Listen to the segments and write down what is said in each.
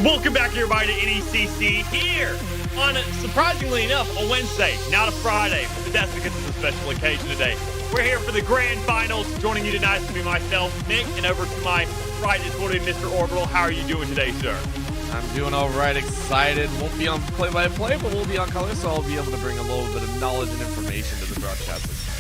Welcome back, everybody, to NECC here on, surprisingly enough, a Wednesday, not a Friday, but that's because it's a special occasion today. We're here for the grand finals. Joining you tonight is going to be myself, Nick, and over to my right is going to be Mr. Orbital. How are you doing today, sir? I'm doing all right, excited. Won't be on play-by-play, but we'll be on color, so I'll be able to bring a little bit of knowledge and information to the broadcast this time.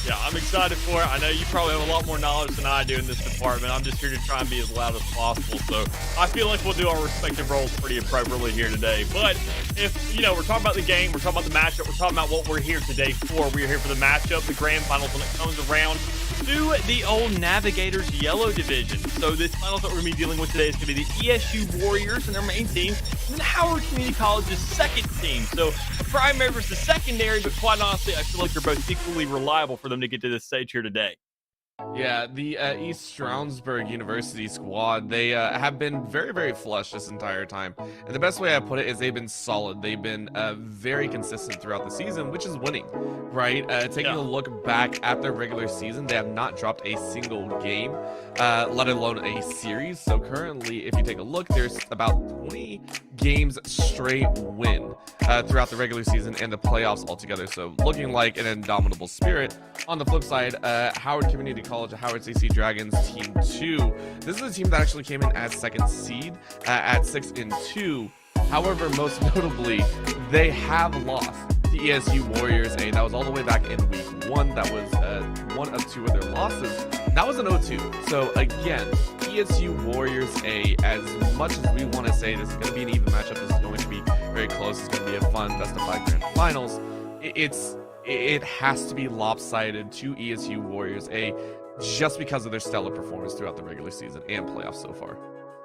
Yeah, I'm excited for it. I know you probably have a lot more knowledge than I do in this department. I'm just here to try and be as loud as possible. So I feel like we'll do our respective roles pretty appropriately here today. But if, you know, we're talking about the game, we're talking about the matchup, we're talking about what we're here today for. We're here for the matchup, the grand finals, when it comes around to the old Navigators Yellow Division. So this finals that we're going to be dealing with today is going to be the ESU Warriors and their main team, and then Howard Community College's second team. So a primary versus secondary, but quite honestly, I feel like they're both equally reliable for them to get to this stage here today. Yeah, the East Stroudsburg University squad, they have been very, very flush this entire time. And the best way I put it is they've been solid. They've been very consistent throughout the season, which is winning, right? Taking a look back at their regular season, they have not dropped a single game, let alone a series. So currently, if you take a look, there's about 20 games straight win throughout the regular season and the playoffs altogether. So looking like an indomitable spirit. On the flip side, Howard Community College, Howard CC Dragons Team 2. This is a team that actually came in as second seed at 6-2. However, most notably, they have lost to ESU Warriors A. That was all the way back in week 1. That was one of 2 of their losses. That was an 0-2. So again, ESU Warriors A, as much as we want to say this is going to be an even matchup, this is going to be very close, it's going to be a fun best of 5 grand finals, it has to be lopsided to ESU Warriors A just because of their stellar performance throughout the regular season and playoffs so far.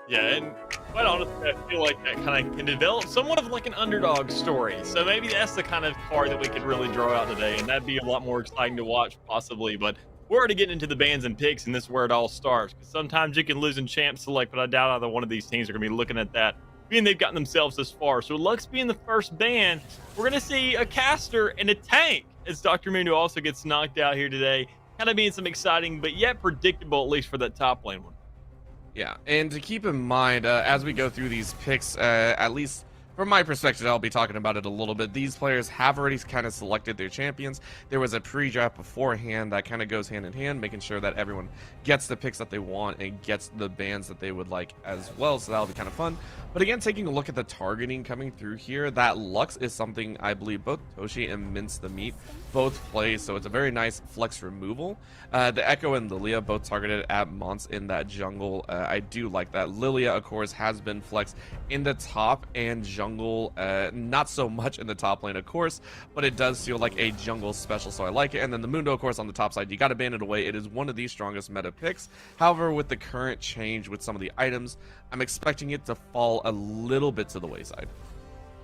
Yeah, and quite honestly, I feel like that kind of can develop somewhat of like an underdog story. So maybe that's the kind of card that we could really draw out today, and that'd be a lot more exciting to watch possibly. But we're already getting into the bans and picks, and this is where it all starts. Because sometimes you can lose in champ select, but I doubt either one of these teams are going to be looking at that, being they've gotten themselves this far. So Lux being the first ban, we're going to see a caster and a tank as Dr. Mundo also gets knocked out here today. Kind of being some exciting, but yet predictable, at least for that top lane one. Yeah, and to keep in mind, as we go through these picks, at least from my perspective, I'll be talking about it a little bit. These players have already kind of selected their champions. There was a pre-draft beforehand that kind of goes hand in hand, making sure that everyone gets the picks that they want and gets the bans that they would like as well. So that'll be kind of fun. But again, taking a look at the targeting coming through here, that Lux is something I believe both Toshi and Mince the Meat both play. So it's a very nice flex removal. The Echo and Lilia both targeted at Mons in that jungle. I do like that. Lilia, of course, has been flexed in the top and jungle. Not so much in the top lane, of course, but it does feel like a jungle special, so I like it. And then the Mundo, of course, on the top side, you got to ban it away. It is one of the strongest meta picks. However, with the current change with some of the items, I'm expecting it to fall a little bit to the wayside.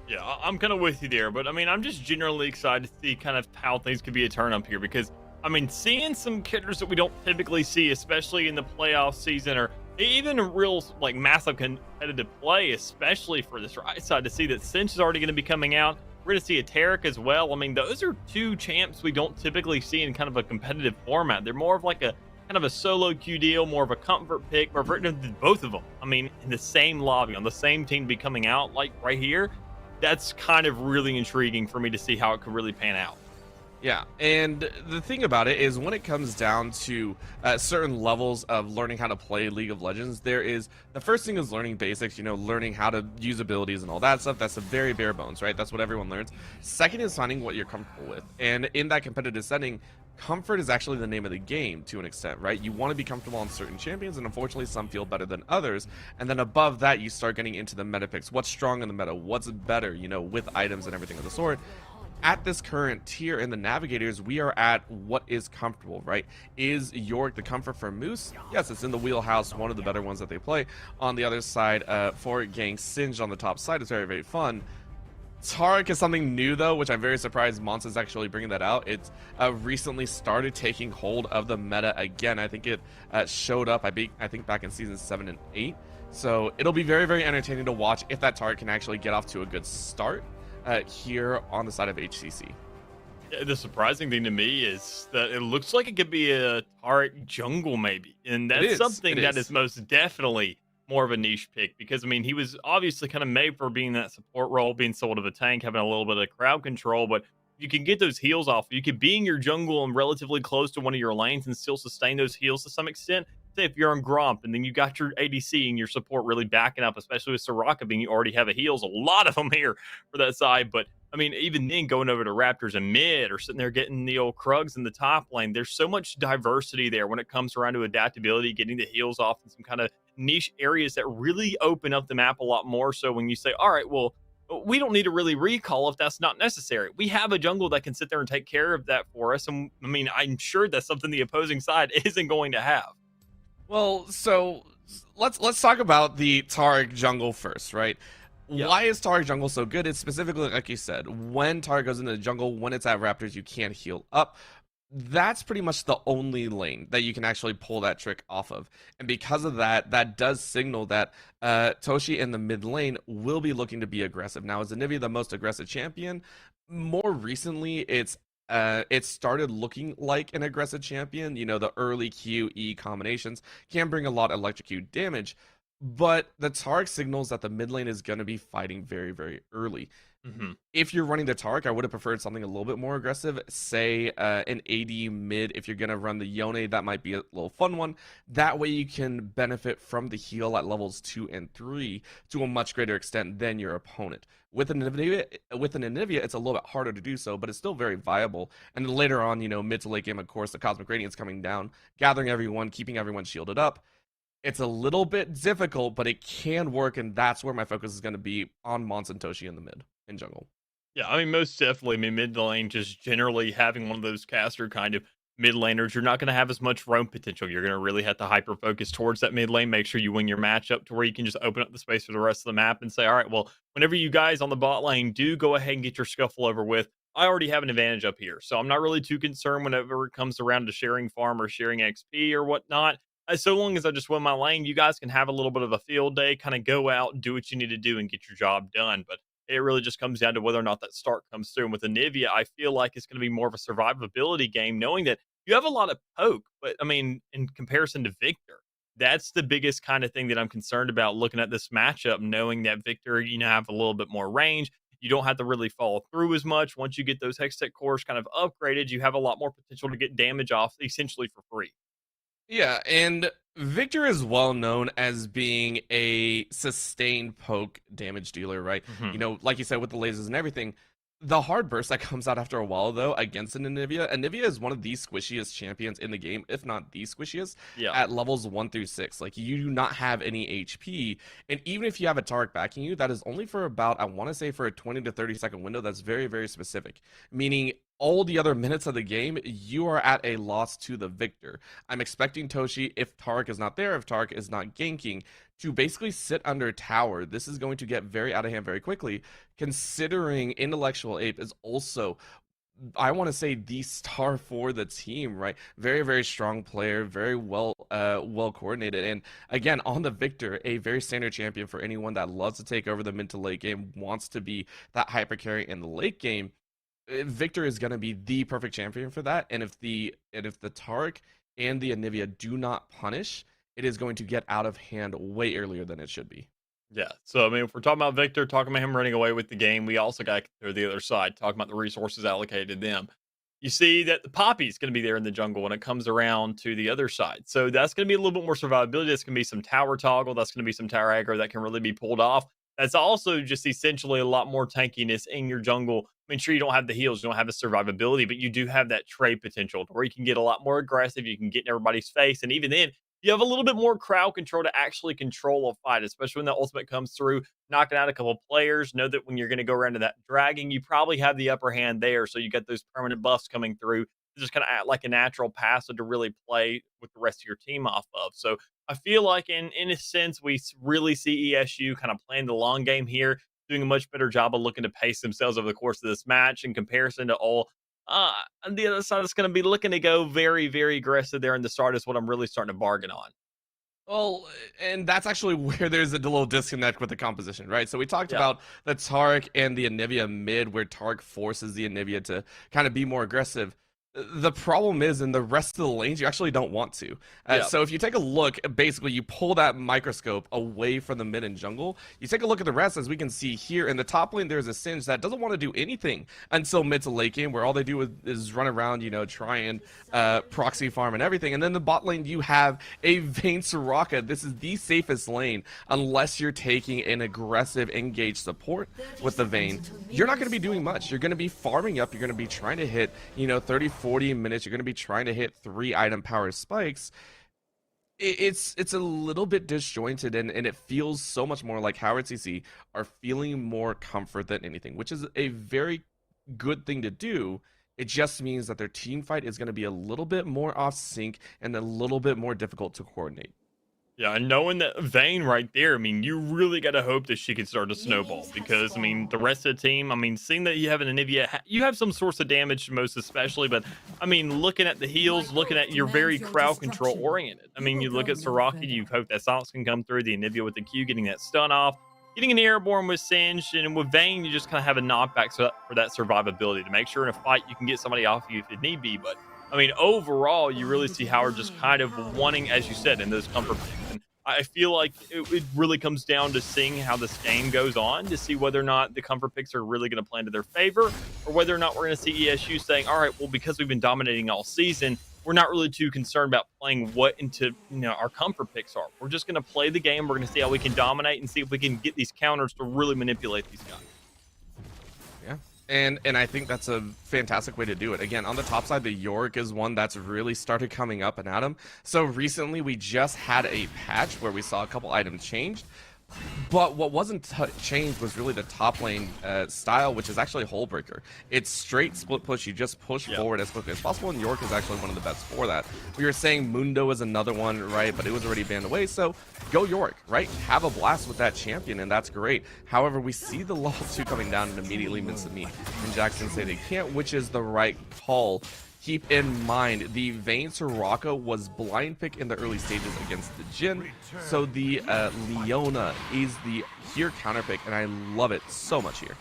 Yeah, I'm kind of with you there, but I mean, I'm just generally excited to see kind of how things could be a turn up here, because I mean, seeing some characters that we don't typically see, especially in the playoff season or even in real like massive competitive play, especially for this right side, to see that Cinch is already going to be coming out. We're going to see a Tarek as well. I mean, those are two champs we don't typically see in kind of a competitive format. They're more of like a kind of a solo queue deal, more of a comfort pick, or both of them. I mean, in the same lobby on the same team to be coming out like right here. That's kind of really intriguing for me to see how it could really pan out. Yeah, and the thing about it is when it comes down to certain levels of learning how to play League of Legends, there is the first thing is learning basics, learning how to use abilities and all that stuff. That's a very bare bones, right? That's what everyone learns. Second is finding what you're comfortable with. And in that competitive setting, comfort is actually the name of the game to an extent, right? You want to be comfortable on certain champions, and unfortunately some feel better than others. And then above that, you start getting into the meta picks. What's strong in the meta? What's better, with items and everything of the sort. At this current tier in the navigators, we are at what is comfortable, right? Is York the comfort for Moose? Yes, it's in the wheelhouse, one of the better ones that they play. On the other side, for Gang Singed on the top side is very, very fun. Taric is something new though, which I'm very surprised Mons is actually bringing that out. It's recently started taking hold of the meta again. I think it showed up, I think back in season 7 and 8. So it'll be very, very entertaining to watch if that Taric can actually get off to a good start here on the side of HCC. The surprising thing to me is that it looks like it could be a Taric jungle, maybe. And that's something that is most definitely more of a niche pick because, I mean, he was obviously kind of made for being that support role, being sold of a tank, having a little bit of crowd control. But you can get those heals off. You could be in your jungle and relatively close to one of your lanes and still sustain those heals to some extent. Say if you're on Gromp and then you got your ADC and your support really backing up, especially with Soraka being you already have a heals, a lot of them here for that side. But I mean, even then going over to Raptors and mid or sitting there getting the old Krugs in the top lane, there's so much diversity there when it comes around to adaptability, getting the heals off in some kind of niche areas that really open up the map a lot more. So when you say, all right, well, we don't need to really recall if that's not necessary. We have a jungle that can sit there and take care of that for us. And I mean, I'm sure that's something the opposing side isn't going to have. Well, so let's talk about the Taric jungle first, right? Yep. Why is Taric jungle so good? It's specifically, like you said, when Taric goes into the jungle, when it's at Raptors, you can't heal up. That's pretty much the only lane that you can actually pull that trick off of. And because of that, that does signal that Toshi in the mid lane will be looking to be aggressive. Now, is Anivia the most aggressive champion? More recently, it started looking like an aggressive champion. The early QE combinations can bring a lot of electrocute damage, but the Taric signals that the mid lane is going to be fighting very, very early. Mm-hmm. If you're running the Taric, I would have preferred something a little bit more aggressive. Say an AD mid. If you're going to run the Yone, that might be a little fun one. That way you can benefit from the heal at levels 2 and 3 to a much greater extent than your opponent. With an Anivia, it's a little bit harder to do so, but it's still very viable. And then later on, mid to late game, of course, the Cosmic Radiance coming down, gathering everyone, keeping everyone shielded up. It's a little bit difficult, but it can work, and that's where my focus is going to be on Mons and Toshi in the mid. In jungle. Yeah, I mean, most definitely. I mean, mid lane, just generally having one of those caster kind of mid laners, you're not going to have as much roam potential. You're going to really have to hyper focus towards that mid lane. Make sure you win your matchup to where you can just open up the space for the rest of the map and say, all right, well, whenever you guys on the bot lane do go ahead and get your scuffle over with, I already have an advantage up here. So I'm not really too concerned whenever it comes around to sharing farm or sharing XP or whatnot. So long as I just win my lane, you guys can have a little bit of a field day, kind of go out, do what you need to do, and get your job done. But it really just comes down to whether or not that start comes through. And with Anivia, I feel like it's going to be more of a survivability game, knowing that you have a lot of poke. But, I mean, in comparison to Victor, that's the biggest kind of thing that I'm concerned about looking at this matchup, knowing that Victor, have a little bit more range. You don't have to really follow through as much. Once you get those Hextech cores kind of upgraded, you have a lot more potential to get damage off essentially for free. Yeah, and Victor is well known as being a sustained poke damage dealer, right? Mm-hmm. Like you said, with the lasers and everything. The hard burst that comes out after a while, though, against an Anivia. Anivia is one of the squishiest champions in the game, if not the squishiest, at levels 1 through 6. Like, you do not have any HP. And even if you have a Taric backing you, that is only for about, I want to say, for a 20 to 30 second window. That's very, very specific. Meaning, all the other minutes of the game, you are at a loss to the victor. I'm expecting Toshi, if Taric is not there, if Taric is not ganking, to basically sit under tower. This is going to get very out of hand very quickly, considering Intellectual Ape is also I want to say the star for the team, right? Very, very strong player, very well coordinated. And again, on the Victor, a very standard champion for anyone that loves to take over the mid to late game, wants to be that hyper carry in the late game. Victor is going to be the perfect champion for that. And if the Tark and the Anivia do not punish, it is going to get out of hand way earlier than it should be. Yeah. So I mean, if we're talking about Victor, talking about him running away with the game, we also got to consider the other side, talking about the resources allocated to them. You see that the Poppy's going to be there in the jungle when it comes around to the other side. So that's going to be a little bit more survivability. That's going to be some tower toggle. That's going to be some tower aggro that can really be pulled off. That's also just essentially a lot more tankiness in your jungle. I mean, sure, you don't have the heals, you don't have the survivability, but you do have that trade potential where you can get a lot more aggressive. You can get in everybody's face. And even then, you have a little bit more crowd control to actually control a fight, especially when the ultimate comes through, knocking out a couple of players. Know that when you're going to go around to that dragging, you probably have the upper hand there. So you got those permanent buffs coming through. Just kind of act like a natural passive to really play with the rest of your team off of. So I feel like in a sense, we really see ESU kind of playing the long game here, doing a much better job of looking to pace themselves over the course of this match in comparison to all on the other side is going to be looking to go very, very aggressive there in the start is what I'm really starting to bargain on. Well, and that's actually where there's a little disconnect with the composition, right? So we talked Yeah. about the Tark and the Anivia mid, where Tark forces the Anivia to kind of be more aggressive. The problem is in the rest of the lanes, you actually don't want to. Yeah. So if you take a look, basically you pull that microscope away from the mid and jungle. You take a look at the rest, as we can see here in the top lane, there's a Singe that doesn't want to do anything until mid to late game, where all they do is run around, try and proxy farm and everything. And then the bot lane, you have a Vayne Soraka. This is the safest lane unless you're taking an aggressive engaged support with the Vayne. You're not going to be doing much. You're going to be farming up. You're going to be trying to hit, 30, 40 minutes. You're going to be trying to hit 3 item power spikes. It's a little bit disjointed, and it feels so much more like Howard CC are feeling more comfort than anything, which is a very good thing to do. It just means that their team fight is going to be a little bit more off sync and a little bit more difficult to coordinate. Yeah, and knowing that Vayne right there, I mean, you really got to hope that she can start to snowball because, I mean, the rest of the team, I mean, seeing that you have an Anivia, you have some source of damage most especially, but, I mean, looking at the heals, looking at you're very crowd control oriented. I mean, you look at Soraka, you hope that silence can come through, the Anivia with the Q, getting that stun off, getting an airborne with Singe, and with Vayne, you just kind of have a knockback for that survivability to make sure in a fight you can get somebody off you if it need be, but I mean, overall, you really see Howard just kind of wanting, as you said, in those comfort picks. And I feel like it really comes down to seeing how this game goes on to see whether or not the comfort picks are really going to play into their favor or whether or not we're going to see ESU saying, all right, well, because we've been dominating all season, we're not really too concerned about playing what into our comfort picks are. We're just going to play the game. We're going to see how we can dominate and see if we can get these counters to really manipulate these guys. Yeah. And I think that's a fantastic way to do it. Again, on the top side, the York is one that's really started coming up and at him. So recently, we just had a patch where we saw a couple items changed. But what wasn't changed was really the top lane style, which is actually Hole Breaker. It's straight split push. You just push forward as quickly as possible, and York is actually one of the best for that. We were saying Mundo is another one, right? But it was already banned away, so go York, right? Have a blast with that champion, and that's great. However, we see the level 2 coming down and immediately miss me. And Jackson say they can't, which is the right call. Keep in mind, the Vayne Soraka was blind pick in the early stages against the Jhin, so the Leona is the here counter pick, and I love it so much here.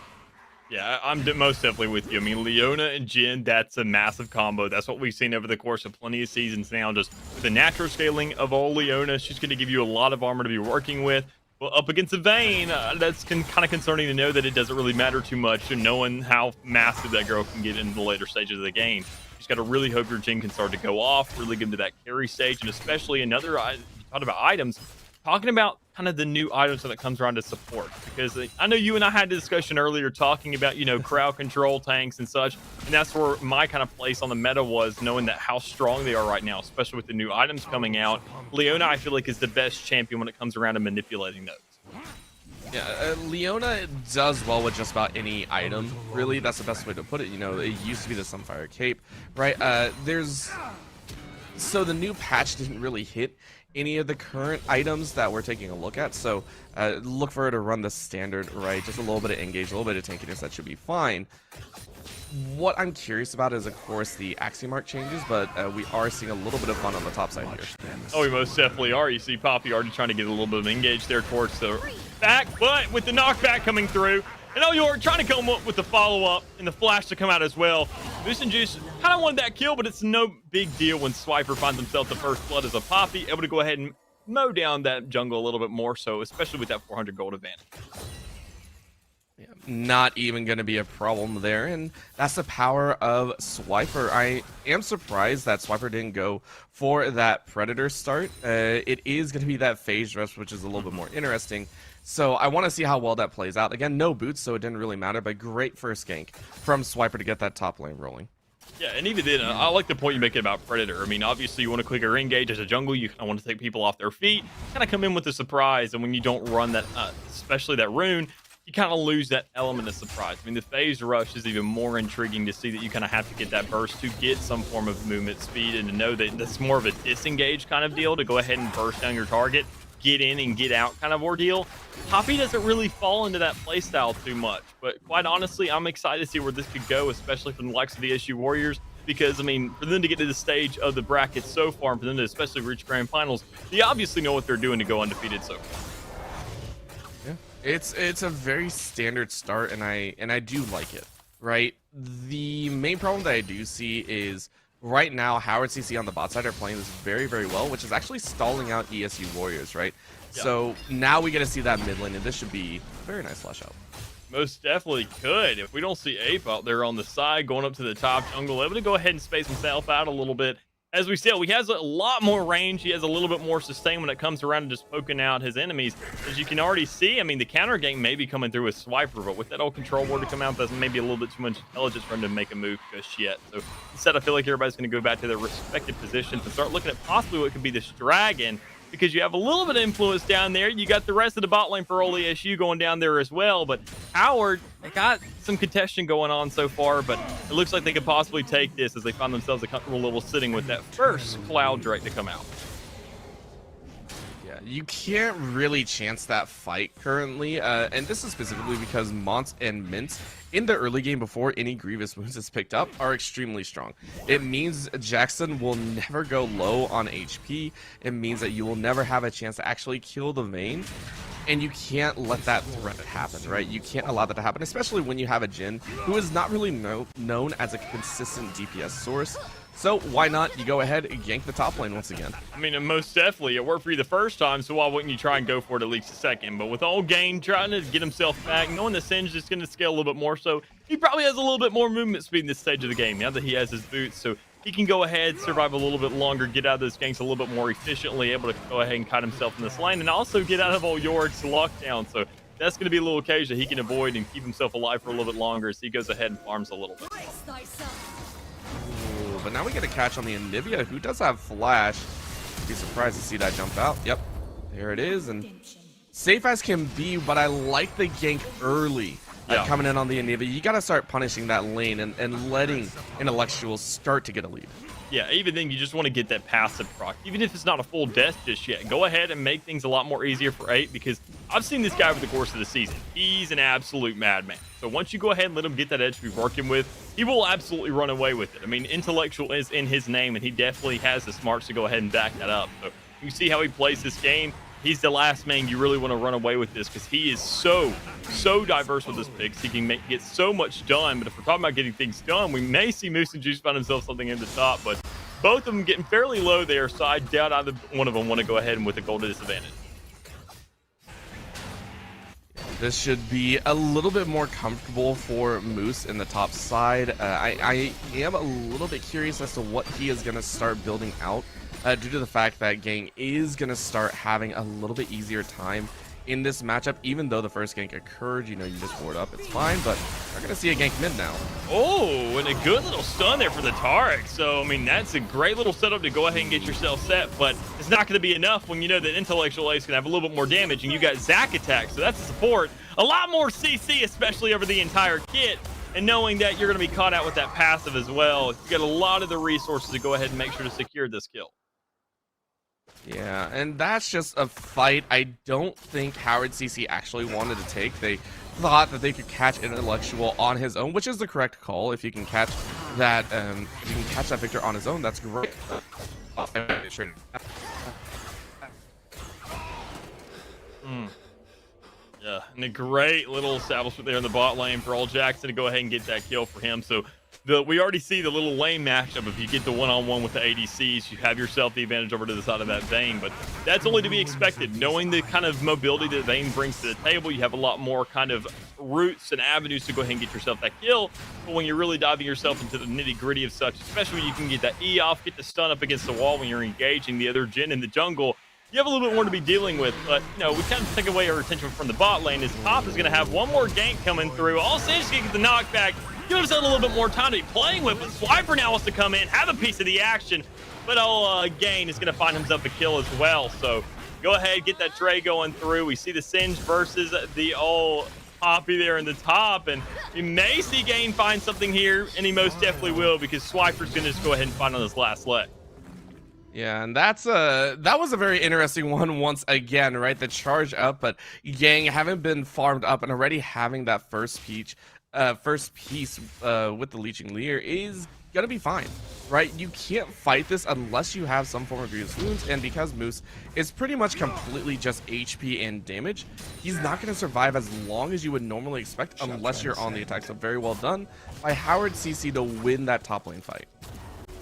Yeah, I'm most definitely with you. I mean, Leona and Jhin, that's a massive combo. That's what we've seen over the course of plenty of seasons now. Just the natural scaling of old Leona, she's going to give you a lot of armor to be working with. Well, up against the Vayne, that's kind of concerning to know that it doesn't really matter too much, and knowing how massive that girl can get in the later stages of the game. You just got to really hope your Jhin can start to go off, really get into that carry stage, and especially another, you talked about items, talking about kind of the new items that comes around to support. Because I know you and I had a discussion earlier talking about, crowd control tanks and such, and that's where my kind of place on the meta was, knowing that how strong they are right now, especially with the new items coming out. Leona, I feel like, is the best champion when it comes around to manipulating those. Yeah, Leona does well with just about any item, really. That's the best way to put it. It used to be the Sunfire Cape, right? So the new patch didn't really hit any of the current items that we're taking a look at, so look for her to run the standard, right? Just a little bit of engage, a little bit of tankiness, that should be fine. What I'm curious about is, of course, the Axiom Mark changes, but we are seeing a little bit of fun on the top side here. Oh, we most definitely are. You see Poppy already trying to get a little bit of engage there towards the back, but with the knockback coming through, and York trying to come up with the follow-up and the flash to come out as well. Moose and Juice kind of wanted that kill, but it's no big deal when Swiper finds himself the first blood as a Poppy, able to go ahead and mow down that jungle a little bit more so, especially with that 400 gold advantage. Yeah, not even going to be a problem there, and that's the power of Swiper. I am surprised that Swiper didn't go for that Predator start. It is going to be that phase rush, which is a little bit more interesting. So I want to see how well that plays out. Again, no boots, so it didn't really matter, but great first gank from Swiper to get that top lane rolling. Yeah, and even then, I like the point you make about Predator. I mean, obviously, you want a quicker engage as a jungle. You kind of want to take people off their feet, kind of come in with a surprise, and when you don't run that, especially that rune, you kind of lose that element of surprise. I mean, the phase rush is even more intriguing to see that you kind of have to get that burst to get some form of movement speed and to know that that's more of a disengage kind of deal to go ahead and burst down your target, get in and get out kind of ordeal. Poppy doesn't really fall into that playstyle too much, but quite honestly, I'm excited to see where this could go, especially from the likes of the SU Warriors, because, I mean, for them to get to the stage of the bracket so far, and for them to especially reach grand finals, they obviously know what they're doing to go undefeated so far. It's a very standard start, and I do like it, right? The main problem that I do see is right now Howard CC on the bot side are playing this very, very well, which is actually stalling out ESU Warriors, right? Yeah. So now we get to see that mid lane, and this should be a very nice flash out. Most definitely could. If we don't see Ape out there on the side going up to the top jungle, able to go ahead and space himself out a little bit. As we said, he has a lot more range. He has a little bit more sustain when it comes around and just poking out his enemies. As you can already see, I mean, the counter gank may be coming through with Swiper, but with that old control ward to come out, that's maybe a little bit too much intelligence for him to make a move just yet. So instead, I feel like everybody's going to go back to their respective positions and start looking at possibly what could be this dragon, because you have a little bit of influence down there. You got the rest of the bot lane for old ESU going down there as well, but Howard, they got some contention going on so far, but it looks like they could possibly take this as they find themselves a comfortable level sitting with that first Cloud Drake to come out. Yeah, you can't really chance that fight currently, and this is specifically because Mont and Mint in the early game before any Grievous wounds is picked up are extremely strong. It means Jackson will never go low on HP. It means that you will never have a chance to actually kill the Vayne. And you can't let that threat happen, right? You can't allow that to happen, especially when you have a Jhin who is not really known as a consistent DPS source. So why not you go ahead and gank the top lane once again? I mean, most definitely. It worked for you the first time, so why wouldn't you try and go for it at least a second? But with old Gain trying to get himself back, knowing that Singe is going to scale a little bit more, so he probably has a little bit more movement speed in this stage of the game now that he has his boots. So he can go ahead, survive a little bit longer, get out of those ganks a little bit more efficiently, able to go ahead and kite himself in this lane, and also get out of old Yorick's lockdown. So that's going to be a little occasion he can avoid and keep himself alive for a little bit longer as he goes ahead and farms a little bit. Ooh, but now we get a catch on the Anivia, who does have flash. Be surprised to see that jump out. Yep, there it is, and safe as can be, but I like the gank early. Coming in on the Anivia, you got to start punishing that lane and letting Intellectuals start to get a lead. Yeah, even then, you just want to get that passive proc. Even if it's not a full death just yet, go ahead and make things a lot more easier for 8, because I've seen this guy over the course of the season. He's an absolute madman. So once you go ahead and let him get that edge to be working with, he will absolutely run away with it. I mean, Intellectual is in his name, and he definitely has the smarts to go ahead and back that up. So you see how he plays this game. He's the last man you really want to run away with this, because he is so diverse with his picks. He can get so much done, but if we're talking about getting things done, we may see Moose and Juice find himself something in the top, but both of them getting fairly low there, so I doubt either one of them want to go ahead and with a goal to disadvantage. This should be a little bit more comfortable for Moose in the top side. I am a little bit curious as to what he is going to start building out. Due to the fact that Gang is going to start having a little bit easier time in this matchup, even though the first gank occurred. You know, you just ward up, it's fine, but we're going to see a gank mid now. Oh, and a good little stun there for the Taric. So, I mean, that's a great little setup to go ahead and get yourself set, but it's not going to be enough when you know that Intellectual Ace can have a little bit more damage, and you got Zac attack, so that's a support. A lot more CC, especially over the entire kit. And knowing that you're going to be caught out with that passive as well, you got a lot of the resources to go ahead and make sure to secure this kill. Yeah, and that's just a fight I don't think Howard CC actually wanted to take. They thought that they could catch Intellectual on his own, which is the correct call. If you can catch that, Victor on his own, that's great. Yeah, and a great little establishment there in the bot lane for All Jackson to go ahead and get that kill for him. So we already see the little lane matchup. If you get the one-on-one with the ADCs, you have yourself the advantage over to the side of that Vayne. But that's only to be expected. Knowing the kind of mobility that Vayne brings to the table, you have a lot more kind of routes and avenues to go ahead and get yourself that kill. But when you're really diving yourself into the nitty-gritty of such, especially when you can get that E off, get the stun up against the wall when you're engaging the other Jhin in the jungle, you have a little bit more to be dealing with. But, you know, we kind of take away our attention from the bot lane. His top is going to have one more gank coming through. All Sage can get the knockback. Give himself a little bit more time to be playing with. But Swiper now wants to come in, have a piece of the action. But Gain is going to find himself a kill as well. So go ahead, get that Trey going through. We see the Singe versus the old Poppy there in the top. And we may see Gain find something here. And he most definitely will, because Swiper's going to just go ahead and find on his last leg. Yeah, and that was a very interesting one once again, right? The charge up, but Yang haven't been farmed up and already having that first piece with the Leeching Leer is gonna be fine, right? You can't fight this unless you have some form of grievous wounds, and because Moose is pretty much completely just HP and damage, he's not gonna survive as long as you would normally expect unless you're on the attack. So very well done by Howard CC to win that top lane fight.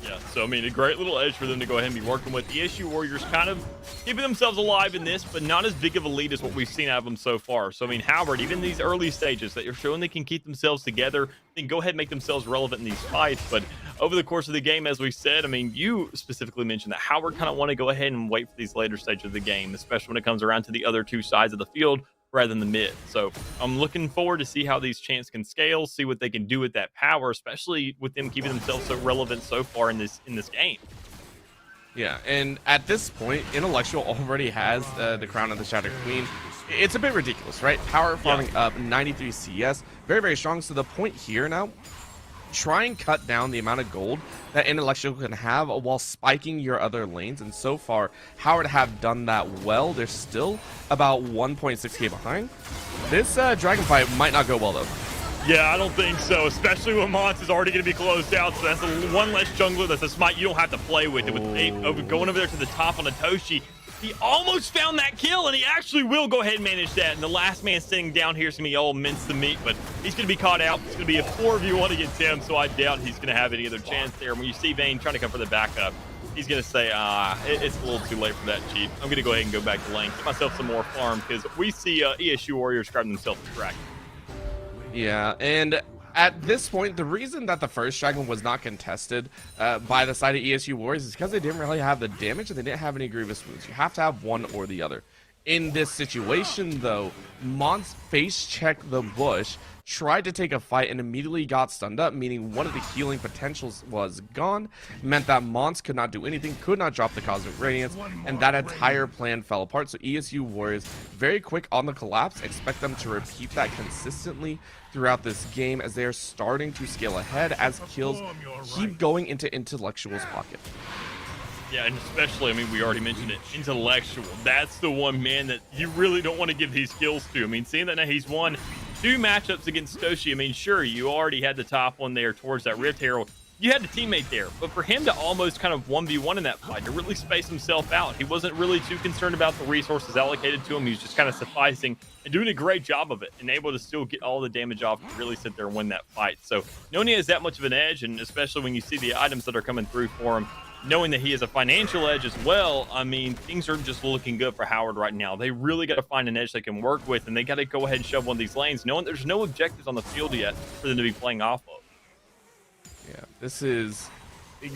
Yeah, so I mean, a great little edge for them to go ahead and be working with. The ESU Warriors kind of keeping themselves alive in this, but not as big of a lead as what we've seen out of them so far. So I mean, Howard, even these early stages that you're showing they can keep themselves together, then go ahead and make themselves relevant in these fights. But over the course of the game, as we said, I mean, you specifically mentioned that Howard kind of want to go ahead and wait for these later stages of the game, especially when it comes around to the other two sides of the field rather than the mid. So I'm looking forward to see how these champs can scale, see what they can do with that power, especially with them keeping themselves so relevant so far in this game. Yeah, and at this point, Intellectual already has the crown of the Shattered Queen. It's a bit ridiculous, right? Power farming up 93 CS, very, very strong. So the point here now, try and cut down the amount of gold that Intellectual can have while spiking your other lanes, and so far Howard have done that well. They're still about 1.6k behind. This dragon fight might not go well though. Yeah, I don't think so, especially when Mons is already going to be closed out, so that's one less jungler. That's a smite you don't have to play with. With going over there to the top on a Toshi, he almost found that kill, and he actually will go ahead and manage that. And the last man sitting down here is going to be all mince the meat, but he's going to be caught out. It's going to be a 4v1 against him, so I doubt he's going to have any other chance there. When you see Vayne trying to come for the backup, he's going to say, it's a little too late for that, Chief. I'm going to go ahead and go back to lane, get myself some more farm, because we see ESU Warriors grabbing themselves a track. Yeah, and at this point, the reason that the first dragon was not contested by the side of ESU Warriors is because they didn't really have the damage and they didn't have any grievous wounds. You have to have one or the other. In this situation, though, Mons face checked the bush, tried to take a fight, and immediately got stunned up, meaning one of the healing potentials was gone, meant that Mons could not do anything, could not drop the Cosmic Radiance, and that entire plan fell apart. So ESU Warriors, very quick on the collapse, expect them to repeat that consistently throughout this game as they are starting to scale ahead as kills keep going into Intellectual's pocket. Yeah, and especially, I mean, we already mentioned it, Intellectual. That's the one man that you really don't want to give these kills to. I mean, seeing that now he's won 2 matchups against Toshi, I mean, sure, you already had the top one there towards that Rift Herald. You had a teammate there, but for him to almost kind of 1v1 in that fight, to really space himself out, he wasn't really too concerned about the resources allocated to him. He was just kind of sufficing and doing a great job of it and able to still get all the damage off to really sit there and win that fight. So Noni has that much of an edge, and especially when you see the items that are coming through for him, knowing that he has a financial edge as well, I mean, things are just looking good for Howard right now. They really got to find an edge they can work with, and they got to go ahead and shove one of these lanes, knowing there's no objectives on the field yet for them to be playing off of. Yeah, this is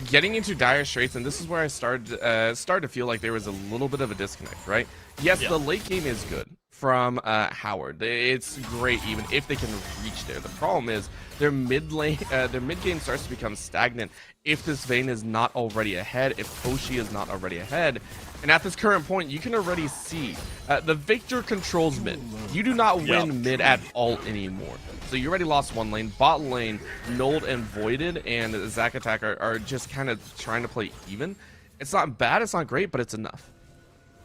getting into dire straits, and this is where I started to feel like there was a little bit of a disconnect, right? Yes, the late game is good from Howard. It's great even if they can reach there. The problem is their mid game starts to become stagnant if this Vayne is not already ahead, if Toshi is not already ahead. And at this current point, you can already see the Victor controls mid. You do not win mid at all anymore. So you already lost one lane. Bot lane, Nold and Voided and Zac Attack are just kind of trying to play even. It's not bad, it's not great, but it's enough.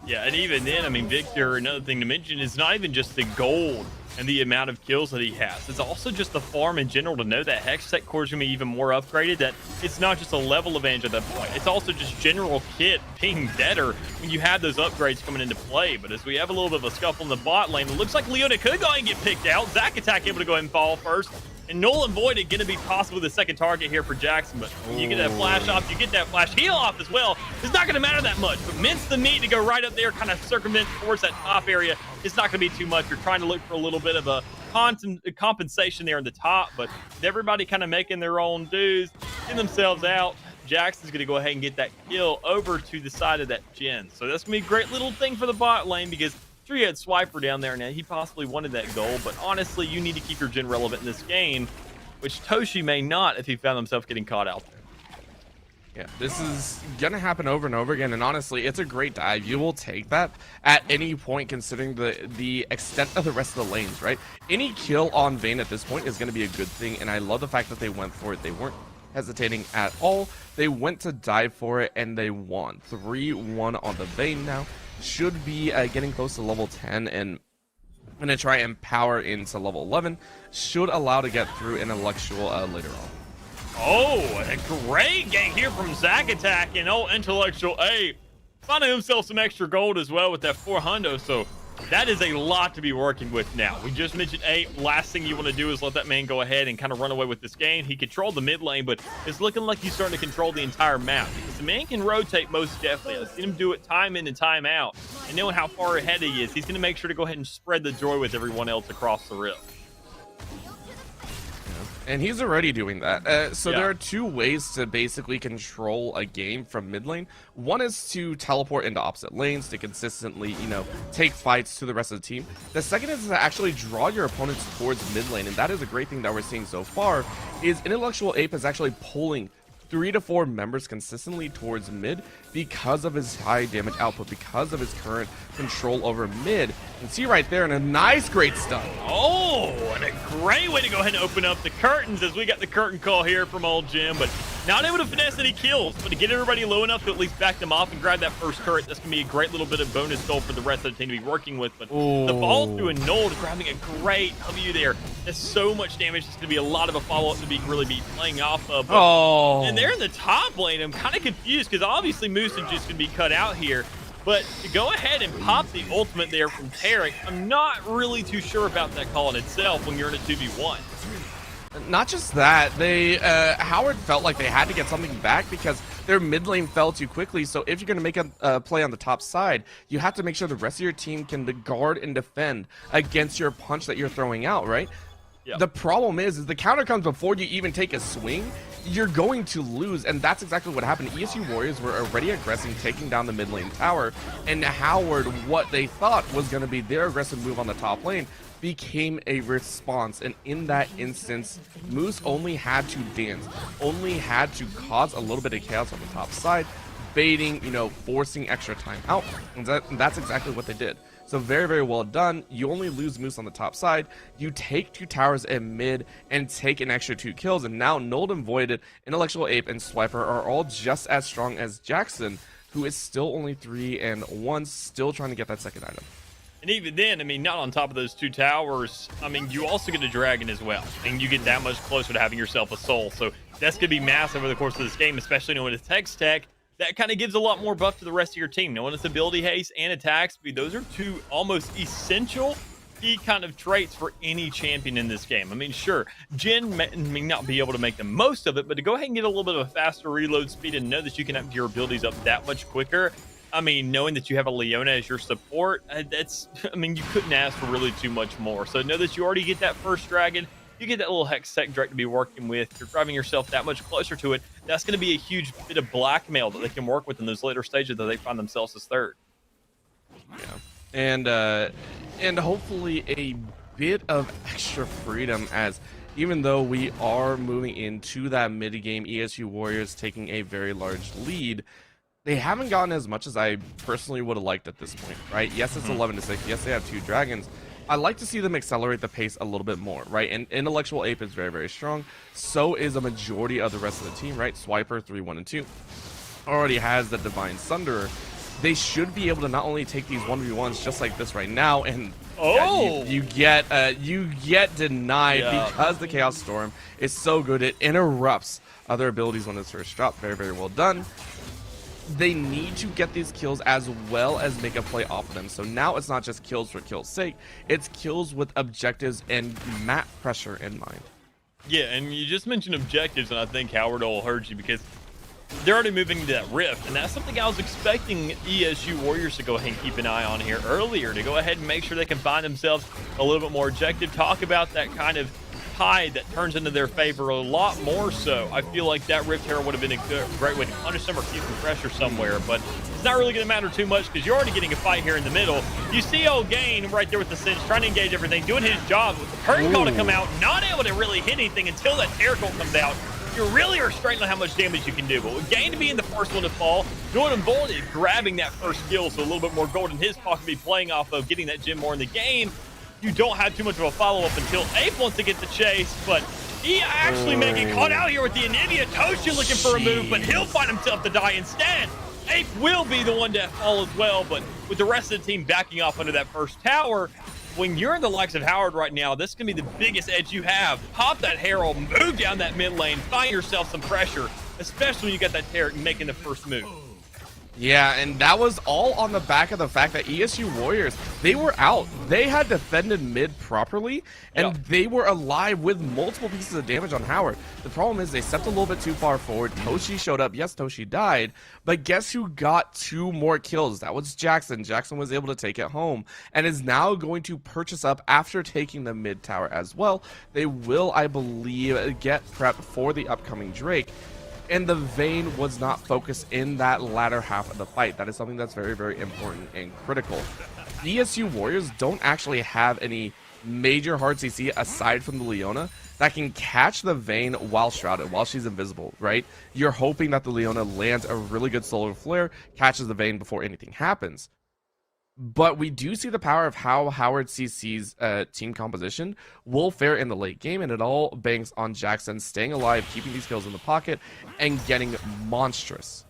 Yeah, and even then, I mean, Victor, another thing to mention is not even just the gold and the amount of kills that he has. It's also just the farm in general to know that Hex Tech core is going to be even more upgraded, that it's not just a level advantage at that point. It's also just general kit being better when you have those upgrades coming into play. But as we have a little bit of a scuffle in the bot lane, it looks like Leona could go ahead and get picked out. Zack Attack able to go ahead and fall first. And Null and Void are going to be possibly the second target here for Jackson, but when you get that flash off, you get that flash heal off as well. It's not going to matter that much, but mince the meat to go right up there, kind of circumvent towards that top area. It's not going to be too much. You're trying to look for a little bit of a compensation there in the top, but with everybody kind of making their own dues, getting themselves out, Jackson's going to go ahead and get that kill over to the side of that Jhin. So that's going to be a great little thing for the bot lane, because sure, you had Swiper down there now. He possibly wanted that goal, but honestly, you need to keep your Jhin relevant in this game, which Toshi may not if he found himself getting caught out there. Yeah, this is gonna happen over and over again, and honestly, it's a great dive. You will take that at any point, considering the extent of the rest of the lanes, right? Any kill on Vayne at this point is gonna be a good thing, and I love the fact that they went for it. They weren't hesitating at all. They went to dive for it, and they won. 3-1 on the Vayne now. Should be getting close to level 10, and I'm gonna try and power into level 11. Should allow to get through intellectual later on. Oh, a great game here from Zack Attack, and Intellectual A finding himself some extra gold as well with that 400. So that is a lot to be working with now. We just mentioned A. Last thing you want to do is let that man go ahead and kind of run away with this game. He controlled the mid lane, but it's looking like he's starting to control the entire map, because the man can rotate most definitely. I've seen him do it time in and time out. And knowing how far ahead he is, he's going to make sure to go ahead and spread the joy with everyone else across the rift. And he's already doing that. So Yeah. there are two ways to basically control a game from mid lane. One is to teleport into opposite lanes to consistently, take fights to the rest of the team. The second is to actually draw your opponents towards mid lane, and that is a great thing that we're seeing so far, is Intellectual Ape is actually pulling 3 to 4 members consistently towards mid because of his high damage output, because of his current control over mid. And see right there, and a nice great stun. Oh, and a great way to go ahead and open up the curtains, as we got the curtain call here from old Jim, but not able to finesse any kills, but to get everybody low enough to at least back them off and grab that first turret. That's going to be a great little bit of bonus gold for the rest of the team to be working with. But the follow through and Nold grabbing a great W there. That's so much damage. It's going to be a lot of a follow-up to really be playing off of. And they're in the top lane. I'm kind of confused, because obviously Moose is just going to be cut out here. But to go ahead and pop the ultimate there from Tarek, I'm not really too sure about that call in itself when you're in a 2v1. Not just that, Howard felt like they had to get something back because their mid lane fell too quickly. So if you're going to make a play on the top side, you have to make sure the rest of your team can guard and defend against your punch that you're throwing out, right? Yep. The problem is the counter comes before you even take a swing. You're going to lose, and that's exactly what happened. ESU Warriors were already aggressing, taking down the mid lane tower, and Howard, what they thought was going to be their aggressive move on the top lane, became a response. And in that instance, Moose only had to dance, only had to cause a little bit of chaos on the top side, baiting, forcing extra time out, and that's exactly what they did. So very, very well done. You only lose Moose on the top side. You take 2 towers in mid and take an extra 2 kills. And now Nold and Voided, Intellectual Ape, and Swiper are all just as strong as Jackson, who is still only 3-1, still trying to get that second item. And even then, I mean, not on top of those 2 towers, I mean, you also get a dragon as well. And you get that much closer to having yourself a soul. So that's going to be massive over the course of this game, especially knowing it's Hex Tech. That kind of gives a lot more buff to the rest of your team. Knowing its ability haste and attack speed, those are 2 almost essential key kind of traits for any champion in this game. I mean, sure, Jhin may not be able to make the most of it, but to go ahead and get a little bit of a faster reload speed and know that you can have your abilities up that much quicker, I mean, knowing that you have a Leona as your support, you couldn't ask for really too much more. So know that you already get that first dragon. You get that little Hex Tech direct to be working with. You're driving yourself that much closer to it. That's going to be a huge bit of blackmail that they can work with in those later stages that they find themselves as third. Yeah, and hopefully a bit of extra freedom, as even though we are moving into that mid game, ESU Warriors taking a very large lead, they haven't gotten as much as I personally would have liked at this point, right? Yes, it's 11-6. Yes, they have 2 dragons. I like to see them accelerate the pace a little bit more, right? And Intellectual Ape is very, very strong. So is a majority of the rest of the team, right? Swiper 3-1-2 already has the Divine Sunderer, they should be able to not only take these 1v1s just like this right now, and Oh, you get denied because the Chaos Storm is so good. It interrupts other abilities when it's first dropped. Very, very well done. They need to get these kills as well as make a play off of them. So now it's not just kills for kill's sake. It's kills with objectives and map pressure in mind. yeah, and you just mentioned objectives, and I think Howard will heard you because they're already moving into that rift, and that's something I was expecting ESU Warriors to go ahead and keep an eye on here earlier, to go ahead and make sure they can find themselves a little bit more objective. Talk about that kind of tide that turns into their favor a lot more so. I feel like that Rift Herald would have been a great way to punish them or keep some pressure somewhere, but it's not really going to matter too much because you're already getting a fight here in the middle. You see old Gain right there with the cinch, trying to engage everything, doing his job with the curtain call to come out, not able to really hit anything until that Terror Cult comes out. You really are restrained on how much damage you can do. But with Gain being the first one to fall, Jordan Bolt is grabbing that first kill, so a little bit more gold in his pocket to be playing off of, getting that gem more in the game. You don't have too much of a follow-up until Ape wants to get the chase, but he actually may get caught out here with the Anivia. Toshi looking for a move, but he'll find himself to die instead. Ape will be the one to fall as well, but with the rest of the team backing off under that first tower, when you're in the likes of Howard right now, this can be the biggest edge you have. Pop that Herald, move down that mid lane, find yourself some pressure, especially when you got that Terror making the first move. Yeah, and that was all on the back of the fact that ESU Warriors, they were out. They had defended mid properly, and they were alive with multiple pieces of damage on Howard. The problem is they stepped a little bit too far forward. Toshi showed up. Yes, Toshi died, but guess who got 2 more kills? That was Jackson. Jackson was able to take it home and is now going to purchase up after taking the mid tower as well. They will, I believe, get prepped for the upcoming Drake. And the Vayne was not focused in that latter half of the fight. That is something that's very, very important and critical. ESU Warriors don't actually have any major hard CC aside from the Leona that can catch the Vayne while shrouded, while she's invisible, right? You're hoping that the Leona lands a really good solar flare, catches the Vayne before anything happens. But we do see the power of how Howard CC's team composition will fare in the late game, and it all banks on Jackson staying alive, keeping these kills in the pocket, and getting monstrous.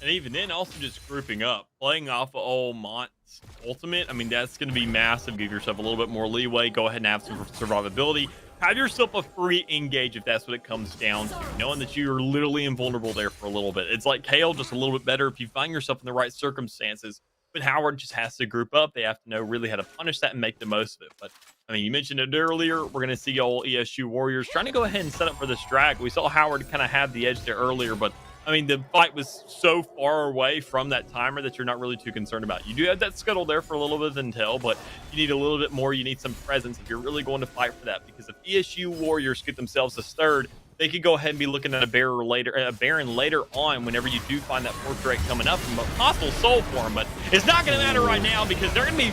And even then, also just grouping up, playing off of old Mont's ultimate. I mean, that's going to be massive. Give yourself a little bit more leeway. Go ahead and have some survivability. Have yourself a free engage if that's what it comes down to, knowing that you're literally invulnerable there for a little bit. It's like Kale, just a little bit better if you find yourself in the right circumstances. But Howard just has to group up. They have to know really how to punish that and make the most of it. But, I mean, you mentioned it earlier. We're going to see old ESU Warriors trying to go ahead and set up for this drag. We saw Howard kind of have the edge there earlier, but, I mean, the fight was so far away from that timer that you're not really too concerned about. You do have that scuttle there for a little bit of intel, but you need a little bit more. You need some presence if you're really going to fight for that. Because if ESU Warriors get themselves a third, they could go ahead and be looking at a Baron later on whenever you do find that fourth Drake coming up from a possible soul form. But it's not going to matter right now because they're going to be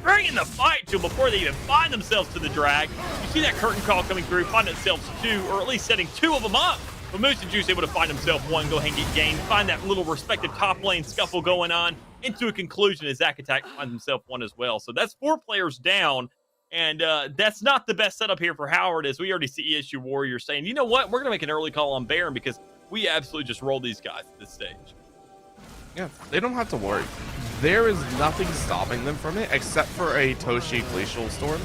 bringing the fight to them before they even find themselves to the drag. You see that curtain call coming through, find themselves 2, or at least setting 2 of them up. But Moose and Juice able to find himself 1, go ahead and get Gain, find that little respective top lane scuffle going on into a conclusion as Zack Attack finds himself 1 as well. So that's 4 players down. And that's not the best setup here for Howard, as we already see ESU Warriors saying, you know what, we're going to make an early call on Baron because we absolutely just rolled these guys at this stage. Yeah, they don't have to worry. There is nothing stopping them from it except for a Toshi Glacial Storm,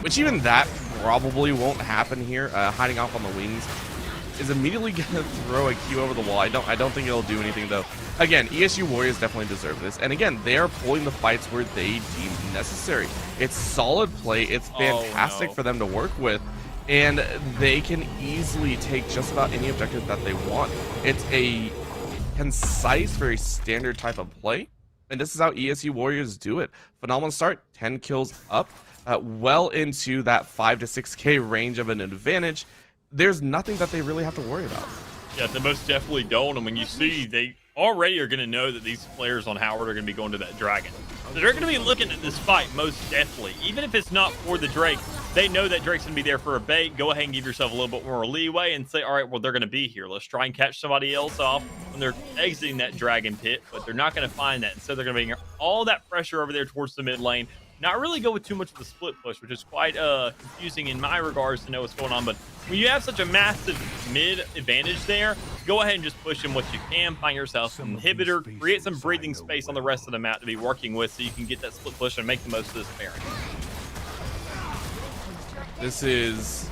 which even that probably won't happen here. Hiding off on the wings is immediately going to throw a Q over the wall. I don't think it'll do anything, though. Again, ESU Warriors definitely deserve this. And again, they are pulling the fights where they deem necessary. It's solid play. It's fantastic for them to work with. And they can easily take just about any objective that they want. It's a concise, very standard type of play. And this is how ESU Warriors do it. Phenomenal start, 10 kills up, well into that 5 to 6K range of an advantage. There's nothing that they really have to worry about. Yeah, they most definitely don't. And when you see, they already are going to know that these players on Howard are going to be going to that Dragon. So they're going to be looking at this fight most definitely. Even if it's not for the Drake, they know that Drake's going to be there for a bait. Go ahead and give yourself a little bit more leeway and say, all right, well, they're going to be here. Let's try and catch somebody else off when they're exiting that Dragon pit, but they're not going to find that. And so they're going to bring all that pressure over there towards the mid lane. not really go with too much of the split push, which is quite confusing in my regards to know what's going on. But when you have such a massive mid advantage there, go ahead and just push in what you can. Find yourself an inhibitor, create some breathing space on the rest of the map to be working with so you can get that split push and make the most of this Baron. This is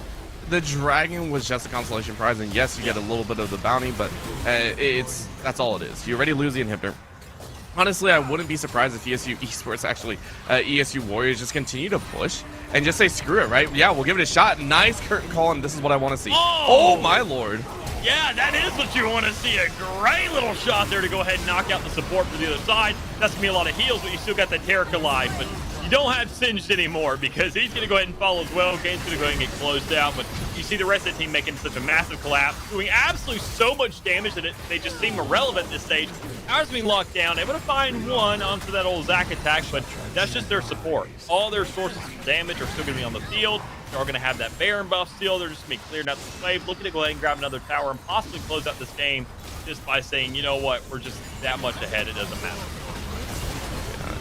the dragon was just a consolation prize, and yes, you get a little bit of the bounty, but that's all it is. You already lose the inhibitor. Honestly, I wouldn't be surprised if ESU Esports actually, ESU Warriors just continue to push and just say screw it, right? Yeah, we'll give it a shot. Nice curtain call, and this is what I want to see. Oh my lord. Yeah, that is what you want to see. A great little shot there to go ahead and knock out the support for the other side. That's going to be a lot of heals, but you still got that Terror alive. But you don't have Singed anymore because he's going to go ahead and fall as well. Game's going to go ahead and get closed out. But you see the rest of the team making such a massive collapse, doing absolutely so much damage that they just seem irrelevant at this stage. Ours being locked down, able to find one onto that old Zac attack, but that's just their support. All their sources of damage are still going to be on the field. They're all going to have that Baron buff still. They're just going to be cleared out the slave, looking to go ahead and grab another tower and possibly close out this game just by saying, you know what, we're just that much ahead, it doesn't matter.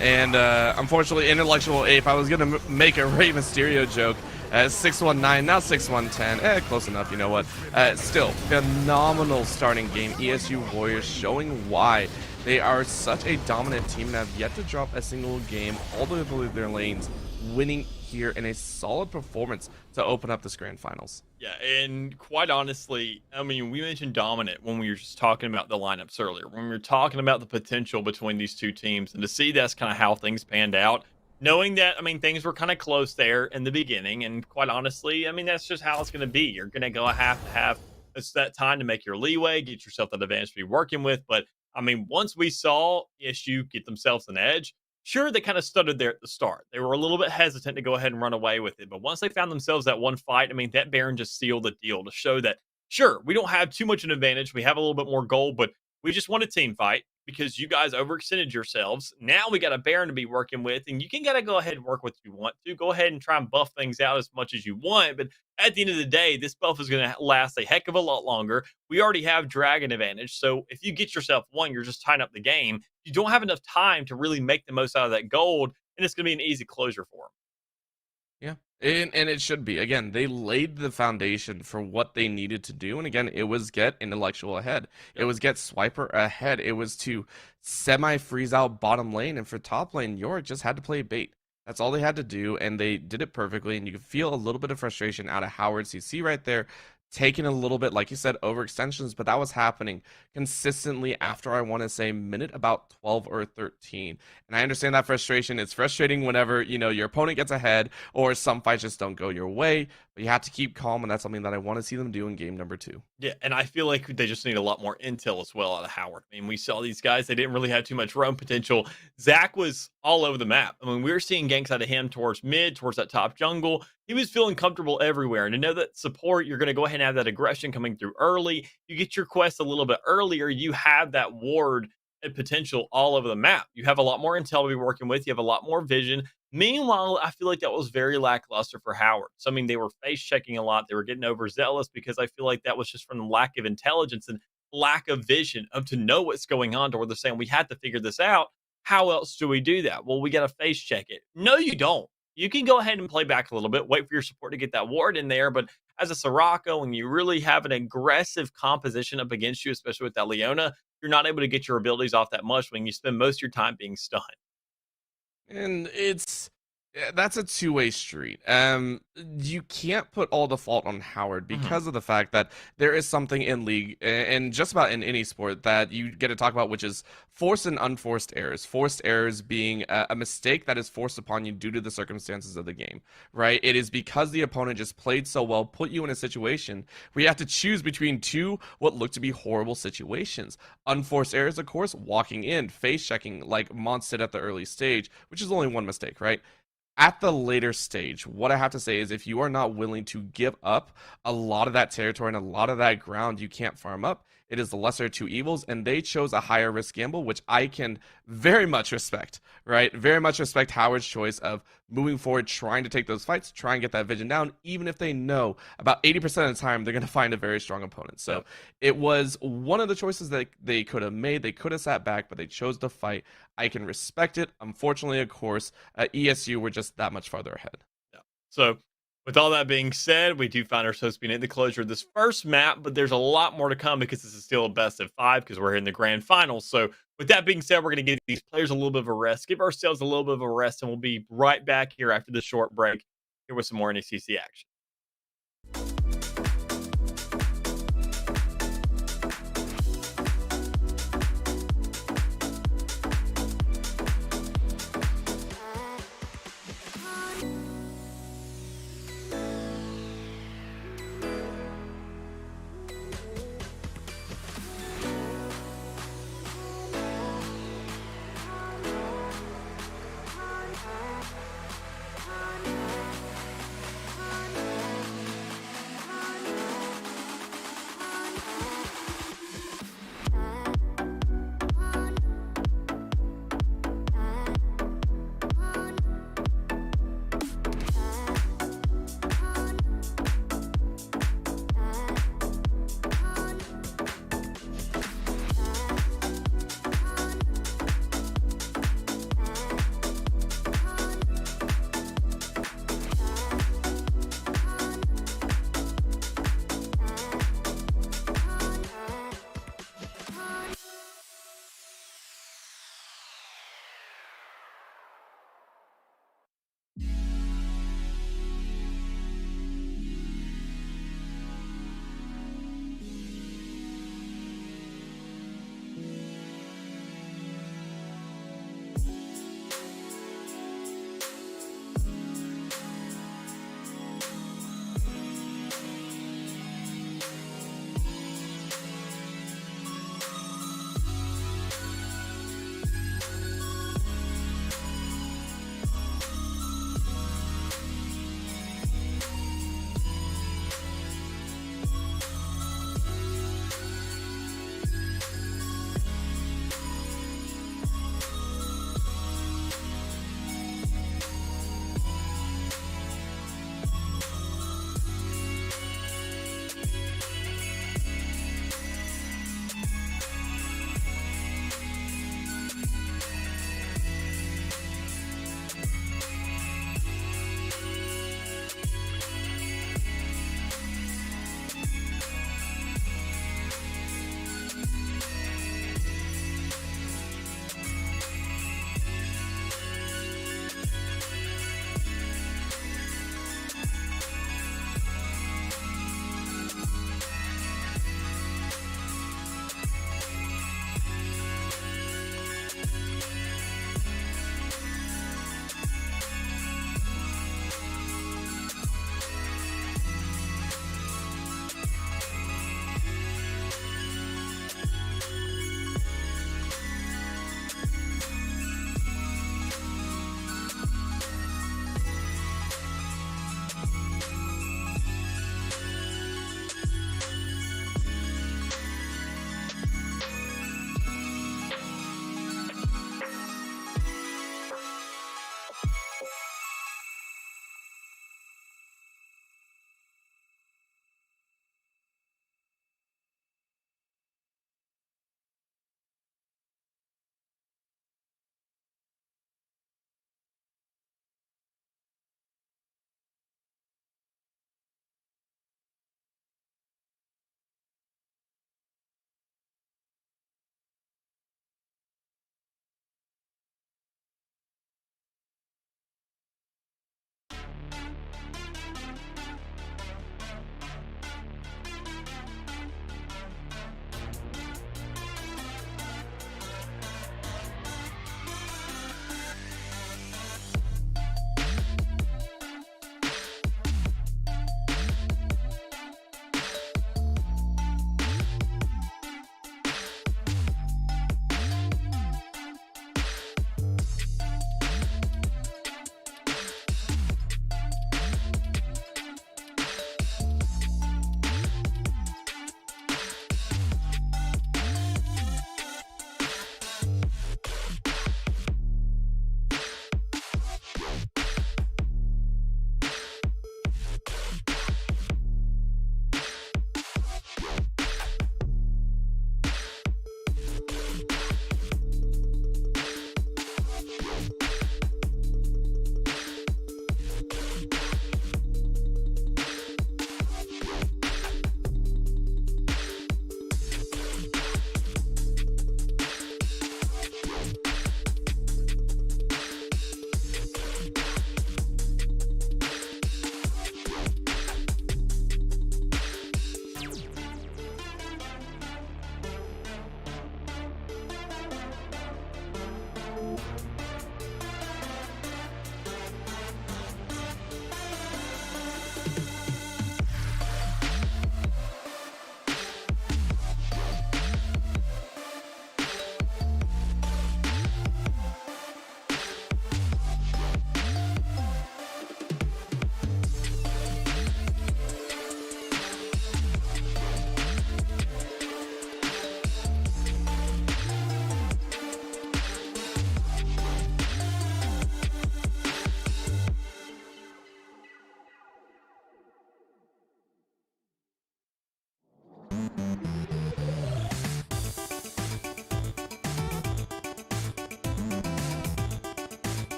And unfortunately, Intellectual Ape, I was going to make a Rey Mysterio joke. 619, now 6110. Close enough, you know what. Still, phenomenal starting game. ESU Warriors showing why they are such a dominant team and have yet to drop a single game all the way through their lanes, winning here in a solid performance to open up this grand finals. Yeah, and quite honestly, I mean, we mentioned dominant when we were just talking about the lineups earlier, when we were talking about the potential between these two teams, and to see that's kind of how things panned out, knowing that, I mean, things were kind of close there in the beginning, and quite honestly, I mean, that's just how it's going to be. You're going to have that time to make your leeway, get yourself that advantage to be working with, but I mean, once we saw ESU get themselves an edge, sure, they kind of stuttered there at the start. They were a little bit hesitant to go ahead and run away with it. But once they found themselves that one fight, I mean, that Baron just sealed the deal to show that, sure, we don't have too much an advantage. We have a little bit more gold, but we just want a team fight because you guys overextended yourselves. Now we got a Baron to be working with, and you can gotta go ahead and work what you want to. Go ahead and try and buff things out as much as you want. But at the end of the day, this buff is going to last a heck of a lot longer. We already have Dragon advantage. So if you get yourself one, you're just tying up the game. You don't have enough time to really make the most out of that gold, and it's going to be an easy closure for them. Yeah, and it should be. Again, they laid the foundation for what they needed to do. And again, it was get Intellectual ahead. It was get Swiper ahead. It was to semi-freeze out bottom lane. And for top lane, Yorick just had to play bait. That's all they had to do, and they did it perfectly. And you could feel a little bit of frustration out of Howard CC right there, taking a little bit, like you said, overextensions, but that was happening consistently after, I want to say, minute about 12 or 13. And I understand that frustration. It's frustrating whenever, you know, your opponent gets ahead or some fights just don't go your way, but you have to keep calm, and that's something that I want to see them do in game number 2. Yeah, and I feel like they just need a lot more intel as well out of Howard. I mean, we saw these guys, they didn't really have too much roam potential. Zac was all over the map. I mean, we were seeing ganks out of him towards mid, towards that top jungle. He was feeling comfortable everywhere. And to know that support, you're going to go ahead and have that aggression coming through early. You get your quest a little bit earlier. You have that ward and potential all over the map. You have a lot more intel to be working with. You have a lot more vision. Meanwhile, I feel like that was very lackluster for Howard. So, I mean, they were face checking a lot. They were getting overzealous because I feel like that was just from the lack of intelligence and lack of vision of to know what's going on, to where they're saying we had to figure this out. How else do we do that? Well, we got to face check it. No, you don't. You can go ahead and play back a little bit, wait for your support to get that ward in there. But as a Soraka, when you really have an aggressive composition up against you, especially with that Leona, you're not able to get your abilities off that much when you spend most of your time being stunned. And that's a two-way street. You can't put all the fault on Howard because of the fact that there is something in League and just about in any sport that you get to talk about, which is forced and unforced errors. Forced errors being a mistake that is forced upon you due to the circumstances of the game, right? It is because the opponent just played so well, put you in a situation where you have to choose between two what look to be horrible situations. Unforced errors, of course, walking in, face checking like Mons did at the early stage, which is only one mistake, right? At the later stage, what I have to say is if you are not willing to give up a lot of that territory and a lot of that ground you can't farm up, It is the lesser of two evils, and they chose a higher risk gamble, which I can very much respect, right? Very much respect Howard's choice of moving forward, trying to take those fights, try and get that vision down, even if they know about 80% of the time they're going to find a very strong opponent. So it was one of the choices that they could have made. They could have sat back, but they chose to fight. I can respect it. Unfortunately, of course, ESU were just that much farther ahead. Yeah. So with all that being said, we do find ourselves being at the closure of this first map, but there's a lot more to come because this is still a best of 5 because we're in the grand finals. So with that being said, we're going to give these players a little bit of a rest, give ourselves a little bit of a rest, and we'll be right back here after the short break here with some more NECC action.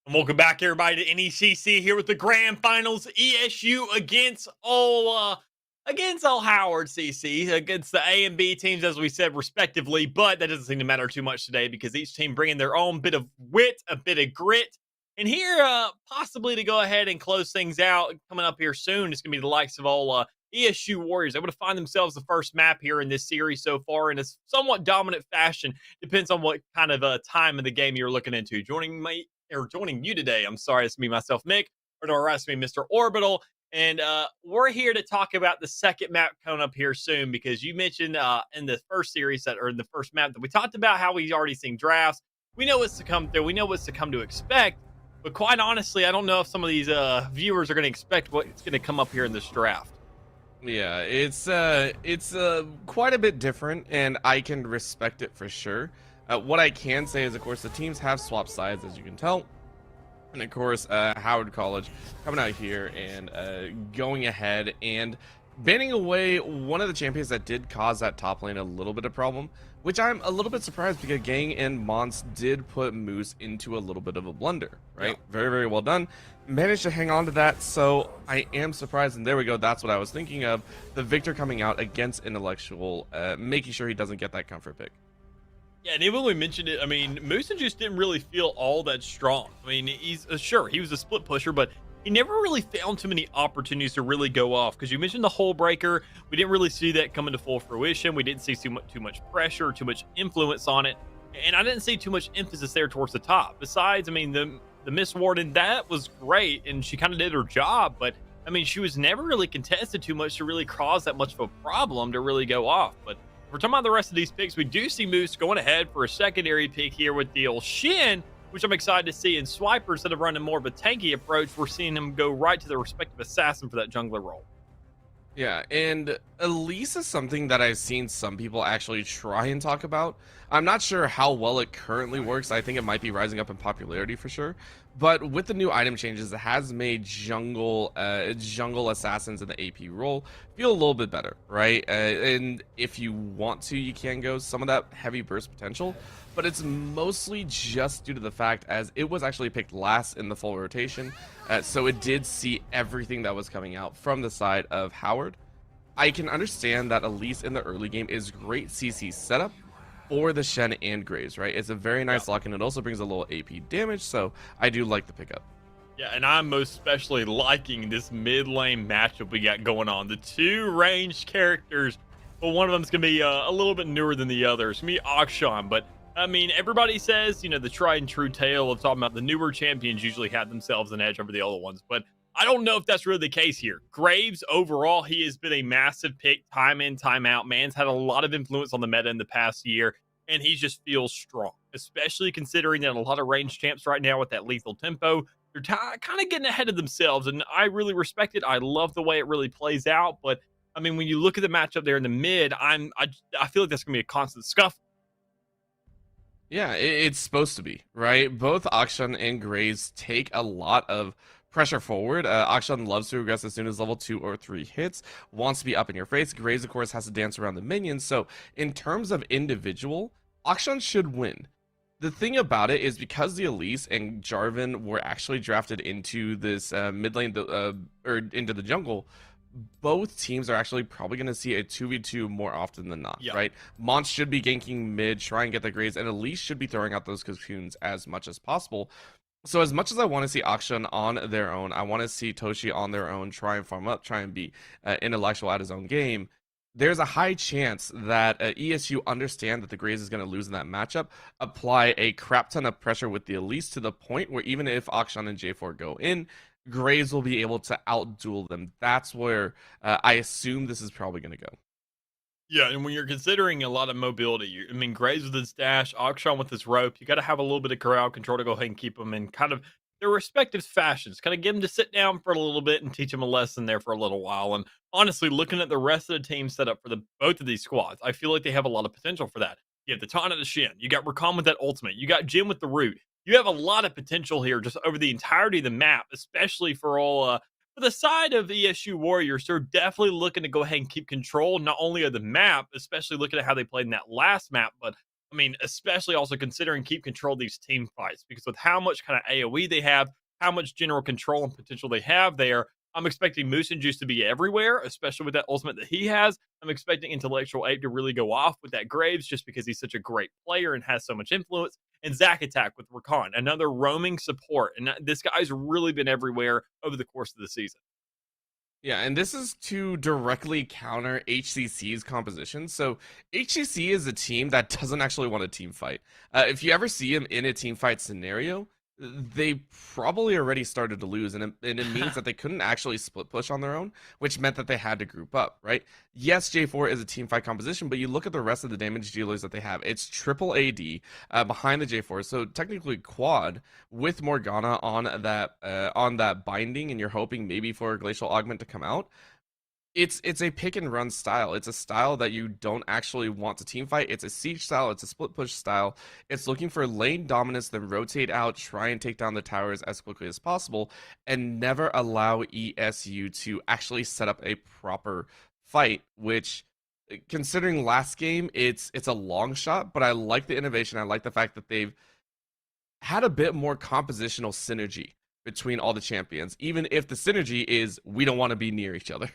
And welcome back, everybody, to NECC here with the grand finals. ESU against all Howard CC, against the A and B teams, as we said, respectively. But that doesn't seem to matter too much today because each team bringing their own bit of wit, a bit of grit. And here, possibly to go ahead and close things out, coming up here soon, it's going to be the likes of all ESU Warriors. Able to find themselves the first map here in this series so far in a somewhat dominant fashion. Depends on what kind of time of the game you're looking into. Joining you today, I'm sorry, it's me, myself, Mick, or to arrest me, Mr. Orbital. And we're here to talk about the second map coming up here soon because you mentioned in the first series or in the first map that we talked about how we've already seen drafts. We know what's to come through. We know what's to come to expect. But quite honestly, I don't know if some of these viewers are going to expect what's going to come up here in this draft. Yeah, it's quite a bit different, and I can respect it for sure. What I can say is, of course, the teams have swapped sides, as you can tell. And, of course, Howard College coming out here and going ahead and banning away one of the champions that did cause that top lane a little bit of problem, which I'm a little bit surprised because Gang and Mons did put Moose into a little bit of a blunder, right? Yeah. Very, very well done. Managed to hang on to that, so I am surprised, and there we go, that's what I was thinking of. The Victor coming out against Intellectual, making sure he doesn't get that comfort pick. Yeah, and even when we mentioned it, I mean, Moose just didn't really feel all that strong. I mean, he's sure he was a split pusher, but he never really found too many opportunities to really go off. Because you mentioned the hole breaker, we didn't really see that coming to full fruition. We didn't see too much pressure, too much influence on it, and I didn't see too much emphasis there towards the top. Besides, I mean, the Miss Warden, that was great, and she kind of did her job, but I mean, she was never really contested too much to really cause that much of a problem to really go off. But we're talking about the rest of these picks. We do see Moose going ahead for a secondary pick here with the old Shin, which I'm excited to see. And Swiper, instead of running more of a tanky approach, we're seeing him go right to the respective assassin for that jungler role. Yeah, and Elise is something that I've seen some people actually try and talk about. I'm not sure how well it currently works. I think it might be rising up in popularity for sure. But with the new item changes, it has made jungle assassins in the AP role feel a little bit better, right? And if you want to, you can go some of that heavy burst potential. But it's mostly just due to the fact as it was actually picked last in the full rotation. So it did see everything that was coming out from the side of Howard. I can understand that Elise in the early game is great CC setup for the Shen and Graves, right? It's a very nice lock, and it also brings a little AP damage, so I do like the pickup. Yeah, and I'm most especially liking this mid lane matchup we got going on. The two ranged characters, but one of them's going to be a little bit newer than the other. It's going to be Akshan, but I mean, everybody says, you know, the tried and true tale of talking about the newer champions usually have themselves an edge over the older ones, but I don't know if that's really the case here. Graves, overall, he has been a massive pick time in, time out. Man's had a lot of influence on the meta in the past year, and he just feels strong, especially considering that a lot of ranged champs right now with that lethal tempo, they're kind of getting ahead of themselves, and I really respect it. I love the way it really plays out, but I mean, when you look at the matchup there in the mid, I feel like that's going to be a constant scuffle. Yeah, it's supposed to be, right? Both Akshan and Graves take a lot of pressure forward. Akshan loves to regress as soon as level 2 or 3 hits, wants to be up in your face. Graves, of course, has to dance around the minions. So in terms of individual, Akshan should win. The thing about it is because the Elise and Jarvan were actually drafted into this mid lane or into the jungle, both teams are actually probably going to see a 2v2 more often than not, right? Mons should be ganking mid, try and get the Graves, and Elise should be throwing out those cocoons as much as possible. So as much as I want to see Akshan on their own, I want to see Toshi on their own, try and farm up, try and be intellectual at his own game. There's a high chance that ESU understand that the Graves is going to lose in that matchup, apply a crap ton of pressure with the Elise to the point where even if Akshan and J4 go in, Graves will be able to outduel them. That's where I assume this is probably going to go. Yeah, and when you're considering a lot of mobility, I mean, Graves with his dash, Akshan with his rope, you got to have a little bit of crowd control to go ahead and keep them in kind of their respective fashions. Kind of get them to sit down for a little bit and teach them a lesson there for a little while. And honestly, looking at the rest of the team set up for both of these squads, I feel like they have a lot of potential for that. You have the Taunt at the Shin. You got Rakan with that ultimate. You got Jin with the root. You have a lot of potential here just over the entirety of the map, especially for all for the side of ESU Warriors. They're definitely looking to go ahead and keep control not only of the map, especially looking at how they played in that last map, but I mean, especially also considering keep control of these team fights because with how much kind of AoE they have, how much general control and potential they have there, I'm expecting Moose and Juice to be everywhere, especially with that ultimate that he has. I'm expecting Intellectual Ape to really go off with that Graves just because he's such a great player and has so much influence. And Zack Attack with Rakan, another roaming support. And this guy's really been everywhere over the course of the season. Yeah, and this is to directly counter HCC's composition. So HCC is a team that doesn't actually want a team fight. If you ever see them in a team fight scenario, they probably already started to lose, and it means that they couldn't actually split push on their own, which meant that they had to group up, right? Yes, J4 is a team fight composition, but you look at the rest of the damage dealers that they have. It's triple AD behind the J4, so technically quad with Morgana on that binding, and you're hoping maybe for a Glacial Augment to come out. It's a pick and run style. It's a style that you don't actually want to team fight. It's a siege style. It's a split push style. It's looking for lane dominance, then rotate out, try and take down the towers as quickly as possible, and never allow ESU to actually set up a proper fight. Which, considering last game, it's a long shot, but I like the innovation. I like the fact that they've had a bit more compositional synergy between all the champions, even if the synergy is we don't want to be near each other.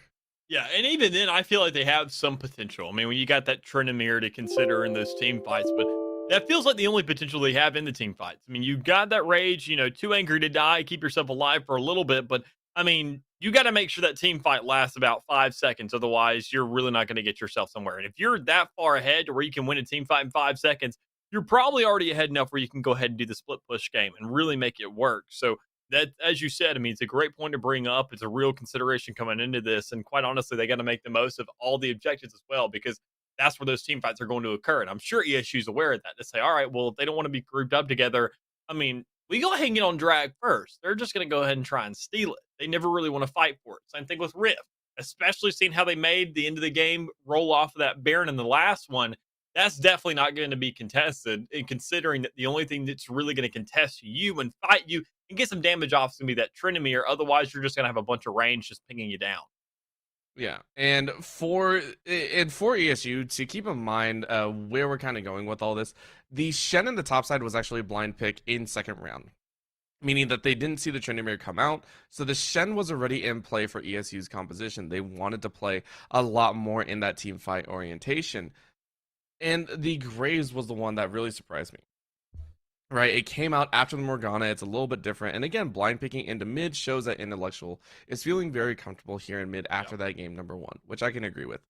Yeah, and even then, I feel like they have some potential. I mean, when you got that Tryndamere to consider in those team fights, but that feels like the only potential they have in the team fights. I mean, you got that rage, too angry to die, keep yourself alive for a little bit, but I mean, you got to make sure that team fight lasts about 5 seconds. Otherwise, you're really not going to get yourself somewhere. And if you're that far ahead to where you can win a team fight in 5 seconds, you're probably already ahead enough where you can go ahead and do the split push game and really make it work. So that, as you said, I mean, it's a great point to bring up. It's a real consideration coming into this. And quite honestly, they got to make the most of all the objectives as well, because that's where those team fights are going to occur. And I'm sure ESU is aware of that. To say, all right, well, if they don't want to be grouped up together, I mean, we go ahead and get on drag first. They're just going to go ahead and try and steal it. They never really want to fight for it. Same thing with Rift, especially seeing how they made the end of the game roll off of that Baron in the last one. That's definitely not going to be contested. And considering that the only thing that's really going to contest you and fight you and get some damage off is going to be that Tryndamere. Otherwise, you're just going to have a bunch of range just pinging you down. Yeah, and for ESU to keep in mind where we're kind of going with all this, the Shen in the top side was actually a blind pick in second round, meaning that they didn't see the Tryndamere come out, so the Shen was already in play for ESU's composition. They wanted to play a lot more in that team fight orientation, and the Graves was the one that really surprised me. Right, it came out after the Morgana. It's a little bit different. And again, blind picking into mid shows that Intellectual is feeling very comfortable here in mid after that game number 1, which I can agree with.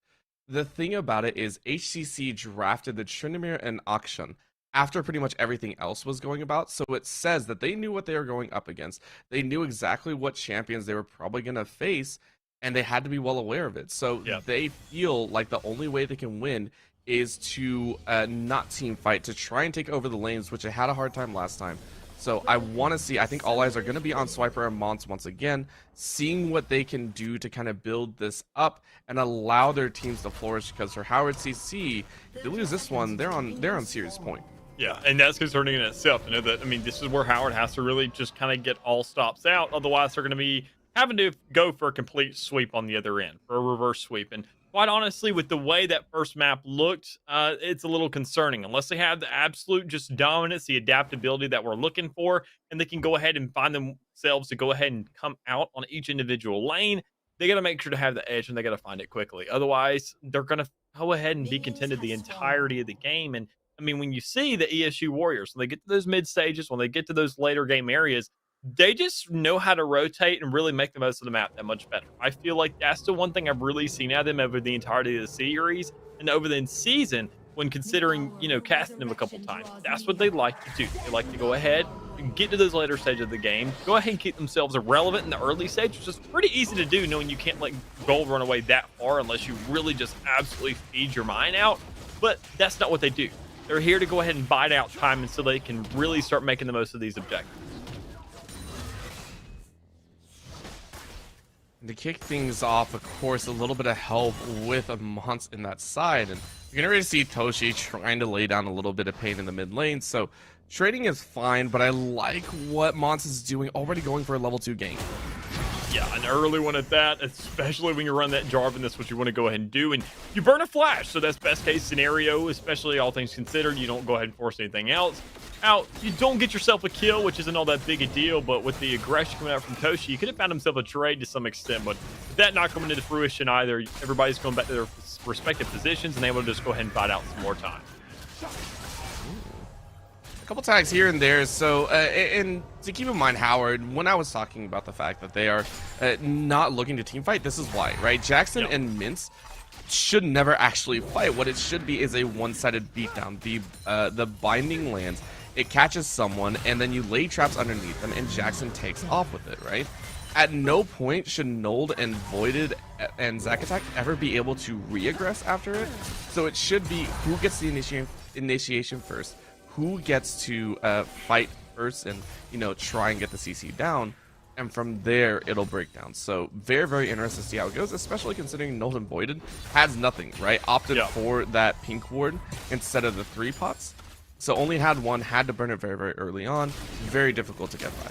The thing about it is HCC drafted the Tryndamere and Akshan after pretty much everything else was going about. So it says that they knew what they were going up against. They knew exactly what champions they were probably going to face, and they had to be well aware of it. So they feel like the only way they can win is to not team fight, to try and take over the lanes, which I had a hard time last time. So I want to see, I think all eyes are going to be on Swiper and Mons once again, seeing what they can do to kind of build this up and allow their teams to flourish, because for Howard CC, if they lose this one, they're on serious point. Yeah, and that's concerning in itself. This is where Howard has to really just kind of get all stops out. Otherwise, they're going to be having to go for a complete sweep on the other end, for a reverse sweep. And quite honestly, with the way that first map looked, it's a little concerning. Unless they have the absolute just dominance, the adaptability that we're looking for, and they can go ahead and find themselves to go ahead and come out on each individual lane, they got to make sure to have the edge, and they got to find it quickly. Otherwise, they're going to go ahead and be contended the entirety of the game. And I mean, when you see the ESU Warriors, when they get to those mid stages, when they get to those later game areas, they just know how to rotate and really make the most of the map that much better. I feel like that's the one thing I've really seen out of them over the entirety of the series and over the season, when considering, casting them a couple times. That's what they like to do. They like to go ahead and get to those later stages of the game, go ahead and keep themselves irrelevant in the early stage, which is pretty easy to do, knowing you can't let gold run away that far unless you really just absolutely feed your mind out. But that's not what they do. They're here to go ahead and bide out time and so they can really start making the most of these objectives. To kick things off, of course, a little bit of help with a Mons in that side, and you can already see Toshi trying to lay down a little bit of pain in the mid lane, so trading is fine, but I like what Mons is doing, already going for a level 2 gank. Yeah, an early one at that, especially when you run that Jarvan. That's what you want to go ahead and do. And you burn a flash, so that's best case scenario, especially all things considered. You don't go ahead and force anything else out. You don't get yourself a kill, which isn't all that big a deal, but with the aggression coming out from Toshi, you could have found himself a trade to some extent, but that not coming into fruition either. Everybody's going back to their respective positions and able to just go ahead and fight out some more time. A couple tags here and there. So, and to keep in mind, Howard, when I was talking about the fact that they are not looking to team fight, this is why, right? Jackson and Mince should never actually fight. What it should be is a one-sided beatdown. The binding lands, it catches someone, and then you lay traps underneath them, and Jackson takes off with it, right? At no point should Nold and Voided and Zack Attack ever be able to re-aggress after it. So it should be who gets the initiation first, who gets to fight first and, you know, try and get the CC down, and from there it'll break down. So very, very interested to see how it goes, especially considering Nold and Voided has nothing, right? Opted for that pink ward instead of the 3 pots. So only had one, had to burn it very, very early on. Very difficult to get by.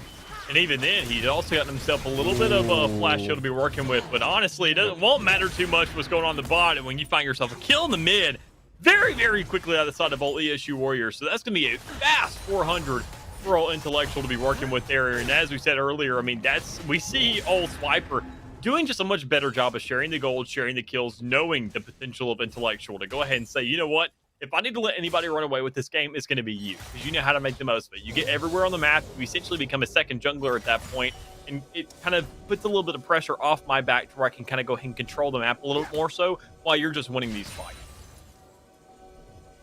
And even then, he'd also gotten himself a little bit of a flash shield to be working with. But honestly, it won't matter too much what's going on the bot. And when you find yourself a kill in the mid, very, very quickly out of the side of all ESU Warriors. So that's going to be a fast 400 for all Intellectual to be working with there. And as we said earlier, I mean, we see old Swiper doing just a much better job of sharing the gold, sharing the kills, knowing the potential of Intellectual to go ahead and say, you know what? If I need to let anybody run away with this game, it's going to be you, because you know how to make the most of it. You get everywhere on the map. You essentially become a second jungler at that point, and it kind of puts a little bit of pressure off my back to where I can kind of go ahead and control the map a little more so while you're just winning these fights.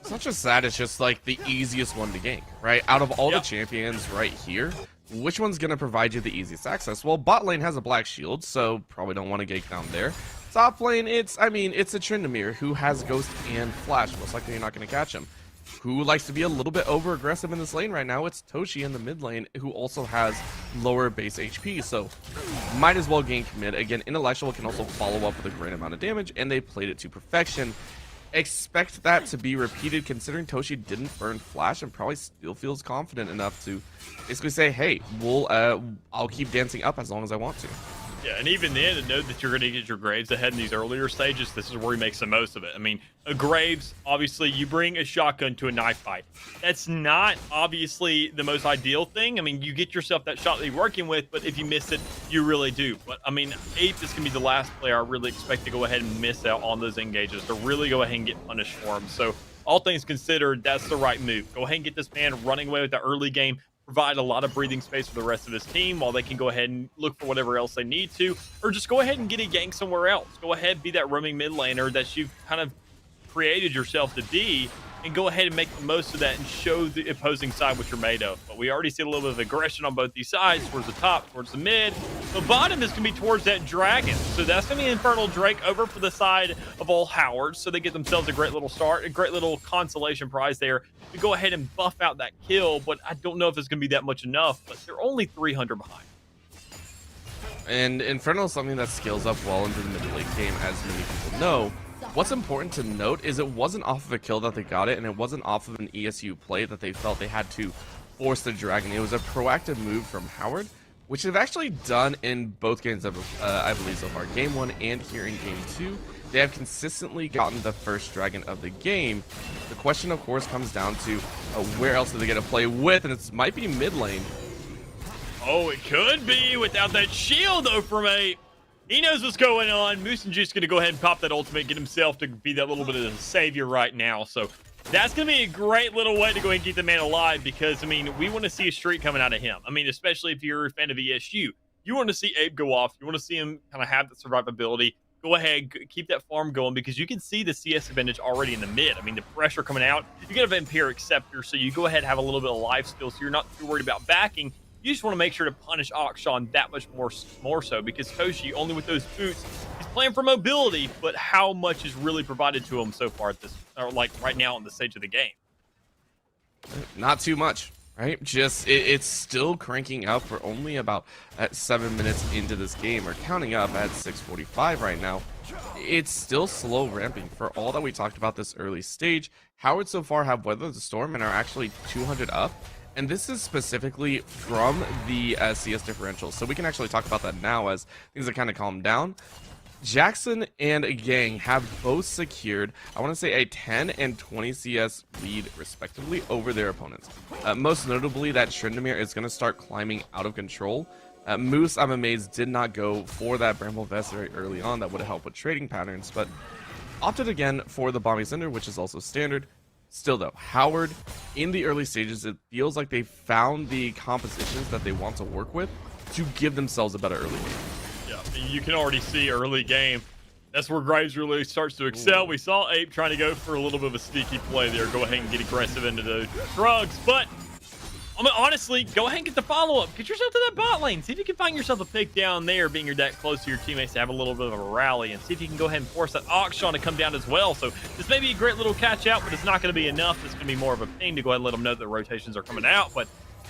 It's not just that, it's just like the easiest one to gank, right? Out of all the champions right here, which one's going to provide you the easiest access? Well, bot lane has a black shield, so probably don't want to gank down there. Top lane, it's a Tryndamere who has Ghost and Flash. Most likely you're not going to catch him. Who likes to be a little bit over-aggressive in this lane right now? It's Toshi in the mid lane, who also has lower base HP, so might as well gank mid. Again, Intellectual can also follow up with a great amount of damage, and they played it to perfection. Expect that to be repeated, considering Toshi didn't burn Flash and probably still feels confident enough to basically say, hey, I'll keep dancing up as long as I want to. Yeah, and even then, to know that you're going to get your Graves ahead in these earlier stages, this is where he makes the most of it. I mean, a Graves, obviously, you bring a shotgun to a knife fight. That's not, obviously, the most ideal thing. I mean, you get yourself that shot that you're working with, but if you miss it, you really do. But, I mean, Ape is going to be the last player I really expect to go ahead and miss out on those engages, to really go ahead and get punished for him. So, all things considered, that's the right move. Go ahead and get this man running away with the early game, provide a lot of breathing space for the rest of his team while they can go ahead and look for whatever else they need to, or just go ahead and get a gank somewhere else. Go ahead, be that roaming mid laner that you've kind of created yourself to be, and go ahead and make the most of that and show the opposing side what you're made of. But we already see a little bit of aggression on both these sides, towards the top, towards the mid. The bottom is going to be towards that dragon. So that's going to be Infernal Drake over for the side of all Howard. So they get themselves a great little start, a great little consolation prize there to go ahead and buff out that kill. But I don't know if it's going to be that much enough, but they're only 300 behind. And Infernal is something that scales up well into the mid-late game, as many people know. What's important to note is it wasn't off of a kill that they got it, and it wasn't off of an ESU play that they felt they had to force the dragon. It was a proactive move from Howard, which they've actually done in both games of, I believe so far. Game 1 and here in Game 2. They have consistently gotten the first dragon of the game. The question, of course, comes down to where else do they get to play with, and it might be mid lane. Oh, it could be without that shield, though, from Ape. He knows what's going on. Moose and Juice going to go ahead and pop that ultimate, get himself to be that little bit of a savior right now. So that's going to be a great little way to go ahead and keep the man alive, because, I mean, we want to see a streak coming out of him. I mean, especially if you're a fan of ESU. You want to see Abe go off. You want to see him kind of have the survivability. Go ahead, keep that farm going, because you can see the CS advantage already in the mid. I mean, the pressure coming out. You get a Vampiric Scepter, so you go ahead and have a little bit of life steal, so you're not too worried about backing. You just want to make sure to punish Akshan that much more so, because Toshi, only with those boots, he's playing for mobility, but how much is really provided to him so far at this, or like right now on the stage of the game? Not too much, right? Just it's still cranking out for only about 7 minutes into this game, or counting up at 6:45 right now. It's still slow ramping for all that we talked about this early stage. Howard so far have weathered the storm and are actually 200 up. And this is specifically from the CS differential, so we can actually talk about that now as things have kind of calmed down. Jackson and Gang have both secured, I want to say, a 10 and 20 CS lead respectively over their opponents. Most notably, that Tryndamere is going to start climbing out of control. Moose, I'm amazed, did not go for that Bramble Vest very early on. That would have helped with trading patterns, but opted again for the Bombing Cinder, which is also standard. Still though, Howard, in the early stages, it feels like they found the compositions that they want to work with to give themselves a better early game. Yeah, you can already see early game. That's where Graves really starts to excel. We saw Ape trying to go for a little bit of a sneaky play there. Go ahead and get aggressive into those drugs. But, I mean, honestly, go ahead and get the follow-up. Get yourself to that bot lane. See if you can find yourself a pick down there, being you're that close to your teammates to have a little bit of a rally. And see if you can go ahead and force that Auction to come down as well. So this may be a great little catch out, but it's not going to be enough. It's going to be more of a thing to go ahead and let them know that the rotations are coming out. But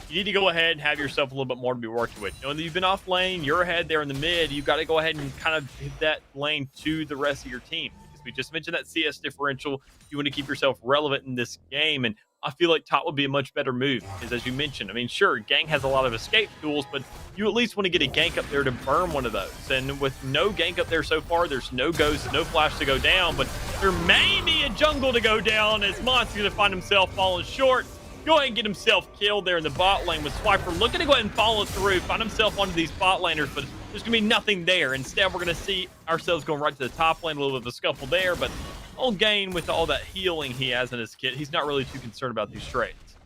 you need to go ahead and have yourself a little bit more to be working with. Knowing that you've been off lane, you're ahead there in the mid, you've got to go ahead and kind of hit that lane to the rest of your team. Because we just mentioned that CS differential. You want to keep yourself relevant in this game, and I feel like top would be a much better move. Because as you mentioned, I mean, sure, Gang has a lot of escape tools, but you at least want to get a gank up there to burn one of those. And with no gank up there so far, there's no ghost, no flash to go down, but there may be a jungle to go down as Mont's going to find himself falling short. Go ahead and get himself killed there in the bot lane with Swiper looking to go ahead and follow through, find himself onto these bot laners, but there's going to be nothing there. Instead, we're going to see ourselves going right to the top lane, a little bit of a scuffle there, but old Gain with all that healing he has in his kit, he's not really too concerned about these trades.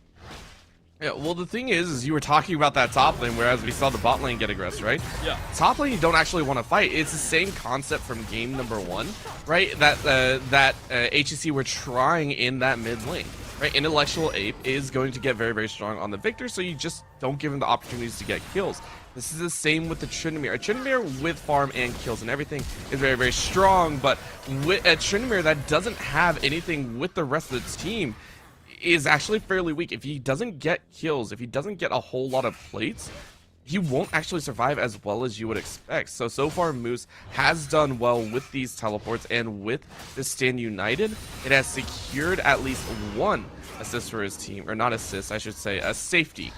Yeah, well, the thing is you were talking about that top lane, whereas we saw the bot lane get aggressive, right? Yeah. Top lane, you don't actually want to fight. It's the same concept from game number 1, right? That HEC were trying in that mid lane. Right, Intellectual Ape is going to get very, very strong on the Victor, so you just don't give him the opportunities to get kills. This is the same with the Tryndamere. A Tryndamere with farm and kills and everything is very, very strong, but with a Tryndamere that doesn't have anything with the rest of the team is actually fairly weak. If he doesn't get kills, if he doesn't get a whole lot of plates, he won't actually survive as well as you would expect. So far, Moose has done well with these teleports, and with the Stand United, it has secured at least one assist for his team, or not assist, I should say, a safety.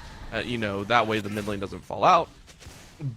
You know, that way the mid lane doesn't fall out.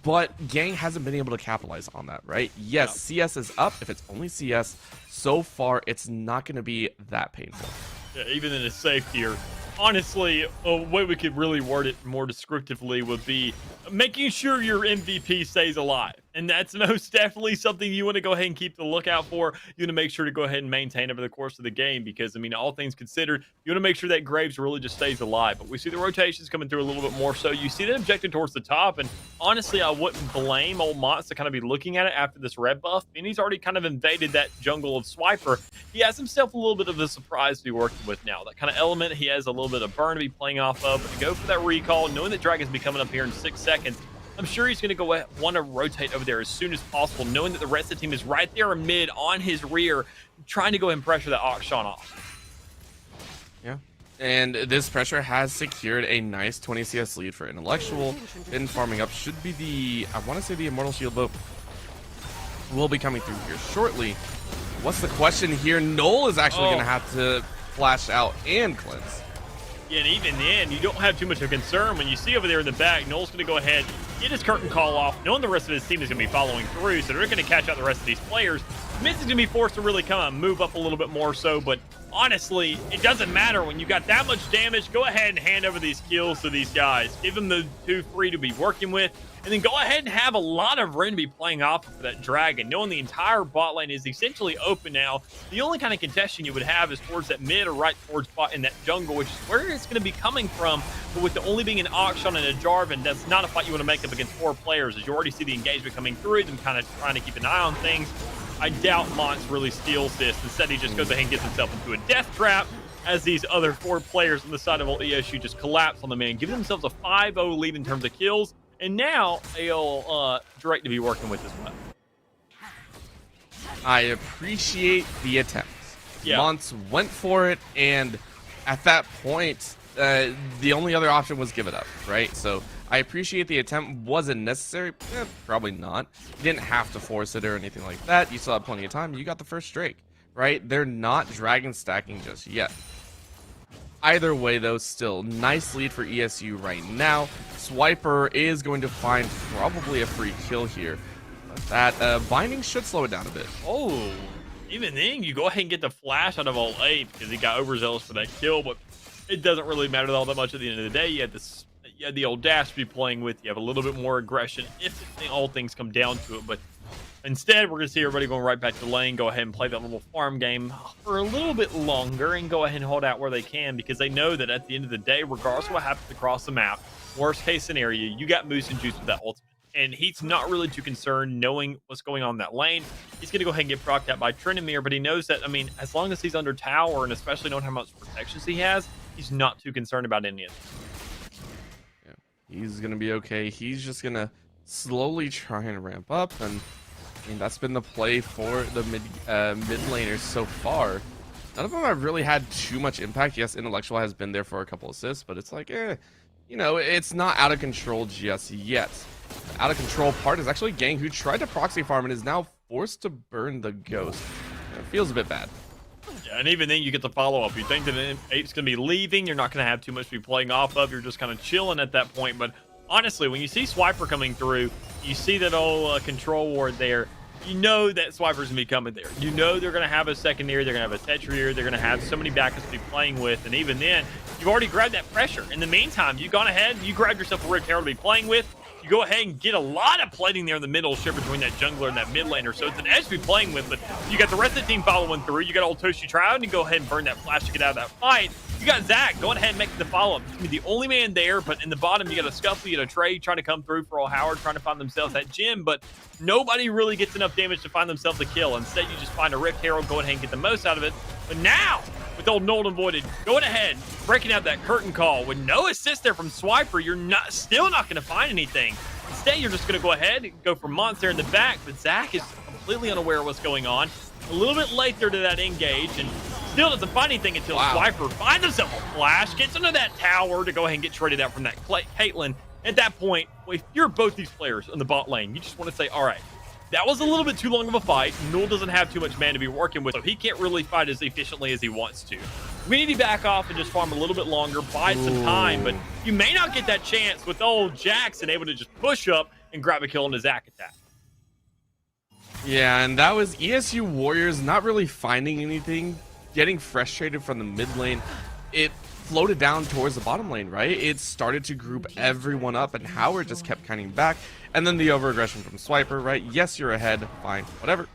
But Gang hasn't been able to capitalize on that, right? Yes, CS is up. If it's only CS, so far, it's not going to be that painful. Yeah, even in a safety, or honestly, a way we could really word it more descriptively would be making sure your MVP stays alive. And that's most definitely something you want to go ahead and keep the lookout for. You want to make sure to go ahead and maintain over the course of the game because, I mean, all things considered, you want to make sure that Graves really just stays alive. But we see the rotations coming through a little bit more so. You see that objective towards the top, and honestly, I wouldn't blame old Mott's to kind of be looking at it after this red buff. And he's already kind of invaded that jungle of Swiper. He has himself a little bit of a surprise to be working with now. That kind of element, he has a little bit of burn to be playing off of. But to go for that recall, knowing that Dragon's be coming up here in 6 seconds, I'm sure he's going to go want to rotate over there as soon as possible, knowing that the rest of the team is right there in mid on his rear, trying to go ahead and pressure that Auction off. Yeah. And this pressure has secured a nice 20 CS lead for Intellectual. Been farming up. Should be the, I want to say the Immortal Shield, but will be coming through here shortly. What's the question here? Noel is actually going to have to flash out and cleanse. Yeah, and even then, you don't have too much of a concern. When you see over there in the back, Noel's going to go ahead, get his curtain call off, knowing the rest of his team is going to be following through, so they're going to catch out the rest of these players. Miz is going to be forced to really kind of move up a little bit more so, but honestly, it doesn't matter. When you got that much damage, go ahead and hand over these kills to these guys. Give them the 2-3 to be working with, and then go ahead and have a lot of Ren to be playing off of that Dragon, knowing the entire bot lane is essentially open now. The only kind of contention you would have is towards that mid or right towards bot in that jungle, which is where it's going to be coming from. But with the only being an Auction and a Jarvan, that's not a fight you want to make up against 4 players, as you already see the engagement coming through, them kind of trying to keep an eye on things. I doubt Mons really steals this. Instead, he just goes ahead and gets himself into a death trap as these other 4 players on the side of old ESU just collapse on the man, giving themselves a 5-0 lead in terms of kills. And now they'll Drake to be working with as well. I appreciate the attempt. Yeah. Mons went for it, and at that point, the only other option was give it up, right? So I appreciate the attempt. Was it necessary? Probably not. You didn't have to force it or anything like that. You still had plenty of time. You got the first Drake, right? They're not dragon stacking just yet. Either way, though, still nice lead for ESU right now. Swiper is going to find probably a free kill here. But that binding should slow it down a bit. Oh, even then, you go ahead and get the flash out of all 8 because he got overzealous for that kill, but it doesn't really matter all that much at the end of the day. You had the old dash to be playing with. You have a little bit more aggression if all things come down to it, but instead, we're going to see everybody going right back to the lane, go ahead and play that little farm game for a little bit longer and go ahead and hold out where they can because they know that at the end of the day, regardless of what happens across the map, worst case scenario, you got Moose and Juice with that ultimate. And he's not really too concerned knowing what's going on in that lane. He's going to go ahead and get procced out by Tryndamere, but he knows that, I mean, as long as he's under tower and especially knowing how much protections he has, he's not too concerned about any of it. Yeah, he's going to be okay. He's just going to slowly try and ramp up, and I mean, that's been the play for the mid laners so far. None of them have really had too much impact. Yes, Intellectual has been there for a couple assists, but it's like, you know, it's not out of control just yet. The out of control part is actually Gang, who tried to proxy farm and is now forced to burn the ghost. It feels a bit bad. Yeah, and even then you get the follow-up. You think that 8's going to be leaving. You're not going to have too much to be playing off of. You're just kind of chilling at that point. But honestly, when you see Swiper coming through, you see that old control ward there, you know that Swiper's going to be coming there. You know they're going to have a secondary, they're going to have a tetrier, they're going to have so many backups to be playing with, and even then, you've already grabbed that pressure. In the meantime, you've gone ahead, you grabbed yourself a Rift Herald to be playing with. You go ahead and get a lot of plating there in the middle, share between that jungler and that mid laner. So it's an edge to be playing with, but you got the rest of the team following through. You got old Toshi Trout, and you go ahead and burn that flash to get out of that fight. You got Zach going ahead and making the follow-up. He's going to be the only man there, but in the bottom, you got a Scuffle, you got a Trey trying to come through for all Howard, trying to find themselves that gym, but nobody really gets enough damage to find themselves a kill. Instead, you just find a Rift Herald, go ahead and get the most out of it. But now, with old Nolden Voided going ahead, breaking out that curtain call with no assist there from Swiper, you're still not going to find anything. Instead, you're just going to go ahead and go for Monster in the back, but Zach is completely unaware of what's going on. A little bit late there to that engage, and still doesn't find anything until Swiper finds himself a flash, gets under that tower to go ahead and get traded out from that Caitlyn. At that point, if you're both these players in the bot lane, you just want to say, all right, that was a little bit too long of a fight. Null doesn't have too much mana to be working with, so he can't really fight as efficiently as he wants to. We need to back off and just farm a little bit longer, buy some time, but you may not get that chance with old Jackson able to just push up and grab a kill on the Zac attack. Yeah, and that was ESU Warriors not really finding anything, getting frustrated from the mid lane. It floated down towards the bottom lane, right? It started to group everyone up, and Howard just kept cutting back. And then the over-aggression from Swiper, right? Yes, you're ahead, fine, whatever.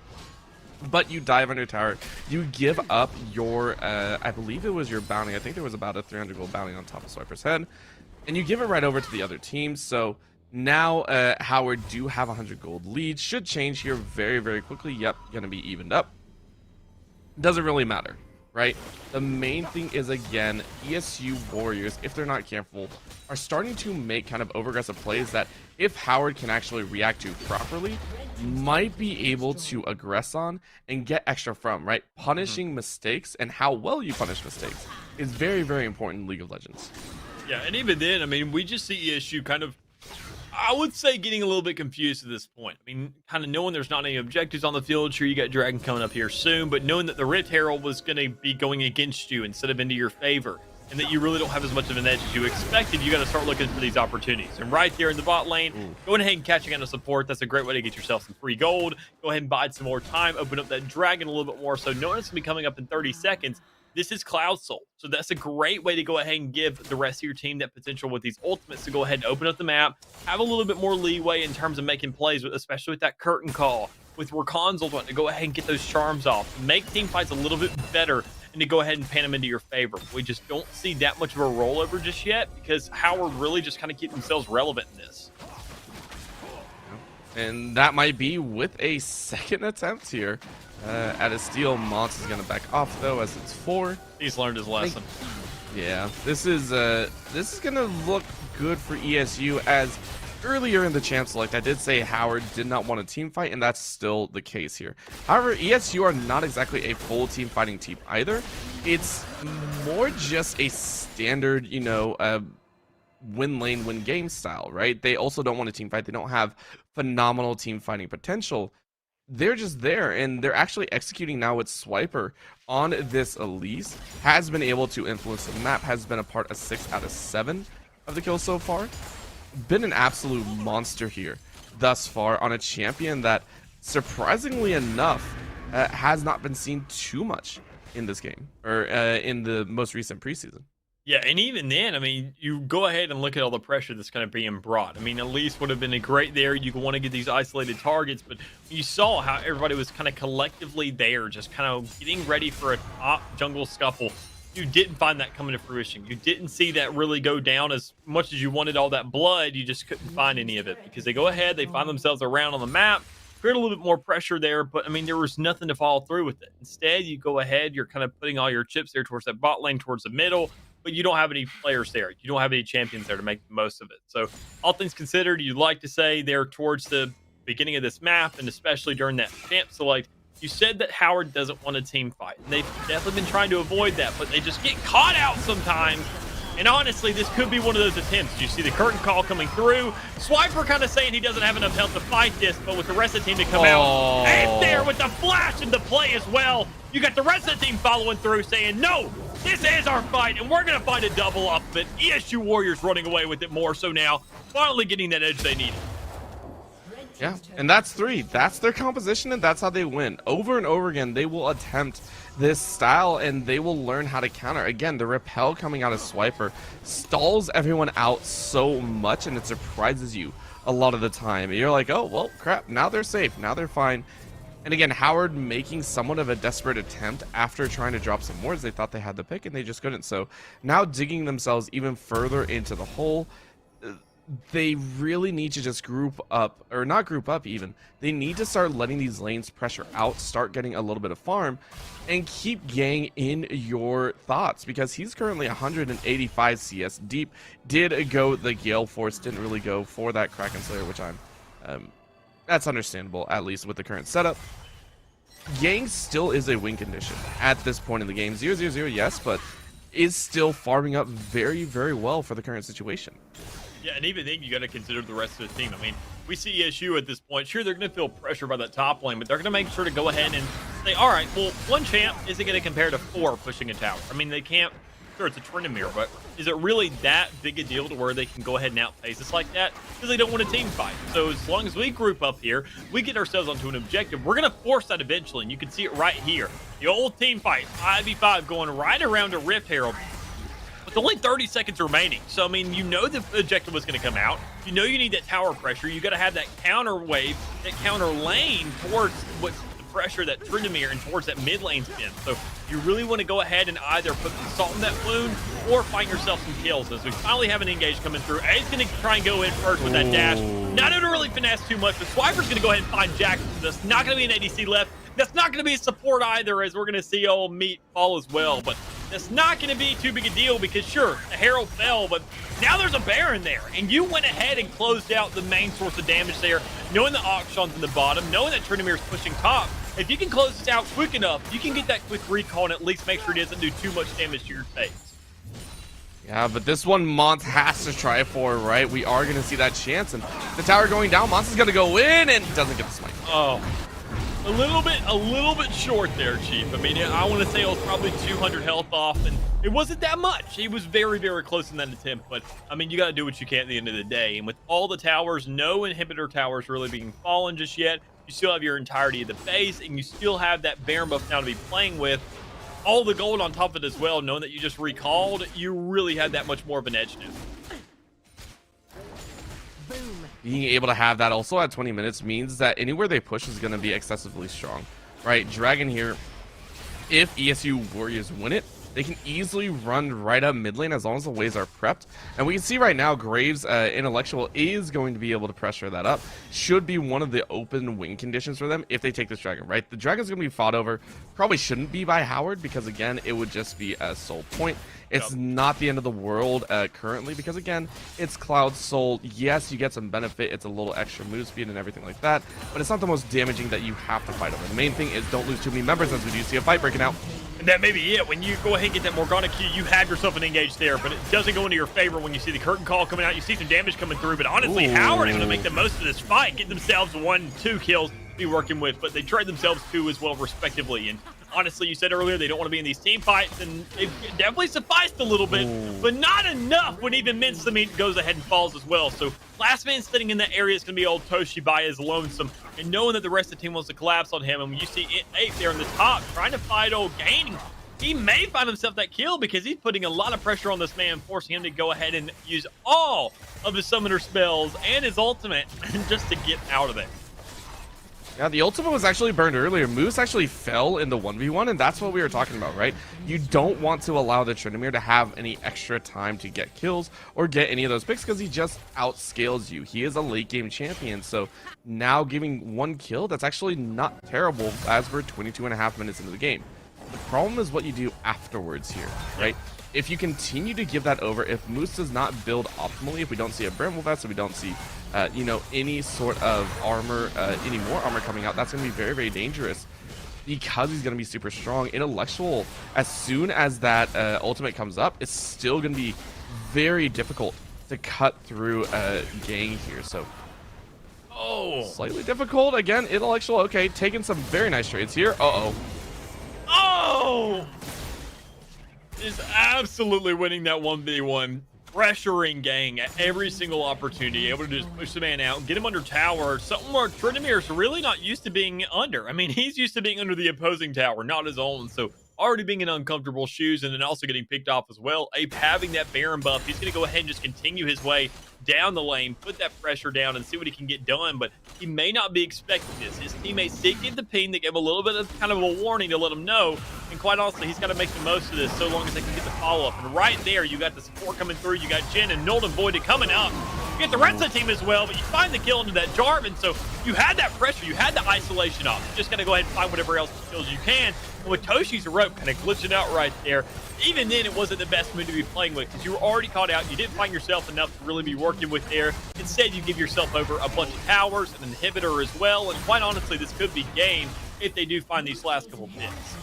But you dive under tower. You give up your, I believe it was your bounty. I think there was about a 300 gold bounty on top of Swiper's head. And you give it right over to the other team. So now Howard do have 100 gold lead. Should change here very, very quickly. Yep, gonna be evened up. Doesn't really matter, right? The main thing is, again, ESU Warriors, if they're not careful, are starting to make kind of over-aggressive plays that, if Howard can actually react to properly, might be able to aggress on and get extra from, right? Punishing mistakes and how well you punish mistakes is very, very important in League of Legends. Yeah, and even then, I mean, we just see ESU kind of, I would say, getting a little bit confused at this point. I mean, kind of knowing there's not any objectives on the field. Sure, you got Dragon coming up here soon, but knowing that the Rift Herald was going to be going against you instead of into your favor, and that you really don't have as much of an edge as you expected, you got to start looking for these opportunities. And right there in the bot lane, going ahead and catching on a support, that's a great way to get yourself some free gold. Go ahead and buy some more time, open up that Dragon a little bit more. So knowing it's going to be coming up in 30 seconds, this is Cloud Soul. So that's a great way to go ahead and give the rest of your team that potential with these ultimates to go ahead and open up the map, have a little bit more leeway in terms of making plays, especially with that curtain call, with Rapunzel wanting to go ahead and get those charms off, make team fights a little bit better, and to go ahead and pan them into your favor. We just don't see that much of a rollover just yet because Howard really just kind of keep themselves relevant in this. And that might be with a second attempt here. At a steal, Mons is going to back off, though, as it's 4. He's learned his lesson. Yeah, this is going to look good for ESU, as earlier in the champ select, I did say Howard did not want a team fight, and that's still the case here. However, ESU are not exactly a full team fighting team either. It's more just a standard, you know, win lane, win game style, right? They also don't want a team fight. They don't have phenomenal team fighting potential. they're just there, and they're actually executing now with Swiper on this Elise. Has been able to influence the map, has been a part of 6 out of 7 of the kills so far. Been an absolute monster here thus far on a champion that, surprisingly enough, has not been seen too much in this game, or in the most recent preseason. Yeah, and even then, I mean, you go ahead and look at all the pressure that's kind of being brought. I mean, Elise would have been a great there. You want to get these isolated targets, but you saw how everybody was kind of collectively there, just kind of getting ready for a top jungle scuffle. You didn't find that coming to fruition. You didn't see that really go down as much as you wanted all that blood. You just couldn't find any of it because they go ahead, they find themselves around on the map, create a little bit more pressure there, but I mean, there was nothing to follow through with it. Instead, you go ahead, you're kind of putting all your chips there towards that bot lane, towards the middle, but you don't have any players there. You don't have any champions there to make the most of it. So all things considered, you'd like to say there towards the beginning of this map, and especially during that champ select, you said that Howard doesn't want a team fight. And they've definitely been trying to avoid that, but they just get caught out sometimes. And honestly, this could be one of those attempts. You see the curtain call coming through. Swiper kind of saying he doesn't have enough health to fight this, but with the rest of the team to come out, and there with the flash into play as well. You got the rest of the team following through saying, no, this is our fight, and we're going to find a double up. But ESU Warriors running away with it more so now, finally getting that edge they needed. Yeah, and that's 3. That's their composition, and that's how they win. Over and over again, they will attempt this style, and they will learn how to counter. Again, the repel coming out of Swiper stalls everyone out so much, and it surprises you a lot of the time. You're like, oh, well, crap, now they're safe. Now they're fine. And again, Howard making somewhat of a desperate attempt after trying to drop some wards. They thought they had the pick, and they just couldn't. So now digging themselves even further into the hole. They really need to just group up, or not group up even. They need to start letting these lanes pressure out, start getting a little bit of farm, and keep Gang in your thoughts, because he's currently 185 CS deep. Did go the Gale Force, didn't really go for that Kraken Slayer, which that's understandable, at least with the current setup. Yang still is a win condition at this point in the game. 0-0-0, yes, but is still farming up very, very well for the current situation. Yeah, and even then, you got to consider the rest of the team. I mean, we see ESU at this point. Sure, they're going to feel pressure by that top lane, but they're going to make sure to go ahead and say, all right, well, one champ isn't going to compare to 4 pushing a tower. I mean, they can't. Sure, it's a Tryndamere, but is it really that big a deal to where they can go ahead and outpace us like that? Because they don't want a team fight. So as long as we group up here, we get ourselves onto an objective, we're going to force that eventually, and you can see it right here. The old team fight, 5v5, going right around a Rift Herald. With only 30 seconds remaining. So, I mean, you know the objective was going to come out. You know you need that tower pressure. You got to have that counter wave, that counter lane towards what's the pressure that Tryndamere and towards that mid lane's been. So, you really want to go ahead and either put the salt in that wound or find yourself some kills. As we finally have an engage coming through. A's going to try and go in first with that dash. Not going to really finesse too much, but Swiper's going to go ahead and find Jack. There's not going to be an ADC left. That's not going to be a support either, as we're going to see old Meat fall as well. But that's not going to be too big a deal because, sure, the Herald fell, but now there's a Baron there. And you went ahead and closed out the main source of damage there, knowing the Auction's in the bottom, knowing that Tryndamere's pushing top. If you can close this out quick enough, you can get that quick recall and at least make sure it doesn't do too much damage to your face. Yeah, but this one Mont has to try for, right? We are going to see that chance, and the tower going down, Mont is going to go in and doesn't get the smite. Oh. A little bit short there, Chief. I mean, I want to say it was probably 200 health off, and it wasn't that much. He was very, very close in that attempt, but, I mean, you got to do what you can at the end of the day. And with all the towers, no inhibitor towers really being fallen just yet, you still have your entirety of the base, and you still have that Baron buff now to be playing with. All the gold on top of it as well, knowing that you just recalled, you really had that much more of an edge now. Being able to have that also at 20 minutes means that anywhere they push is going to be excessively strong, right? Dragon here, if ESU Warriors win it, they can easily run right up mid lane as long as the waves are prepped. And we can see right now Graves Intellectual is going to be able to pressure that up. Should be one of the open win conditions for them if they take this dragon, right? The dragon's going to be fought over. Probably shouldn't be by Howard because, again, it would just be a soul point. It's not the end of the world currently because, again, it's Cloud Soul. Yes, you get some benefit. It's a little extra move speed and everything like that, but it's not the most damaging that you have to fight over. The main thing is don't lose too many members as we do see a fight breaking out. And that may be it. When you go ahead and get that Morgana Q, you have yourself an engage there, but it doesn't go into your favor when you see the curtain call coming out. You see some damage coming through, but honestly, Howard able to make the most of this fight, get themselves 1-2 kills. be working with, but they trade themselves too as well, respectively. And honestly, you said earlier they don't want to be in these team fights, and they've definitely sufficed a little bit, but not enough when even Mincemeat goes ahead and falls as well. So last man sitting in that area is going to be old Toshi by his lonesome, and knowing that the rest of the team wants to collapse on him, and when you see Ape there in the top trying to fight old Gain, he may find himself that kill because he's putting a lot of pressure on this man, forcing him to go ahead and use all of his summoner spells and his ultimate just to get out of it. Yeah, the ultimate was actually burned earlier. Moose actually fell in the 1v1, and that's what we were talking about, right? You don't want to allow the Tryndamere to have any extra time to get kills or get any of those picks because he just outscales you. He is a late game champion, so now giving one kill, that's actually not terrible as we're 22.5 minutes into the game. The problem is what you do afterwards here, right? If you continue to give that over, if Moose does not build optimally, if we don't see a Bramble Vest, if we don't see, any sort of armor, any more armor coming out, that's going to be very, very dangerous because he's going to be super strong. Intellectual, as soon as that ultimate comes up, it's still going to be very difficult to cut through Gang here. So, slightly difficult. Again, Intellectual, okay, taking some very nice trades here. Is absolutely winning that 1v1, pressuring Gang at every single opportunity, able to just push the man out, get him under tower, something where Tryndamere's really not used to being under. I mean, he's used to being under the opposing tower, not his own, so already being in uncomfortable shoes and then also getting picked off as well. Ape having that Baron buff, he's going to go ahead and just continue his way down the lane, put that pressure down and see what he can get done, but he may not be expecting this. His teammates did get the ping, they gave a little bit of kind of a warning to let him know, and quite honestly, he's got to make the most of this so long as they can get the follow-up. And right there, you got the support coming through, you got Jin and Nolden Void coming up. You get the rest of the team as well, but you find the kill into that Jarvan, so you had that pressure, you had the isolation off. You just got to go ahead and find whatever else kills you can. And with Toshi's rope kind of glitching out right there, even then it wasn't the best move to be playing with because you were already caught out. You didn't find yourself enough to really be working with there. Instead, you give yourself over a bunch of towers, an inhibitor as well, and quite honestly, this could be game if they do find these last couple picks.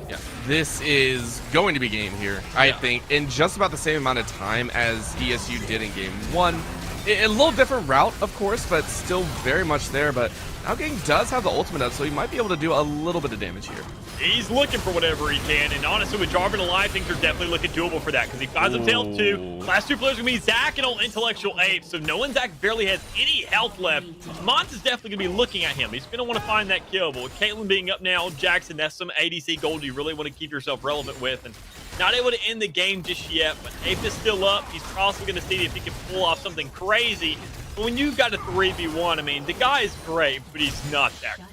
Yeah, this is going to be game here, I think, in just about the same amount of time as ESU did in game one. A little different route, of course, but still very much there. But now Gang does have the ultimate up, so he might be able to do a little bit of damage here. He's looking for whatever he can, and honestly, with Jarvan alive, things are definitely looking doable for that because he finds himself too. Last two players are going to be Zac and old Intellectual Ape, so knowing Zac barely has any health left, Mont is definitely going to be looking at him. He's going to want to find that kill, but with Caitlyn being up now, Jackson, that's some ADC gold you really want to keep yourself relevant with, and not able to end the game just yet, but Ape is still up. He's also going to see if he can pull off something crazy. But when you've got a 3v1, I mean, the guy is great, but he's not that good.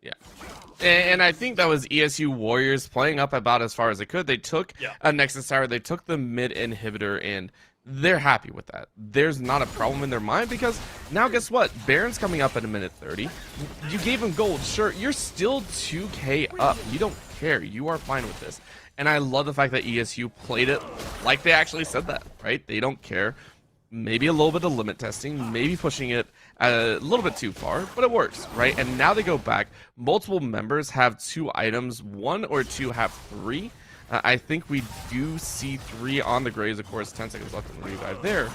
Yeah. And I think that was ESU Warriors playing up about as far as they could. They took a Nexus Tower, they took the mid inhibitor, and they're happy with that. There's not a problem in their mind because now guess what? Baron's coming up at a minute 30. You gave him gold, sure. You're still 2k up. You don't care. You are fine with this. And I love the fact that ESU played it like they actually said that, right? They don't care. Maybe a little bit of limit testing, maybe pushing it a little bit too far, but it works, right? And now they go back. Multiple members have 2 items. 1 or 2 have 3. I think we do see 3 on the Graves, of course. 10 seconds left in the revive there.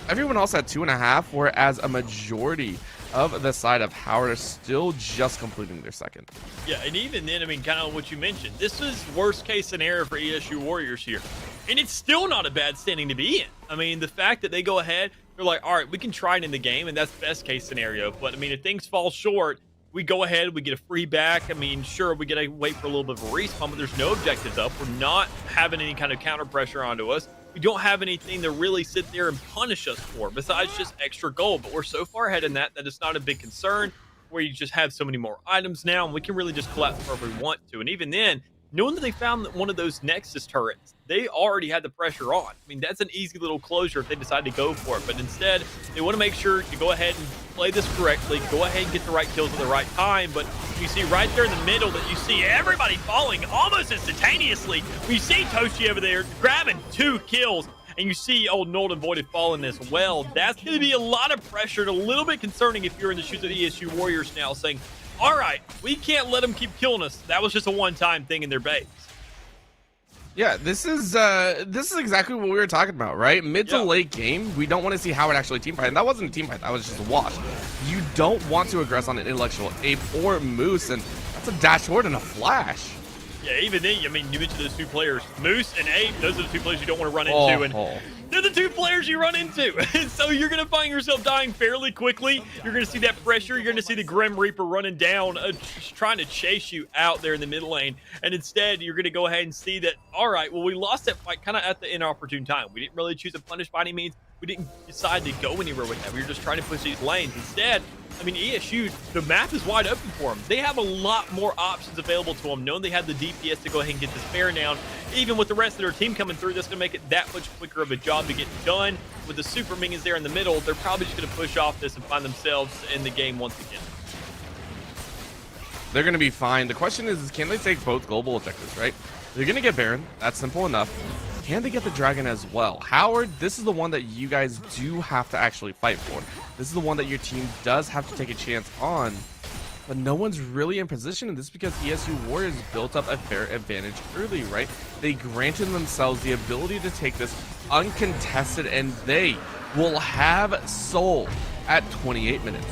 Everyone else had 2.5, whereas a majority of the side of Howard are still just completing their second. Yeah, and even then, I mean, kind of what you mentioned, this is worst case scenario for ESU Warriors here. And it's still not a bad standing to be in. I mean, the fact that they go ahead, they're like, all right, we can try it in the game, and that's best case scenario. But I mean, if things fall short, we go ahead, we get a free back. I mean, sure, we got to wait for a little bit of a respawn, but there's no objectives up. We're not having any kind of counter pressure onto us. We don't have anything to really sit there and punish us for besides just extra gold. But we're so far ahead in that it's not a big concern where you just have so many more items now, and we can really just collapse wherever we want to. And even then, knowing that they found one of those Nexus turrets, they already had the pressure on. I mean, that's an easy little closure if they decide to go for it. But instead, they want to make sure to go ahead and play this correctly, go ahead and get the right kills at the right time. But you see right there in the middle that you see everybody falling almost instantaneously. You see Toshi over there grabbing 2 kills, and you see old Nolden Voided falling as well. That's going to be a lot of pressure and a little bit concerning if you're in the shoes of the ESU Warriors now, saying, all right, we can't let them keep killing us. That was just a one-time thing in their base. Yeah, this is exactly what we were talking about, right? Mid to Yeah. late game, we don't want to see Howard actually team fight. And that wasn't a team fight, that was just a wash. You don't want to aggress on an intellectual ape or moose, and that's a dash forward and a flash. Yeah, even then, I mean, you mentioned those two players, Moose and Ape. Those are the two players you don't want to run into, and they're the two players you run into. And so you're going to find yourself dying fairly quickly. You're going to see that pressure. You're going to see the Grim Reaper running down, trying to chase you out there in the mid lane. And instead, you're going to go ahead and see that, all right, well, we lost that fight kind of at the inopportune time. We didn't really choose to punish by any means. We didn't decide to go anywhere with that. We were just trying to push these lanes. Instead, I mean, ESU, the map is wide open for them. They have a lot more options available to them, knowing they have the DPS to go ahead and get this bear down. Even with the rest of their team coming through, that's going to make it that much quicker of a job to get done. With the super minions there in the middle, they're probably just going to push off this and find themselves in the game once again. They're going to be fine. The question is can they take both global objectives, right? They're going to get Baron. That's simple enough. Can they get the dragon as well? Howard, this is the one that you guys do have to actually fight for. This is the one that your team does have to take a chance on. But no one's really in position, and this is because ESU Warriors built up a fair advantage early, right? They granted themselves the ability to take this uncontested, and they will have Soul at 28 minutes.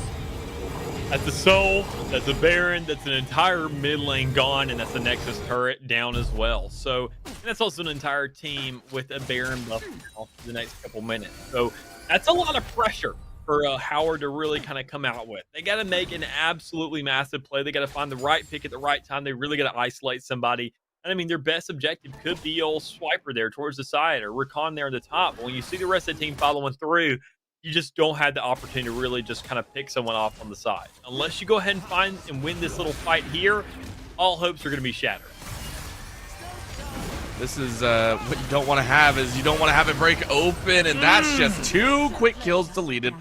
That's the Soul, that's a Baron, that's an entire mid lane gone, and that's the Nexus turret down as well. So, and that's also an entire team with a Baron buff for the next couple minutes. So that's a lot of pressure for Howard to really kind of come out with. They got to make an absolutely massive play. They got to find the right pick at the right time. They really got to isolate somebody. And I mean, their best objective could be old Swiper there towards the side or Recon there on the top. But when you see the rest of the team following through, you just don't have the opportunity to really just kind of pick someone off on the side. Unless you go ahead and find and win this little fight here, all hopes are going to be shattered. This is what you don't want to have is you don't want to have it break open, and that's just 2 quick kills deleted.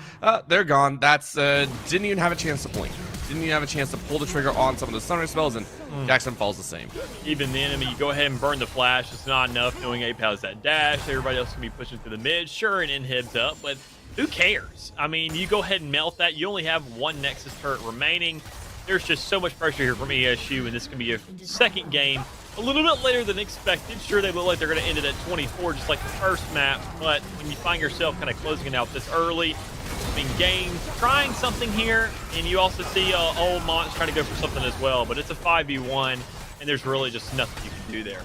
They're gone. That's didn't even have a chance to blink. Didn't even have a chance to pull the trigger on some of the stunner spells, and Jackson falls the same. Even then, I mean, you go ahead and burn the flash. It's not enough knowing Ape has that dash. Everybody else can be pushing through the mid. Sure, an inhib's up, but who cares? I mean, you go ahead and melt that. You only have 1 Nexus turret remaining. There's just so much pressure here from ESU, and this can be a second game a little bit later than expected. Sure, they look like they're going to end it at 24, just like the first map, but when you find yourself kind of closing it out this early, I mean, Games trying something here, and you also see old Mons trying to go for something as well, but it's a 5v1, and there's really just nothing you can do there.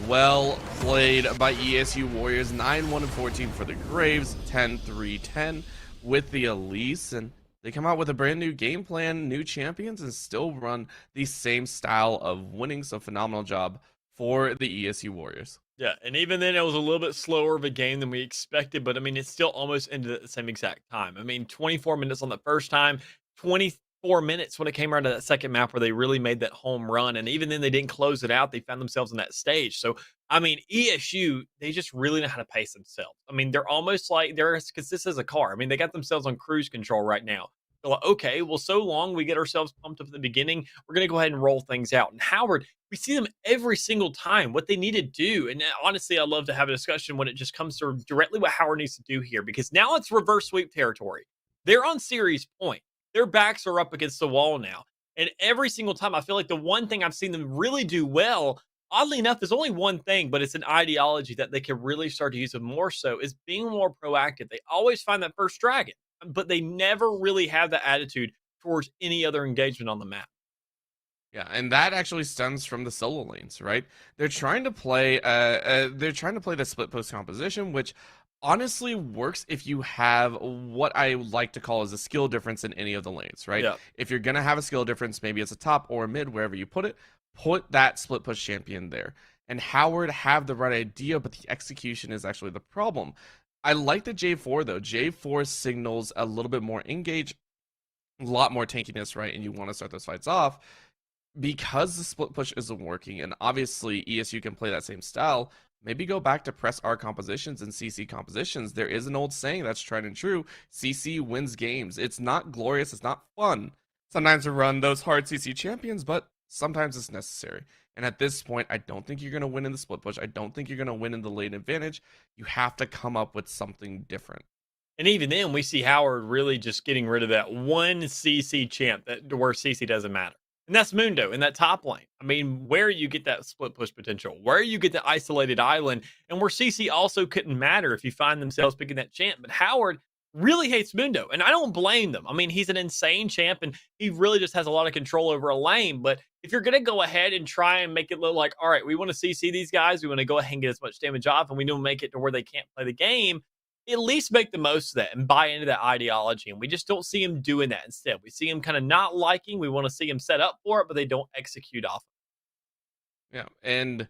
Well played by ESU Warriors. 9-1-14 for the Graves, 10-3-10 with the Elise, and they come out with a brand new game plan, new champions, and still run the same style of winning. So phenomenal job for the ESU Warriors. Yeah, and even then, it was a little bit slower of a game than we expected, but I mean, it still almost ended at the same exact time. I mean, 24 minutes on the first time, 24 minutes when it came around to that second map where they really made that home run. And even then, they didn't close it out. They found themselves in that stage. So, I mean, ESU, they just really know how to pace themselves. I mean, they're almost like they're as consistent as a car. I mean, they got themselves on cruise control right now. They're like, okay, well, so long we get ourselves pumped up at the beginning. We're going to go ahead and roll things out. And Howard, we see them every single time, what they need to do. And honestly, I love to have a discussion when it just comes to directly what Howard needs to do here, because now it's reverse sweep territory. They're on series point. Their backs are up against the wall now. And every single time, I feel like the one thing I've seen them really do well, oddly enough, there's only one thing, but it's an ideology that they can really start to use it more so, is being more proactive. They always find that first dragon, but they never really have that attitude towards any other engagement on the map. Yeah, and that actually stems from the solo lanes, right? They're trying to play the split post composition, which honestly works if you have what I like to call as a skill difference in any of the lanes, right? Yeah. If you're gonna have a skill difference, maybe it's a top or a mid, wherever you put it, put that split push champion there. And Howard have the right idea, but the execution is actually the problem. I like the J4 though. J4 signals a little bit more engage, a lot more tankiness, right? And you want to start those fights off. Because the split push isn't working, and obviously ESU can play that same style, maybe go back to press R compositions and CC compositions. There is an old saying that's tried and true: CC wins games. It's not glorious, it's not fun sometimes to run those hard CC champions, but sometimes it's necessary. And at this point, I don't think you're going to win in the split push. I don't think you're going to win in the lane advantage. You have to come up with something different. And even then, we see Howard really just getting rid of that one CC champ that where CC doesn't matter. And that's Mundo in that top lane. I mean, where you get that split push potential, where you get the isolated island, and where CC also couldn't matter if you find themselves picking that champ. But Howard really hates Mundo, and I don't blame them. I mean, he's an insane champ, and he really just has a lot of control over a lane. But if you're going to go ahead and try and make it look like, all right, we want to CC these guys, we want to go ahead and get as much damage off, and we don't make it to where they can't play the game, at least make the most of that and buy into that ideology. And we just don't see him doing that instead. We see him kind of not liking. We want to see him set up for it, but they don't execute off. Yeah, and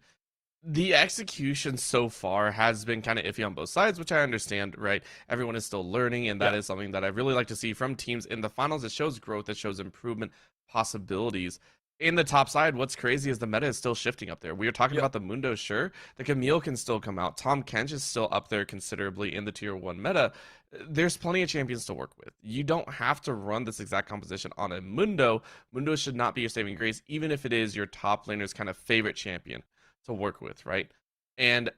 the execution so far has been kind of iffy on both sides, which I understand, right? Everyone is still learning, and that is something that I really like to see from teams in the finals. It shows growth, it shows improvement possibilities. In the top side, what's crazy is the meta is still shifting up there. We are talking about the Mundo, sure. The Camille can still come out. Tom Kench is still up there considerably in the tier 1 meta. There's plenty of champions to work with. You don't have to run this exact composition on a Mundo. Mundo should not be your saving grace, even if it is your top laner's kind of favorite champion to work with, right? And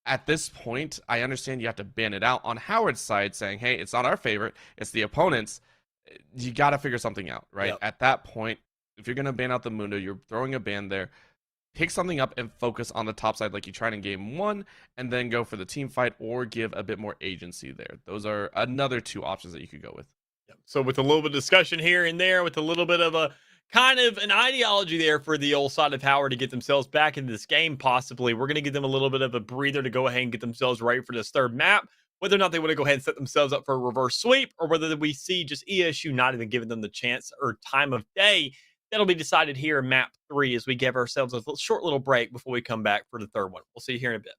at this point, I understand you have to ban it out. On Howard's side, saying, hey, it's not our favorite, it's the opponent's, you got to figure something out, right? At that point, if you're going to ban out the Mundo, you're throwing a ban there. Pick something up and focus on the top side like you tried in game 1, and then go for the team fight or give a bit more agency there. Those are another 2 options that you could go with. So with a little bit of discussion here and there, with a little bit of a kind of an ideology there for the old side of Howard to get themselves back into this game, possibly, we're going to give them a little bit of a breather to go ahead and get themselves ready for this third map. Whether or not they want to go ahead and set themselves up for a reverse sweep, or whether we see just ESU not even giving them the chance or time of day, that'll be decided here in map 3 as we give ourselves a short little break before we come back for the third one. We'll see you here in a bit.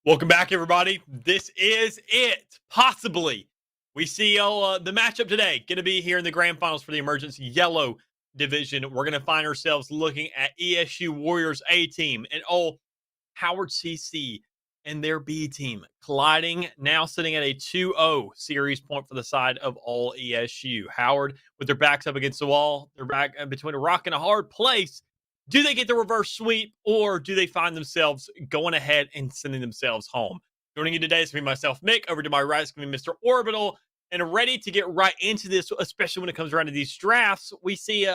Welcome back, everybody. This is it. Possibly. We see the matchup today going to be here in the grand finals for the Emergence Yellow Division. We're going to find ourselves looking at ESU Warriors A team and Howard CC and their B team colliding, now sitting at a 2-0 series point for the side of all ESU. Howard, with their backs up against the wall, they're back between a rock and a hard place. Do they get the reverse sweep, or do they find themselves going ahead and sending themselves home? Joining you today is going to be myself, Mick. Over to my right is going to be Mr. Orbital. And ready to get right into this, especially when it comes around to these drafts, we see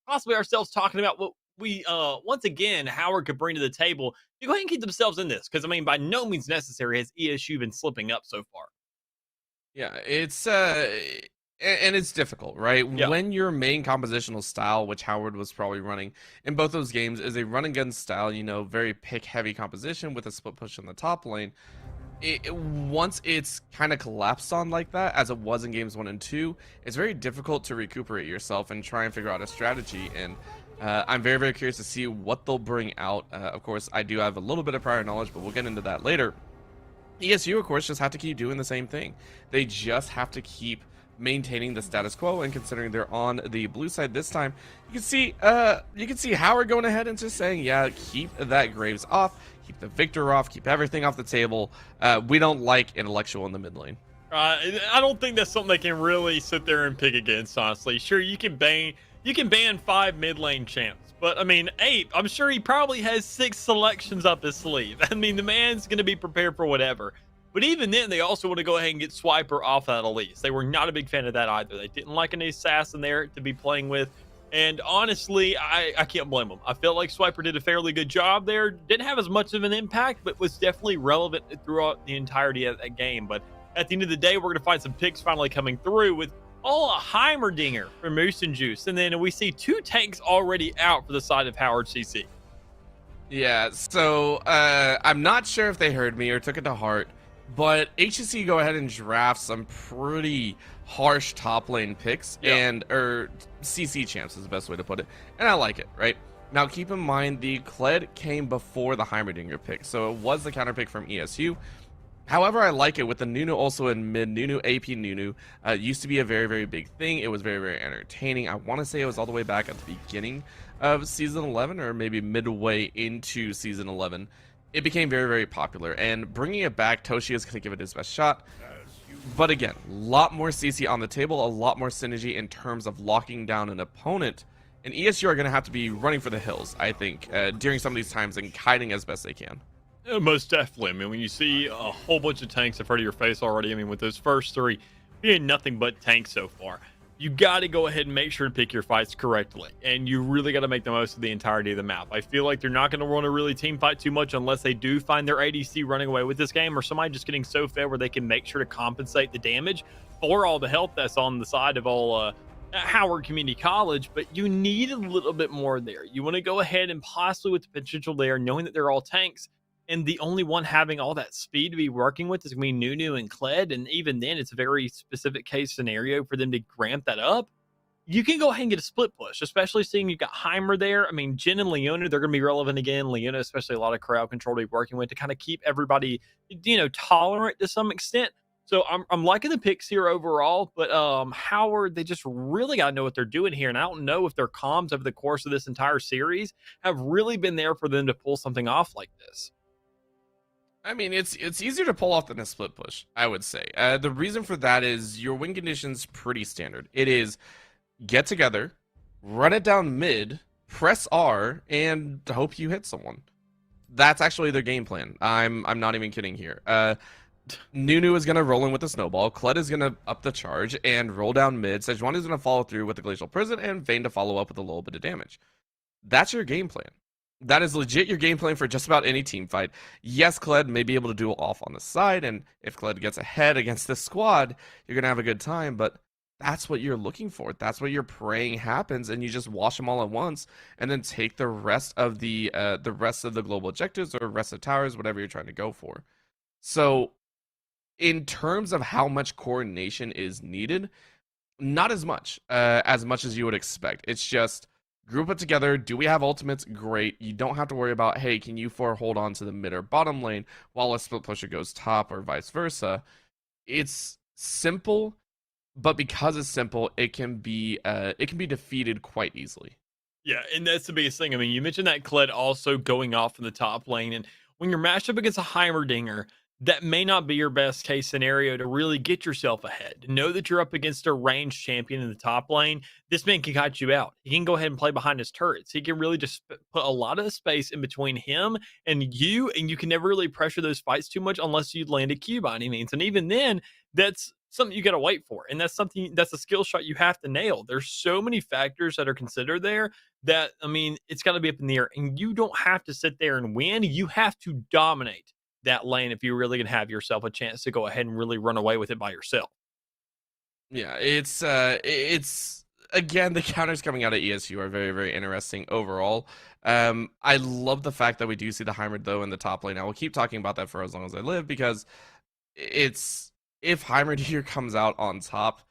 possibly ourselves talking about what we, once again, Howard could bring to the table to go ahead and keep themselves in this. Because, I mean, by no means necessary has ESU been slipping up so far. Yeah, it's and it's difficult, right? Yeah. When your main compositional style, which Howard was probably running in both those games, is a run and gun style, very pick heavy composition with a split push in the top lane. Once it's kind of collapsed on like that, as it was in games 1 and 2, it's very difficult to recuperate yourself and try and figure out a strategy. And I'm very, very curious to see what they'll bring out. Of course, I do have a little bit of prior knowledge, but we'll get into that later. ESU, of course, just have to keep doing the same thing. They just have to keep maintaining the status quo, and considering they're on the blue side this time, you can see Howard going ahead and just saying, yeah, keep that Graves off, keep the Victor off, keep everything off the table. We don't like intellectual in the mid lane. I don't think that's something they can really sit there and pick against, honestly. Sure, you can ban 5 mid lane champs, but I mean, Ape, I'm sure he probably has 6 selections up his sleeve. I mean, the man's going to be prepared for whatever. But even then, they also want to go ahead and get Swiper off that Elise. They were not a big fan of that either. They didn't like an assassin there to be playing with. And honestly, I can't blame them. I felt like Swiper did a fairly good job there. Didn't have as much of an impact, but was definitely relevant throughout the entirety of that game. But at the end of the day, we're going to find some picks finally coming through with a Heimerdinger for Moose and Juice. And then we see 2 tanks already out for the side of Howard CC. Yeah, so I'm not sure if they heard me or took it to heart, but HCC go ahead and draft some pretty harsh top lane picks, or CC champs is the best way to put it, and I like it, right? Now keep in mind the Kled came before the Heimerdinger pick, so it was the counter pick from ESU. However, I like it with the Nunu also in mid. Nunu, AP Nunu used to be a very, very big thing. It was very, very entertaining. I want to say it was all the way back at the beginning of Season 11 or maybe midway into Season 11. It became very, very popular. And bringing it back, Toshi is going to give it his best shot. But again, a lot more CC on the table, a lot more synergy in terms of locking down an opponent. And ESU are going to have to be running for the hills, I think, during some of these times and kiting as best they can. Most definitely. I mean, when you see a whole bunch of tanks in front of your face already, I mean, with those first 3 being nothing but tanks so far, you got to go ahead and make sure to pick your fights correctly. And you really got to make the most of the entirety of the map. I feel like they're not going to want to really team fight too much unless they do find their ADC running away with this game, or somebody just getting so fed where they can make sure to compensate the damage for all the health that's on the side of all Howard Community College. But you need a little bit more there. You want to go ahead and possibly with the potential there, knowing that they're all tanks, and the only one having all that speed to be working with is going to be Nunu and Kled. And even then, it's a very specific case scenario for them to ramp that up. You can go ahead and get a split push, especially seeing you've got Heimer there. I mean, Jin and Leona, they're going to be relevant again. Leona, especially a lot of crowd control to be working with to kind of keep everybody, tolerant to some extent. So I'm liking the picks here overall, but Howard, they just really got to know what they're doing here, and I don't know if their comms over the course of this entire series have really been there for them to pull something off like this. I mean, it's easier to pull off than a split push, I would say. The reason for that is your win condition's pretty standard. It is get together, run it down mid, press R, and hope you hit someone. That's actually their game plan. I'm not even kidding here. Nunu is gonna roll in with the snowball. Kled is gonna up the charge and roll down mid. Sejuani is gonna follow through with the glacial prison, and Vayne to follow up with a little bit of damage. That's your game plan. That is legit your game plan for just about any team fight. Yes, Kled may be able to duel off on the side, and if Kled gets ahead against this squad, you're gonna have a good time, but that's what you're looking for. That's what you're praying happens, and you just wash them all at once, and then take the rest of the global objectives or rest of towers, whatever you're trying to go for. So, in terms of how much coordination is needed, not as much as you would expect. It's just group it together. Do we have ultimates? Great. You don't have to worry about, hey, can you four hold on to the mid or bottom lane while a split pusher goes top or vice versa. It's simple, but because it's simple, it can be defeated quite easily. Yeah, and that's the biggest thing. I mean, you mentioned that Kled also going off in the top lane, and when you're matched up against a Heimerdinger, that may not be your best case scenario to really get yourself ahead. Know that you're up against a ranged champion in the top lane. This man can cut you out. He can go ahead and play behind his turrets. He can really just put a lot of space in between him and you can never really pressure those fights too much unless you land a Q by any means. And even then, that's something you got to wait for. And that's a skill shot you have to nail. There's so many factors that are considered there that, I mean, it's got to be up in the air. And you don't have to sit there and win. You have to dominate that lane if you're really going to have yourself a chance to go ahead and really run away with it by yourself. Yeah, it's again, the counters coming out of ESU are very, very interesting overall. I love the fact that we do see the Heimer though in the top lane. I will keep talking about that for as long as I live because it's if Heimerdinger comes out on top,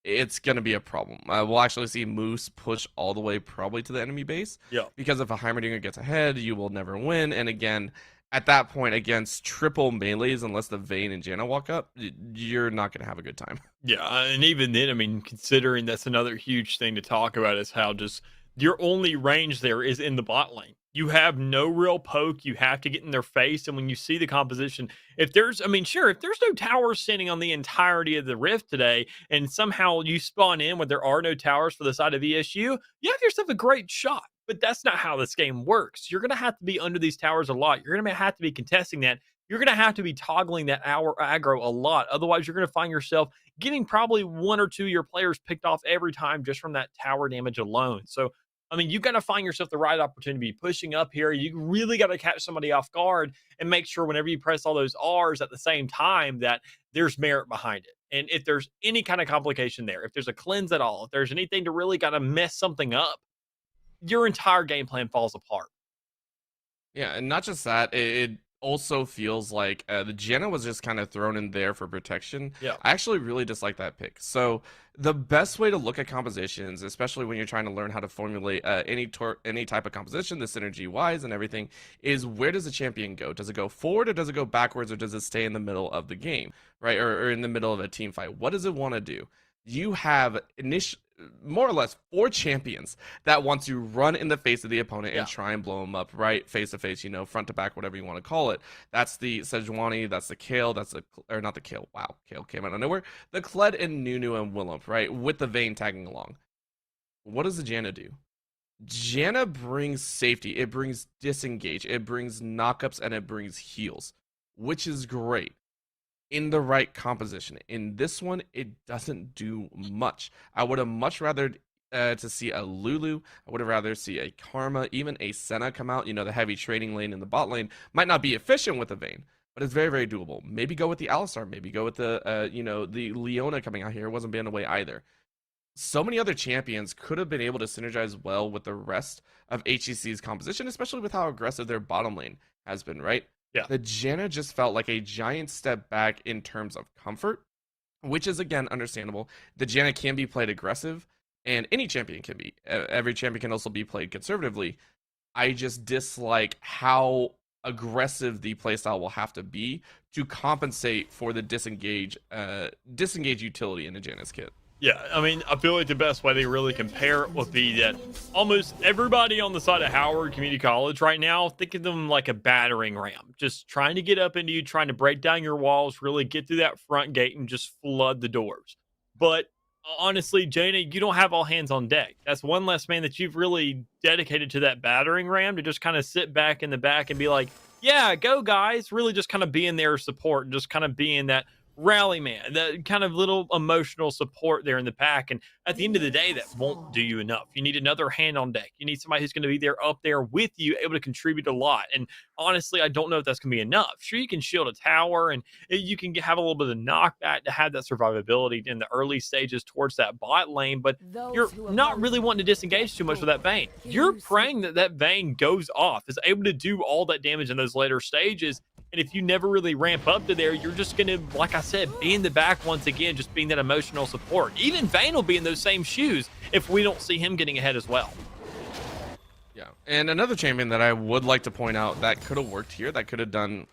it's gonna be a problem. We'll actually see Moose push all the way probably to the enemy base. Yeah. Because if a Heimerdinger gets ahead, you will never win. And again, at that point, against triple melees, unless the Vayne and Janna walk up, you're not gonna have a good time. Yeah, and even then, I mean, considering that's another huge thing to talk about is how just your only range there is in the bot lane. You have no real poke. You have to get in their face. And when you see the composition, if there's, I mean, sure, if there's no towers standing on the entirety of the rift today, and somehow you spawn in when there are no towers for the side of ESU, you have yourself a great shot. But that's not how this game works. You're going to have to be under these towers a lot. You're going to have to be contesting that. You're going to have to be toggling that hour aggro a lot. Otherwise, you're going to find yourself getting probably one or two of your players picked off every time just from that tower damage alone. So, I mean, you got to find yourself the right opportunity pushing up here. You really got to catch somebody off guard and make sure whenever you press all those R's at the same time that there's merit behind it. And if there's any kind of complication there, if there's a cleanse at all, if there's anything to really got to mess something up, your entire game plan falls apart. Yeah, and not just that, it also feels like the Janna was just kind of thrown in there for protection. Yeah. I actually really dislike that pick. So the best way to look at compositions, especially when you're trying to learn how to formulate any type of composition, the synergy wise and everything, is where does the champion go? Does it go forward or does it go backwards or does it stay in the middle of the game, right? Or in the middle of a team fight? What does it want to do? You have more or less 4 champions that want to run in the face of the opponent and try and blow them up, right? Face to face, front to back, whatever you want to call it. That's the Sejuani, that's the Kale, or not the Kale. Wow, Kale came out of nowhere. The Kled and Nunu and Willump, right? With the Vayne tagging along. What does the Janna do? Janna brings safety. It brings disengage. It brings knockups and it brings heals, which is great. In the right composition. In this one, it doesn't do much. I would have much rather to see a Lulu. I would have rather see a Karma, even a Senna come out. The heavy trading lane in the bot lane might not be efficient with the Vayne, but it's very, very doable. Maybe go with the Alistar. Maybe go with the the Leona coming out here. It wasn't banned away either. So many other champions could have been able to synergize well with the rest of HEC's composition, especially with how aggressive their bottom lane has been, right? Yeah. The Janna just felt like a giant step back in terms of comfort, which is, again, understandable. The Janna can be played aggressive, and any champion can be. Every champion can also be played conservatively. I just dislike how aggressive the playstyle will have to be to compensate for the disengage utility in a Janus kit. Yeah, I mean, I feel like the best way to really compare it would be that almost everybody on the side of Howard Community College right now, think of them like a battering ram, just trying to get up into you, trying to break down your walls, really get through that front gate and just flood the doors. But honestly, Jaina, you don't have all hands on deck. That's one less man that you've really dedicated to that battering ram to just kind of sit back in the back and be like, yeah, go guys, really just kind of being there support and just kind of being that rally man, that kind of little emotional support there in the pack. And at the end of the day, that won't do you enough. You need another hand on deck. You need somebody who's going to be there up there with you, able to contribute a lot. And honestly, I don't know if that's going to be enough. Sure, you can shield a tower and you can have a little bit of knockback to have that survivability in the early stages towards that bot lane, but you're not really wanting to disengage too much with that Vayne. You're praying that that Vayne goes off, is able to do all that damage in those later stages. And if you never really ramp up to there, you're just going to, like I said, be in the back once again, just being that emotional support. Even Vayne will be in those same shoes if we don't see him getting ahead as well. Yeah, and another champion that I would like to point out that could have worked here, that could have done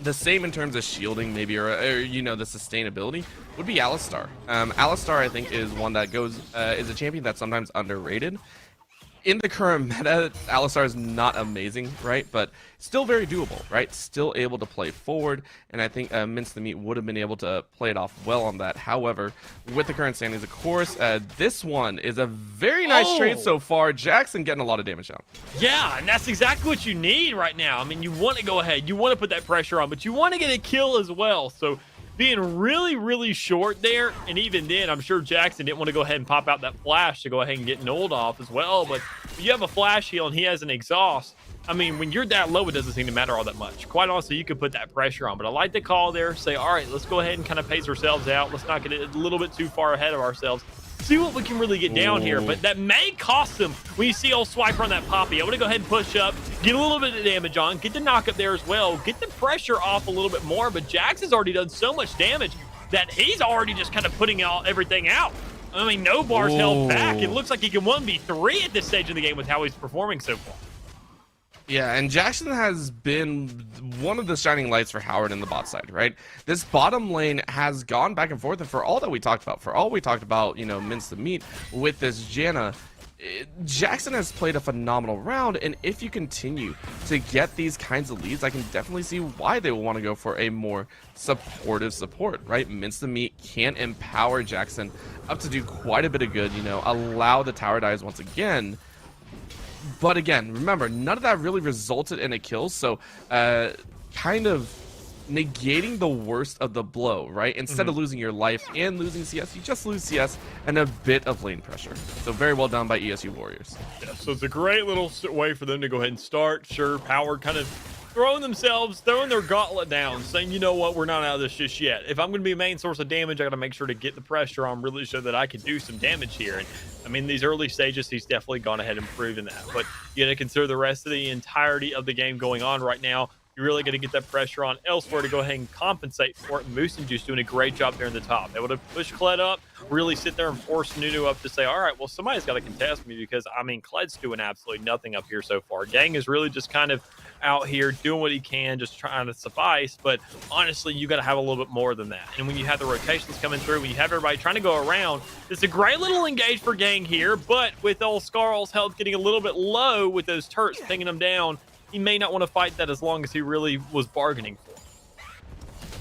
the same in terms of shielding maybe, or you know, the sustainability, would be Alistar. Alistar, I think, is one that is a champion that's sometimes underrated. In the current meta, Alistar is not amazing, right? But still very doable, right? Still able to play forward, and I think Mince the Meat would have been able to play it off well on that. However, with the current standings, of course, this one is a very nice trade so far. Jackson getting a lot of damage down. Yeah, and that's exactly what you need right now. I mean, you want to go ahead, you want to put that pressure on, but you want to get a kill as well. So being really, really short there, and even then, I'm sure Jackson didn't want to go ahead and pop out that flash to go ahead and get Nulled off as well, but if you have a flash heal and he has an exhaust, I mean, when you're that low, it doesn't seem to matter all that much. Quite honestly, you could put that pressure on, but I like the call there, say, all right, let's go ahead and kind of pace ourselves out. Let's not get a little bit too far ahead of ourselves. See what we can really get down here, but that may cost them when you see old Swiper on that Poppy. I want to go ahead and push up, get a little bit of damage on, get the knock up there as well, get the pressure off a little bit more, but Jackson's already done so much damage that he's already just kind of putting everything out. I mean, no bars held back. It looks like he can 1v3 at this stage of the game with how he's performing so far. Yeah, and Jackson has been one of the shining lights for Howard in the bot side, right? This bottom lane has gone back and forth, and for all that we talked about, you know, Mince the Meat with this Janna, Jackson has played a phenomenal round, and if you continue to get these kinds of leads, I can definitely see why they will want to go for a more supportive support, right? Mince the Meat can empower Jackson up to do quite a bit of good, you know, allow the tower dives once again. But again, remember, none of that really resulted in a kill, so kind of negating the worst of the blow, right? Instead of losing your life and losing CS, you just lose CS and a bit of lane pressure. So very well done by ESU Warriors. Yeah, so it's a great little way for them to go ahead and start. Sure, Howard kind of throwing their gauntlet down, saying, you know what, we're not out of this just yet. If I'm going to be a main source of damage, I got to make sure to get the pressure on, really so that I can do some damage here. And I mean, these early stages, he's definitely gone ahead and proven that. But you got to consider the rest of the entirety of the game going on right now. You're really going to get that pressure on elsewhere to go ahead and compensate for it. Moose and Juice doing a great job there in the top. Able to push Kled up, really sit there and force Nunu up to say, all right, well, somebody's got to contest me, because, I mean, Kled's doing absolutely nothing up here so far. Gang is really just kind of out here doing what he can, just trying to suffice. But honestly, you got to have a little bit more than that. And when you have the rotations coming through, when you have everybody trying to go around, it's a great little engage for Gang here. But with old Scarl's health getting a little bit low with those turrets pinging him down, he may not want to fight that as long as he really was bargaining for.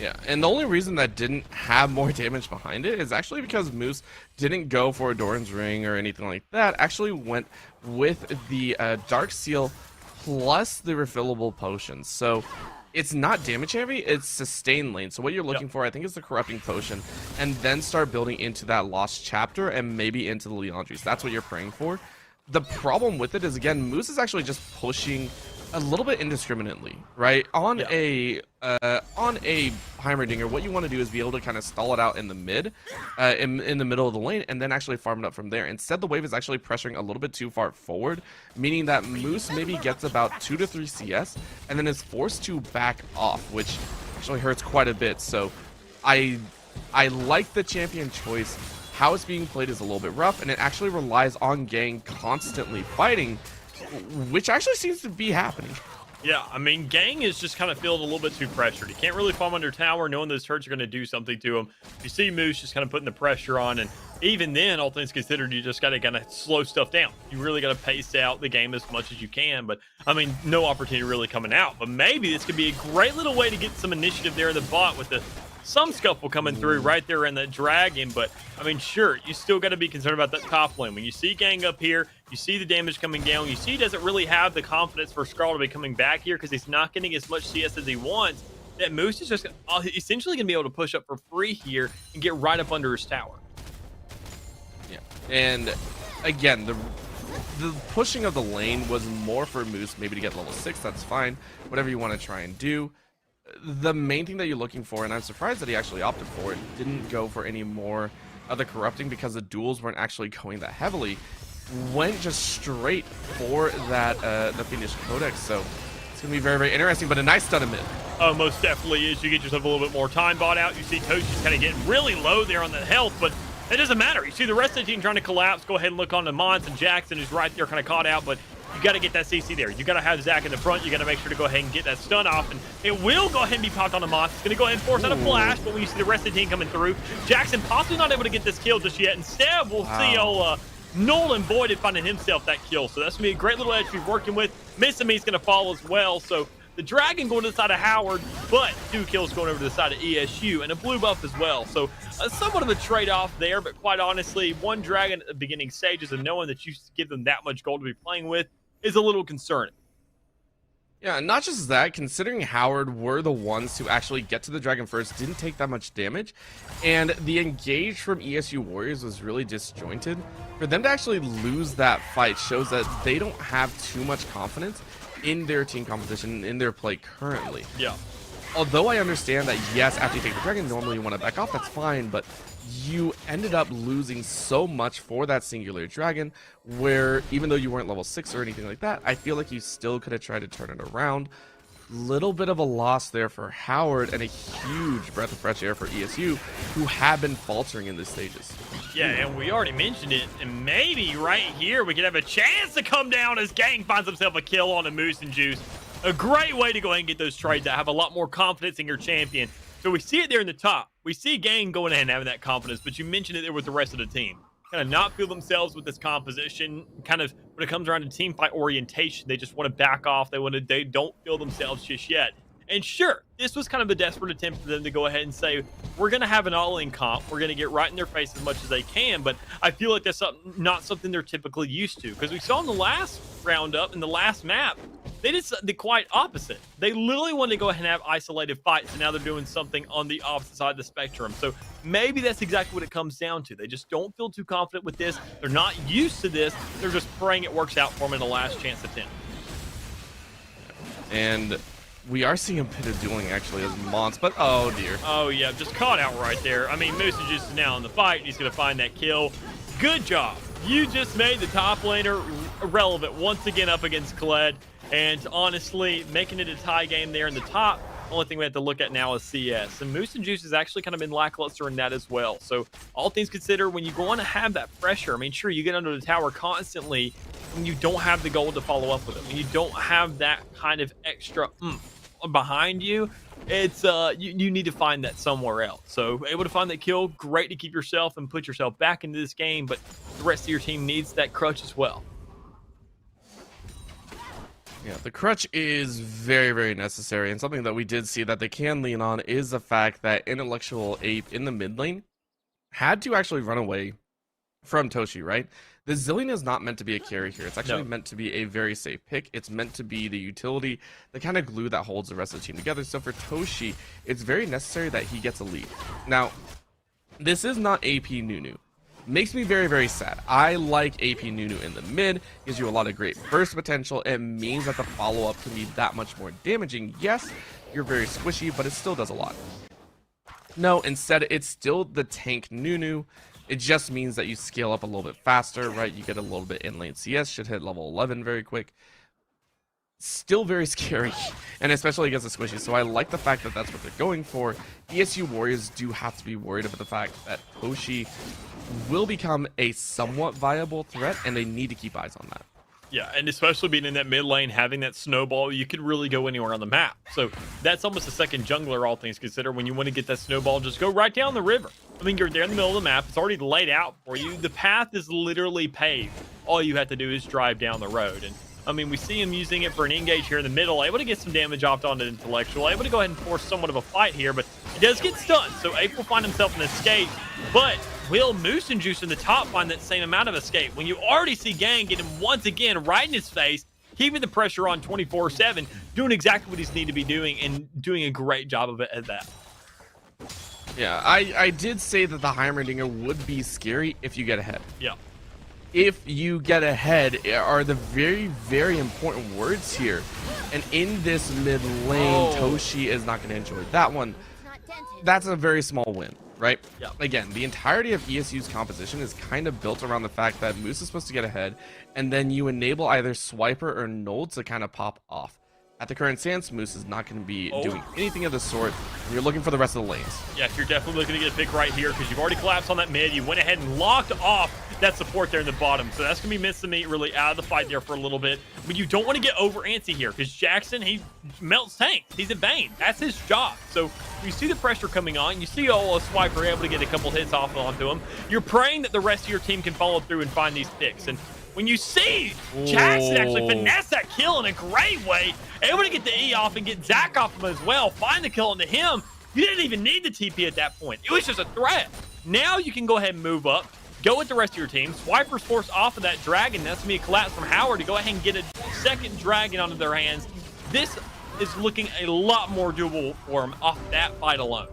Yeah, and the only reason that didn't have more damage behind it is actually because Moose didn't go for a Doran's Ring or anything like that. Actually went with the Dark Seal plus the refillable potions. So it's not damage heavy, it's sustain lane. So what you're looking for, I think, is the Corrupting Potion, and then start building into that Lost Chapter and maybe into the Leandries. That's what you're praying for. The problem with it is, again, Moose is actually just pushing a little bit indiscriminately, right? On a Heimerdinger, what you want to do is be able to kind of stall it out in the mid, in the middle of the lane, and then actually farm it up from there. Instead, the wave is actually pressuring a little bit too far forward, meaning that Moose maybe gets about 2 to 3 CS, and then is forced to back off, which actually hurts quite a bit. So I like the champion choice. How it's being played is a little bit rough, and it actually relies on Gang constantly fighting, which actually seems to be happening. Yeah, I mean, Gang is just kind of feeling a little bit too pressured. He can't really farm under tower, knowing those turrets are going to do something to him. You see Moose just kind of putting the pressure on, and even then, all things considered, you just got to kind of slow stuff down. You really got to pace out the game as much as you can. But I mean, no opportunity really coming out. But maybe this could be a great little way to get some initiative there in the bot with the some scuffle coming through right there in the dragon. But I mean, sure, you still got to be concerned about that top lane. When you see Gang up here, you see the damage coming down, you see he doesn't really have the confidence for Skrull to be coming back here because he's not getting as much CS as he wants. That Moose is just essentially going to be able to push up for free here and get right up under his tower. Yeah, and again, the pushing of the lane was more for Moose, maybe to get level 6. That's fine, whatever you want to try and do. The main thing that you're looking for, and I'm surprised that he actually opted for it, didn't go for any more of the corrupting because the duels weren't actually going that heavily, went just straight for that the Fiendish Codex. So it's gonna be very, very interesting, but a nice stun in mid. Oh, most definitely is. You get yourself a little bit more time bought out. You see Toshi's kind of getting really low there on the health, but it doesn't matter. You see the rest of the team trying to collapse. Go ahead and look on the Mons and Jackson, who's right there kind of caught out, but you got to get that CC there. You got to have Zach in the front. You got to make sure to go ahead and get that stun off, and it will go ahead and be popped on the Mons. It's going to go ahead and force out a flash, but when you see the rest of the team coming through, Jackson possibly not able to get this kill just yet. Instead, we'll see old Nolan Boyd finding himself that kill. So that's going to be a great little edge to be working with. Missami's going to fall as well. So the Dragon going to the side of Howard, but 2 kills going over to the side of ESU, and a blue buff as well. So somewhat of a trade-off there, but quite honestly, 1 Dragon at the beginning stages and knowing that you give them that much gold to be playing with is a little concerning. Yeah, not just that, considering Howard were the ones to actually get to the Dragon first, didn't take that much damage, and the engage from ESU Warriors was really disjointed. For them to actually lose that fight shows that they don't have too much confidence in their team composition, in their play currently. Yeah. Although I understand that, yes, after you take the Dragon, normally you want to back off, that's fine, but you ended up losing so much for that singular Dragon, where even though you weren't level 6 or anything like that, I feel like you still could have tried to turn it around. Little bit of a loss there for Howard, and a huge breath of fresh air for ESU, who have been faltering in the stages. Yeah, and we already mentioned it, and maybe right here we could have a chance to come down as Gang finds himself a kill on a Moose and Juice. A great way to go ahead and get those trades that have a lot more confidence in your champion. So we see it there in the top. We see Gang going ahead and having that confidence, but you mentioned it there with the rest of the team. Kind of not feel themselves with this composition. Kind of when it comes around to team fight orientation, they just want to back off. They don't feel themselves just yet. And sure, this was kind of a desperate attempt for them to go ahead and say, we're going to have an all-in comp. We're going to get right in their face as much as they can. But I feel like that's not something they're typically used to. Because we saw in the last roundup, in the last map, they did the quite opposite. They literally wanted to go ahead and have isolated fights, and now they're doing something on the opposite side of the spectrum. So maybe that's exactly what it comes down to. They just don't feel too confident with this. They're not used to this. They're just praying it works out for them in the last chance attempt. And we are seeing a bit of dueling actually as Mons, but oh dear. Oh yeah, just caught out right there. I mean, Moose is just now in the fight. He's going to find that kill. Good job. You just made the top laner relevant once again up against Khaled. And honestly, making it a tie game there in the top, only thing we have to look at now is CS. And Moose and Juice has actually kind of been lackluster in that as well. So all things considered, when you go on to have that pressure, I mean, sure, you get under the tower constantly when you don't have the gold to follow up with it. When you don't have that kind of extra behind you, it's you need to find that somewhere else. So able to find that kill, great to keep yourself and put yourself back into this game, but the rest of your team needs that crutch as well. Yeah, the crutch is very, very necessary, and something that we did see that they can lean on is the fact that Intellectual Ape in the mid lane had to actually run away from Toshi, right? The Zillion is not meant to be a carry here. It's actually meant to be a very safe pick. It's meant to be the utility, the kind of glue that holds the rest of the team together. So for Toshi, it's very necessary that he gets a lead. Now, this is not AP Nunu. Makes me very, very sad. I like AP Nunu in the mid. Gives you a lot of great burst potential. It means that the follow-up can be that much more damaging. Yes, you're very squishy, but it still does a lot. No, instead, it's still the tank Nunu. It just means that you scale up a little bit faster, right? You get a little bit in lane CS, should hit level 11 very quick. Still very scary, and especially against the squishy. So I like the fact that that's what they're going for. ESU Warriors do have to be worried about the fact that Toshi will become a somewhat viable threat, and they need to keep eyes on that. Yeah, and especially being in that mid lane, having that snowball, you could really go anywhere on the map. So that's almost a second jungler, all things considered. When you want to get that snowball, just go right down the river. I mean, you're there in the middle of the map. It's already laid out for you. The path is literally paved. All you have to do is drive down the road. And I mean, we see him using it for an engage here in the middle, able to get some damage off onto Intellectual, able to go ahead and force somewhat of a fight here, but he does get stunned. So Ape will find himself an escape, but will Moose and Juice in the top find that same amount of escape? When you already see Gang get him once again right in his face, keeping the pressure on 24/7, doing exactly what he's need to be doing and doing a great job of it at that. Yeah, I did say that the Heimerdinger would be scary if you get ahead. Yeah. If you get ahead are the very, very important words here. And in this mid lane, Toshi is not going to enjoy that one. That's a very small win, right? Yeah. Again, the entirety of ESU's composition is kind of built around the fact that Moose is supposed to get ahead, and then you enable either Swiper or Nold to kind of pop off. At the current stance, Moose is not going to be doing anything of the sort, and you're looking for the rest of the lanes. Yeah, you're definitely looking to get a pick right here because you've already collapsed on that mid. You went ahead and locked off that support there in the bottom. So that's going to be Miss the Meat really out of the fight there for a little bit. But you don't want to get over antsy here because Jackson, he melts tanks. He's a Vayne. That's his job. So you see the pressure coming on. You see a Swiper able to get a couple hits off onto him. You're praying that the rest of your team can follow through and find these picks. And when you see Jackson actually finesse that kill in a great way, able to get the E off and get Zach off him as well, find the kill into him, you didn't even need the TP at that point. It was just a threat. Now you can go ahead and move up, go with the rest of your team. Swiper's forced off of that dragon. That's going to be a collapse from Howard to go ahead and get a second dragon onto their hands. This is looking a lot more doable for him off that fight alone.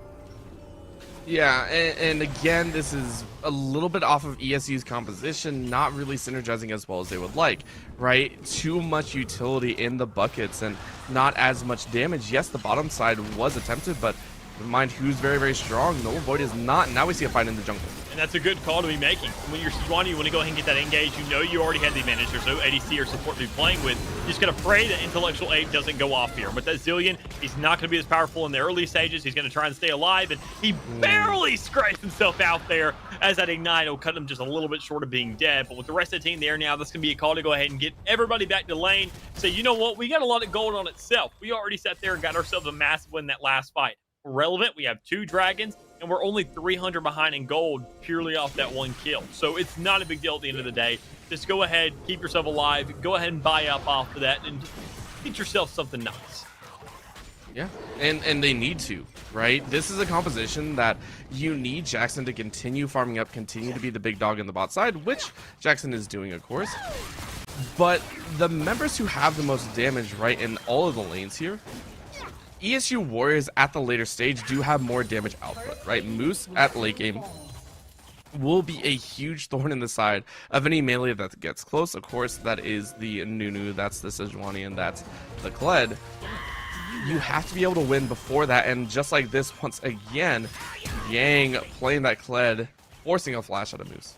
Yeah, and again, this is a little bit off of ESU's composition, not really synergizing as well as they would like, right? Too much utility in the buckets and not as much damage. Yes, the bottom side was attempted, but never mind who's very, very strong. Noble Void is not. Now we see a fight in the jungle. And that's a good call to be making. When you're Sejuani, you want to go ahead and get that engage. You know you already had the advantage. There's no ADC or support to be playing with. You just got to pray that Intellectual Ape doesn't go off here. With that Zillion, he's not going to be as powerful in the early stages. He's going to try and stay alive, and he barely scrapes himself out there as that Ignite will cut him just a little bit short of being dead. But with the rest of the team there now, that's going to be a call to go ahead and get everybody back to lane. Say, you know what? We got a lot of gold on itself. We already sat there and got ourselves a massive win that last fight. Relevant, we have 2 dragons, and we're only 300 behind in gold purely off that 1 kill. So it's not a big deal at the end of the day. Just go ahead, keep yourself alive, go ahead and buy up off of that and get yourself something nice. Yeah, and they need to, right? This is a composition that you need Jackson to continue farming up, continue to be the big dog in the bot side, which Jackson is doing, of course. But the members who have the most damage, right, in all of the lanes here, ESU Warriors at the later stage do have more damage output, right? Moose at late game will be a huge thorn in the side of any melee that gets close. Of course, that is the Nunu, that's the Sejuani, and that's the Kled. You have to be able to win before that, and just like this, once again, Yang playing that Kled, forcing a flash out of Moose.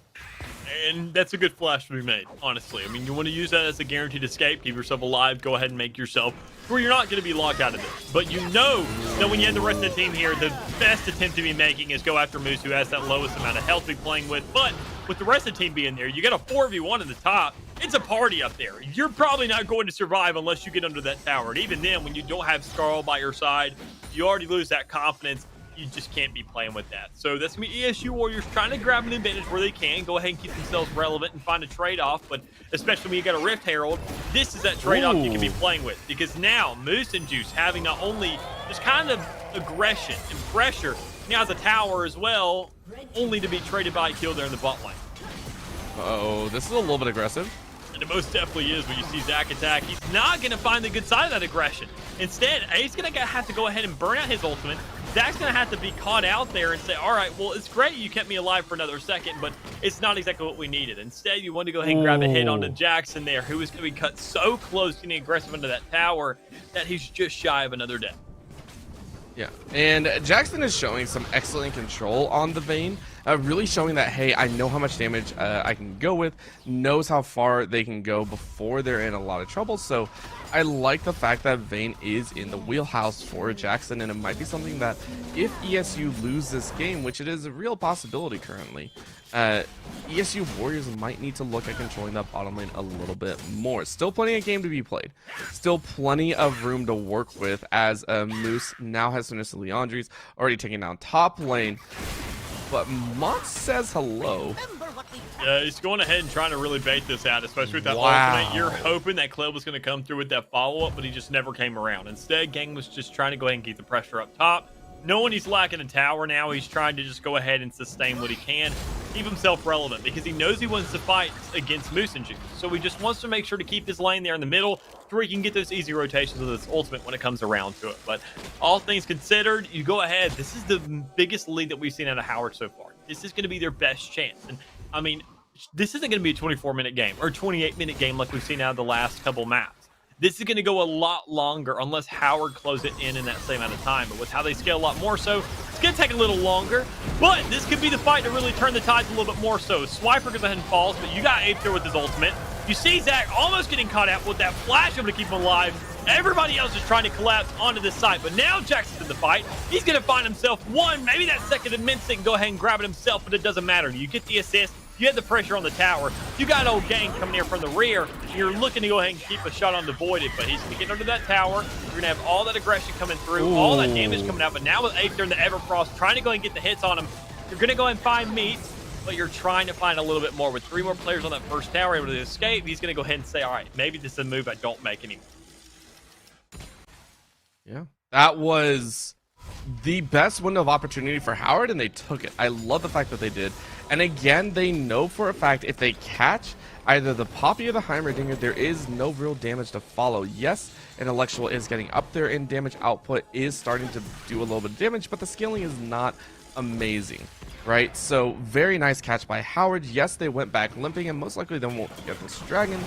And that's a good flash to be made, honestly. I mean, you want to use that as a guaranteed escape, keep yourself alive, go ahead and make yourself where you're not going to be locked out of this. But you know that when you have the rest of the team here, the best attempt to be making is go after Moose, who has that lowest amount of health to be playing with. But with the rest of the team being there, you got a 4v1 in the top. It's a party up there. You're probably not going to survive unless you get under that tower. And even then, when you don't have Scarl by your side, you already lose that confidence. You just can't be playing with that. So that's going to be ESU Warriors trying to grab an advantage where they can. Go ahead and keep themselves relevant and find a trade-off. But especially when you got a Rift Herald, this is that trade-off you can be playing with. Because now, Moose and Juice having not only just kind of aggression and pressure, now has a tower as well, only to be traded by a kill there in the bot lane. Uh-oh, this is a little bit aggressive. And it most definitely is when you see Zach attack. He's not going to find the good side of that aggression. Instead, he's going to have to go ahead and burn out his ultimate. Zach's going to have to be caught out there and say, all right, well, it's great you kept me alive for another second, but it's not exactly what we needed. Instead, you want to go ahead and grab a hit onto Jackson there, who is going to be cut so close getting aggressive into that tower that he's just shy of another death. Yeah, and Jackson is showing some excellent control on the Vayne. really showing that, hey, I know how much damage I can go with, knows how far they can go before they're in a lot of trouble. So I like the fact that Vayne is in the wheelhouse for Jackson, and it might be something that if ESU lose this game, which it is a real possibility currently, ESU Warriors might need to look at controlling that bottom lane a little bit more. Still plenty of game to be played. Still plenty of room to work with, as Moose now has finished the Leandries, already taking down top lane. But Mont says hello. Yeah, he's going ahead and trying to really bait this out, especially with that ultimate. You're hoping that Kled was going to come through with that follow-up, but he just never came around. Instead, Gang was just trying to go ahead and keep the pressure up top. Knowing he's lacking a tower now, he's trying to just go ahead and sustain what he can, keep himself relevant, because he knows he wants to fight against Moose and Juice. So he just wants to make sure to keep his lane there in the middle to where he can get those easy rotations with his ultimate when it comes around to it. But all things considered, you go ahead. This is the biggest lead that we've seen out of Howard so far. This is going to be their best chance. And I mean, this isn't going to be a 24-minute game or 28-minute game like we've seen out of the last couple maps. This is going to go a lot longer unless Howard closes it in that same amount of time. But with how they scale a lot more so, it's going to take a little longer. But this could be the fight to really turn the tides a little bit more so. Swiper goes ahead and falls, but you got Ape there with his ultimate. You see Zach almost getting caught out with that flash able to keep him alive. Everybody else is trying to collapse onto this side, but now Jackson's in the fight. He's going to find himself one, maybe that second immense thing, go ahead and grab it himself, but it doesn't matter. You get the assist. You had the pressure on the tower. You got old Gang coming here from the rear. You're looking to go ahead and keep a shot on Devoided, but he's going to get under that tower. You're going to have all that aggression coming through, all that damage coming out. But now with Aether and the Everfrost trying to go ahead and get the hits on him, you're going to go ahead and find meat, but you're trying to find a little bit more. With 3 more players on that first tower able to escape, he's going to go ahead and say, all right, maybe this is a move I don't make anymore. Yeah, that was the best window of opportunity for Howard, and they took it. I love the fact that they did. And again, they know for a fact if they catch either the Poppy or the Heimerdinger, there is no real damage to follow. Yes, Intellectual is getting up there in damage output, is starting to do a little bit of damage, but the scaling is not amazing, right? So very nice catch by Howard. Yes, they went back limping, and most likely they won't get this dragon.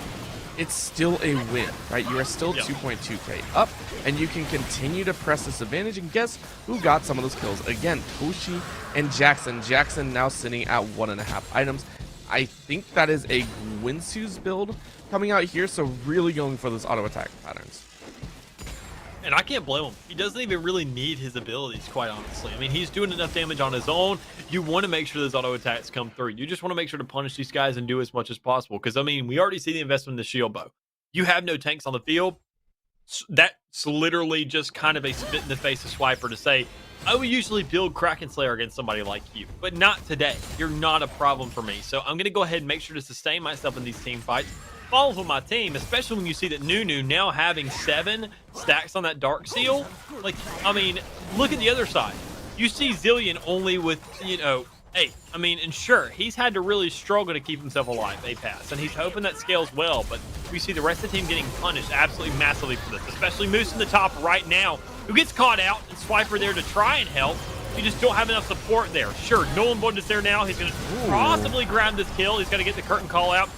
It's still a win, right? You are still 2.2k up, and you can continue to press this advantage. And guess who got some of those kills? Again, Toshi and Jackson. Jackson now sitting at 1.5 items. I think that is a Gwinsu's build coming out here, so really going for those auto attack patterns. And I can't blame him. He doesn't even really need his abilities, quite honestly. I mean, he's doing enough damage on his own. You want to make sure those auto attacks come through. You just want to make sure to punish these guys and do as much as possible. Because, I mean, we already see the investment in the shield bow. You have no tanks on the field. That's literally just kind of a spit in the face of Swiper to say, I would usually build Kraken Slayer against somebody like you, but not today. You're not a problem for me. So I'm going to go ahead and make sure to sustain myself in these team fights. Follow with my team, especially when you see that Nunu now having 7 stacks on that Dark Seal. Like, I mean, look at the other side. You see Zillion only with, 8. I mean, and sure, he's had to really struggle to keep himself alive, Apex, and he's hoping that scales well, but we see the rest of the team getting punished absolutely massively for this, especially Moose in the top right now, who gets caught out, and Swiper there to try and help. You just don't have enough support there. Sure, Nolan Bond is there now. He's going to possibly grab this kill. He's got to get the curtain call out.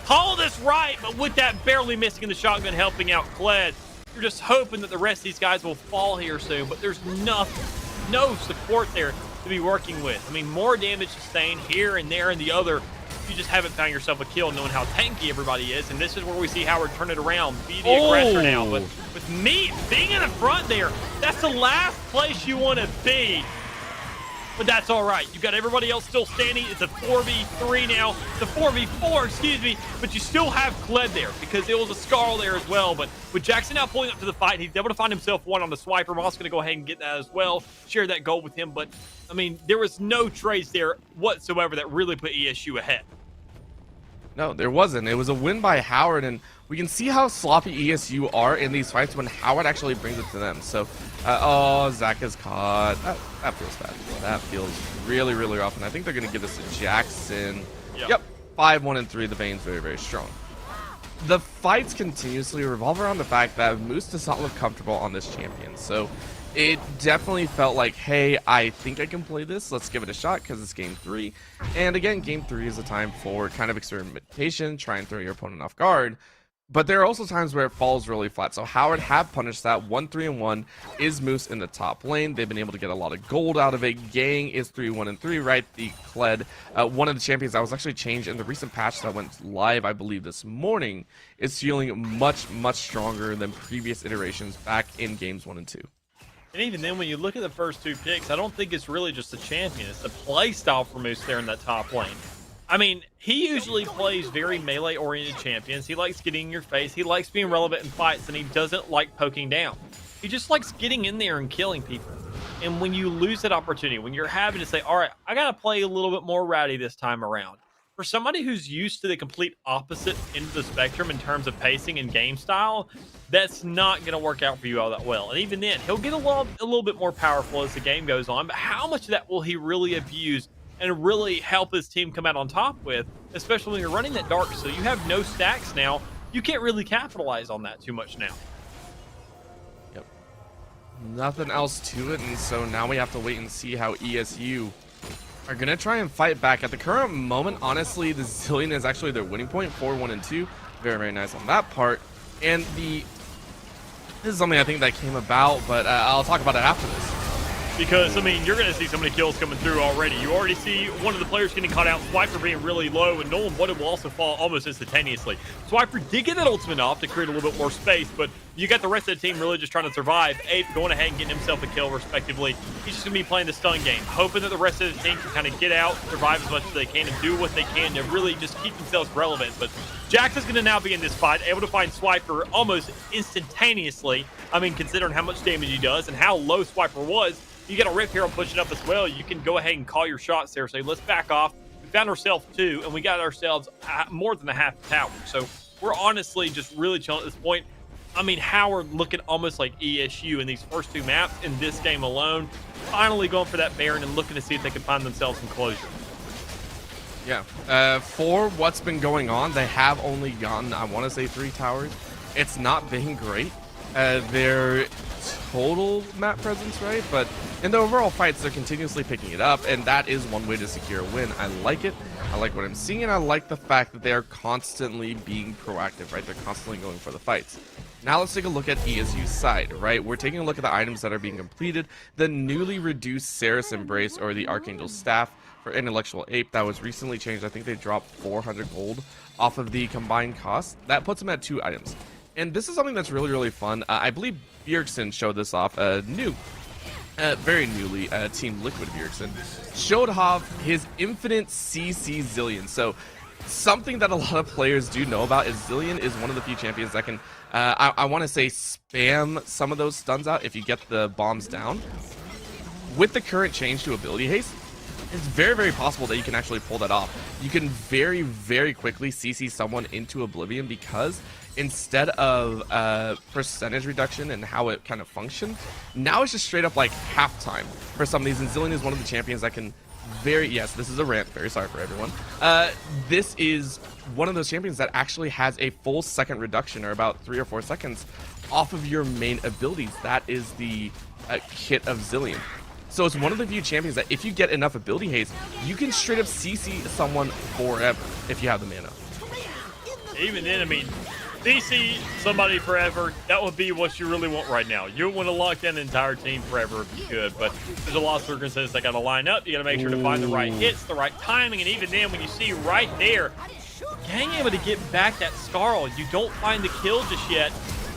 Call this right, but with that barely missing in the shotgun helping out Kled, you're just hoping that the rest of these guys will fall here soon, but there's no support there to be working with. I mean, more damage sustained here and there and the other. You just haven't found yourself a kill knowing how tanky everybody is, and this is where we see Howard turn it around, be the aggressor now. But with me being in the front there, that's the last place you want to be. But that's all right. You've got everybody else still standing. It's a 4v3 now. It's a 4v4, excuse me. But you still have Kled there because it was a Scarl there as well. But with Jackson now pulling up to the fight, he's able to find himself one on the Swiper. Moss going to go ahead and get that as well. Share that goal with him. But, I mean, there was no trades there whatsoever that really put ESU ahead. No, there wasn't. It was a win by Howard, and we can see how sloppy ESU are in these fights when Howard actually brings it to them. So, oh, Zach is caught. That feels bad. That feels really, really rough, and I think they're going to give this to Jackson. Yep. 5-1 and 3. The Vayne's very, very strong. The fights continuously revolve around the fact that Moose does not look comfortable on this champion. So, it definitely felt like, hey, I think I can play this. Let's give it a shot because it's game 3. And again, game 3 is a time for kind of experimentation, try and throw your opponent off guard. But there are also times where it falls really flat. So Howard have punished that. 1-3-1 is Moose in the top lane. They've been able to get a lot of gold out of it. Gang is 3-1-3, right? The Kled, one of the champions that was actually changed in the recent patch that went live, I believe, this morning, is feeling much, much stronger than previous iterations back in games 1 and 2. And even then, when you look at the first two picks, I don't think it's really just the champion. It's the play style for Moose there in that top lane. I mean, he usually plays very melee-oriented champions. He likes getting in your face. He likes being relevant in fights, and he doesn't like poking down. He just likes getting in there and killing people. And when you lose that opportunity, when you're having to say, all right, I got to play a little bit more rowdy this time around. For somebody who's used to the complete opposite end of the spectrum in terms of pacing and game style, that's not going to work out for you all that well. And even then, he'll get a little bit more powerful as the game goes on, but how much of that will he really abuse and really help his team come out on top with, especially when you're running that dark, so you have no stacks now. You can't really capitalize on that too much now. Yep. Nothing else to it, and so now we have to wait and see how ESU are going to try and fight back. At the current moment, honestly, the Zillion is actually their winning point, 4-1-2. Very, very nice on that part. And this is something I think that came about, but I'll talk about it after this. Because, I mean, you're going to see so many kills coming through already. You already see one of the players getting caught out, Swiper being really low, and Nolan Wooded will also fall almost instantaneously. Swiper did get that ultimate off to create a little bit more space, but you got the rest of the team really just trying to survive. Ape going ahead and getting himself a kill, respectively. He's just going to be playing the stun game, hoping that the rest of the team can kind of get out, survive as much as they can, and do what they can to really just keep themselves relevant. But Jax is going to now be in this fight, able to find Swiper almost instantaneously. I mean, considering how much damage he does and how low Swiper was, you got a Rip Hero pushing up as well. You can go ahead and call your shots there. Say, let's back off. We found ourselves 2, and we got ourselves more than a half tower. So we're honestly just really chilling at this point. I mean, Howard looking almost like ESU in these first 2 maps in this game alone. Finally going for that Baron and looking to see if they can find themselves some closure. Yeah. For what's been going on, they have only gotten, I want to say, 3 towers. It's not been great. Their total map presence, right? But in the overall fights, they're continuously picking it up, and that is one way to secure a win. I like it. I like what I'm seeing, and I like the fact that they are constantly being proactive, right? They're constantly going for the fights. Now let's take a look at ESU's side, right? We're taking a look at the items that are being completed. The newly reduced Ceres Embrace, or the Archangel Staff for Intellectual Ape, that was recently changed. I think they dropped 400 gold off of the combined cost. That puts them at 2 items. And this is something that's really, really fun. I believe Bjergsen showed this off. Very newly, Team Liquid Bjergsen showed off his infinite CC Zillion. So something that a lot of players do know about is Zillion is one of the few champions that can, I want to say, spam some of those stuns out if you get the bombs down. With the current change to ability haste, it's very, very possible that you can actually pull that off. You can very, very quickly CC someone into oblivion, because instead of percentage reduction and how it kind of functions, now it's just straight up like halftime for some of these. And Zillion is one of the champions that can yes, this is a rant, very sorry for everyone. This is one of those champions that actually has a full second reduction, or about 3 or 4 seconds, off of your main abilities. That is the kit of Zillion. So it's one of the few champions that if you get enough ability haste, you can straight up CC someone forever if you have the mana. Even then, I mean, CC somebody forever, that would be what you really want right now. You want to lock down the entire team forever if you could, but there's a lot of circumstances that got to line up. You got to make sure to find the right hits, the right timing, and even then, when you see right there, Gang able to get back that Scarl, you don't find the kill just yet.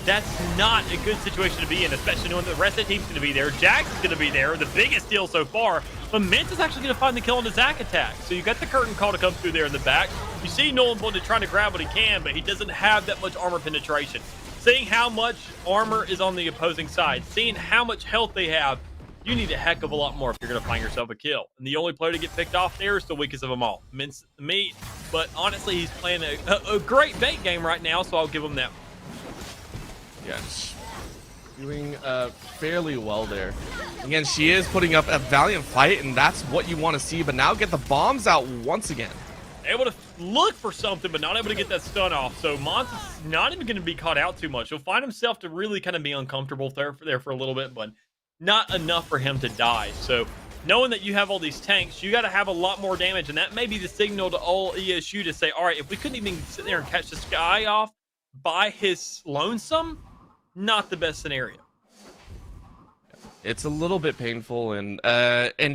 That's not a good situation to be in, especially knowing that the rest of the team's going to be there. Jax is going to be there, the biggest deal so far. But Mint is actually going to find the kill on the Zac attack. So you got the curtain call to come through there in the back. You see Nolan Bond trying to grab what he can, but he doesn't have that much armor penetration. Seeing how much armor is on the opposing side, seeing how much health they have, you need a heck of a lot more if you're going to find yourself a kill. And the only player to get picked off there is the weakest of them all, Mint's meat. But honestly, he's playing a great bait game right now, so I'll give him that. Yes, doing fairly well there. Again, she is putting up a valiant fight, and that's what you want to see. But now get the bombs out once again. Able to look for something, but not able to get that stun off. So Mons is not even going to be caught out too much. He'll find himself to really kind of be uncomfortable there for a little bit, but not enough for him to die. So knowing that you have all these tanks, you got to have a lot more damage, and that may be the signal to all ESU to say, all right, if we couldn't even sit there and catch this guy off, by his lonesome, not the best scenario. It's a little bit painful, and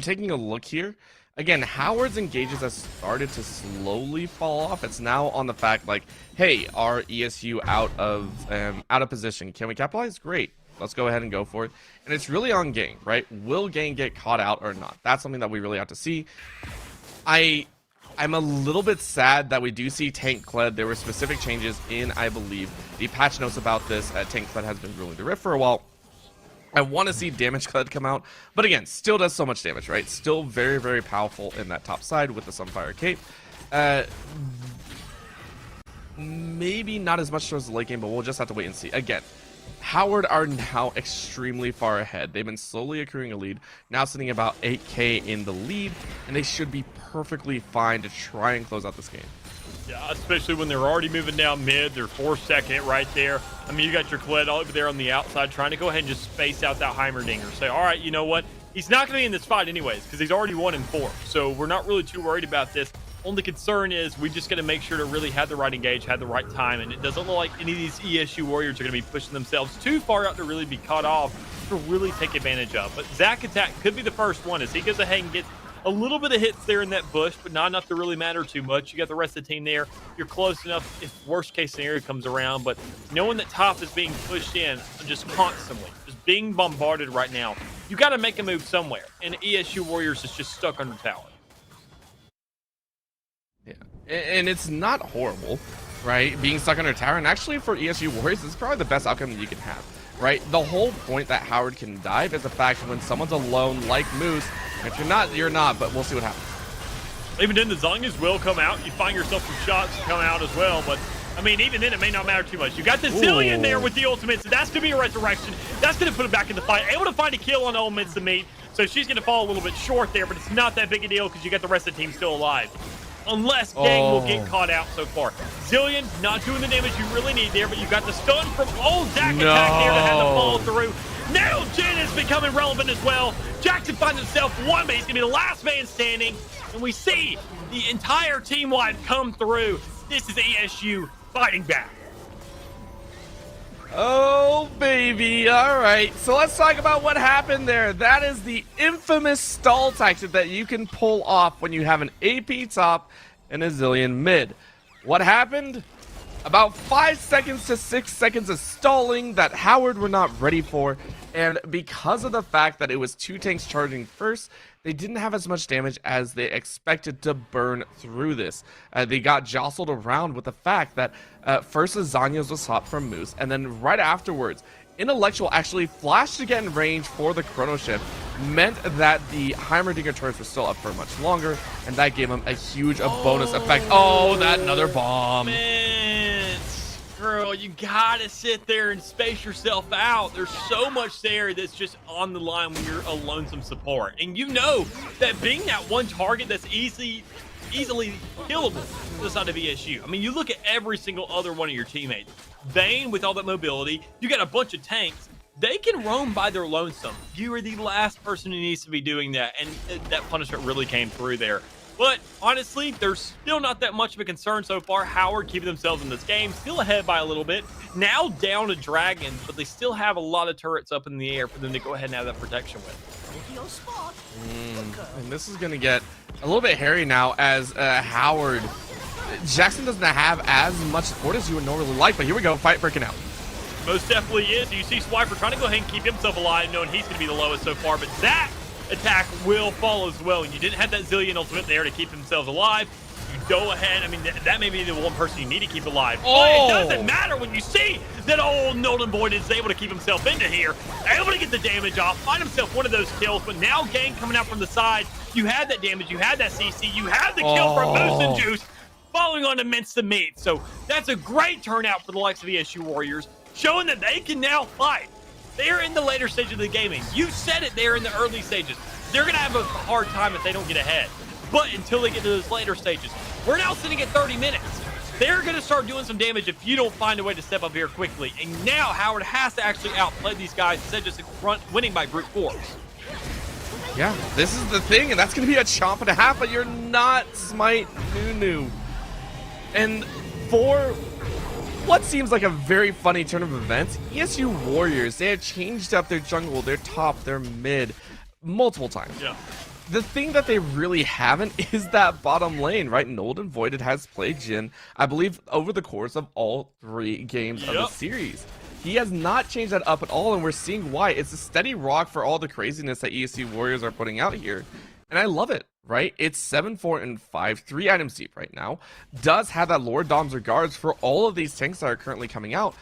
taking a look here, again, Howard's engages has started to slowly fall off. It's now on the fact like, hey, our ESU out of position. Can we capitalize? Great. Let's go ahead and go for it. And it's really on Gang, right? Will Gang get caught out or not? That's something that we really have to see. I'm a little bit sad that we do see Tank Kled. There were specific changes in, I believe, the patch notes about this. Tank Kled has been ruling the Rift for a while. I want to see Damage Kled come out, but again, still does so much damage, right? Still very, very powerful in that top side with the Sunfire Cape. Maybe not as much towards the late game, but we'll just have to wait and see. Again, Howard are now extremely far ahead. They've been slowly accruing a lead, now sitting about 8k in the lead, and they should be perfectly fine to try and close out this game. Yeah, especially when they're already moving down mid. They're 4-second right there. I mean, you got your Kled over there on the outside trying to go ahead and just space out that Heimerdinger. Say, all right, you know what? He's not going to be in this fight anyways because he's already 1-4. So we're not really too worried about this. Only concern is we just got to make sure to really have the right engage, have the right time. And it doesn't look like any of these ESU Warriors are going to be pushing themselves too far out to really be cut off to really take advantage of. But Zach Attack could be the first one as he goes ahead and gets a little bit of hits there in that bush, but not enough to really matter too much. You got the rest of the team there. You're close enough if worst case scenario comes around, but knowing that top is being pushed in just constantly, just being bombarded right now, you got to make a move somewhere. And ESU Warriors is just stuck under tower. Yeah, and it's not horrible, right? Being stuck under tower, and actually for ESU Warriors, it's probably the best outcome that you can have, right? The whole point that Howard can dive is the fact when someone's alone like Moose. If you're not, you're not, but we'll see what happens. Even then, the Zhongas will come out. You find yourself some shots come out as well, but I mean, even then, it may not matter too much. You got the Zillion there with the ultimate, so that's going to be a resurrection. That's going to put him back in the fight. Able to find a kill on Elements to meet, so she's going to fall a little bit short there, but it's not that big a deal because you got the rest of the team still alive. Unless Gang will get caught out so far. Zillion not doing the damage you really need there, but you got the stun from old Zach Attack there to have to follow through. Now Jin is becoming relevant as well. Jackson finds himself one, but he's going to be the last man standing. And we see the entire team wide come through. This is ESU fighting back. Oh, baby. All right. So let's talk about what happened there. That is the infamous stall tactic that you can pull off when you have an AP top and a Zillion mid. What happened? About 5 seconds to 6 seconds of stalling that Howard were not ready for. And because of the fact that it was 2 tanks charging first, they didn't have as much damage as they expected to burn through this. They got jostled around with the fact that first Zanyas was swapped from Moose, and then right afterwards, Intellectual actually flashed to get in range for the Chrono Shift, meant that the Heimerdinger turrets were still up for much longer, and that gave him a huge bonus effect. Oh, that another bomb. Man, girl, you gotta sit there and space yourself out. There's so much there that's just on the line when you're a lonesome support. And you know that being that one target that's easily killable to the side of ESU. I mean, you look at every single other one of your teammates. Vayne, with all that mobility, you got a bunch of tanks. They can roam by their lonesome. You are the last person who needs to be doing that, and that punishment really came through there. But honestly, there's still not that much of a concern so far. Howard keeping themselves in this game, still ahead by a little bit. Now down to Dragon, but they still have a lot of turrets up in the air for them to go ahead and have that protection with. And this is going to get a little bit hairy now as Howard. Jackson doesn't have as much support as you would normally like, but here we go, fight breaking out. Most definitely is. You see Swiper trying to go ahead and keep himself alive, knowing he's going to be the lowest so far, but that attack will fall as well. And you didn't have that Zillion ultimate there to keep themselves alive. You go ahead. I mean, that may be the one person you need to keep alive. But it doesn't matter when you see that old Nolden Boyd is able to keep himself into here, able to get the damage off, find himself one of those kills. But now Gang coming out from the side. You had that damage. You had that CC. You had the kill from Moose and Juice, following on to Mince the Meat. So that's a great turnout for the likes of the ESU Warriors, showing that they can now fight. They're in the later stage of the gaming. You said it there in the early stages. They're going to have a hard time if they don't get ahead. But until they get to those later stages, we're now sitting at 30 minutes. They're going to start doing some damage if you don't find a way to step up here quickly. And now Howard has to actually outplay these guys instead of just winning by brute force. Yeah, this is the thing, and that's going to be a chomp and a half, but you're not Smite Nunu. And for what seems like a very funny turn of events, ESU Warriors, they have changed up their jungle, their top, their mid, multiple times. Yeah. The thing that they really haven't is that bottom lane, right? Nold and Voided has played Jhin, I believe, over the course of all 3 games of the series. He has not changed that up at all, and we're seeing why. It's a steady rock for all the craziness that ESU Warriors are putting out here. And I love it, right? It's 7, 4, and 5, 3 items deep right now. Does have that Lord Dom's Regards for all of these tanks that are currently coming out.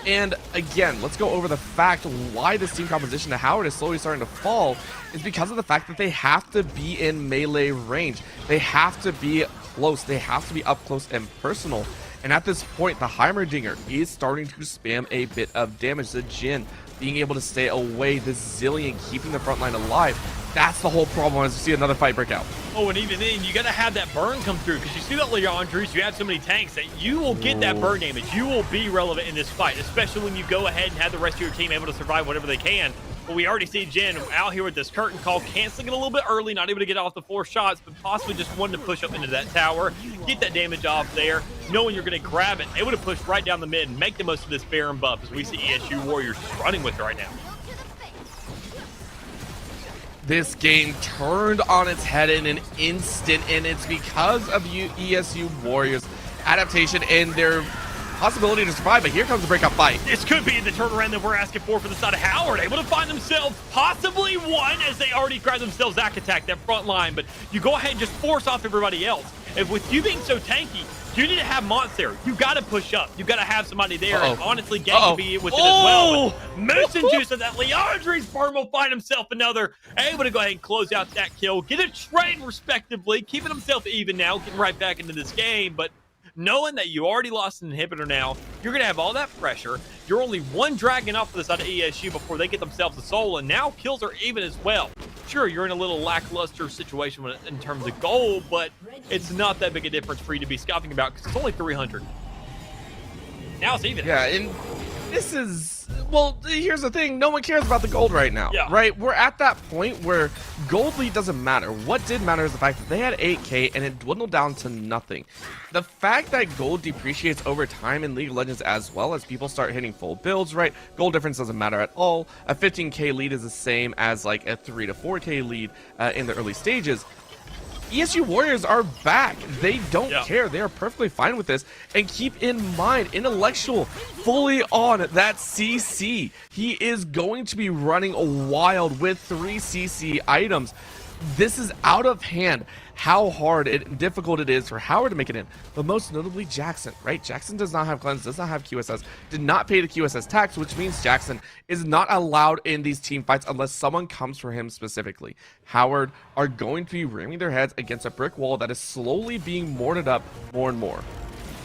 And again, let's go over the fact why this team composition to Howard is slowly starting to fall is because of the fact that they have to be in melee range. They have to be close. They have to be up close and personal. And at this point, the Heimerdinger is starting to spam a bit of damage. The Jhin being able to stay away, the Zillion keeping the front line alive. That's the whole problem as we see another fight break out. Oh, and even then, you got to have that burn come through because you see that Leandrews, you have so many tanks that you will get that burn damage. You will be relevant in this fight, especially when you go ahead and have the rest of your team able to survive whatever they can. But we already see Jhin out here with this curtain call, canceling it a little bit early, not able to get off the 4 shots, but possibly just wanting to push up into that tower, get that damage off there, knowing you're going to grab it, able to push right down the mid and make the most of this Baron buff as we see ESU Warriors running with it right now. This game turned on its head in an instant, and it's because of ESU Warriors' adaptation and their possibility to survive. But here comes the breakout fight. This could be the turnaround that we're asking for the side of Howard. Able to find themselves possibly one as they already grabbed themselves Zac attack that front line. But you go ahead and just force off everybody else. If with you being so tanky, you need to have Mons there. You got to push up. You got to have somebody there. And honestly, Gang can be with it as well. Moose and Juice of that Leandre's Burn will find himself another. Able to go ahead and close out that kill. Get a trade respectively. Keeping himself even now. Getting right back into this game. But knowing that you already lost an inhibitor now, you're going to have all that pressure. You're only 1 dragon up for the side of ESU before they get themselves a soul. And now kills are even as well. Sure, you're in a little lackluster situation in terms of gold, but it's not that big a difference for you to be scoffing about because it's only 300. Now it's even. Yeah, and this is, well, here's the thing. No one cares about the gold right now, yeah. Right? We're at that point where gold lead doesn't matter. What did matter is the fact that they had 8K and it dwindled down to nothing. The fact that gold depreciates over time in League of Legends as well as people start hitting full builds, right? Gold difference doesn't matter at all. A 15K lead is the same as like a 3 to 4K lead in the early stages. ESU Warriors are back. They don't care. They are perfectly fine with this. And keep in mind, Intellectual fully on that CC. He is going to be running wild with 3 CC items. This is out of hand how hard and difficult it is for Howard to make it in. But most notably Jackson, right? Jackson does not have cleanse, does not have QSS, did not pay the QSS tax, which means Jackson is not allowed in these team fights unless someone comes for him specifically. Howard are going to be ramming their heads against a brick wall that is slowly being mortared up more and more.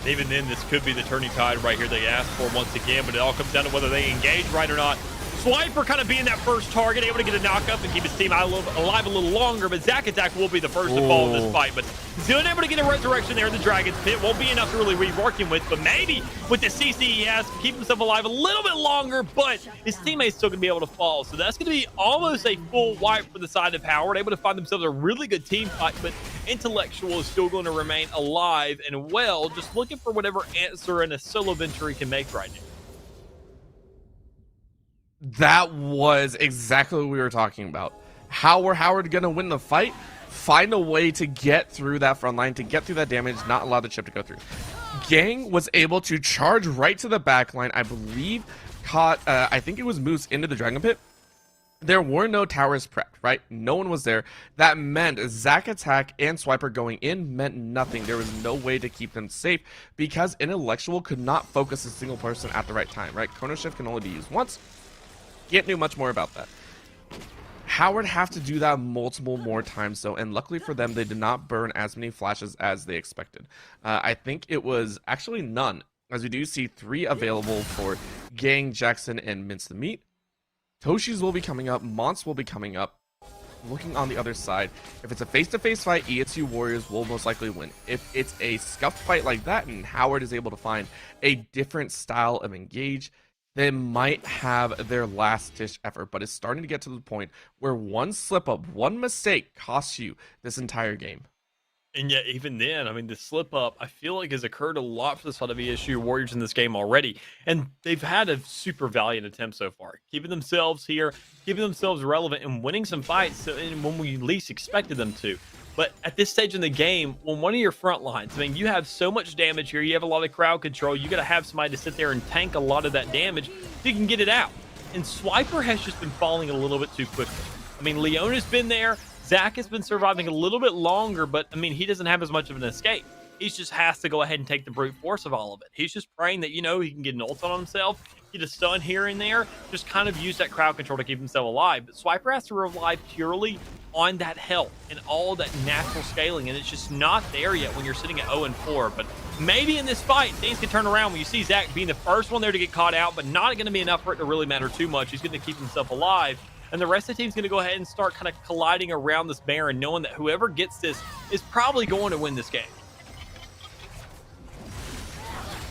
Even then, this could be the turning tide right here they asked for once again, but it all comes down to whether they engage right or not. Swiper kind of being that first target, able to get a knock up and keep his team alive a little longer, but Zac attack will be the first to fall in this fight. But Zillion able to get a resurrection there in the Dragon's Pit. Won't be enough to really be working with, but maybe with the CC he has, keep himself alive a little bit longer, but his teammates still going to be able to fall. So that's going to be almost a full wipe for the side of Howard, able to find themselves a really good team fight, but Intellectual is still going to remain alive and well, just looking for whatever answer in a solo venture he can make right now. That was exactly what we were talking about. How were Howard going to win the fight? Find a way to get through that front line, to get through that damage, not allow the chip to go through. Gang was able to charge right to the back line. I believe caught, I think it was Moose into the Dragon Pit. There were no towers prepped, right? No one was there. That meant Zac attack and Swiper going in meant nothing. There was no way to keep them safe because Intellectual could not focus a single person at the right time, right? Chrono Shift can only be used once. Can't do much more about that. Howard have to do that multiple more times though, and luckily for them, they did not burn as many flashes as they expected. I think it was actually none, as we do see 3 available for Gang, Jackson, and Mince the Meat. Toshi's will be coming up, Mons will be coming up. Looking on the other side, if it's a face-to-face fight, ESU Warriors will most likely win. If it's a scuffed fight like that and Howard is able to find a different style of engage, they might have their last-ditch effort, but it's starting to get to the point where one slip-up, one mistake costs you this entire game. And yet, even then, I mean, the slip up, I feel like has occurred a lot for the side of ESU Warriors in this game already. And they've had a super valiant attempt so far, keeping themselves here, keeping themselves relevant, and winning some fights when we least expected them to. But at this stage in the game, when one of your front lines, I mean, you have so much damage here, you have a lot of crowd control, you got to have somebody to sit there and tank a lot of that damage so you can get it out. And Swiper has just been falling a little bit too quickly. I mean, Leona's been there. Zach has been surviving a little bit longer, but I mean, he doesn't have as much of an escape. He just has to go ahead and take the brute force of all of it. He's just praying that, he can get an ult on himself, get a stun here and there, just kind of use that crowd control to keep himself alive. But Swiper has to rely purely on that health and all that natural scaling, and it's just not there yet when you're sitting at 0-4. But maybe in this fight, things can turn around when you see Zach being the first one there to get caught out, but not going to be enough for it to really matter too much. He's going to keep himself alive. And the rest of the team's going to go ahead and start kind of colliding around this Baron, knowing that whoever gets this is probably going to win this game.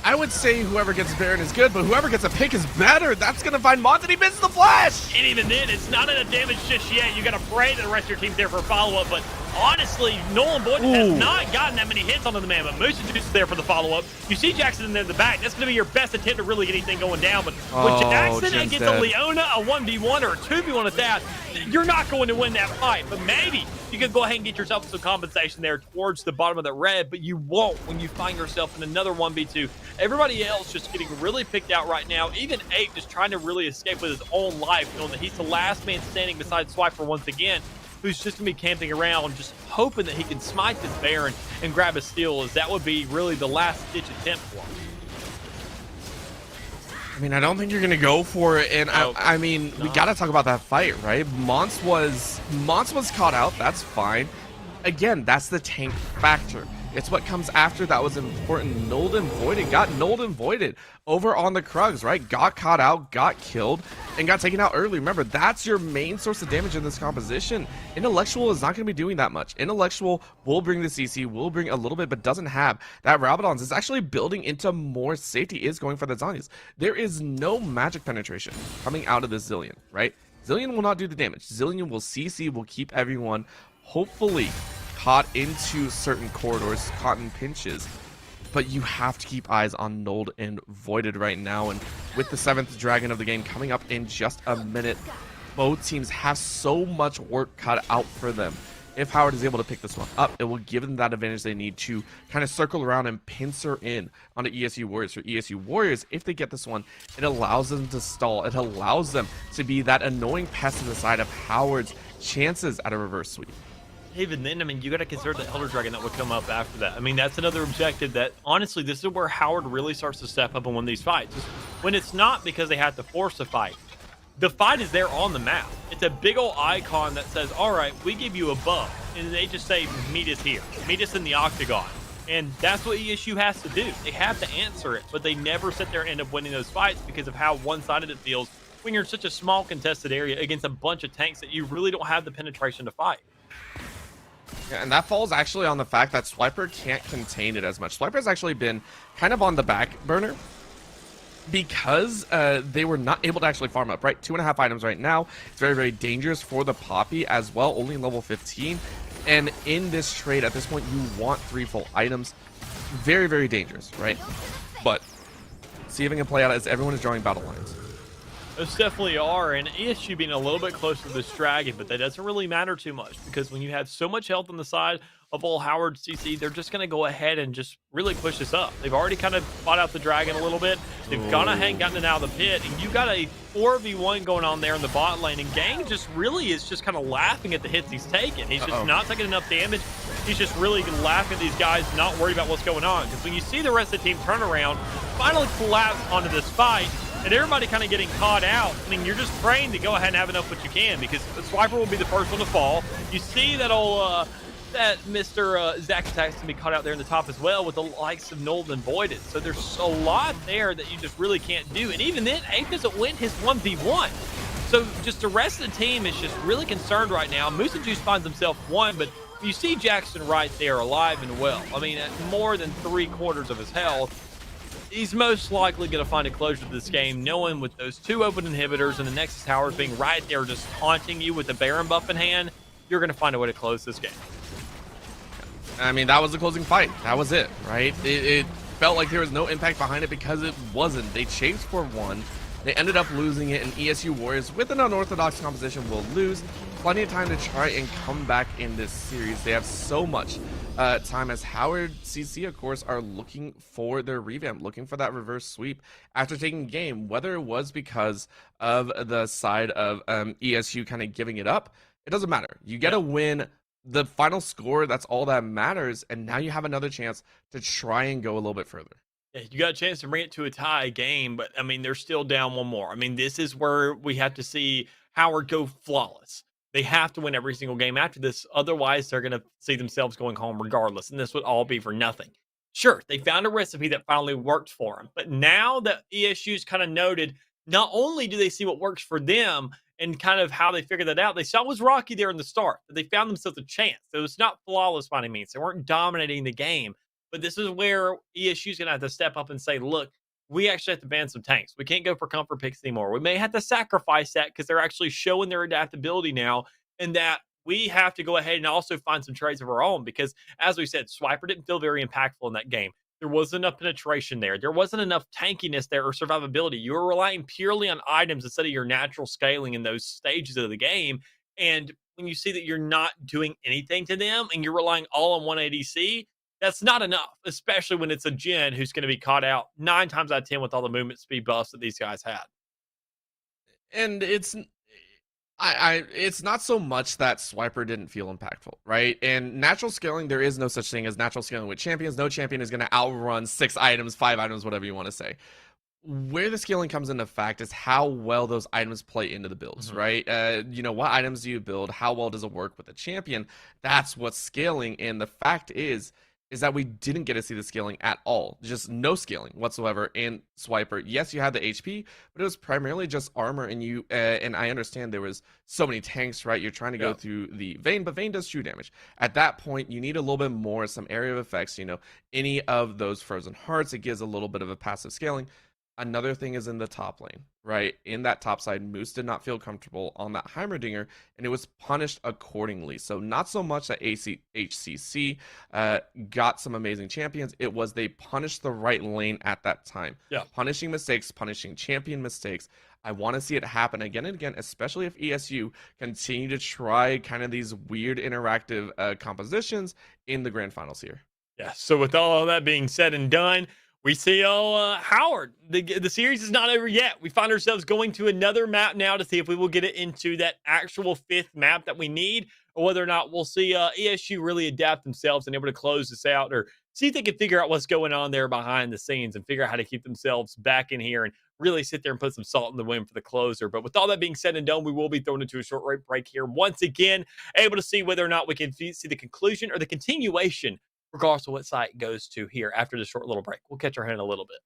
I would say whoever gets Baron is good, but whoever gets a pick is better. That's going to find Mons, and he misses the flash. And even then, it's not enough damage just yet. You got to pray that the rest of your team's there for a follow-up. But honestly, Nolan Boyd has not gotten that many hits onto the man, but Moose is there for the follow-up. You see Jackson in there in the back. That's going to be your best attempt to really get anything going down. But when Jackson gets a Leona, a 1v1 or a 2v1 at that, you're not going to win that fight. But maybe you can go ahead and get yourself some compensation there towards the bottom of that red, but you won't when you find yourself in another 1v2. Everybody else just getting really picked out right now. Even Ape just trying to really escape with his own life, knowing that he's the last man standing beside Swiper once again, who's just going to be camping around, just hoping that he can smite this Baron and grab a steal, as that would be really the last-ditch attempt for him. I mean, I don't think you're going to go for it, and I mean, we got to talk about that fight, right? Mons was caught out. That's fine. Again, that's the tank factor. It's what comes after that was important. Nulled and voided, got nulled and voided over on the Krugs, right? Got caught out, got killed, and got taken out early. Remember, that's your main source of damage in this composition. Intellectual is not going to be doing that much. Intellectual will bring the CC, will bring a little bit, but doesn't have that. Rabadon's is actually building into more safety, is going for the Zhonya's. There is no magic penetration coming out of this Zilean, right? Zilean will not do the damage. Zilean will CC, will keep everyone hopefully caught into certain corridors, caught in pinches, but you have to keep eyes on Nulled and Voided right now. And with the 7th dragon of the game coming up in just a minute, both teams have so much work cut out for them. If Howard is able to pick this one up, it will give them that advantage they need to kind of circle around and pincer in on the ESU Warriors. For ESU Warriors, if they get this one, it allows them to stall. It allows them to be that annoying pest to the side of Howard's chances at a reverse sweep. Even then, I mean, you got to consider the Elder Dragon that would come up after that. I mean, that's another objective that, honestly, this is where Howard really starts to step up and win these fights. When it's not because they have to force a fight. The fight is there on the map. It's a big old icon that says, all right, we give you a buff. And they just say, meet us here. Meet us in the octagon. And that's what ESU has to do. They have to answer it, but they never sit there and end up winning those fights because of how one-sided it feels when you're in such a small contested area against a bunch of tanks that you really don't have the penetration to fight. Yeah, and that falls actually on the fact that Swiper can't contain it as much. Swiper has actually been kind of on the back burner because they were not able to actually farm up, right? 2.5 items right now. It's very, very dangerous for the Poppy as well, only level 15. And in this trade, at this point, you want 3 full items. Very, very dangerous, right? But see if it can play out as everyone is drawing battle lines. Those definitely are, and ESU being a little bit closer to this dragon, but that doesn't really matter too much because when you have so much health on the side of all Howard CC, they're just going to go ahead and just really push this up. They've already kind of fought out the dragon a little bit. They've gone ahead and gotten it out of the pit, and you got a 4v1 going on there in the bot lane, and Gang just really is just kind of laughing at the hits he's taking. He's just not taking enough damage. He's just really laughing at these guys, not worried about what's going on, because when you see the rest of the team turn around, finally collapse onto this fight, and everybody kind of getting caught out, I mean, you're just praying to go ahead and have enough what you can, because the Swiper will be the first one to fall. You see that old, that Mr. Zach Attack's gonna be caught out there in the top as well with the likes of Nulled and Voided. So there's a lot there that you just really can't do. And even then, Ape doesn't win his 1v1. So just the rest of the team is just really concerned right now. Moose and Juice finds himself one, but you see Jackson right there alive and well. I mean, at more than 3/4 of his health. He's most likely going to find a closure to this game, knowing with those 2 open inhibitors and the Nexus towers being right there just taunting you with the Baron buff in hand, you're going to find a way to close this game. I mean, that was the closing fight. That was it, right? It felt like there was no impact behind it because it wasn't. They chased for one. They ended up losing it, and ESU Warriors, with an unorthodox composition, will lose. Plenty of time to try and come back in this series. They have so much time, as Howard CC, of course, are looking for their revamp, looking for that reverse sweep after taking game, whether it was because of the side of ESU kind of giving it up. It doesn't matter. You get a win. The final score, that's all that matters, and now you have another chance to try and go a little bit further. Yeah, you got a chance to bring it to a tie game, but I mean, they're still down one more. I mean, this is where we have to see Howard go flawless. They have to win every single game after this. Otherwise, they're going to see themselves going home regardless. And this would all be for nothing. Sure, they found a recipe that finally worked for them. But now that ESU's kind of noted, not only do they see what works for them and kind of how they figured that out, they saw it was rocky there in the start. But they found themselves a chance. So it's not flawless by any means. They weren't dominating the game. But this is where ESU is going to have to step up and say, look, we actually have to ban some tanks. We can't go for comfort picks anymore. We may have to sacrifice that because they're actually showing their adaptability now, and that we have to go ahead and also find some trades of our own because, as we said, Swiper didn't feel very impactful in that game. There wasn't enough penetration there. There wasn't enough tankiness there or survivability. You were relying purely on items instead of your natural scaling in those stages of the game. And when you see that you're not doing anything to them and you're relying all on one ADC, that's not enough, especially when it's a Jin who's going to be caught out 9 times out of 10 with all the movement speed buffs that these guys had. And it's not so much that Swiper didn't feel impactful, right? And natural scaling, there is no such thing as natural scaling with champions. No champion is going to outrun 6 items, 5 items, whatever you want to say. Where the scaling comes into fact is how well those items play into the builds, right? What items do you build? How well does it work with a champion? That's what's scaling. And the fact is that we didn't get to see the scaling at all. Just no scaling whatsoever in Swiper. Yes, you had the HP, but it was primarily just armor, and and I understand there was so many tanks, right? You're trying to go through the Vayne, but Vayne does true damage. At that point, you need a little bit more, some area of effects, any of those frozen hearts, it gives a little bit of a passive scaling. Another thing is in the top lane, right? In that top side, Moose did not feel comfortable on that Heimerdinger, and it was punished accordingly. So not so much that HCC got some amazing champions. It was they punished the right lane at that time. Yeah. Punishing mistakes, punishing champion mistakes. I want to see it happen again and again, especially if ESU continue to try kind of these weird interactive compositions in the grand finals here. Yeah, so with all of that being said and done, we see Howard. The series is not over yet. We find ourselves going to another map now to see if we will get it into that actual 5th map that we need, or whether or not we'll see ESU really adapt themselves and able to close this out, or see if they can figure out what's going on there behind the scenes and figure out how to keep themselves back in here and really sit there and put some salt in the wind for the closer. But with all that being said and done, we will be thrown into a short break here once again, able to see whether or not we can see the conclusion or the continuation, regardless of what site it goes to here after this short little break. We'll catch our head in a little bit.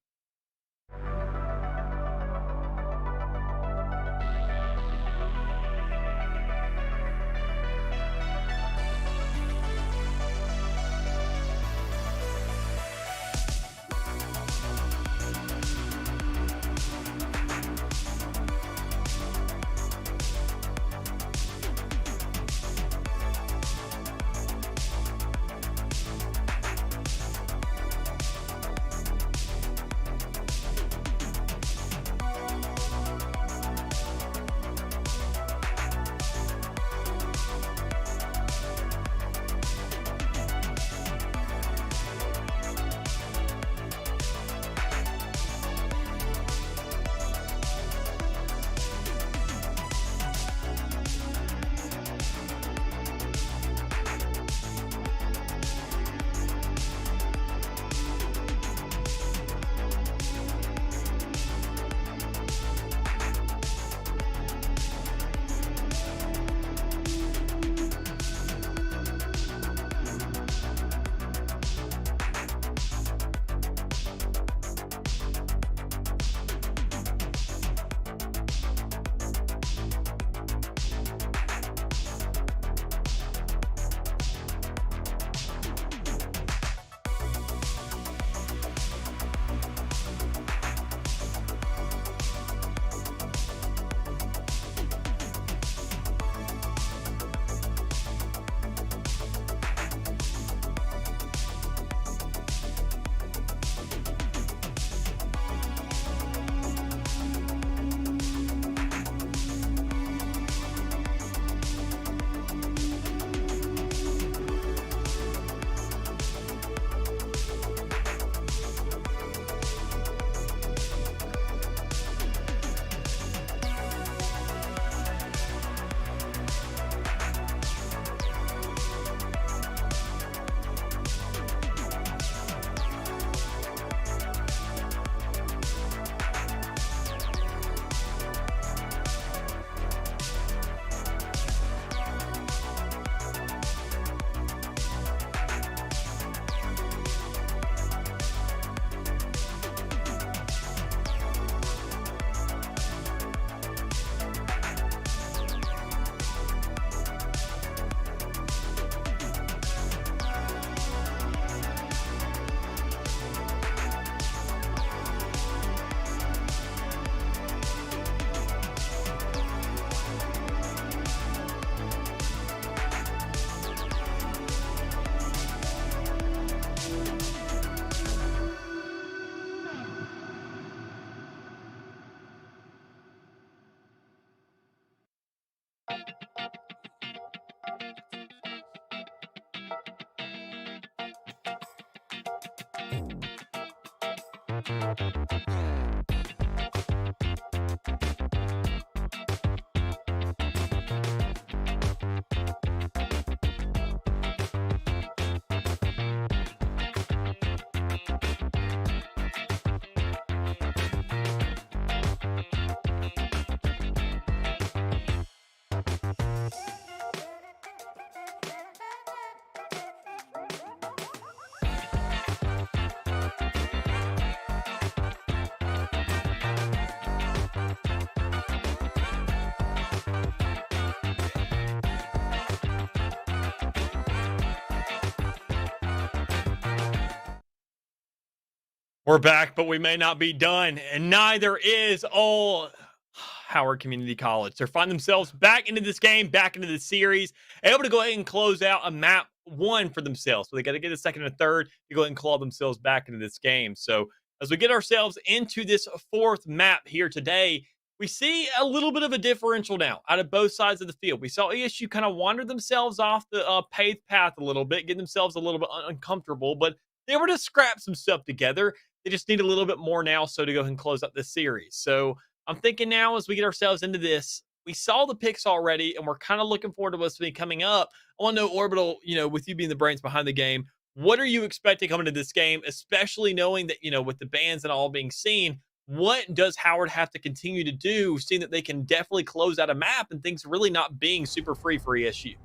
We're back, but we may not be done, and neither is all Howard Community College. They find themselves back into this game, back into the series, able to go ahead and close out a map one for themselves. So they got to get a second and a third to go ahead and claw themselves back into this game. So as we get ourselves into this fourth map here today, we see a little bit of a differential now out of both sides of the field. We saw ESU kind of wander themselves off the paved path a little bit, get themselves a little bit uncomfortable, but they were to scrap some stuff together. They just need a little bit more now so to go ahead and close out this series. So I'm thinking now as we get ourselves into this, we saw the picks already, and we're kind of looking forward to what's been coming up. I want to know, Orbital, with you being the brains behind the game, what are you expecting coming to this game, especially knowing that, with the bans and all being seen, what does Howard have to continue to do, seeing that they can definitely close out a map and things really not being super free for ESU?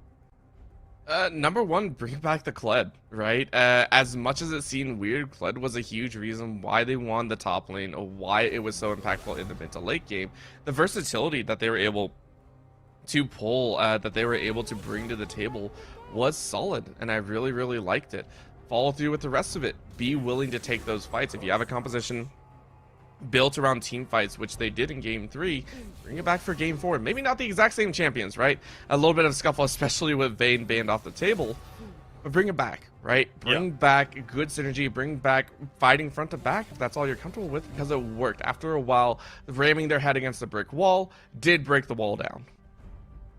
Number one, bring back the Kled, right? As much as it seemed weird, Kled was a huge reason why they won the top lane, or why it was so impactful in the mid to late game. The versatility that they were able to pull, that they were able to bring to the table was solid, and I really, really liked it. Follow through with the rest of it. Be willing to take those fights. If you have a composition built around team fights, which they did in game 3, bring it back for game 4. Maybe not the exact same champions, right? A little bit of scuffle, especially with Vayne banned off the table, but bring it back, right? Bring back good synergy, bring back fighting front to back if that's all you're comfortable with, because it worked. After a while, ramming their head against the brick wall did break the wall down.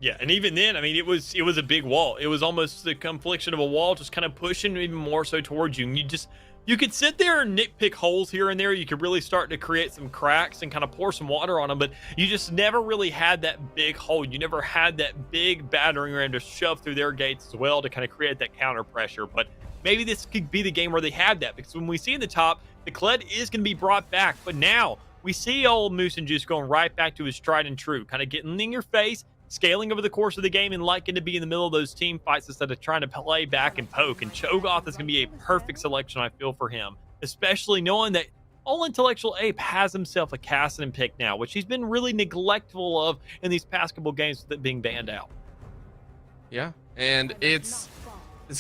Yeah, and even then, I mean, it was a big wall. It was almost the confliction of a wall just kind of pushing even more so towards you. And you could sit there and nitpick holes here and there. You could really start to create some cracks and kind of pour some water on them, but you just never really had that big hole. You never had that big battering ram to shove through their gates as well to kind of create that counter pressure. But maybe this could be the game where they have that, because when we see in the top, the Kled is going to be brought back. But now we see old Moose and Juice going right back to his tried and true, kind of getting in your face, scaling over the course of the game, and liking to be in the middle of those team fights instead of trying to play back and poke. And Cho'Gath is going to be a perfect selection, I feel, for him, especially knowing that All Intellectual Ape has himself a Cassidy pick now, which he's been really neglectful of in these past couple games with it being banned out. Yeah, and this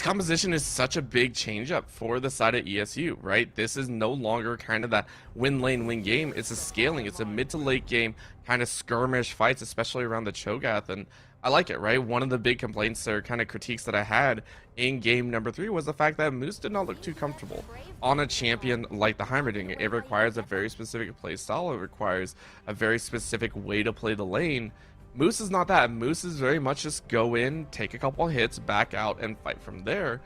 composition is such a big change up for the side of ESU, right? This is no longer kind of that win lane win game. It's a scaling. It's a mid to late game kind of skirmish fights, especially around the Cho'Gath, and I like it, right? One of the big complaints or kind of critiques that I had in game number 3 was the fact that Moose did not look too comfortable on a champion like the Heimerdinger. It requires a very specific play style. It requires a very specific way to play the lane. Moose is not that. Moose is very much just go in, take a couple hits, back out, and fight from there.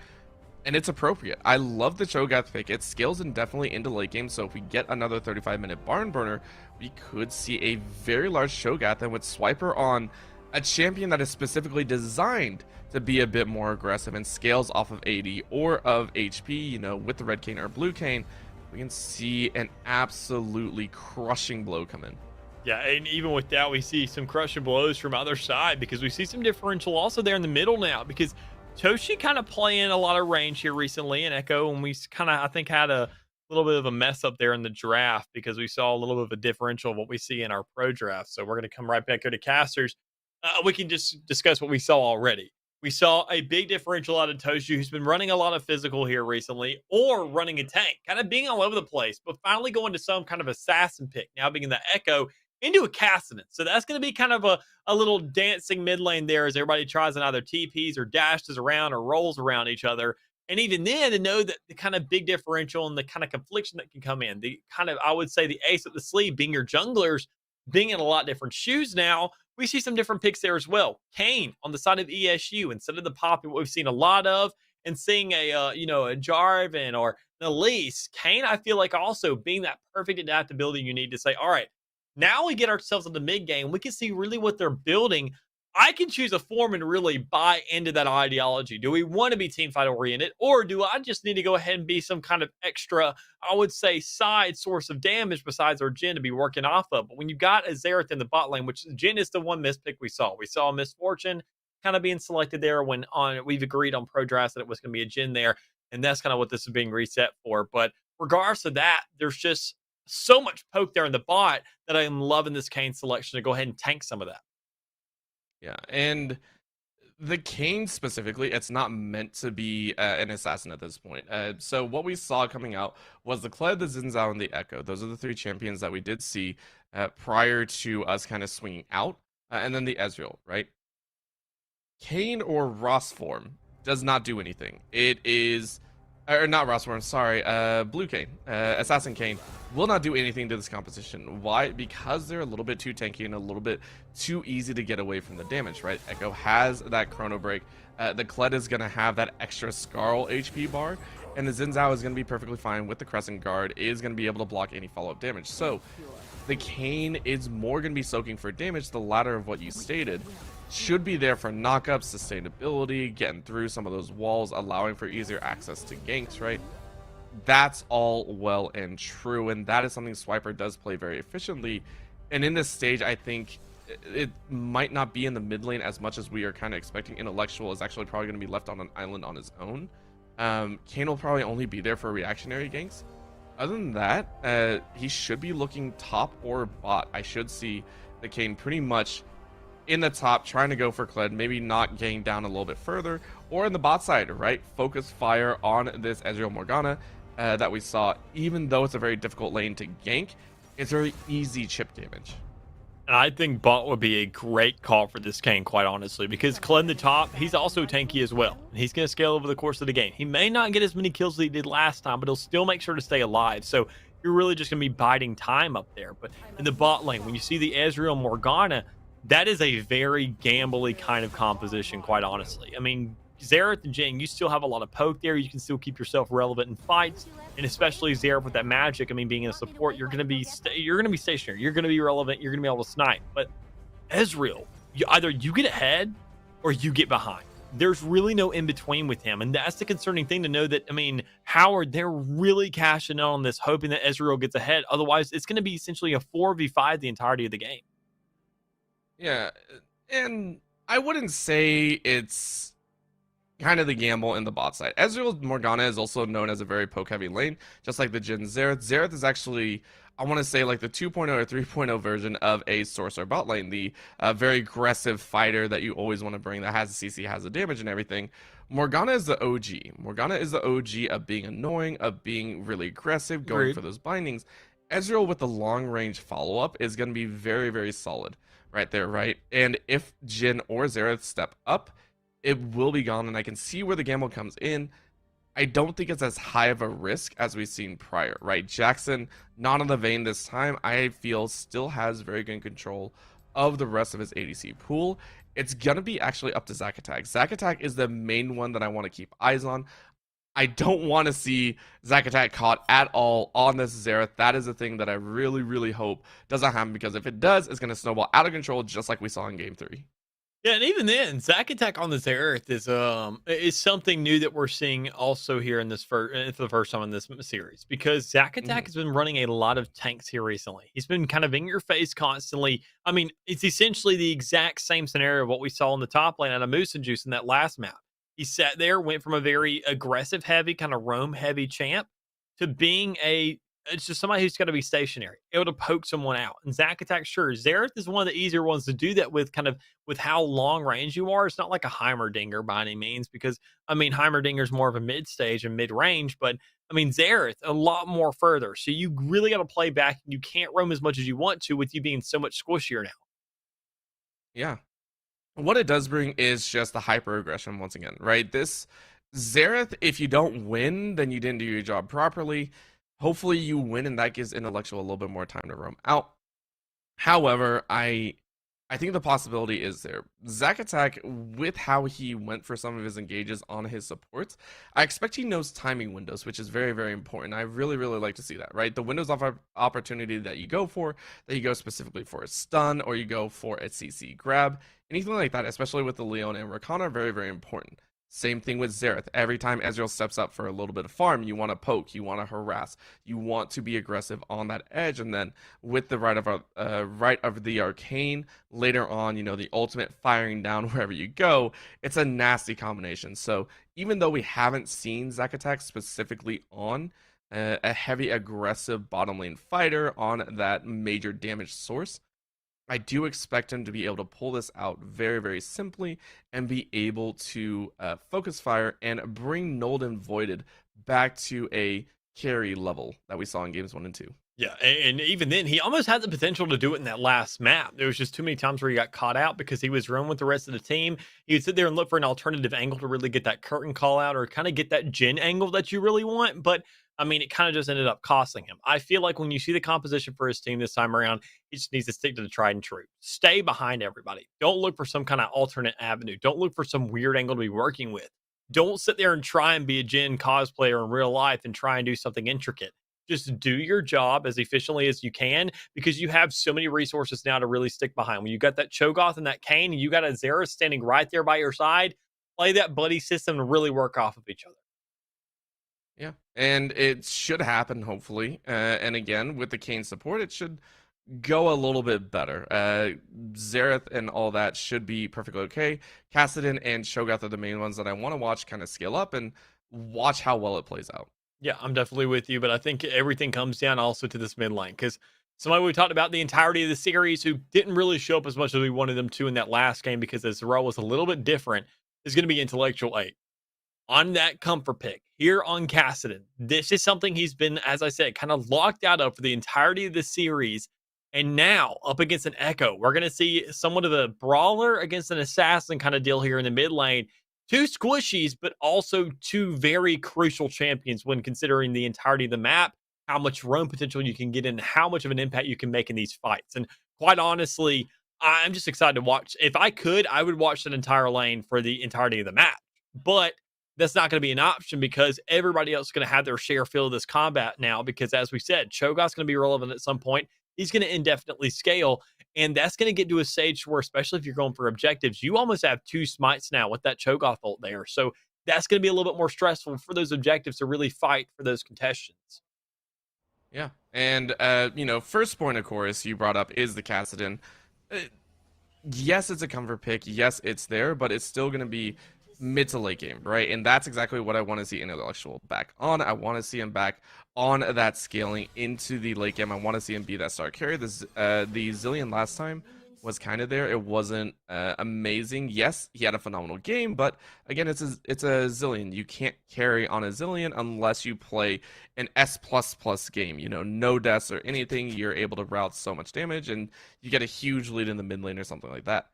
And it's appropriate. I love the Cho'Gath pick. It scales indefinitely into late game, so if we get another 35-minute barn burner, we could see a very large Cho'Gath, and with Swiper on a champion that is specifically designed to be a bit more aggressive and scales off of AD or of HP, with the red cane or blue cane, we can see an absolutely crushing blow come in. Yeah, and even with that, we see some crushing blows from other side, because we see some differential also there in the middle now, because Toshi kind of playing a lot of range here recently in Echo, and we kind of, I think, had a little bit of a mess up there in the draft, because we saw a little bit of a differential of what we see in our pro draft. So we're going to come right back here to casters. We can just discuss what we saw already. We saw a big differential out of Toshi, who's been running a lot of physical here recently, or running a tank, kind of being all over the place, but finally going to some kind of assassin pick, now being in the Echo, into a Cassidy. So that's going to be kind of a little dancing mid lane there as everybody tries and either TPs or dashes around or rolls around each other. And even then, to know that the kind of big differential and the kind of confliction that can come in, the kind of, I would say, the ace up the sleeve being your junglers, being in a lot different shoes now, we see some different picks there as well. Kane on the side of ESU, instead of the poppy, what we've seen a lot of, and seeing a Jarvan or an Elise, Kane, I feel like also being that perfect adaptability you need to say, all right, now we get ourselves in the mid game. We can see really what they're building. I can choose a form and really buy into that ideology. Do we want to be team fight oriented, or do I just need to go ahead and be some kind of extra, I would say, side source of damage besides our Jhin to be working off of? But when you got a Xerath in the bot lane, which Jhin is the one mispick we saw Misfortune kind of being selected there when on we've agreed on pro drafts that it was going to be a Jhin there, and that's kind of what this is being reset for. But regardless of that, there's just so much poke there in the bot that I am loving this Kane selection to go ahead and tank some of that. Yeah, and the Kane specifically, it's not meant to be an assassin at this point. So what we saw coming out was the Kled, the Xin Zhao, and the Echo. Those are the three champions that we did see prior to us kind of swinging out. And then the Ezreal, right? Kane or Ross form does not do anything. It is, or not Ross form, sorry, Blue Kane, Assassin Kane will not do anything to this composition. Why? Because they're a little bit too tanky and a little bit too easy to get away from the damage, right? Echo has that chrono break. The Kled is going to have that extra Skarl HP bar, and the Xin Zhao is going to be perfectly fine with the Crescent Guard, is going to be able to block any follow-up damage. So the Kane is more going to be soaking for damage, the latter of what you stated. Should be there for knockups, sustainability, getting through some of those walls, allowing for easier access to ganks, right? That's all well and true, and that is something Swiper does play very efficiently. And in this stage, I think it might not be in the mid lane as much as we are kind of expecting. Intellectual is actually probably going to be left on an island on his own. Kane will probably only be there for reactionary ganks. Other than that, he should be looking top or bot. I should see the Kane pretty much in the top, trying to go for Kled, maybe not getting down a little bit further, or in the bot side, right? Focus fire on this Ezreal Morgana that we saw. Even though it's a very difficult lane to gank, it's very easy chip damage. And I think bot would be a great call for this Kane, quite honestly, because Kled in the top, he's also tanky as well. He's going to scale over the course of the game. He may not get as many kills as he did last time, but he'll still make sure to stay alive. So you're really just going to be biding time up there. But in the bot lane, when you see the Ezreal Morgana, that is a very gambly kind of composition, quite honestly. I mean, Xerath and Jhin, you still have a lot of poke there. You can still keep yourself relevant in fights, and especially Xerath with that magic. I mean, being a support, you're going to be stationary. You're going to be relevant. You're going to be able to snipe. But Ezreal, either you get ahead or you get behind. There's really no in between with him, and that's the concerning thing to know. That I mean, Howard, they're really cashing in on this, hoping that Ezreal gets ahead. Otherwise, it's going to be essentially a 4v5 the entirety of the game. Yeah, and I wouldn't say it's kind of the gamble in the bot side. Ezreal Morgana is also known as a very poke-heavy lane, just like the Jhin Xerath. Xerath is actually, I want to say, like the 2.0 or 3.0 version of a sorcerer bot lane, the very aggressive fighter that you always want to bring that has a CC, has the damage and everything. Morgana is the OG. Morgana is the OG of being annoying, of being really aggressive, going for those bindings. Ezreal with the long-range follow-up is going to be very, very solid right there, right? And if Jhin or Xerath step up, it will be gone, and I can see where the gamble comes in. I don't think it's as high of a risk as we've seen prior, right? Jackson, not on the vein this time, I feel still has very good control of the rest of his ADC pool. It's going to be actually up to Zac Attack. Zac Attack is the main one that I want to keep eyes on. I don't want to see Zac Attack caught at all on this Xerath. That is the thing that I really, really hope doesn't happen, because if it does, it's going to snowball out of control just like we saw in Game 3. Yeah, and even then, Zac Attack on this Xerath is something new that we're seeing also here in this for the first time in this series, because Zac Attack has been running a lot of tanks here recently. He's been kind of in your face constantly. I mean, it's essentially the exact same scenario of what we saw in the top lane out of Moose and Juice in that last map. He sat there, went from a very aggressive heavy, kind of roam heavy champ to being it's just somebody who's got to be stationary, able to poke someone out. And Zac Attack, sure, Xerath is one of the easier ones to do that with, kind of with how long range you are. It's not like a Heimerdinger by any means, because I mean, Heimerdinger is more of a mid stage and mid range, but I mean, Xerath a lot more further. So you really got to play back. You can't roam as much as you want to with you being so much squishier now. Yeah. What it does bring is just the hyper aggression once again, right? This Xerath, if you don't win, then you didn't do your job properly. Hopefully you win, and that gives Intellectual a little bit more time to roam out. However, I I think the possibility is there. Zack Attack, with how he went for some of his engages on his supports, I expect he knows timing windows, which is very, very important. I really, really like to see that, right? The windows of opportunity that you go for, that you go specifically for a stun, or you go for a CC grab, anything like that, especially with the Leon and Rakana, are very, very important. Same thing with Xerath. Every time Ezreal steps up for a little bit of farm, you want to poke, you want to harass, you want to be aggressive on that edge, and then with the right of the arcane later on, the ultimate firing down wherever you go, it's a nasty combination. So even though we haven't seen Zack Attack specifically on a heavy aggressive bottom lane fighter on that major damage source, I do expect him to be able to pull this out very, very simply and be able to focus fire and bring Nulled and Voided back to a carry level that we saw in games 1 and 2. Yeah, and even then, he almost had the potential to do it in that last map. There was just too many times where he got caught out because he was running with the rest of the team. He would sit there and look for an alternative angle to really get that curtain call out or kind of get that Jhin angle that you really want. But I mean, it kind of just ended up costing him. I feel like when you see the composition for his team this time around, he just needs to stick to the tried and true. Stay behind everybody. Don't look for some kind of alternate avenue. Don't look for some weird angle to be working with. Don't sit there and try and be a Jhin cosplayer in real life and try and do something intricate. Just do your job as efficiently as you can because you have so many resources now to really stick behind. When you got that Cho'Gath and that Kayn, and you got a Xerath standing right there by your side, play that buddy system and really work off of each other. Yeah, and it should happen, hopefully. And again, with the Kayn support, it should go a little bit better. Xerath and all that should be perfectly okay. Kassadin and Cho'Gath are the main ones that I want to watch kind of scale up and watch how well it plays out. Yeah, I'm definitely with you, but I think everything comes down also to this mid lane because somebody we talked about the entirety of the series who didn't really show up as much as we wanted them to in that last game because the role was a little bit different is going to be Intellectual 8. On that comfort pick here on Kassadin. This is something he's been, as I said, kind of locked out of for the entirety of the series. And now up against an Echo, we're going to see somewhat of a brawler against an assassin kind of deal here in the mid lane. Two squishies, but also two very crucial champions when considering the entirety of the map, how much roam potential you can get in, how much of an impact you can make in these fights. And quite honestly, I'm just excited to watch. If I could, I would watch that entire lane for the entirety of the map. But that's not going to be an option because everybody else is going to have their share feel of this combat now because, as we said, Cho'Gath's going to be relevant at some point. He's going to indefinitely scale, and that's going to get to a stage where, especially if you're going for objectives, you almost have two smites now with that Cho'Gath ult there. So that's going to be a little bit more stressful for those objectives to really fight for those contestants. Yeah, and, first point, of course, you brought up is the Kassadin. Yes, it's a comfort pick. Yes, it's there, but it's still going to be mid to late game, right? And that's exactly what I want to see Intellectual back on. I want to see him back on that scaling into the late game. I want to see him be that star carry. The Zilean last time was kind of there. It wasn't amazing. Yes, he had a phenomenal game, but again, it's a Zilean. You can't carry on a Zilean unless you play an S++ game. No deaths or anything. You're able to route so much damage, and you get a huge lead in the mid lane or something like that.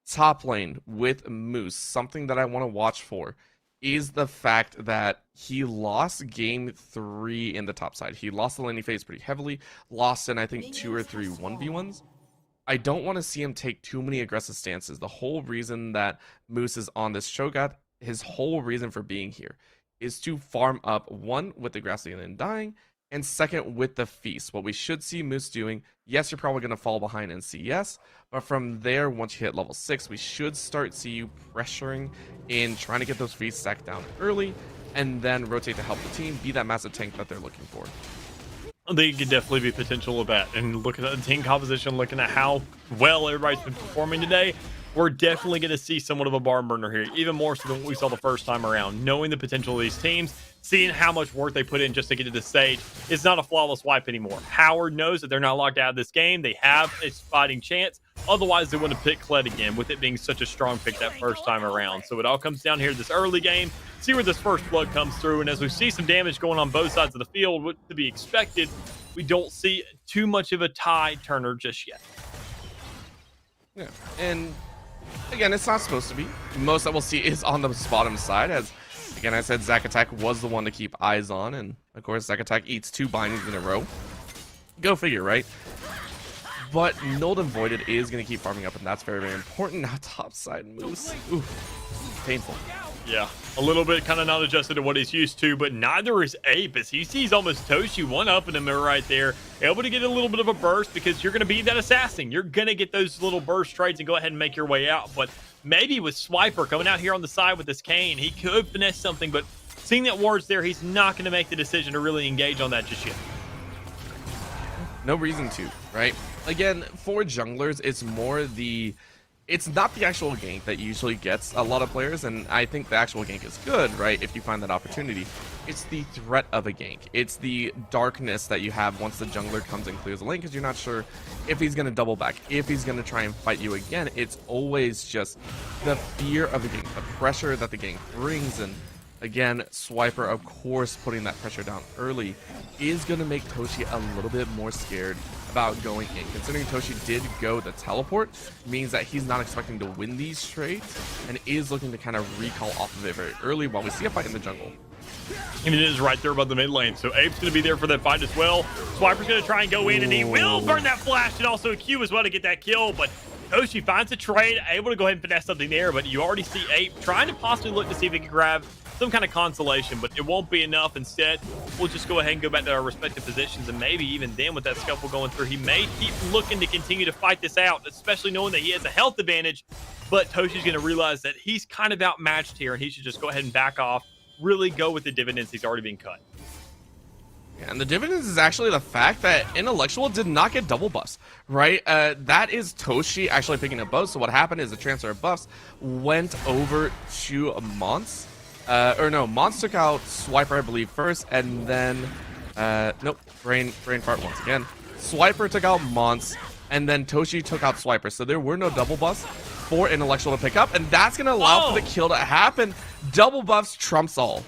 Top lane with Moose, something that I want to watch for is the fact that he lost game 3 in the top side. He lost the laning phase pretty heavily, lost in I think 2 or 3 1v1s. I don't want to see him take too many aggressive stances. The whole reason that Moose is on this Cho'Gath, his whole reason for being here is to farm up, one, with the Grassy and then dying, and second, with the feast. What we should see Moose doing, yes, you're probably going to fall behind in CS, but from there, once you hit level 6, we should start see you pressuring in trying to get those feasts stacked down early, and then rotate to help the team be that massive tank that they're looking for. They could definitely be potential of that. And looking at the team composition, looking at how well everybody's been performing today, we're definitely going to see somewhat of a barn burner here, even more so than what we saw the first time around. Knowing the potential of these teams, seeing how much work they put in just to get to this stage, it's not a flawless wipe anymore. Howard knows that they're not locked out of this game. They have a fighting chance. Otherwise, they wouldn't have picked Kled again, with it being such a strong pick that first time around. So it all comes down here this early game. See where this first blood comes through. And as we see some damage going on both sides of the field, what to be expected, we don't see too much of a tide turner just yet. Yeah, and again, it's not supposed to be. Most that we'll see is on the bottom side, as again I said, Zack Attack was the one to keep eyes on, and of course Zack Attack eats 2 bindings in a row. Go figure, right? but Nulled and Voided is going to keep farming up, and that's very, very important. Now top side Moose. Ooh, painful. Yeah, a little bit kind of not adjusted to what he's used to, but neither is Ape, as he sees almost Toshi one up in the mirror right there, able to get a little bit of a burst because you're going to be that assassin. You're going to get those little burst trades and go ahead and make your way out. But maybe with Swiper coming out here on the side with this cane, he could finesse something, but seeing that ward's there, he's not going to make the decision to really engage on that just yet. No reason to, right? Again, for junglers, it's not the actual gank that usually gets a lot of players, and I think the actual gank is good, right, if you find that opportunity. It's the threat of a gank. It's the darkness that you have once the jungler comes and clears the lane, because you're not sure if he's going to double back, if he's going to try and fight you again. It's always just the fear of the gank, the pressure that the gank brings, and again, Swiper, of course, putting that pressure down early is going to make Toshi a little bit more scared about going in. Considering Toshi did go the teleport, means that he's not expecting to win these trades and is looking to kind of recall off of it very early while we see a fight in the jungle. And it is right there above the mid lane, so Ape's going to be there for that fight as well. Swiper's going to try and go in, and he will burn that flash and also a Q as well to get that kill, but Toshi finds a trade, able to go ahead and finesse something there, but you already see Ape trying to possibly look to see if he can grab some kind of consolation, but it won't be enough. Instead, we'll just go ahead and go back to our respective positions, and maybe even then with that scuffle going through, he may keep looking to continue to fight this out, especially knowing that he has a health advantage, but Toshi's going to realize that he's kind of outmatched here, and he should just go ahead and back off, really go with the dividends he's already being cut. Yeah, and the dividends is actually the fact that Intellectual did not get double buffs, right? That is Toshi actually picking up buffs. So what happened is the transfer of buffs went over to Mons. Mons took out Swiper, I believe, first, and then, nope, brain fart once again. Swiper took out Mons, and then Toshi took out Swiper. So there were no double buffs for Intellectual to pick up, and that's going to allow for the kill to happen. Double buffs trumps all.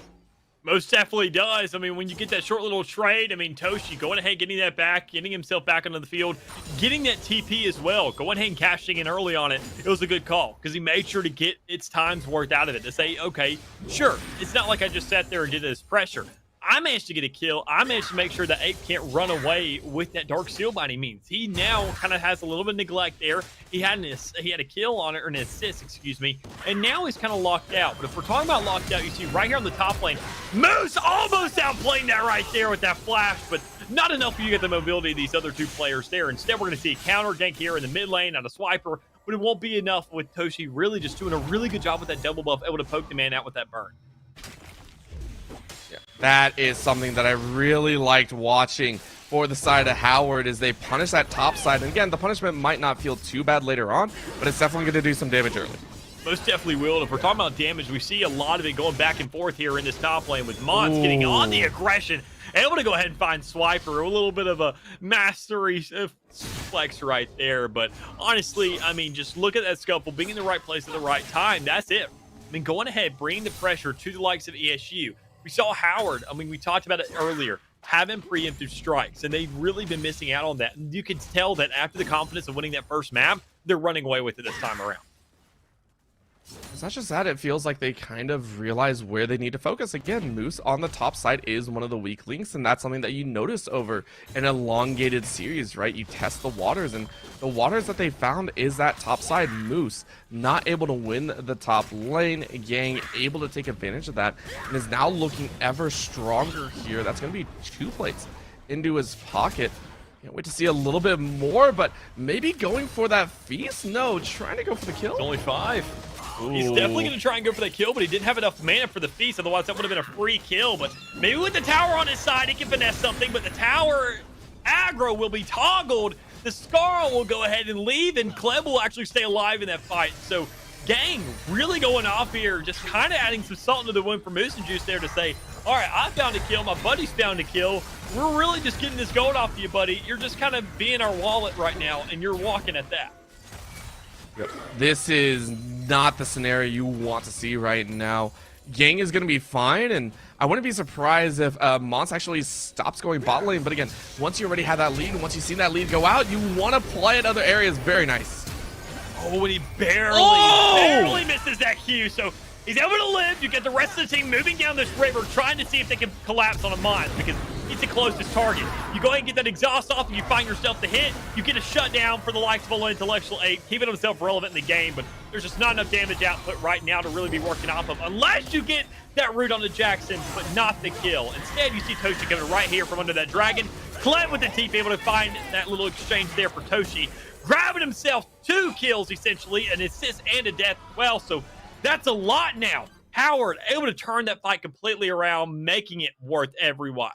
Most definitely does. I mean, when you get that short little trade, I mean, Toshi going ahead, getting that back, getting himself back onto the field, getting that TP as well, going ahead and cashing in early on it. It was a good call because he made sure to get its time's worth out of it to say, okay, sure, it's not like I just sat there and did this pressure. I managed to get a kill. I managed to make sure that Ape can't run away with that Dark Seal by any means. He now kind of has a little bit of neglect there. He had a kill on it, or an assist, excuse me, and now he's kind of locked out. But if we're talking about locked out, you see right here on the top lane, Moose almost outplaying that right there with that flash, but not enough for you to get the mobility of these other two players there. Instead, we're going to see a counter gank here in the mid lane on a Swiper, but it won't be enough with Toshi really just doing a really good job with that double buff, able to poke the man out with that burn. That is something that I really liked watching for the side of Howard as they punish that top side. And again, the punishment might not feel too bad later on, but it's definitely going to do some damage early. Most definitely will. And if we're talking about damage, we see a lot of it going back and forth here in this top lane with Mons getting on the aggression, able to go ahead and find Swiper. A little bit of a mastery flex right there. But honestly, I mean, just look at that scuffle, being in the right place at the right time. That's it. I mean, going ahead, bringing the pressure to the likes of ESU. We saw Howard, I mean, we talked about it earlier, having preemptive strikes, and they've really been missing out on that. And you can tell that after the confidence of winning that first map, they're running away with it this time around. It's not just that, it feels like they kind of realize where they need to focus. Again, Moose on the top side is one of the weak links, and that's something that you notice over an elongated series, right? You test the waters, and the waters that they found is that top side. Moose not able to win the top lane. Yang able to take advantage of that, and is now looking ever stronger here. That's going to be 2 plates into his pocket. Can't wait to see a little bit more, but maybe going for that feast? No, trying to go for the kill. It's only 5. Ooh. He's definitely going to try and go for that kill, but he didn't have enough mana for the feast. Otherwise, that would have been a free kill. But maybe with the tower on his side, he can finesse something. But the tower aggro will be toggled. The Scar will go ahead and leave, and Kleb will actually stay alive in that fight. So, Gang really going off here, just kind of adding some salt into the wound for Moose and Juice there to say, all right, I found a kill. My buddy's found a kill. We're really just getting this gold off you, buddy. You're just kind of being our wallet right now, and you're walking at that. Yep. This is not the scenario you want to see right now. Yang is going to be fine, and I wouldn't be surprised if Mons actually stops going bot lane. But again, once you already have that lead, and once you've seen that lead go out, you want to play at other areas. Very nice. Oh, and he barely misses that Q. So he's able to live. You get the rest of the team moving down this river, trying to see if they can collapse on a Mons, because He's the closest target. You go ahead and get that exhaust off and you find yourself the hit. You get a shutdown for the likes of a low intellectual ape, keeping himself relevant in the game, but there's just not enough damage output right now to really be working off of unless you get that root onto Jackson, but not the kill. Instead, you see Toshi coming right here from under that dragon. Kled with the TP, able to find that little exchange there for Toshi, grabbing himself 2 kills essentially, an assist and a death as well. So that's a lot now. Howard able to turn that fight completely around, making it worth every while.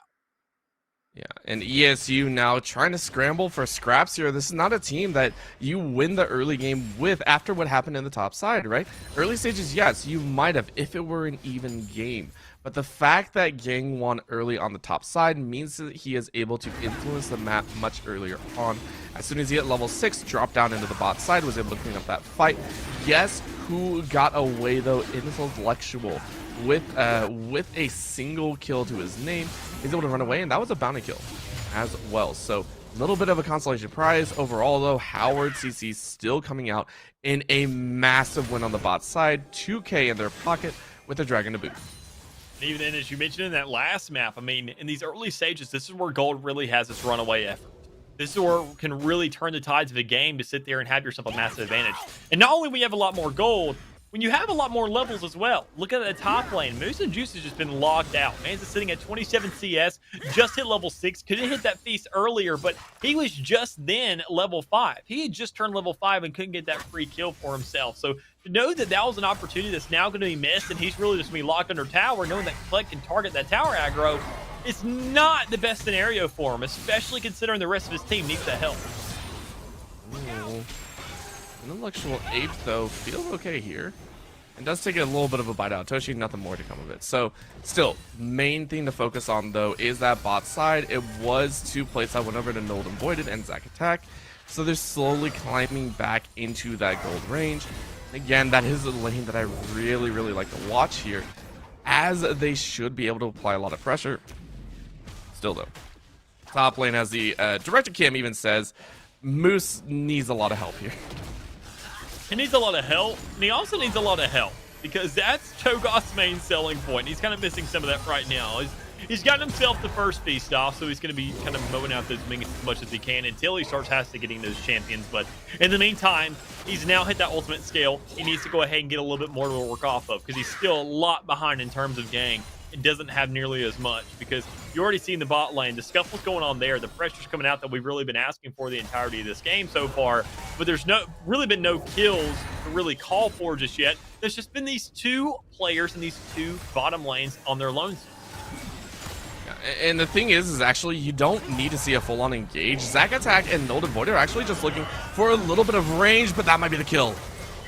Yeah, and ESU now trying to scramble for scraps here. This is not a team that you win the early game with after what happened in the top side, right? Early stages, yes, you might have if it were an even game. But the fact that Gang won early on the top side means that he is able to influence the map much earlier on. As soon as he hit level 6, dropped down into the bot side, was able to clean up that fight. Guess who got away though? Intellectual with a single kill to his name. He's able to run away, and that was a bounty kill as well. So a little bit of a consolation prize. Overall though, Howard CC still coming out in a massive win on the bot side. 2K in their pocket with a dragon to boot. And even then, as you mentioned in that last map, I mean, in these early stages, this is where Gold really has its runaway effort. This is where it can really turn the tides of a game to sit there and have yourself a massive advantage. And not only we have a lot more gold, when you have a lot more levels as well. Look at the top lane. Moose and Juice has just been locked out. Man's is sitting at 27 CS, just hit level 6. Couldn't hit that feast earlier, but he was just then level 5. He had just turned level 5 and couldn't get that free kill for himself. So to know that that was an opportunity that's now going to be missed, and he's really just going to be locked under tower, knowing that Kled can target that tower aggro, it's not the best scenario for him, especially considering the rest of his team needs that help. Ooh. Intellectual ape though feels okay here. It does take a little bit of a bite out. Toshi, nothing more to come of it. So still, main thing to focus on though is that bot side. It was 2 plates that went over to Nulled and Voided and Zac attack. So they're slowly climbing back into that gold range. Again, that is a lane that I really like to watch here, as they should be able to apply a lot of pressure. Still though, top lane, as the director Cam even says, Moose needs a lot of help here. He needs a lot of help, and he also needs a lot of help, because that's Cho'Gath's main selling point. He's kind of missing some of that right now. He's gotten himself the first feast off, so he's going to be kind of mowing out those minions as much as he can until he starts getting those champions. But in the meantime, he's now hit that ultimate scale. He needs to go ahead and get a little bit more to work off of, because he's still a lot behind in terms of gang. It doesn't have nearly as much, because you already seen the bot lane. The scuffle's going on there. The pressure's coming out that we've really been asking for the entirety of this game so far. But there's really been no kills to really call for just yet. There's just been these 2 players in these 2 bottom lanes on their lonesome. And the thing is actually you don't need to see a full-on engage. Zac attack and Nulled and Void are actually just looking for a little bit of range, but that might be the kill.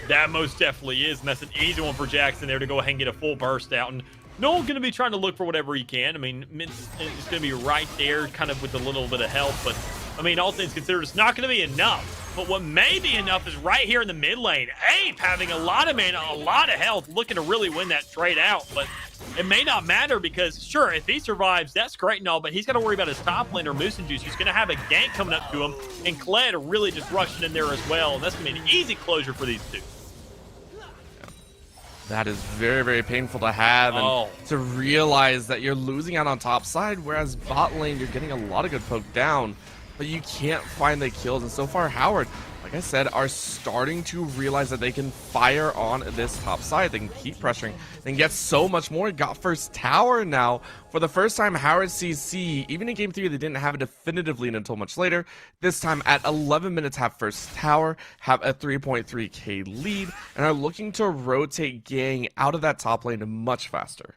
That most definitely is, and that's an easy one for Jackson there to go ahead and get a full burst out. And Noel's going to be trying to look for whatever he can. I mean, it's going to be right there, kind of with a little bit of help. But, I mean, all things considered, it's not going to be enough. But what may be enough is right here in the mid lane. Ape having a lot of mana, a lot of health, looking to really win that trade out. But it may not matter, because, sure, if he survives, that's great and all, but he's got to worry about his top laner, Moose and Juice. He's going to have a gank coming up to him, and Kled really just rushing in there as well. And that's going to be an easy closure for these 2. That is very painful to have, and to realize that you're losing out on top side, whereas bot lane you're getting a lot of good poke down, but you can't find the kills. And so far Howard, like I said, are starting to realize that they can fire on this top side. They can keep pressuring, they can get so much more. Got first tower now. For the first time, Howard CC, even in game 3, they didn't have a definitive lead until much later. This time at 11 minutes, have first tower, have a 3.3k lead, and are looking to rotate gang out of that top lane much faster.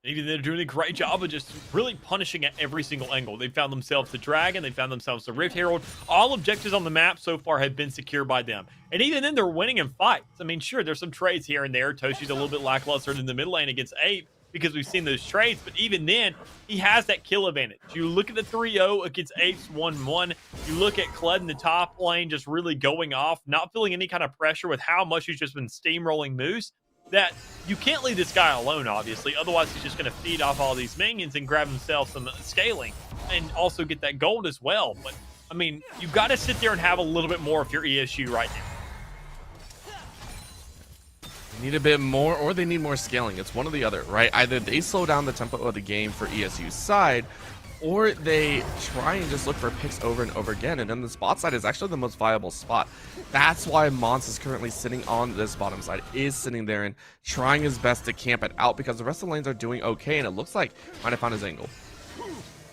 Even they're doing a great job of just really punishing at every single angle. They found themselves the Dragon, they found themselves the Rift Herald. All objectives on the map so far have been secured by them. And even then, they're winning in fights. I mean, sure, there's some trades here and there. Toshi's a little bit lackluster in the mid lane against Ape, because we've seen those trades, but even then, he has that kill advantage. You look at the 3-0 against Ape's 1-1. You look at Kled in the top lane just really going off, not feeling any kind of pressure with how much he's just been steamrolling Moose, that you can't leave this guy alone, obviously. Otherwise, he's just going to feed off all these minions and grab himself some scaling and also get that gold as well. But, I mean, you've got to sit there and have a little bit more if you're ESU right now. Need a bit more, or they need more scaling. It's one or the other, right? Either they slow down the tempo of the game for ESU's side, or they try and just look for picks over and over again. And then the spot side is actually the most viable spot. That's why Mons is currently sitting on this bottom side, is sitting there and trying his best to camp it out, because the rest of the lanes are doing okay, and it looks like might have found his angle.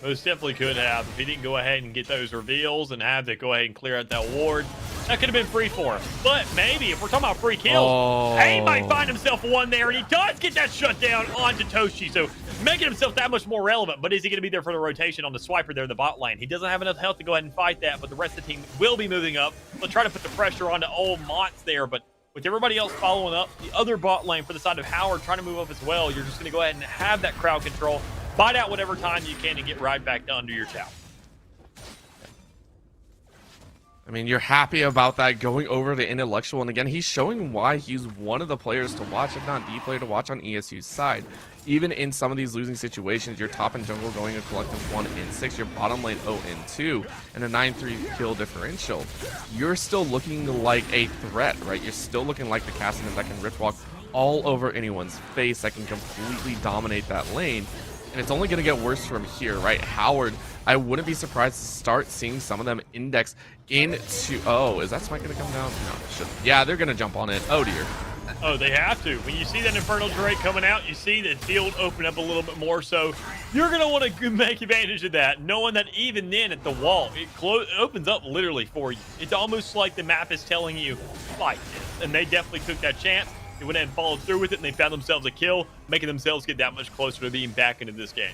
Most definitely could have if he didn't go ahead and get those reveals and have to go ahead and clear out that ward. That could have been free for him. But maybe if we're talking about free kills, he might find himself one there, and he does get that shut down onto Toshi. So making himself that much more relevant. But is he going to be there for the rotation on the swiper there in the bot lane? He doesn't have enough health to go ahead and fight that, but the rest of the team will be moving up. They'll try to put the pressure onto old Mott's there, but with everybody else following up, the other bot lane for the side of Howard trying to move up as well, you're just going to go ahead and have that crowd control, bite out whatever time you can, and get right back under your tower. I mean, you're happy about that going over to Intellectual, and again, he's showing why he's one of the players to watch, if not the player to watch on ESU's side. Even in some of these losing situations, your top and jungle going a collective 1-6, your bottom lane 0-2, and a 9-3 kill differential. You're still looking like a threat, right? You're still looking like the Cassidy that can rip walk all over anyone's face, that can completely dominate that lane. And it's only going to get worse from here, right? Howard, I wouldn't be surprised to start seeing some of them index into... Oh, is that Smite going to come down? No, it shouldn't. Yeah, they're going to jump on it. Oh, dear. Oh, they have to. When you see that Infernal Drake coming out, you see the field open up a little bit more. So you're going to want to make advantage of that, knowing that even then at the wall, it opens up literally for you. It's almost like the map is telling you, fight this. And they definitely took that chance. They went ahead and followed through with it, and they found themselves a kill, making themselves get that much closer to being back into this game.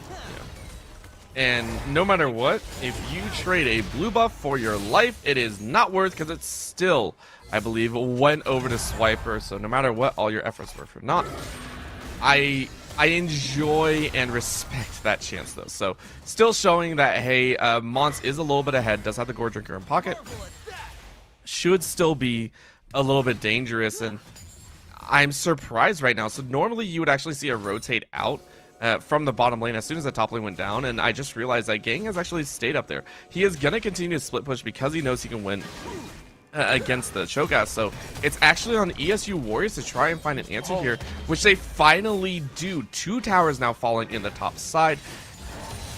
Yeah. And no matter what, if you trade a blue buff for your life, it is not worth, because it's still, I believe, went over to Swiper. So no matter what, all your efforts were for naught. I enjoy and respect that chance, though. So still showing that, hey, Mons is a little bit ahead, does have the Gore Drinker in pocket. Should still be a little bit dangerous, and I'm surprised right now. So normally you would actually see a rotate out from the bottom lane as soon as the top lane went down, and I just realized that Gang has actually stayed up there. He is going to continue to split push because he knows he can win against the Cho'Gath. So it's actually on ESU Warriors to try and find an answer here, which they finally do. 2 towers now falling in the top side,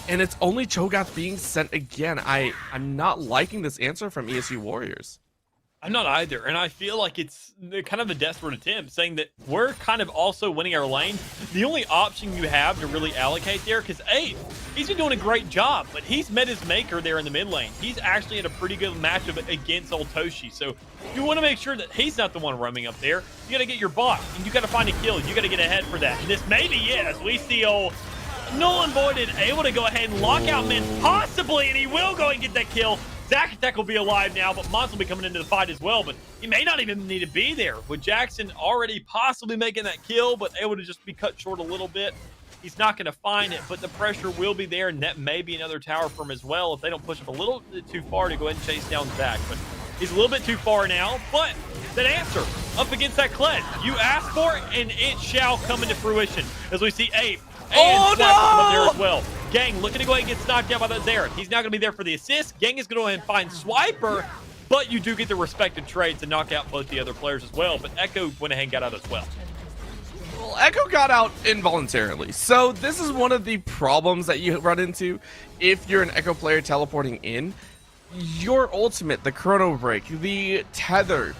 and it's only Cho'Gath being sent again. I'm not liking this answer from ESU Warriors. I'm not either, and I feel like it's kind of a desperate attempt, saying that we're kind of also winning our lane. The only option you have to really allocate there, because A, he's been doing a great job, but he's met his maker there in the mid lane. He's actually had a pretty good matchup against old Toshi, so you want to make sure that he's not the one roaming up there. You got to get your bot, and you got to find a kill. You got to get ahead for that, and this may be it, as we see old Null and Voided able to go ahead and lock out Min, possibly, and he will go and get that kill. Zack Attack will be alive now, but Mons will be coming into the fight as well, but he may not even need to be there. With Jackson already possibly making that kill, but able to just be cut short a little bit, he's not going to find it, but the pressure will be there, and that may be another tower for him as well if they don't push him a little bit too far to go ahead and chase down Zack. But he's a little bit too far now, but that answer up against that Kled, you asked for it, and it shall come into fruition as we see Ape and Zack come up there as well. Gang looking to go ahead and get knocked out by that Xerath. He's not going to be there for the assist. Gang is going to go ahead and find Swiper, but you do get the respective trades to knock out both the other players as well. But Echo went ahead and got out as well. Well, Echo got out involuntarily. So this is one of the problems that you run into if you're an Echo player teleporting in. Your ultimate, the Chrono Break, the tether,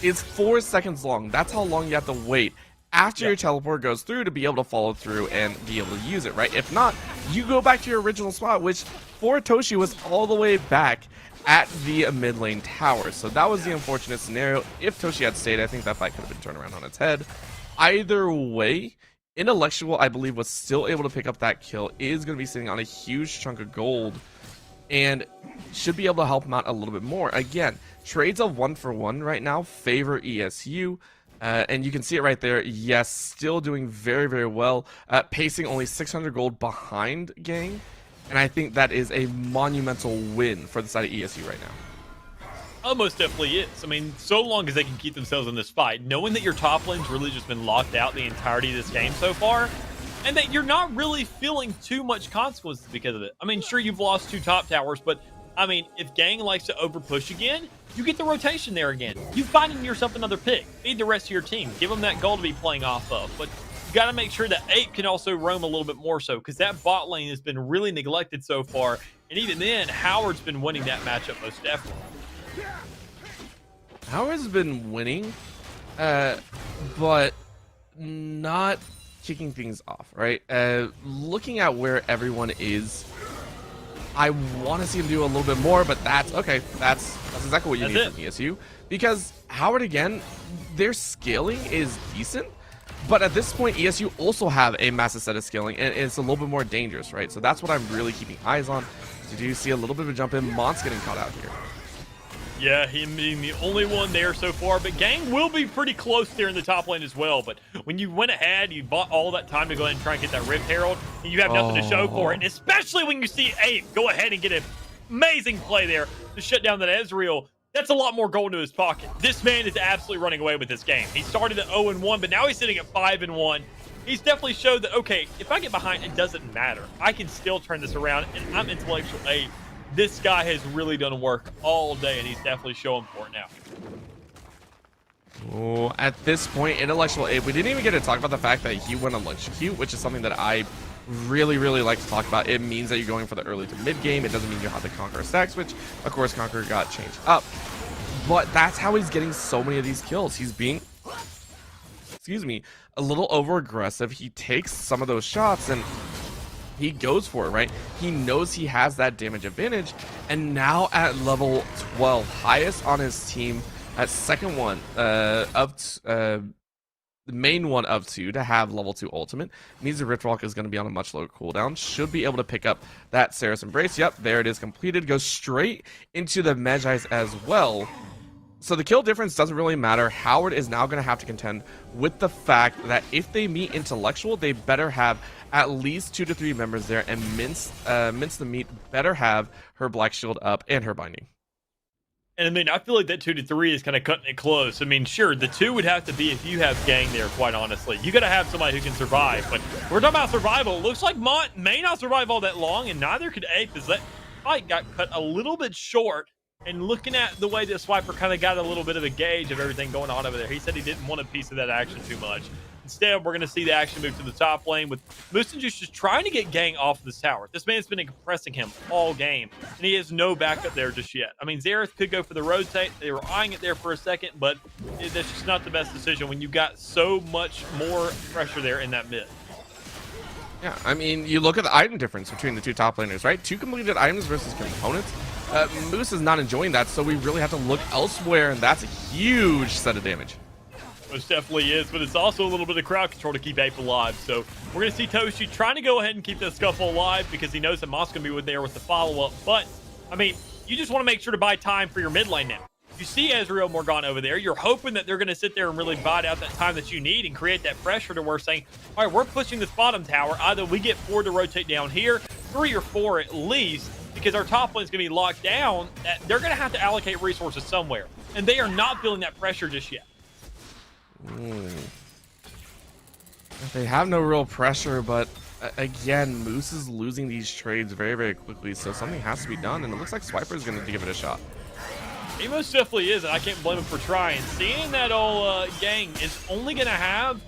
is 4 seconds long. That's how long you have to wait after your teleport goes through to be able to follow through and be able to use it, right? If not, you go back to your original spot, which for Toshi was all the way back at the mid lane tower. So that was the unfortunate scenario. If Toshi had stayed, I think that fight could have been turned around on its head. Either way, Intellectual, I believe, was still able to pick up that kill, is going to be sitting on a huge chunk of gold, and should be able to help him out a little bit more. Again, trades of 1-for-1 right now favor ESU. And you can see it right there. Yes, still doing very, very well. Pacing only 600 gold behind Gang. And I think that is a monumental win for the side of ESU right now. Almost definitely is. I mean, so long as they can keep themselves in this fight, knowing that your top lane's really just been locked out the entirety of this game so far, and that you're not really feeling too much consequences because of it. I mean, sure, you've lost 2 top towers, but I mean, if Gang likes to overpush again, you get the rotation there again. You find yourself another pick. Feed the rest of your team. Give them that goal to be playing off of. But you got to make sure that Ape can also roam a little bit more so, because that bot lane has been really neglected so far. And even then, Howard's been winning that matchup most definitely. Howard's been winning, but not kicking things off, right? Looking at where everyone is, I want to see him do a little bit more, but that's okay. That's exactly what you need from ESU, because Howard, again, their scaling is decent, but at this point ESU also have a massive set of scaling, and it's a little bit more dangerous, right? So that's what I'm really keeping eyes on. So do you see a little bit of a jump in? Mont's getting caught out here. Yeah, him being the only one there so far, but Gang will be pretty close there in the top lane as well. But when you went ahead, you bought all that time to go ahead and try and get that Rift Herald, and you have nothing to show for it. And especially when you see Ape go ahead and get an amazing play there to shut down that Ezreal, that's a lot more gold into his pocket. This man is absolutely running away with this game. He started at 0-1, but now he's sitting at 5-1. He's definitely showed that, okay, if I get behind, it doesn't matter. I can still turn this around, and I'm intellectual Ape. This guy has really done work all day, and he's definitely showing for it now. Oh, at this point, Intellectual Ape, we didn't even get to talk about the fact that he went on Electrocute, which is something that I really like to talk about. It means that you're going for the early to mid game. It doesn't mean you have the Conqueror stacks, which, of course, Conqueror got changed up. But that's how he's getting so many of these kills. He's being, excuse me, a little over aggressive. He takes some of those shots, and he goes for it, right? He knows he has that damage advantage, and now at level 12, highest on his team, at second one the main one of 2 to have level 2 ultimate, means the Rift Walk is going to be on a much lower cooldown. Should be able to pick up that Sarah's Embrace. Yep, there it is, completed. Goes straight into the Magi's as well. So the kill difference doesn't really matter. Howard is now going to have to contend with the fact that if they meet Intellectual, they better have at least 2 to 3 members there, and Mince the Meat better have her Black Shield up and her Binding. And I mean, I feel like that 2 to 3 is kind of cutting it close. I mean, sure, the 2 would have to be if you have Gang there, quite honestly. You got to have somebody who can survive. But we're talking about survival. It looks like Mont may not survive all that long, and neither could Ape, as that fight got cut a little bit short. And looking at the way that Swiper kind of got a little bit of a gauge of everything going on over there, he said he didn't want a piece of that action too much. Instead, we're going to see the action move to the top lane with Moose and Juice just trying to get Gang off of this tower. This man's been compressing him all game, and he has no backup there just yet. I mean, Xerath could go for the rotate. They were eyeing it there for a second, but that's just not the best decision when you got so much more pressure there in that mid. Yeah, I mean, you look at the item difference between the 2 top laners, right? 2 completed items versus components. Moose is not enjoying that, so we really have to look elsewhere, and that's a huge set of damage. Most definitely is, but it's also a little bit of crowd control to keep Ape alive. So we're going to see Toshi trying to go ahead and keep that Scuffle alive because he knows that Moss going to be there with the follow-up. But, I mean, you just want to make sure to buy time for your mid lane now. You see Ezreal Morgana over there. You're hoping that they're going to sit there and really bite out that time that you need and create that pressure to where saying, all right, we're pushing this bottom tower. Either we get 4 to rotate down here, 3 or 4 at least, because our top lane is going to be locked down. They're going to have to allocate resources somewhere, and they are not feeling that pressure just yet. They have no real pressure, but again, Moose is losing these trades very quickly, so something has to be done, and it looks like Swiper is going to give it a shot. He most definitely is, and I can't blame him for trying. Seeing that old Gang is only going to have,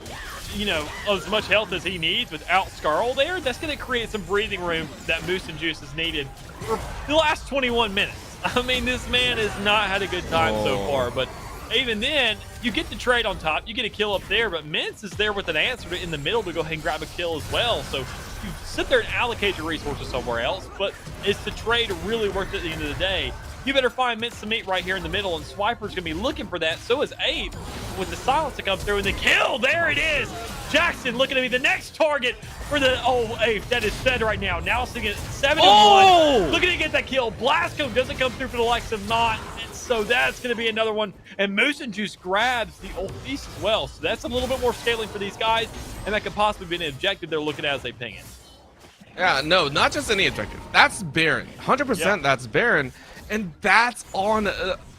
you know, as much health as he needs without Scarl there, that's going to create some breathing room that Moose and Juice has needed for the last 21 minutes. I mean, this man has not had a good time so far, but even then, you get the trade on top, you get a kill up there, but Mince is there with an answer in the middle to go ahead and grab a kill as well. So you sit there and allocate your resources somewhere else, but is the trade really worth it at the end of the day? You better find Mince to meet right here in the middle, and Swiper's going to be looking for that. So is Ape with the silence to come through, and the kill, there it is. Jackson looking to be the next target for the, Ape, that is said right now. Now sitting at 7-1, looking to get that kill. Blasco doesn't come through for the likes of Not, and so that's going to be another one. And Moose and Juice grabs the old feast as well, so that's a little bit more scaling for these guys, and that could possibly be an objective they're looking at as they ping it. Yeah, no, not just any objective. That's Baron. 100% that's Baron. And that's on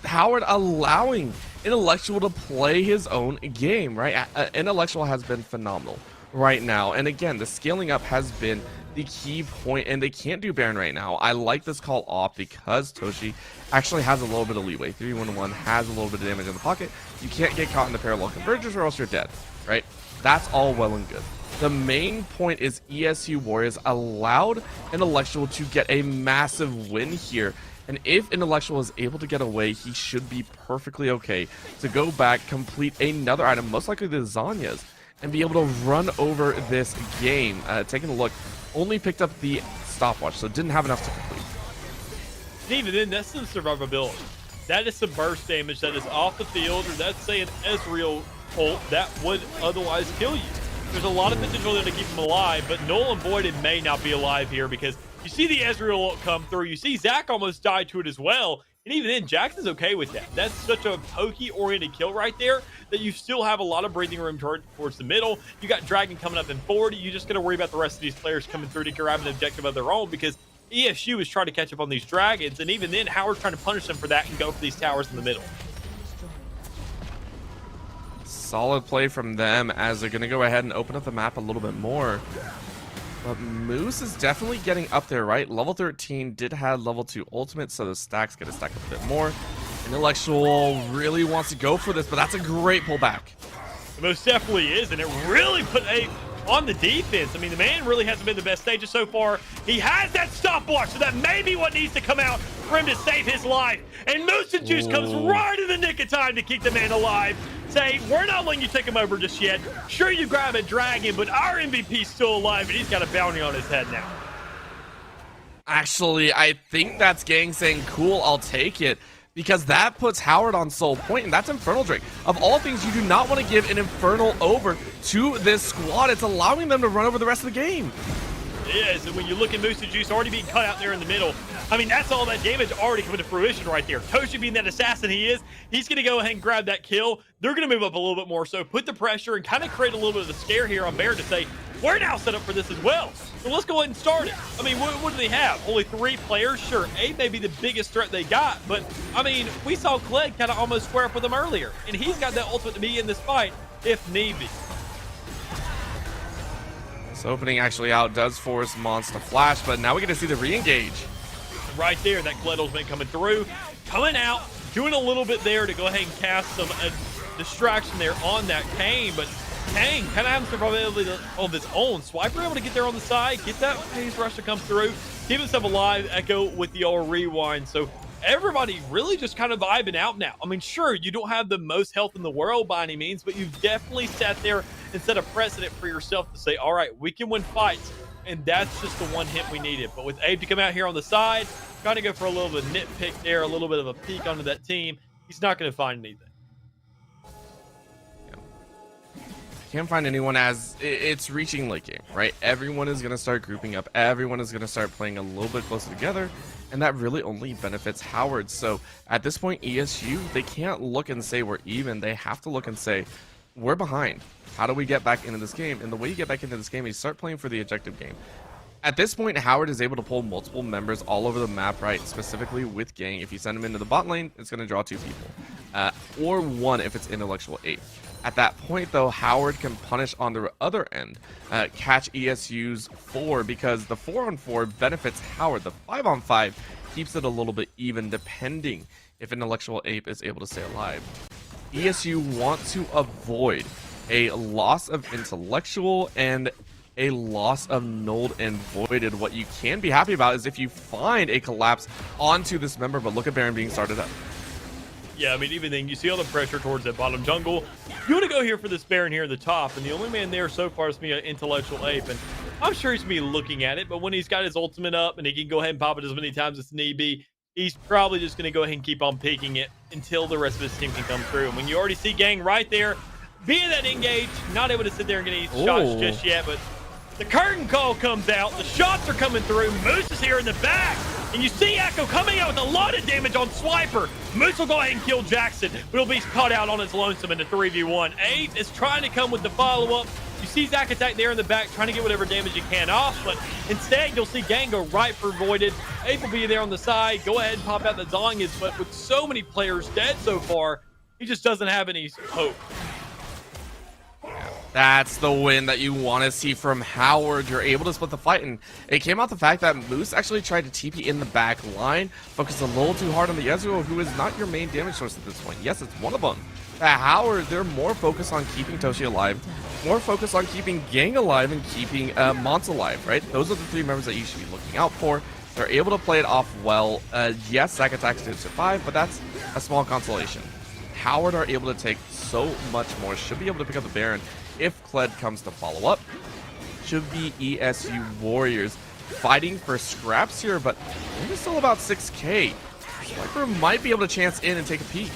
Howard allowing Intellectual to play his own game, right? Intellectual has been phenomenal right now. And again, the scaling up has been the key point, and they can't do Baron right now. I like this call off because Toshi actually has a little bit of leeway. 3-1-1 has a little bit of damage in the pocket. You can't get caught in the parallel convergence or else you're dead, right? That's all well and good. The main point is ESU Warriors allowed Intellectual to get a massive win here. And if Intellectual is able to get away, he should be perfectly okay to go back, complete another item, most likely the Zanya's, and be able to run over this game. Taking a look, only picked up the stopwatch, so didn't have enough to complete. And even then, that's some survivability. That is some burst damage that is off the field, or that's, say, an Ezreal ult that would otherwise kill you. There's a lot of potential there to keep him alive, but Null and Voided may not be alive here because you see the Ezreal ult come through. You see Zach almost died to it as well. And even then, Jackson's okay with that. That's such a pokey-oriented kill right there that you still have a lot of breathing room towards the middle. You got Dragon coming up in 40. You just got to worry about the rest of these players coming through to grab an objective of their own because ESU is trying to catch up on these Dragons. And even then, Howard's trying to punish them for that and go for these towers in the middle. Solid play from them as they're going to go ahead and open up the map a little bit more. But Moose is definitely getting up there, right? Level 13 did have level 2 ultimate, so the stack's going to stack up a bit more. Intellectual really wants to go for this, but that's a great pullback. It most definitely is, and it really put a on the defense. I mean, the man really hasn't been the best stages so far. He has that stopwatch, so that may be what needs to come out for him to save his life. And Moose and Juice comes right in the nick of time to keep the man alive. Say, we're not letting you take him over just yet. Sure, you grab a dragon, but our MVP's still alive, and he's got a bounty on his head now. Actually, I think that's Gang saying, cool, I'll take it. Because that puts Howard on Soul Point, and that's Infernal Drake. Of all things, you do not want to give an Infernal over to this squad. It's allowing them to run over the rest of the game. It is, and when you look at Moose and Juice already being cut out there in the middle, I mean, that's all that damage already coming to fruition right there. Toshi being that assassin he is, he's going to go ahead and grab that kill. They're going to move up a little bit more, so put the pressure and kind of create a little bit of a scare here on Bear to say, we're now set up for this as well. So let's go ahead and start it. I mean, what do they have? Only 3 players? Sure, 8 may be the biggest threat they got, but, I mean, we saw Clegg kind of almost square up with them earlier, and he's got that ultimate to be in this fight if need be. This opening actually out does force Mons to flash, but now we get to see the re-engage. Right there, that Gleddle's been coming through, coming out, doing a little bit there to go ahead and cast some distraction there on that Kane, but Kane kind of having survivability of his own. Swiper able to get there on the side, get that phase rush to come through, keep himself alive, Echo with the old rewind. So everybody really just kind of vibing out now. I mean, sure, you don't have the most health in the world by any means, but you've definitely sat there and set a precedent for yourself to say, all right, we can win fights. And that's just the one hit we needed. But with Abe to come out here on the side, trying to go for a little bit of nitpick there, a little bit of a peek onto that team, he's not going to find anything. Can't find anyone as it's reaching late game, right? Everyone is going to start grouping up. Everyone is going to start playing a little bit closer together. And that really only benefits Howard. So at this point, ESU, they can't look and say we're even. They have to look and say, we're behind. How do we get back into this game? And the way you get back into this game is start playing for the objective game. At this point, Howard is able to pull multiple members all over the map, right? Specifically with Gang. If you send him into the bot lane, it's going to draw 2 people. Or 1 if it's Intellectual 8. At that point, though, Howard can punish on the other end, catch ESU's 4, because the 4-on-4 benefits Howard. The 5-on-5 keeps it a little bit even, depending if Intellectual 8 is able to stay alive. ESU want to avoid a loss of Intellectual and a loss of Nulled and Voided. What you can be happy about is if you find a collapse onto this member, but look at Baron being started up. Yeah, I mean, even then, you see all the pressure towards that bottom jungle. You want to go here for this Baron here at the top, and the only man there so far is me, an Intellectual Ape, and I'm sure he's going to be looking at it, but when he's got his ultimate up and he can go ahead and pop it as many times as need be, he's probably just going to go ahead and keep on peeking it until the rest of his team can come through. And when you already see Gang right there, being that engaged, not able to sit there and get any shots just yet, but the curtain call comes out, the shots are coming through, Moose is here in the back, and you see Echo coming out with a lot of damage on Swiper. Moose will go ahead and kill Jackson, but he'll be caught out on his lonesome in the 3v1. Abe is trying to come with the follow-up. You see Zack attack there in the back, trying to get whatever damage he can off, but instead you'll see Gang go right for Voided. Abe will be there on the side, go ahead and pop out the Zonyas, but with so many players dead so far, he just doesn't have any hope. That's the win that you want to see from Howard. You're able to split the fight, and it came out the fact that Moose actually tried to TP in the back line, focused a little too hard on the Ezreal, who is not your main damage source at this point. Yes, it's one of them, At Howard, they're more focused on keeping Toshi alive, more focused on keeping Gang alive and keeping Mons alive, right? Those are the three members that you should be looking out for. They're able to play it off well. Yes, Zack attacks did survive, but that's a small consolation. Howard are able to take so much more. Should be able to pick up the Baron if Kled comes to follow up. Should be ESU Warriors fighting for scraps here, but it's still about 6K. Swiper might be able to chance in and take a peek.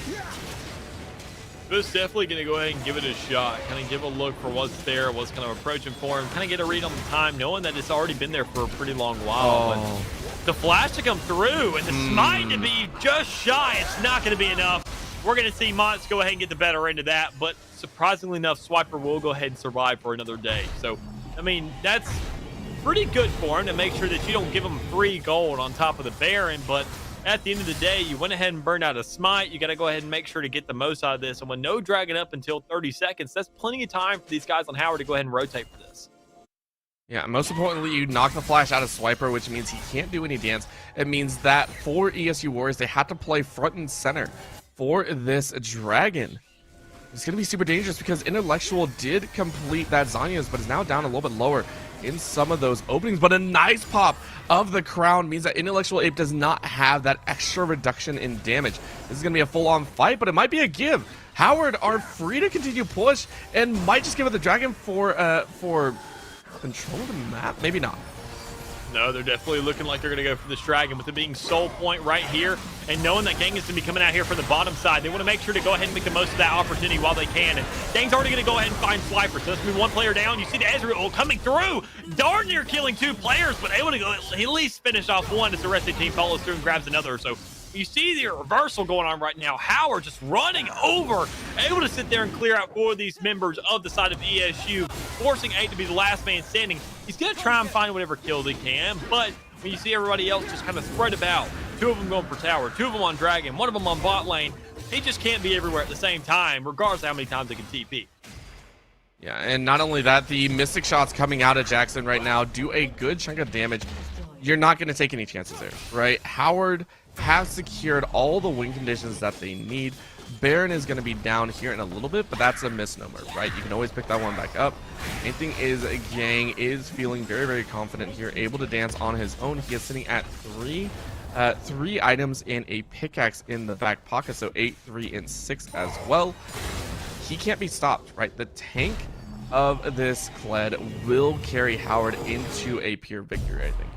Boost's definitely going to go ahead and give it a shot. Kind of give a look for what's there, what's kind of approaching for him. Kind of get a read on the time, knowing that it's already been there for a pretty long while. Oh. But the flash to come through and the smite to be just shy, it's not going to be enough. We're going to see Mons go ahead and get the better end of that. But surprisingly enough, Swiper will go ahead and survive for another day. So, I mean, that's pretty good for him to make sure that you don't give him free gold on top of the Baron. But at the end of the day, you went ahead and burned out a smite. You got to go ahead and make sure to get the most out of this. And with no dragon up until 30 seconds, that's plenty of time for these guys on Howard to go ahead and rotate for this. Yeah, most importantly, you knock the flash out of Swiper, which means he can't do any dance. It means that for ESU Warriors, they have to play front and center for this dragon. It's going to be super dangerous because Intellectual did complete that Zanya's, but is now down a little bit lower in some of those openings. But a nice pop of the crown means that Intellectual Ape does not have that extra reduction in damage. This is going to be a full-on fight, but it might be a give. Howard are free to continue push and might just give it the dragon for control of the map. Maybe not. No, they're definitely looking like they're going to go for this dragon with it being soul point right here and knowing that Gang is going to be coming out here for the bottom side. They want to make sure to go ahead and make the most of that opportunity while they can. And Gang's already going to go ahead and find Swiper. So that's going to be one player down. You see the Ezreal coming through. Darn near killing two players, but able to go at least finish off one as the rest of the team follows through and grabs another. So you see the reversal going on right now. Howard just running over, able to sit there and clear out 4 of these members of the side of ESU, forcing 8 to be the last man standing. He's going to try and find whatever kills he can, but when you see everybody else just kind of spread about, 2 of them going for tower, 2 of them on dragon, 1 of them on bot lane, he just can't be everywhere at the same time, regardless of how many times they can TP. Yeah, and not only that, the Mystic shots coming out of Jackson right now do a good chunk of damage. You're not going to take any chances there, right? Howard have secured all the win conditions that they need. Baron is going to be down here in a little bit, but that's a misnomer, right? You can always pick that one back up. Main thing is Gang is feeling very, very confident here, able to dance on his own. He is sitting at three items and a pickaxe in the back pocket, so 8, 3, and 6 as well. He can't be stopped, right? The tank of this Kled will carry Howard into a pure victory, I think.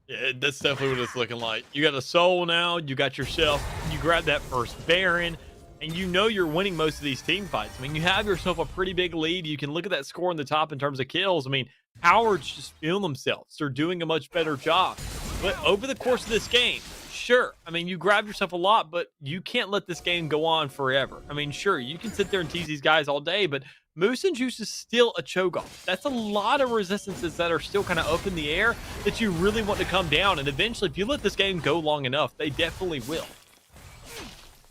Yeah, that's definitely what it's looking like. You got a soul now, you got yourself, you grab that first Baron, and you know you're winning most of these team fights. I mean, you have yourself a pretty big lead. You can look at that score in the top in terms of kills. I mean, Howard's just feeling themselves. They're doing a much better job. But over the course of this game, sure, I mean, you grabbed yourself a lot, but you can't let this game go on forever. I mean, sure, you can sit there and tease these guys all day, but Moose and Juice is still a choke-off. That's a lot of resistances that are still kind of up in the air that you really want to come down. And eventually, if you let this game go long enough, they definitely will.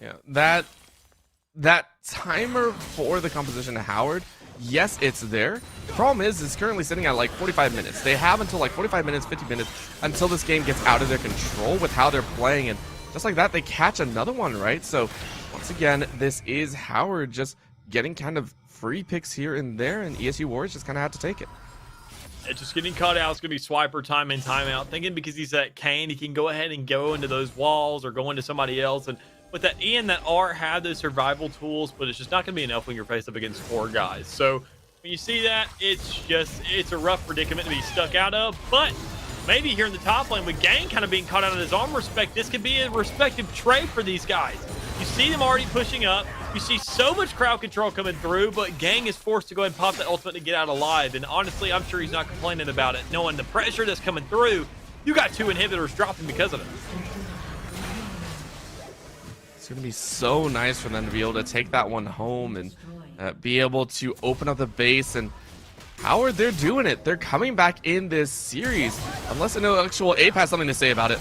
Yeah, that timer for the composition of Howard, yes, it's there. The problem is it's currently sitting at like 45 minutes. They have until like 45 minutes, 50 minutes until this game gets out of their control with how they're playing. And just like that, they catch another one, right? So once again, this is Howard just getting kind of free picks here and there, and ESU Warriors just kind of had to take it. It's just getting cut out. It's going to be Swiper time in, time out. Thinking because he's that Kane, he can go ahead and go into those walls or go into somebody else. And with that E and that R have those survival tools, but it's just not going to be enough when you're faced up against 4 guys. So when you see that, it's a rough predicament to be stuck out of. But maybe here in the top lane with Gang kind of being caught out of his own respect, this could be a respective trade for these guys. You see them already pushing up. You see so much crowd control coming through, but Gang is forced to go ahead and pop that ultimate to get out alive. And honestly, I'm sure he's not complaining about it, knowing the pressure that's coming through. You got 2 inhibitors dropping because of it. It's going to be so nice for them to be able to take that one home and be able to open up the base. And Howard, they're doing it. They're coming back in this series, unless an Intellectual Ape has something to say about it.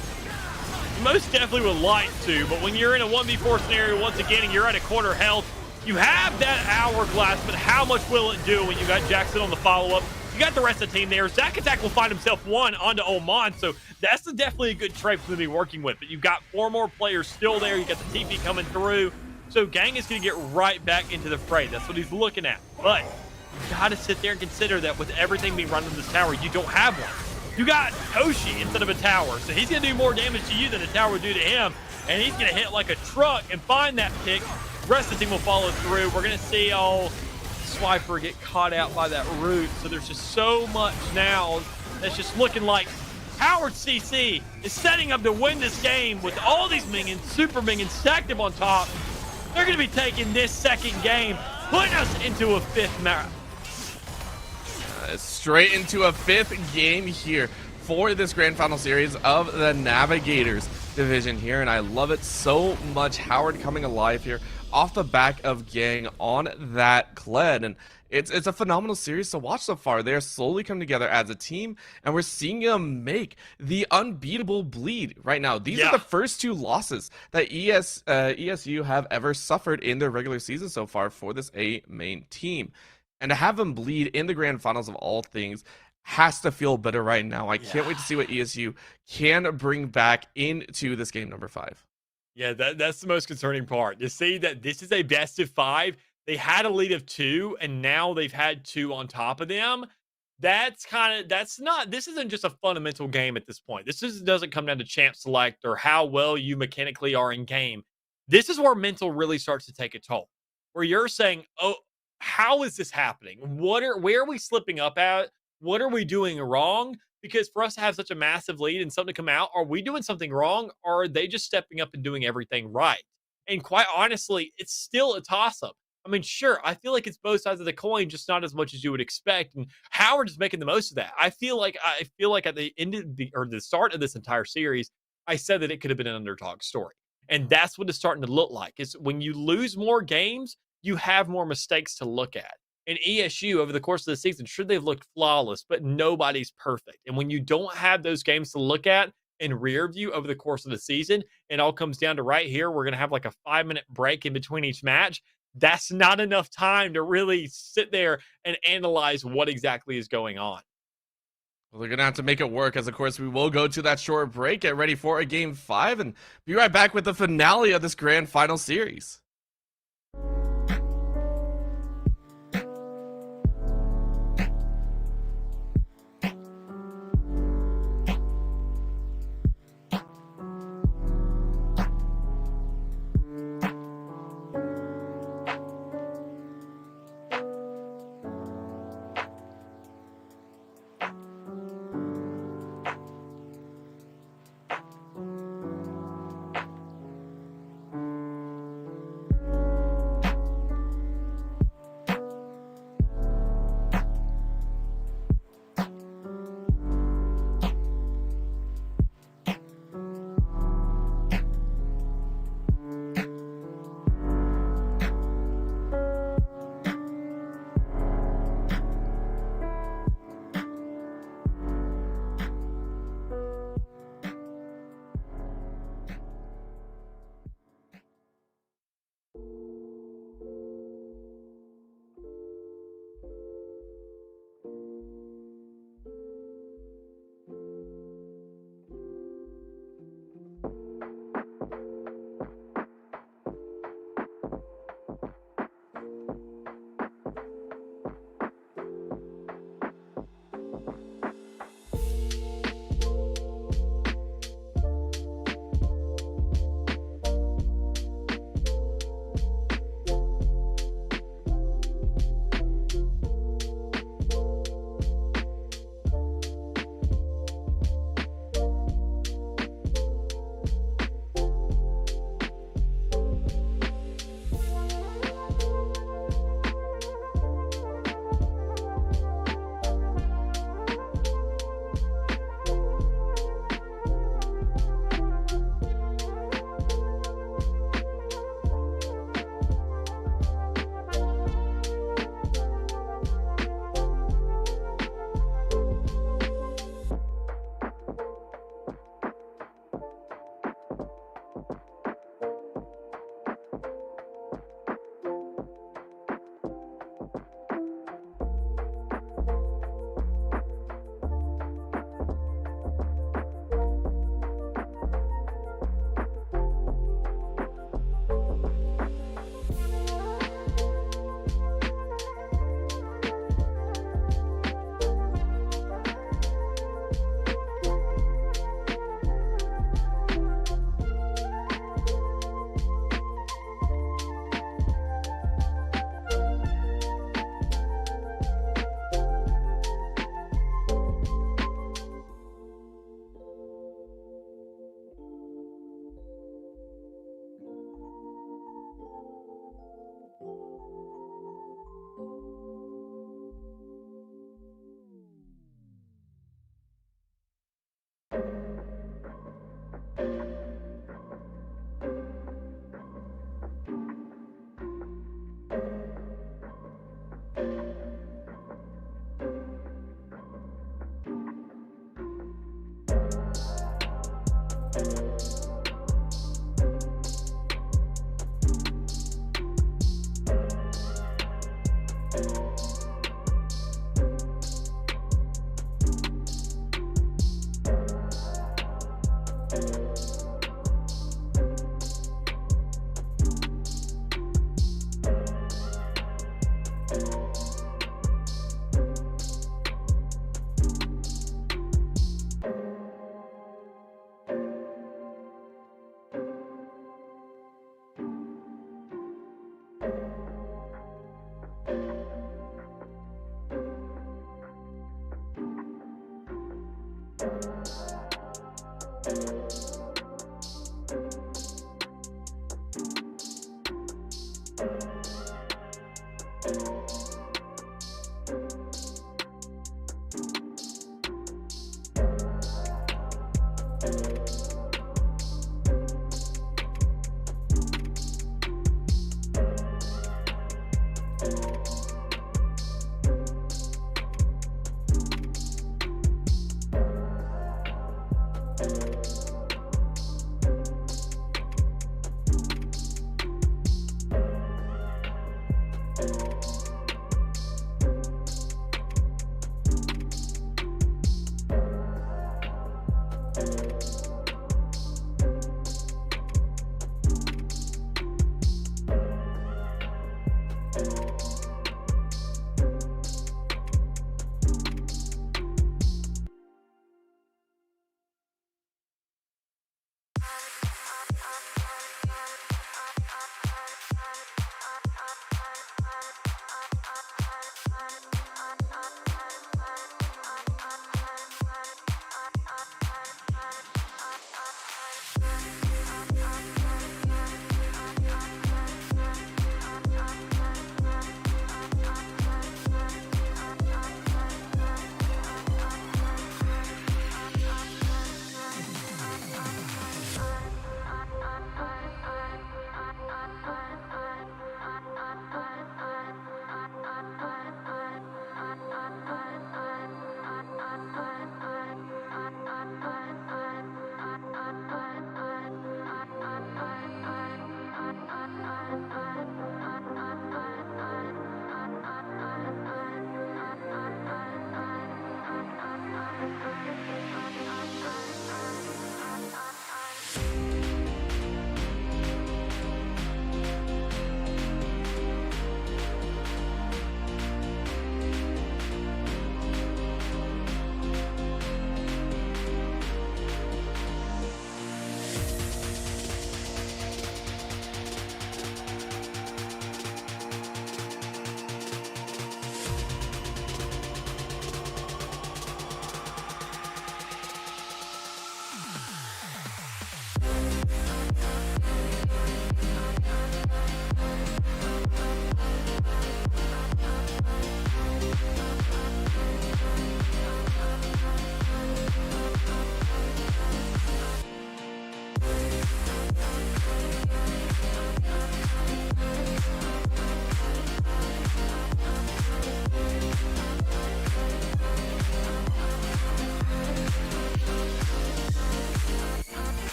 Most definitely would like to, but when you're in a 1v4 scenario once again and you're at a quarter health, you have that hourglass, but how much will it do when you got Jackson on the follow-up? You got the rest of the team there. Zack Attack will find himself one onto Oman, so that's definitely a good trade for them to be working with. But you've got 4 more players still there. You got the TP coming through. So Gang is going to get right back into the fray. That's what he's looking at. But you got to sit there and consider that with everything being run in this tower, you don't have one. You got Toshi instead of a tower. So he's going to do more damage to you than a tower would do to him. And he's going to hit like a truck and find that pick. The rest of the team will follow through. We're going to see Swiper get caught out by that root. So there's just so much now that's just looking like Howard CC is setting up to win this game with all these minions, super minions stacked up on top. They're going to be taking this second game, putting us into a fifth match. Straight into a fifth game here for this grand final series of the Navigators division here, and I love it so much. Howard coming alive here off the back of Gang on that Kled, and it's a phenomenal series to watch so far. They're slowly coming together as a team, and we're seeing them make the unbeatable bleed right now. These are the first two losses that ESU have ever suffered in their regular season so far for this A main team. And to have them bleed in the grand finals of all things has to feel better right now. I can't wait to see what ESU can bring back into this game number 5. Yeah, that's the most concerning part. To see that this is a best of 5. They had a lead of 2, and now they've had 2 on top of them. This isn't just a fundamental game at this point. Doesn't come down to champ select or how well you mechanically are in game. This is where mental really starts to take a toll. Where you're saying, oh, how is this happening? Where are we slipping up at? What are we doing wrong? Because for us to have such a massive lead and something to come out, are we doing something wrong? Or are they just stepping up and doing everything right? And quite honestly, it's still a toss-up. I mean, sure, I feel like it's both sides of the coin, just not as much as you would expect. And Howard is making the most of that. I feel like at the end of the start of this entire series, I said that it could have been an underdog story. And that's what it's starting to look like. Is when you lose more games, you have more mistakes to look at. And ESU over the course of the season, sure, they've looked flawless, but nobody's perfect. And when you don't have those games to look at in rear view over the course of the season, it all comes down to right here. We're going to have like a 5-minute break in between each match. That's not enough time to really sit there and analyze what exactly is going on. Well, they're going to have to make it work, as of course we will go to that short break, get ready for a game 5, and be right back with the finale of this grand final series.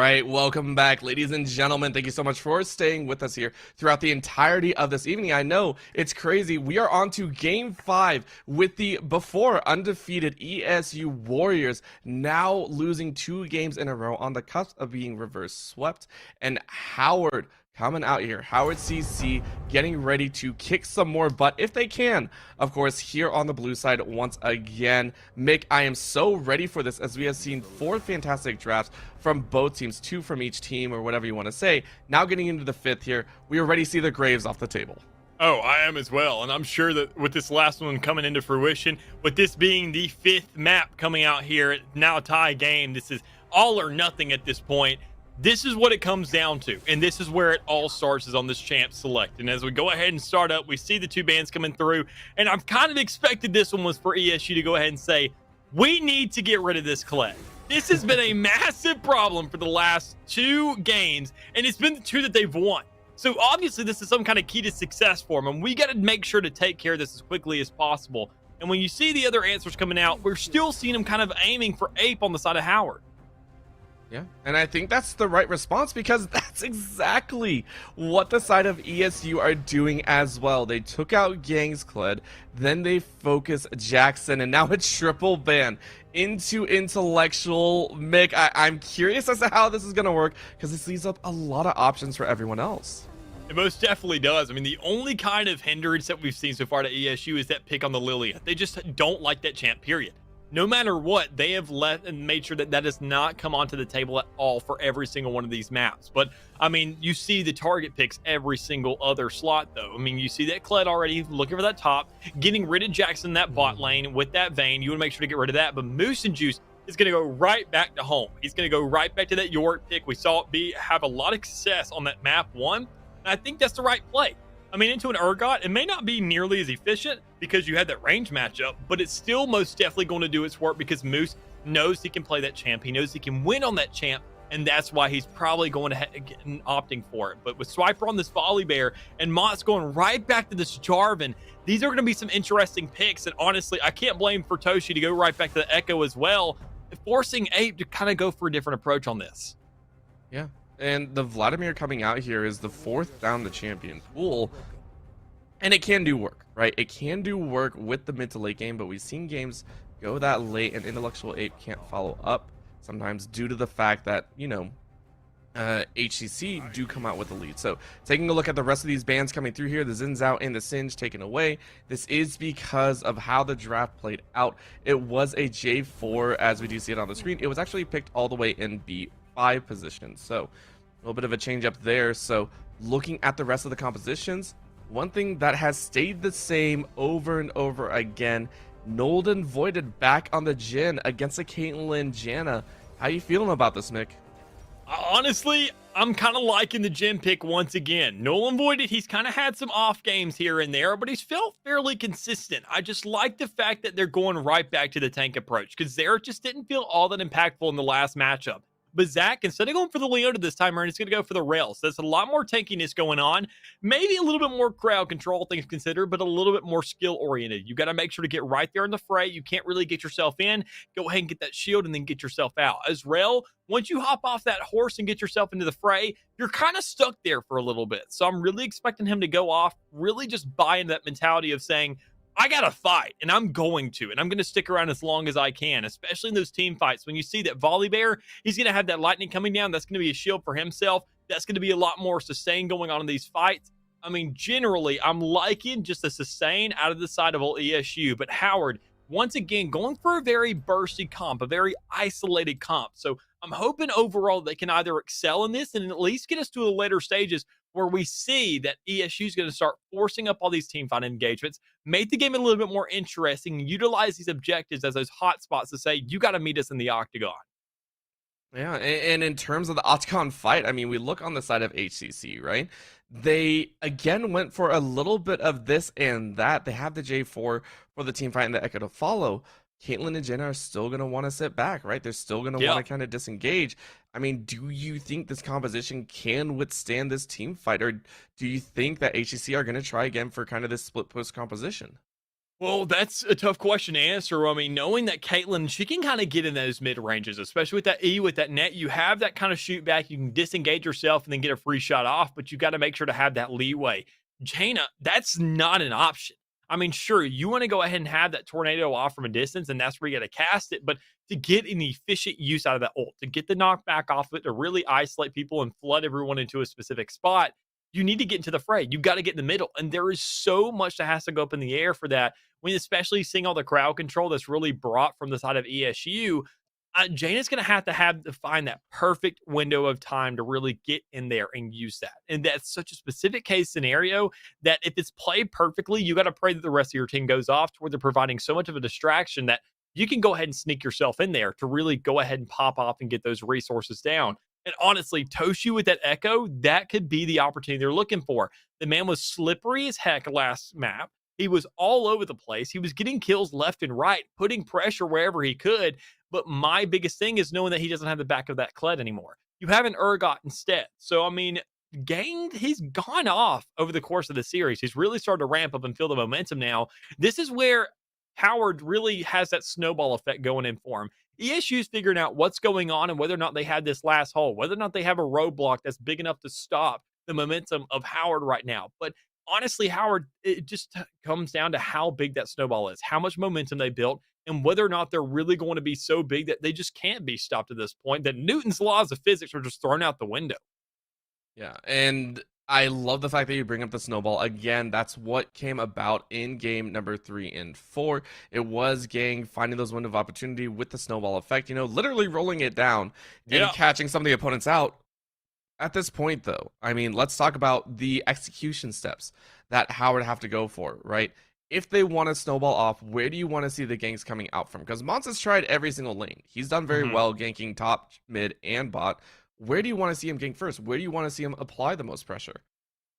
right, welcome back, ladies and gentlemen. Thank you so much for staying with us here throughout the entirety of this evening. I know it's crazy. We are on to Game 5 with the before undefeated ESU Warriors now losing 2 games in a row on the cusp of being reverse swept. And Howard coming out here, Howard CC getting ready to kick some more butt if they can, of course, here on the blue side once again. Mick, I am so ready for this, as we have seen 4 fantastic drafts from both teams, 2 from each team, or whatever you want to say. Now getting into the 5th here, we already see the Graves off the table. Oh, I am as well, and I'm sure that with this last one coming into fruition, with this being the 5th map coming out here, now a tie game, this is all or nothing at this point. This is what it comes down to, and this is where it all starts, is on this champ select. And as we go ahead and start up, we see the 2 bands coming through, and I've kind of expected this one was for ESU to go ahead and say, we need to get rid of this Kled. This has been a massive problem for the last 2 games, and it's been the 2 that they've won. So obviously this is some kind of key to success for them, and we got to make sure to take care of this as quickly as possible. And when you see the other answers coming out, we're still seeing them kind of aiming for Ape on the side of Howard. Yeah, and I think that's the right response, because that's exactly what the side of ESU are doing as well. They took out Gang's Kled, then they focus Jackson, and now a triple ban into Intellectual. Mick, I'm curious as to how this is going to work, because this leaves up a lot of options for everyone else. It most definitely does. I mean, the only kind of hindrance that we've seen so far to ESU is that pick on the Lilia. They just don't like that champ, period. No matter what, they have let and made sure that that does not come onto the table at all for every single one of these maps. But, I mean, you see the target picks every single other slot, though. I mean, you see that Kled already looking for that top, getting rid of Jackson, that bot lane with that Vayne. You want to make sure to get rid of that. But Moose and Juice is going to go right back to home. He's going to go right back to that York pick. We saw it have a lot of success on that map 1, and I think that's the right play. I mean, into an Urgot, it may not be nearly as efficient because you had that range matchup, but it's still most definitely going to do its work, because Moose knows he can play that champ. He knows he can win on that champ, and that's why he's probably going to opting for it. But with Swiper on this Volibear and Mott's going right back to this Jarvan, these are going to be some interesting picks. And honestly, I can't blame Fertoshi to go right back to the Echo as well, forcing Ape to kind of go for a different approach on this. Yeah. And the Vladimir coming out here is the 4th down the champion pool. And it can do work, right? It can do work with the mid to late game, but we've seen games go that late and Intellectual Ape can't follow up, sometimes due to the fact that, you know, HCC do come out with the lead. So taking a look at the rest of these bands coming through here, the Zin's out and the Singe taken away. This is because of how the draft played out. It was a J4, as we do see it on the screen. It was actually picked all the way in B5 position. So a little bit of a change up there. So looking at the rest of the compositions, one thing that has stayed the same over and over again, Nolden Voided back on the Jhin against a Caitlyn Janna. How you feeling about this, Mick? Honestly, I'm kind of liking the Jhin pick once again. Nolan Voided, he's kind of had some off games here and there, but he's felt fairly consistent. I just like the fact that they're going right back to the tank approach, because Zereth just didn't feel all that impactful in the last matchup. But Zach, instead of going for the Leona this time around, he's going to go for the Rails. So there's a lot more tankiness going on. Maybe a little bit more crowd control, things considered, but a little bit more skill-oriented. You got to make sure to get right there in the fray. You can't really get yourself in. Go ahead and get that shield and then get yourself out. As Rail, once you hop off that horse and get yourself into the fray, you're kind of stuck there for a little bit. So I'm really expecting him to go off, really just buy into that mentality of saying, I got to fight, and I'm going to, and I'm going to stick around as long as I can, especially in those team fights. When you see that Volibear, he's going to have that lightning coming down. That's going to be a shield for himself. That's going to be a lot more sustain going on in these fights. I mean, generally, I'm liking just a sustain out of the side of old ESU, but Howard, once again, going for a very bursty comp, a very isolated comp. So I'm hoping overall they can either excel in this and at least get us to the later stages where we see that ESU is going to start forcing up all these team fight engagements, make the game a little bit more interesting, and utilize these objectives as those hot spots to say, you got to meet us in the octagon. Yeah, and in terms of the octagon fight, I mean, we look on the side of HCC, right? They, again, went for a little bit of this and that. They have the J4 for the team fight and the Echo to follow. Caitlyn and Jenna are still going to want to sit back, right? They're still going to want to kind of disengage. I mean, do you think this composition can withstand this team fight? Or do you think that HCC are going to try again for kind of this split post composition? Well, that's a tough question to answer. I mean, knowing that Caitlyn, she can kind of get in those mid ranges, especially with that E, with that net. You have that kind of shoot back. You can disengage yourself and then get a free shot off, but you got to make sure to have that leeway. Jaina, that's not an option. I mean, sure, you want to go ahead and have that tornado off from a distance, and that's where you got to cast it. But to get an efficient use out of that ult, to get the knockback off it, to really isolate people and flood everyone into a specific spot, you need to get into the fray. You got to get in the middle. And there is so much that has to go up in the air for that, when especially seeing all the crowd control that's really brought from the side of ESU. Jaina's going to have to find that perfect window of time to really get in there and use that. And that's such a specific case scenario that if it's played perfectly, you got to pray that the rest of your team goes off to where they're providing so much of a distraction that you can go ahead and sneak yourself in there to really go ahead and pop off and get those resources down. And honestly, Toshu with that Echo, that could be the opportunity they're looking for. The man was slippery as heck last map. He was all over the place. He was getting kills left and right, putting pressure wherever he could. But my biggest thing is knowing that he doesn't have the back of that Kled anymore. You have an Urgot instead. So, I mean, he's gone off over the course of the series. He's really started to ramp up and feel the momentum now. This is where Howard really has that snowball effect going in for him. ESU's figuring out what's going on and whether or not they had this last hole, whether or not they have a roadblock that's big enough to stop the momentum of Howard right now. But honestly, Howard, it just comes down to how big that snowball is, how much momentum they built, and whether or not they're really going to be so big that they just can't be stopped at this point, that Newton's laws of physics are just thrown out the window. Yeah, and I love the fact that you bring up the snowball. Again, that's what came about in game number 3 and 4. It was Gang finding those window of opportunity with the snowball effect, literally rolling it down and catching some of the opponents out. At this point, though, I mean, let's talk about the execution steps that Howard have to go for, right? If they want to snowball off, where do you want to see the ganks coming out from? Because Mons has tried every single lane. He's done very well ganking top, mid, and bot. Where do you want to see him gank first? Where do you want to see him apply the most pressure?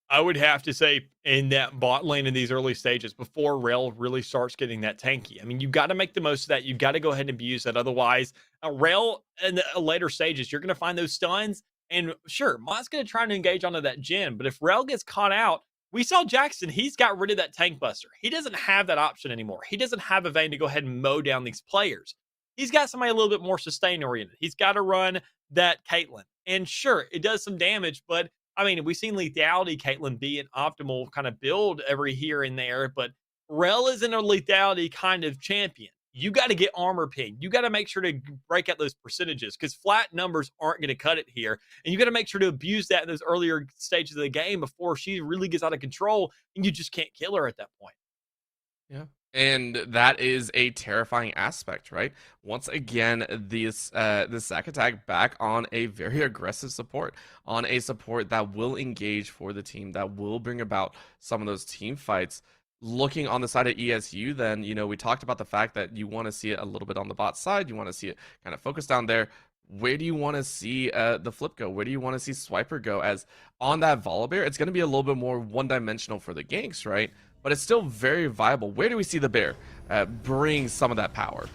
I would have to say in that bot lane in these early stages before Rel really starts getting that tanky. I mean, you got to make the most of that. You got to go ahead and abuse that. Otherwise, Rel in the later stages, you're going to find those stuns. And sure, Mott's going to try to engage onto that gen. But if Rel gets caught out, we saw Jackson. He's got rid of that tank buster. He doesn't have that option anymore. He doesn't have a vein to go ahead and mow down these players. He's got somebody a little bit more sustain oriented. He's got to run that Caitlyn. And sure, it does some damage, but I mean, we've seen lethality Caitlyn be an optimal kind of build every here and there, but Rel isn't a lethality kind of champion. You got to get armor ping. You got to make sure to break out those percentages because flat numbers aren't going to cut it here. And you got to make sure to abuse that in those earlier stages of the game before she really gets out of control and you just can't kill her at that point. Yeah. And that is a terrifying aspect, right? Once again, this Zac attack back on a very aggressive support, on a support that will engage for the team, that will bring about some of those team fights. Looking on the side of ESU, then, we talked about the fact that you want to see it a little bit on the bot side. You want to see it kind of focus down there. Where do you want to see the flip go? Where do you want to see Swiper go? As on that Volibear, it's going to be a little bit more one-dimensional for the ganks, right? But it's still very viable. Where do we see the bear bring some of that power?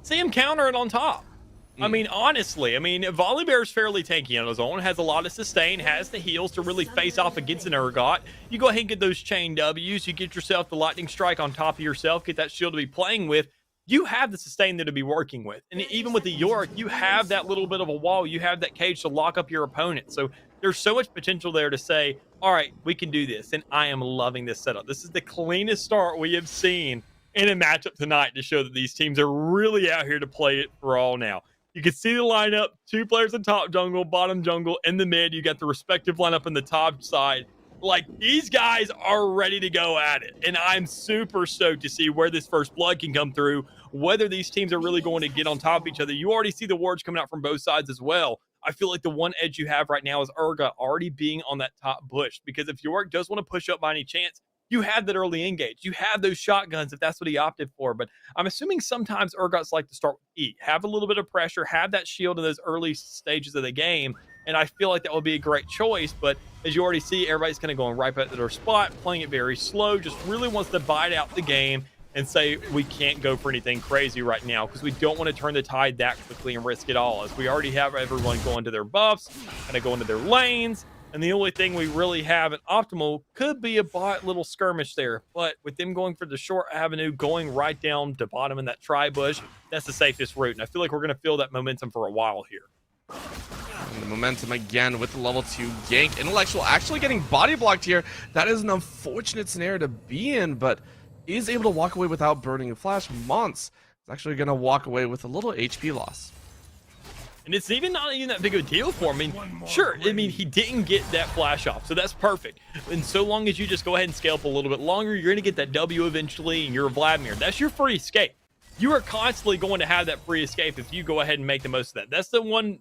See him counter it on top. I mean, honestly, Volibear is fairly tanky on his own, has a lot of sustain, has the heals to really face off against an Urgot. You go ahead and get those chain Ws, you get yourself the lightning strike on top of yourself, get that shield to be playing with. You have the sustain there to be working with. And even with the York, you have that little bit of a wall, you have that cage to lock up your opponent. So there's so much potential there to say, all right, we can do this. And I am loving this setup. This is the cleanest start we have seen in a matchup tonight to show that these teams are really out here to play it for all now. You can see the lineup, 2 players in top jungle, bottom jungle, in the mid. You got the respective lineup in the top side. Like, these guys are ready to go at it. And I'm super stoked to see where this first blood can come through, whether these teams are really going to get on top of each other. You already see the wards coming out from both sides as well. I feel like the one edge you have right now is Urgot already being on that top bush. Because if York does want to push up by any chance, you have that early engage. You have those shotguns if that's what he opted for. But I'm assuming sometimes Urgots like to start with E. Have a little bit of pressure, have that shield in those early stages of the game. And I feel like that would be a great choice. But as you already see, everybody's kind of going right back to their spot, playing it very slow, just really wants to bite out the game and say we can't go for anything crazy right now because we don't want to turn the tide that quickly and risk it all. As we already have everyone going to their buffs, kind of going to their lanes. And the only thing we really have at optimal could be a bot little skirmish there. But with them going for the short avenue, going right down to bottom in that tri bush, that's the safest route. And I feel like we're going to feel that momentum for a while here. And the momentum again with the level 2 gank. Intellectual actually getting body blocked here. That is an unfortunate scenario to be in, but is able to walk away without burning a flash. Mons is actually going to walk away with a little HP loss. And it's not even that big of a deal for him. I mean, sure, I mean, he didn't get that flash off, so that's perfect. And so long as you just go ahead and scale up a little bit longer, you're going to get that W eventually, and you're Vladimir. That's your free escape. You are constantly going to have that free escape if you go ahead and make the most of that. That's the one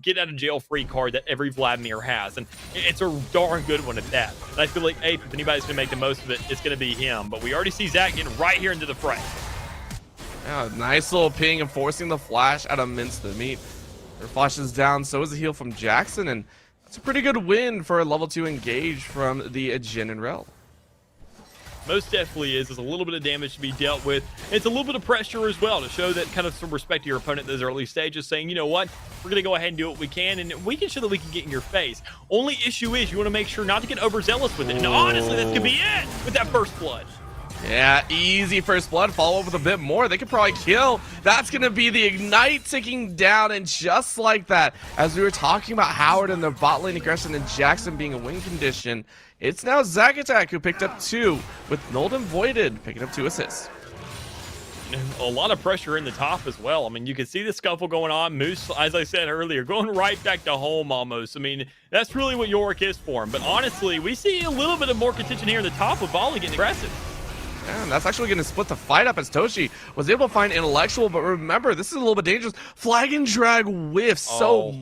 get out of jail free card that every Vladimir has, and it's a darn good one at that. And I feel like, hey, if anybody's going to make the most of it, it's going to be him. But we already see Zach getting right here into the fray. Yeah, nice little ping and forcing the flash out of Mince the Meat. Their flash is down, so is a heal from Jackson, and that's a pretty good win for a level 2 engage from the Jin and Rel. Most definitely is. There's a little bit of damage to be dealt with. It's a little bit of pressure as well to show that kind of some respect to your opponent in those early stages, saying, you know what, we're going to go ahead and do what we can, and we can show that we can get in your face. Only issue is you want to make sure not to get overzealous with it. And honestly, that could be it with that first blood. Yeah, easy first blood. Follow up with a bit more. They could probably kill. That's going to be the ignite ticking down. And just like that, as we were talking about Howard and the bot lane aggression and Jackson being a win condition, it's now Zagatak who picked up 2 with Nolden Voided picking up 2 assists. A lot of pressure in the top as well. I mean, you can see the scuffle going on. Moose, as I said earlier, going right back to home almost. I mean, that's really what Yorick is for him. But honestly, we see a little bit of more contention here in the top with Volley getting aggressive. And that's actually going to split the fight up as Toshi was able to find Intellectual, but remember, this is a little bit dangerous. Flag and drag whiffs, so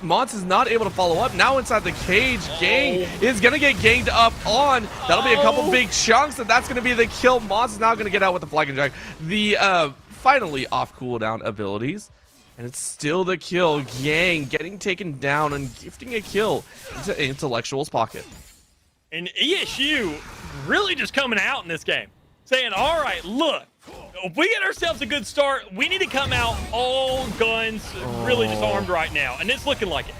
Mons is not able to follow up. Now inside the cage, Gang is going to get ganged up on. That'll be a couple big chunks, and that's going to be the kill. Mons is now going to get out with the flag and drag. The finally off cooldown abilities, and it's still the kill. Gang getting taken down and gifting a kill into Intellectual's pocket. And ESU really just coming out in this game, saying, all right, look, if we get ourselves a good start, we need to come out all guns, really just armed right now. And it's looking like it.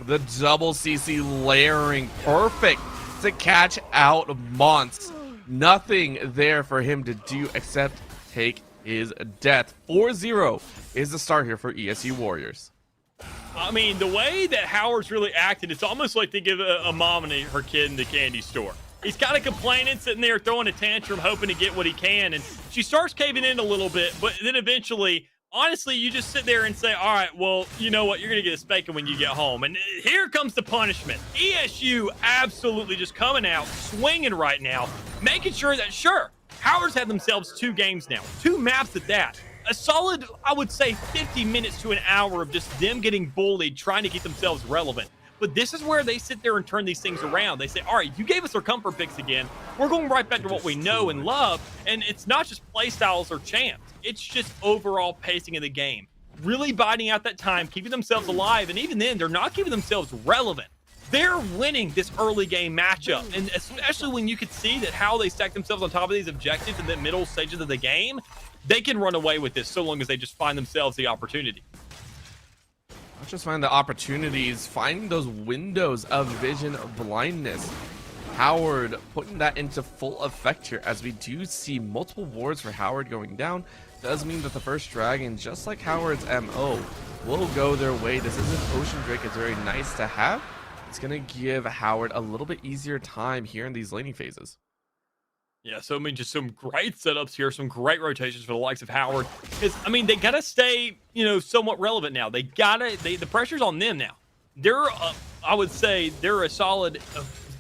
The double CC layering perfect to catch out Mons. Nothing there for him to do except take his death. 4-0 is the start here for ESU Warriors. I mean, the way that Howard's really acted, it's almost like they give a mom and her kid in the candy store. He's kind of complaining, sitting there throwing a tantrum, hoping to get what he can, and she starts caving in a little bit, but then eventually, honestly, you just sit there and say, all right, well, you know what, you're going to get a spanking when you get home, and here comes the punishment. ESU absolutely just coming out, swinging right now, making sure that, sure, Howard's had themselves 2 games now, 2 maps at that. A solid, I would say, 50 minutes to an hour of just them getting bullied, trying to keep themselves relevant. But this is where they sit there and turn these things around. They say, all right, you gave us our comfort picks again. We're going right back to what we know and love. And it's not just play styles or champs. It's just overall pacing of the game. Really biding out that time, keeping themselves alive. And even then, they're not keeping themselves relevant. They're winning this early game matchup. And especially when you could see that how they stack themselves on top of these objectives in the middle stages of the game, they can run away with this so long as they just find themselves the opportunity. Not just find the opportunities, finding those windows of vision blindness. Howard putting that into full effect here as we do see multiple wards for Howard going down. Does mean that the first dragon, just like Howard's MO, will go their way. This isn't Ocean Drake. It's very nice to have. It's going to give Howard a little bit easier time here in these laning phases. Yeah, so I mean, just some great setups here, some great rotations for the likes of Howard. Because I mean, they gotta stay, somewhat relevant now. The pressure's on them now. They're, I would say, they're a solid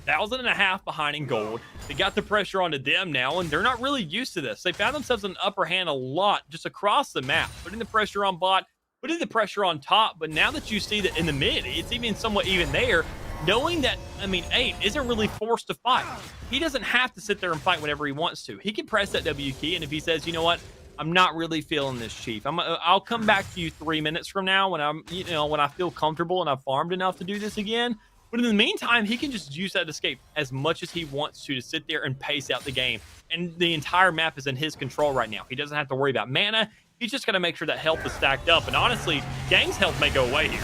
1,500 behind in gold. They got the pressure onto them now, and they're not really used to this. They found themselves in an upper hand a lot just across the map, putting the pressure on bot, putting the pressure on top. But now that you see that in the mid, it's even somewhat even there. Knowing that, I mean, 8 isn't really forced to fight. He doesn't have to sit there and fight whenever he wants to. He can press that W key, and if he says, you know what, I'm not really feeling this, Chief. I'll come back to you 3 minutes from now when when I feel comfortable and I've farmed enough to do this again. But in the meantime, he can just use that escape as much as he wants to sit there and pace out the game. And the entire map is in his control right now. He doesn't have to worry about mana. He's just got to make sure that health is stacked up. And honestly, Gang's health may go away here.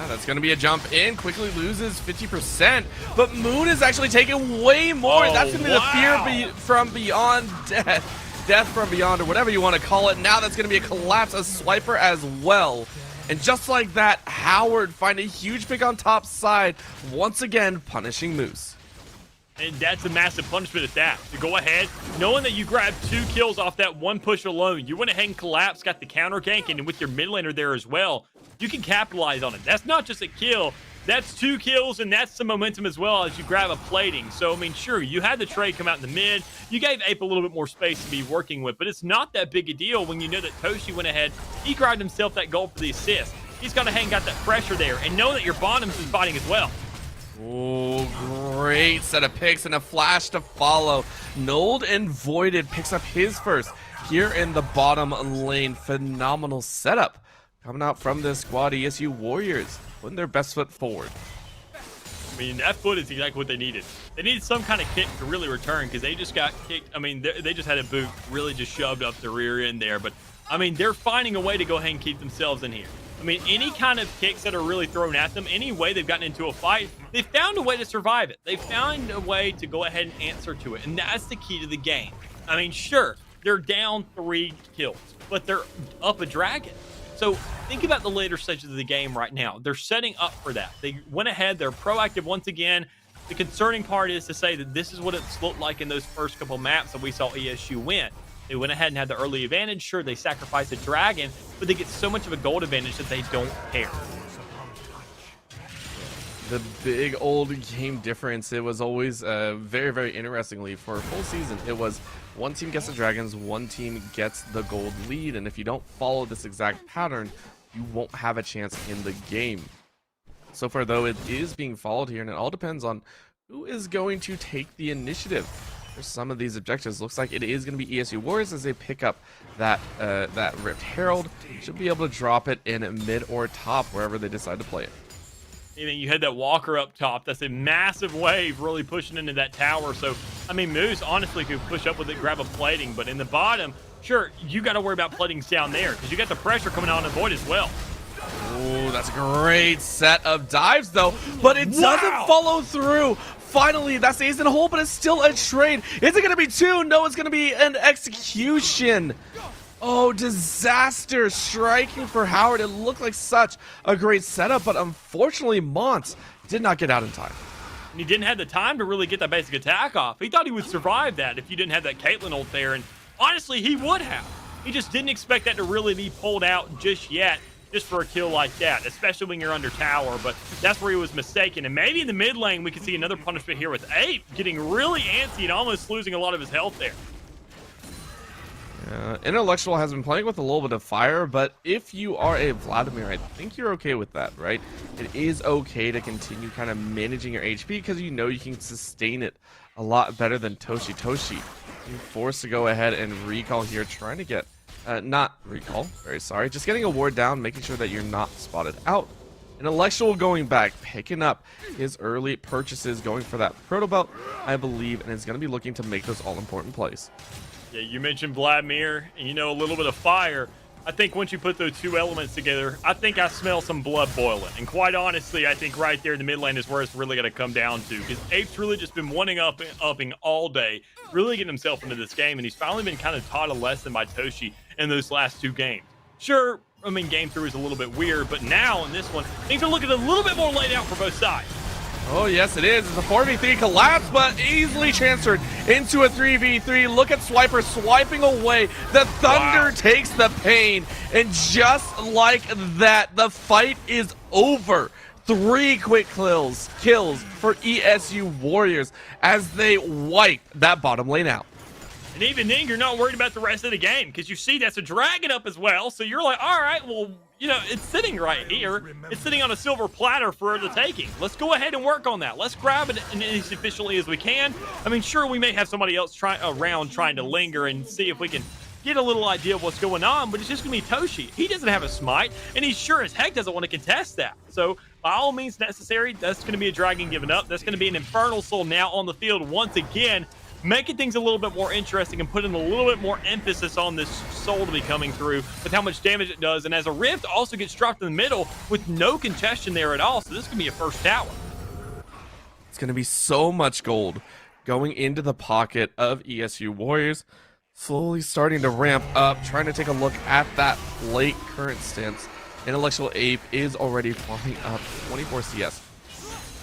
Yeah, that's going to be a jump in. Quickly loses 50%, but Moon is actually taking way more. Oh, That's going to be the fear from beyond death. Death from beyond, or whatever you want to call it. Now that's going to be a collapse of Swiper as well. And just like that, Howard find a huge pick on top side, once again punishing Moose. And that's a massive punishment at that. To go ahead, knowing that you grabbed 2 kills off that one push alone, you went ahead and collapsed, got the counter gank, and with your mid laner there as well, you can capitalize on it. That's not just a kill, that's 2 kills, and that's some momentum as well as you grab a plating. So, I mean, sure, you had the trade come out in the mid, you gave Ape a little bit more space to be working with, but it's not that big a deal when you know that Toshi went ahead, he grabbed himself that goal for the assist. He's gone ahead and got that pressure there, and know that your bottoms is fighting as well. Oh, great set of picks and a flash to follow. Nold and Voided picks up his first here in the bottom lane. Phenomenal setup coming out from this squad. ESU Warriors putting their best foot forward. I mean, that foot is exactly what they needed. They needed some kind of kick to really return because they just got kicked. I mean, they just had a boot really just shoved up the rear end there. But, I mean, they're finding a way to go ahead and keep themselves in here. I mean, any kind of kicks that are really thrown at them, any way they've gotten into a fight, they've found a way to survive it. They've found a way to go ahead and answer to it, and that's the key to the game. I mean, sure, they're down 3 kills, but they're up a dragon. So think about the later stages of the game right now. They're setting up for that. They went ahead, they're proactive once again. The concerning part is to say that this is what it's looked like in those first couple maps that we saw ESU win. They went ahead and had the early advantage. Sure, they sacrificed a dragon, but they get so much of a gold advantage that they don't care. The big old game difference, it was always very, very interestingly for a full season. It was one team gets the dragons, one team gets the gold lead, and if you don't follow this exact pattern, you won't have a chance in the game. So far, though, it is being followed here, and it all depends on who is going to take the initiative. For some of these objectives, looks like it is going to be ESU Warriors as they pick up that Ripped Herald. Should be able to drop it in mid or top wherever they decide to play it. And then you had that walker up top. That's a massive wave really pushing into that tower. So, I mean, Moose honestly could push up with it, grab a plating. But in the bottom, sure, you got to worry about platings down there because you got the pressure coming on the Void as well. Oh, that's a great set of dives, though. But it doesn't follow through. Finally, that stays in a hole, but it's still a trade. Is it going to be 2? No, it's going to be an execution. Oh, disaster striking for Howard. It looked like such a great setup, but unfortunately, Mont did not get out in time. And he didn't have the time to really get that basic attack off. He thought he would survive that if you didn't have that Caitlyn ult there, and honestly, he would have. He just didn't expect that to really be pulled out just yet. Just for a kill like that, especially when you're under tower, but that's where he was mistaken. And maybe in the mid lane, we could see another punishment here with Ape getting really antsy and almost losing a lot of his health there. Intellectual has been playing with a little bit of fire, but if you are a Vladimir, I think you're okay with that, right? It is okay to continue kind of managing your HP because you know you can sustain it a lot better than Toshi. You're forced to go ahead and recall here, trying to get not recall, very sorry. Just getting a ward down, making sure that you're not spotted out. Intellectual going back, picking up his early purchases, going for that Proto Belt, I believe, and is going to be looking to make those all-important plays. Yeah, you mentioned Vladimir, and you know, a little bit of fire. I think once you put those 2 elements together, I think I smell some blood boiling. And quite honestly, I think right there in the mid lane is where it's really going to come down to. Because Ape's really just been upping all day, really getting himself into this game. And he's finally been kind of taught a lesson by Toshi in those last 2 games. Sure, I mean, game 3 is a little bit weird, but now in this one, things are looking a little bit more laid out for both sides. Oh, yes, it is. It's a 4v3 collapse, but easily transferred into a 3v3. Look at Swiper swiping away. The Thunder takes the pain. And just like that, the fight is over. 3 quick kills for ESU Warriors as they wipe that bottom lane out. And even then, you're not worried about the rest of the game because you see that's a dragon up as well. So you're like, all right, well, you know, it's sitting right here. It's sitting on a silver platter for the taking. Let's go ahead and work on that. Let's grab it as efficiently as we can. I mean, sure, we may have somebody else around trying to linger and see if we can get a little idea of what's going on, but it's just going to be Toshi. He doesn't have a smite, and he sure as heck doesn't want to contest that. So, by all means necessary, that's going to be a dragon given up. That's going to be an Infernal Soul now on the field once again. making things a little bit more interesting and putting a little bit more emphasis on this soul to be coming through with how much damage it does. And as a rift also gets dropped in the middle with no congestion there at all, so this can be a first tower. It's going to be so much gold going into the pocket of ESU Warriors. Slowly starting to ramp up, trying to take a look at that late current stance. Intellectual Ape is already farming up 24 CS.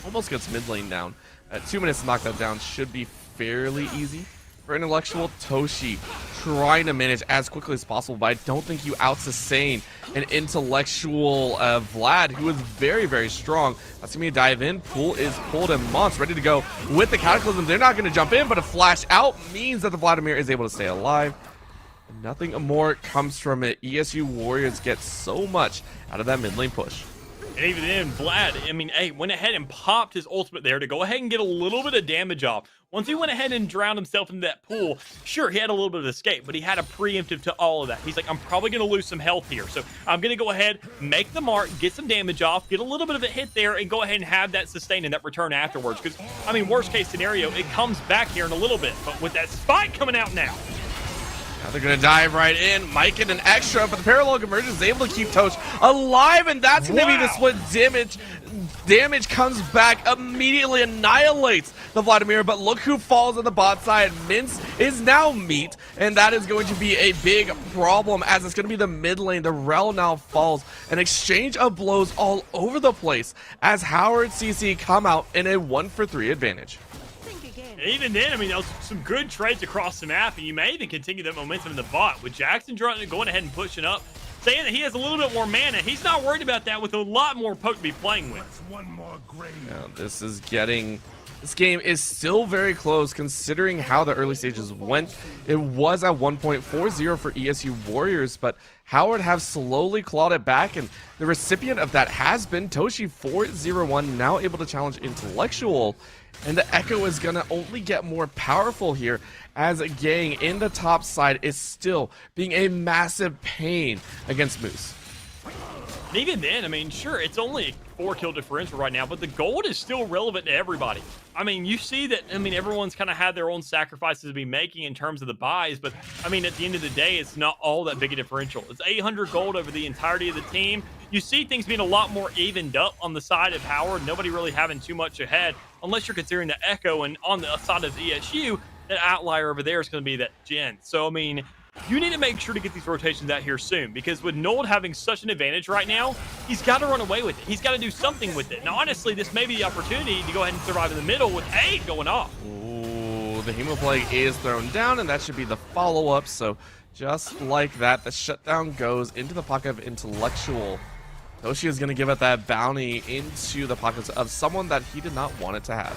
Almost gets mid lane down. At 2 minutes to knock that down should be fairly easy for Intellectual. Toshi trying to manage as quickly as possible, but I don't think you out-sustain an Intellectual Vlad, who is very, very strong. That's going to be a dive in. Pool is pulled and Mont's ready to go with the Cataclysm. They're not going to jump in, but a flash out means that the Vladimir is able to stay alive. Nothing more comes from it. ESU Warriors get so much out of that mid lane push. And even then, Vlad, I mean, hey, went ahead and popped his ultimate there to go ahead and get a little bit of damage off. Once he went ahead and drowned himself into that pool, sure, he had a little bit of escape, but he had a preemptive to all of that. He's like, I'm probably going to lose some health here, so I'm going to go ahead, make the mark, get some damage off, get a little bit of a hit there, and go ahead and have that sustain and that return afterwards. Because, I mean, worst case scenario, it comes back here in a little bit, but with that spike coming out now, now they're going to dive right in. Mike get an extra, but the parallel convergence is able to keep Tosh alive, and that's going to be the split damage. Damage comes back, immediately annihilates the Vladimir, but look who falls on the bot side. Mince is now meat, and that is going to be a big problem as it's going to be the mid lane. The Rel now falls. An exchange of blows all over the place as Howard CC come out in a 1-for-3 advantage. even then, I mean, that was some good trades across the map, and you may even continue that momentum in the bot with Jackson going ahead and pushing up, saying that he has a little bit more mana. He's not worried about that with a lot more poke to be playing with. Now, this game is still very close considering how the early stages went. It was at 1.40 for ESU Warriors, but Howard have slowly clawed it back, and the recipient of that has been Toshi 401, now able to challenge Intellectual. And the Echo is going to only get more powerful here as Gang in the top side is still being a massive pain against Moose. And even then, I mean, sure, it's only a 4-kill differential right now, but the gold is still relevant to everybody. I mean, you see that, I mean, everyone's kind of had their own sacrifices to be making in terms of the buys, but, I mean, at the end of the day, it's not all that big a differential. It's 800 gold over the entirety of the team. You see things being a lot more evened up on the side of Howard, nobody really having too much ahead, unless you're considering the Echo, and on the side of ESU, that outlier over there is going to be that Jhin. So, I mean, you need to make sure to get these rotations out here soon, because with Nold having such an advantage right now, he's got to run away with it. He's got to do something with it. Now, honestly, this may be the opportunity to go ahead and survive in the middle with 8 going off. Ooh, the Hemoplague is thrown down, and that should be the follow-up. So just like that, the shutdown goes into the pocket of Intellectual. Toshi is going to give it that bounty into the pockets of someone that he did not want it to have.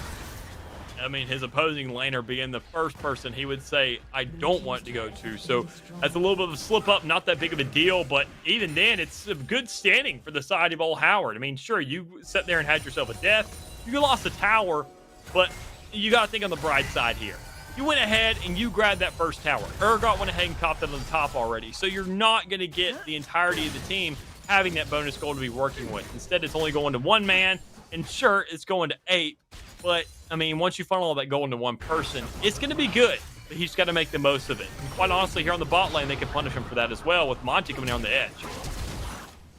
I mean, his opposing laner being the first person he would say, I don't want to go to. So that's a little bit of a slip up, not that big of a deal. But even then, it's a good standing for the side of old Howard. I mean, sure, you sat there and had yourself a death. You lost the tower, but you got to think on the bright side here. You went ahead and you grabbed that first tower. Urgot went ahead and copped it on the top already. So you're not going to get the entirety of the team having that bonus goal to be working with. Instead, it's only going to one man. And sure, it's going to 8. But, I mean, once you funnel all that gold into one person, it's going to be good. But he's got to make the most of it. And quite honestly, here on the bot lane, they can punish him for that as well, with Monty coming down the edge.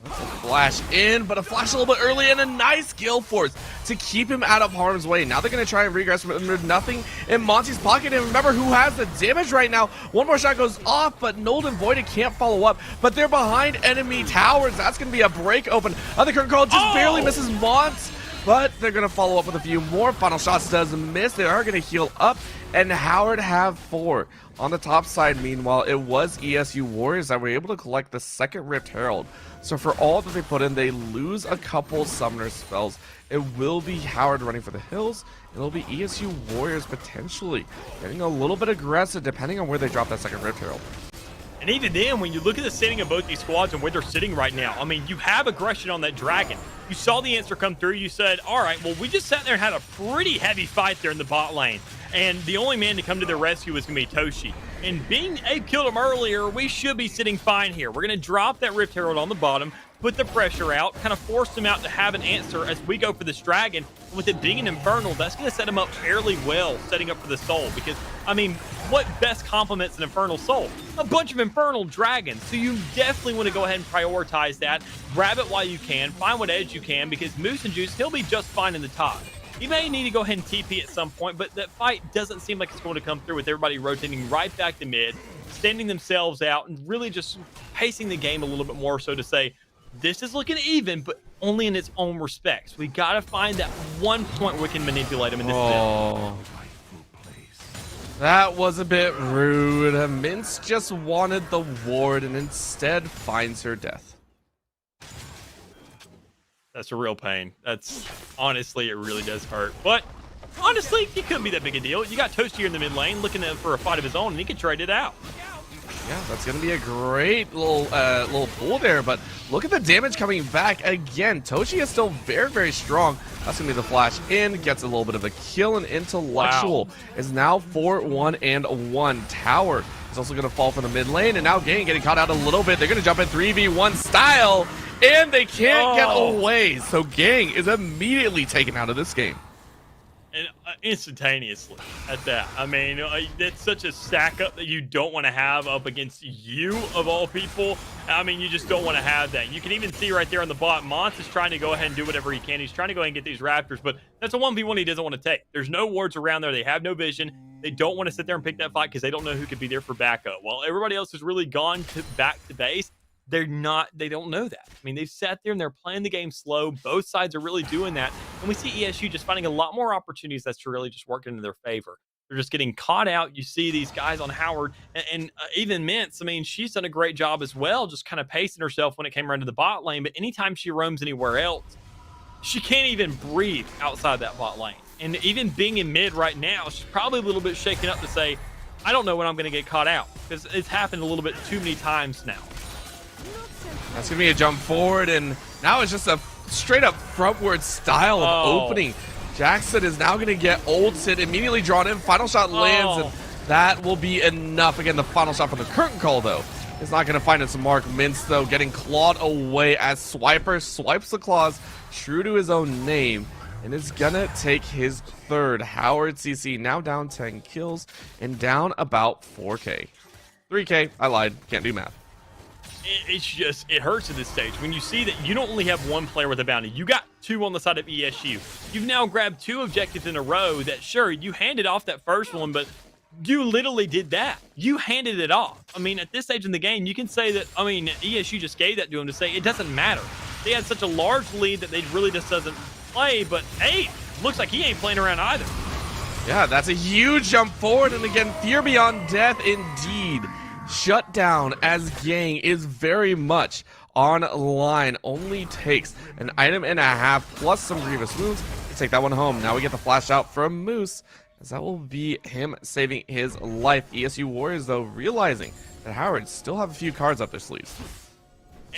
That's a flash in, but a flash a little bit early, and a nice kill force to keep him out of harm's way. Now they're going to try and regress from under nothing in Monty's pocket. And remember who has the damage right now. One more shot goes off, but Nold and Voided can't follow up. But they're behind enemy towers. That's going to be a break open. Other current call just barely misses Mont. But they're going to follow up with a few more. Final shots does miss. They are going to heal up. And Howard have 4. On the top side, meanwhile, it was ESU Warriors that were able to collect the second Rift Herald. So for all that they put in, they lose a couple Summoner spells. It will be Howard running for the hills. It'll be ESU Warriors potentially getting a little bit aggressive depending on where they drop that second Rift Herald. And even then, when you look at the standing of both these squads and where they're sitting right now, I mean, you have aggression on that dragon. You saw the answer come through. You said, all right, well, we just sat there and had a pretty heavy fight there in the bot lane. And the only man to come to their rescue was going to be Toshi. And being Abe killed him earlier, we should be sitting fine here. We're going to drop that Rift Herald on the bottom, put the pressure out, kind of force him out to have an answer as we go for this dragon. And with it being an Infernal, that's going to set him up fairly well, setting up for the Soul. Because, I mean, what best complements an Infernal Soul? A bunch of Infernal Dragons. So you definitely want to go ahead and prioritize that. Grab it while you can. Find what edge you can, because Moose and Juice, he'll be just fine in the top. He may need to go ahead and TP at some point, but that fight doesn't seem like it's going to come through with everybody rotating right back to mid, standing themselves out, and really just pacing the game a little bit more so to say, this is looking even, but only in its own respects. We got to find that one point where we can manipulate him in this That was a bit rude. Mince just wanted the ward and instead finds her death. That's a real pain. That's honestly, it really does hurt. But honestly, it couldn't be that big a deal. You got Toasty here in the mid lane looking for a fight of his own, and he can trade it out. Yeah, that's going to be a great little pull there, but look at the damage coming back again. Toshi is still very, very strong. That's going to be the flash in, gets a little bit of a kill, and Intellectual is now 4-1-1. Tower is also going to fall from the mid lane, and now Gang getting caught out a little bit. They're going to jump in 3v1 style, and they can't get away. So Gang is immediately taken out of this game. And instantaneously at that. I mean, that's such a stack up that you don't want to have up against you, of all people. I mean, you just don't want to have that. You can even see right there on the bot, Mons is trying to go ahead and do whatever he can. He's trying to go ahead and get these Raptors, but that's a 1v1 he doesn't want to take. There's no wards around there. They have no vision. They don't want to sit there and pick that fight because they don't know who could be there for backup. While everybody else has really gone back to base, they don't know that. I mean, they've sat there and they're playing the game slow. Both sides are really doing that. And we see ESU just finding a lot more opportunities that's really just working in their favor. They're just getting caught out. You see these guys on Howard and even Mintz. I mean, she's done a great job as well, just kind of pacing herself when it came around to the bot lane. But anytime she roams anywhere else, she can't even breathe outside that bot lane. And even being in mid right now, she's probably a little bit shaken up to say, I don't know when I'm going to get caught out, because it's happened a little bit too many times now. That's going to be a jump forward, and now it's just a straight-up frontward style of opening. Jackson is now going to get ulted, immediately drawn in. Final shot lands, and that will be enough. Again, the final shot from the curtain call, though, is not going to find its mark. Mintz, though, getting clawed away as Swiper swipes the claws, true to his own name, and is going to take his third. Howard CC now down 10 kills and down about 4K. 3K, I lied, can't do math. It's just, it hurts at this stage when you see that you don't only have one player with a bounty. You got two on the side of ESU. You've now grabbed two objectives in a row that, sure, you handed off that first one, but you literally did that. You handed it off. I mean, at this stage in the game, you can say that, I mean, ESU just gave that to him to say it doesn't matter. They had such a large lead that they really just doesn't play, but hey, looks like he ain't playing around either. Yeah, that's a huge jump forward, and again, fear beyond death indeed. Shut down as Gang is very much online. Only takes an item and a half plus some grievous wounds to take that one home. Now we get the flash out from Moose, as that will be him saving his life. ESU Warriors, though, realizing that Howard still have a few cards up their sleeves.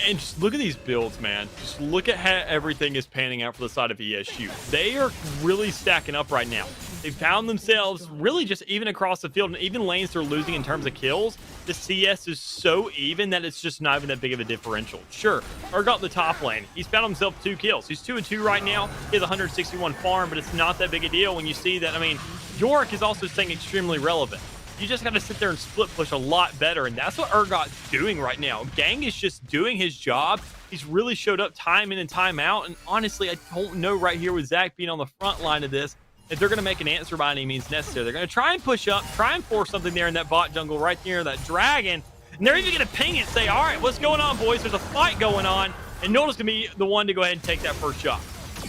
And just look at these builds, man. Just look at how everything is panning out for the side of ESU. They are really stacking up right now. They found themselves really just even across the field, and even lanes they're losing in terms of kills. The CS is so even that it's just not even that big of a differential. Sure, Urgot the top lane. He's found himself 2 kills. He's 2-2 right now. He has 161 farm, but it's not that big a deal when you see that. I mean, York is also staying extremely relevant. You just got to sit there and split push a lot better, and that's what Urgot's doing right now. Gang is just doing his job. He's really showed up time in and time out, and honestly, I don't know right here with Zach being on the front line of this if they're going to make an answer by any means necessary. They're going to try and push up, try and force something there in that bot jungle right near that dragon, and they're even going to ping it and say, all right, what's going on, boys? There's a fight going on, and Noel's going to be the one to go ahead and take that first shot.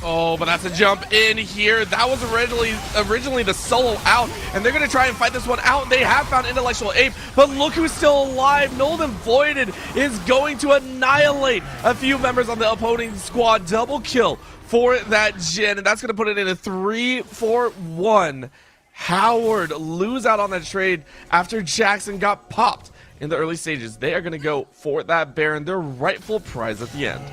Oh, but that's a jump in here. That was originally the solo out, and they're going to try and fight this one out. They have found Intellectual Ape, but look who's still alive. Nolden Voided is going to annihilate a few members on the opposing squad. Double kill for that Jhin, and that's going to put it in a 3-4-1. Howard lose out on that trade after Jackson got popped in the early stages. They are going to go for that Baron, their rightful prize at the end.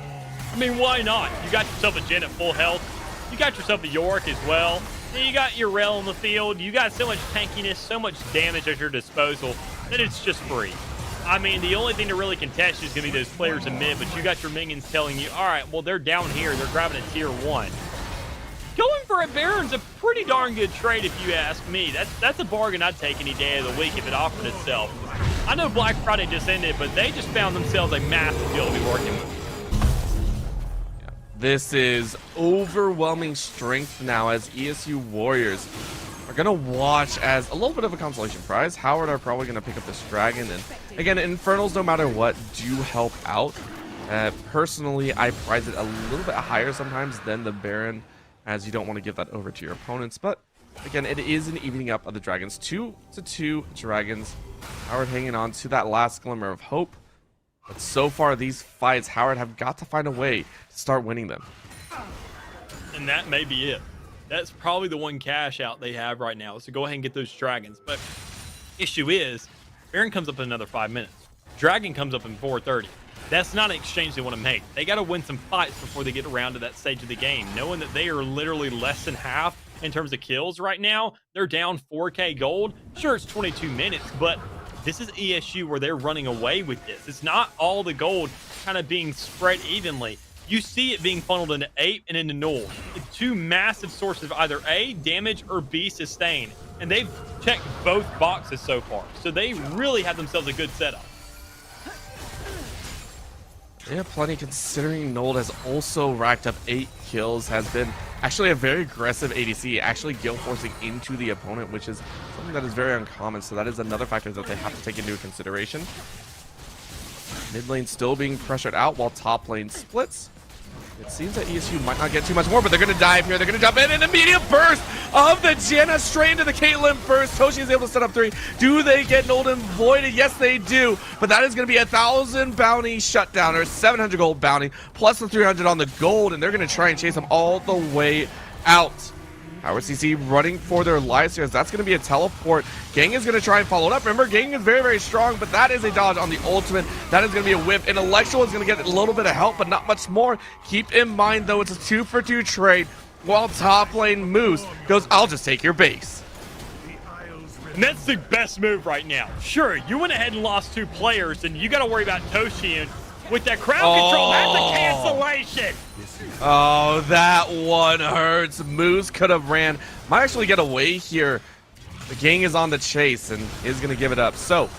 I mean, why not? You got yourself a Jhin at full health. You got yourself a York as well. You got your Rel on the field. You got so much tankiness, so much damage at your disposal that it's just free. I mean, the only thing to really contest is going to be those players in mid, but you got your minions telling you, all right, well, they're down here. They're grabbing a tier 1. Going for a Baron's a pretty darn good trade if you ask me. That's a bargain I'd take any day of the week if it offered itself. I know Black Friday just ended, but they just found themselves a massive deal to be working with. Yeah. This is overwhelming strength now as ESU Warriors are going to watch as a little bit of a consolation prize. Howard are probably going to pick up this dragon. And again, Infernals, no matter what, do help out. Personally, I prize it a little bit higher sometimes than the Baron, as you don't want to give that over to your opponents. But again, it is an evening up of the dragons. 2-2 dragons. Howard hanging on to that last glimmer of hope. But so far, these fights, Howard have got to find a way to start winning them. And that may be it. That's probably the one cash out they have right now, is to go ahead and get those dragons. But issue is, Baron comes up in another 5 minutes. Dragon comes up in 4:30. That's not an exchange they want to make. They got to win some fights before they get around to that stage of the game, knowing that they are literally less than half in terms of kills right now. They're down 4K gold. Sure, it's 22 minutes, but this is ESU where they're running away with this. It's not all the gold kind of being spread evenly. You see it being funneled into Ape and into Null. Two massive sources of either A, damage, or B, sustain. And they've checked both boxes so far. So they really have themselves a good setup. Yeah, plenty, considering Nold has also racked up 8 kills, has been actually a very aggressive ADC, actually gale forcing into the opponent, which is something that is very uncommon. So that is another factor that they have to take into consideration. Mid lane still being pressured out while top lane splits. It seems that ESU might not get too much more, but they're going to dive here. They're going to jump in an immediate burst of the Janna straight into the Caitlyn burst. Toshi is able to set up 3. Do they get Nolden voided? Yes, they do. But that is going to be a 1,000 bounty shutdown, or 700 gold bounty, plus the 300 on the gold, and they're going to try and chase them all the way out. Howard CC running for their lives here. That's going to be a teleport. Gang is going to try and follow it up. Remember, Gang is very, very strong, but that is a dodge on the ultimate. That is going to be a whip. Intellectual is going to get a little bit of help, but not much more. Keep in mind, though, it's a 2-for-2 trade while top lane moves. Goes, I'll just take your base. And that's the best move right now. Sure, you went ahead and lost 2 players, and you got to worry about Toshi, and with that crowd control, that's a cancellation. Oh, that one hurts. Moose could have ran. Might actually get away here. The Gang is on the chase and is going to give it up. So,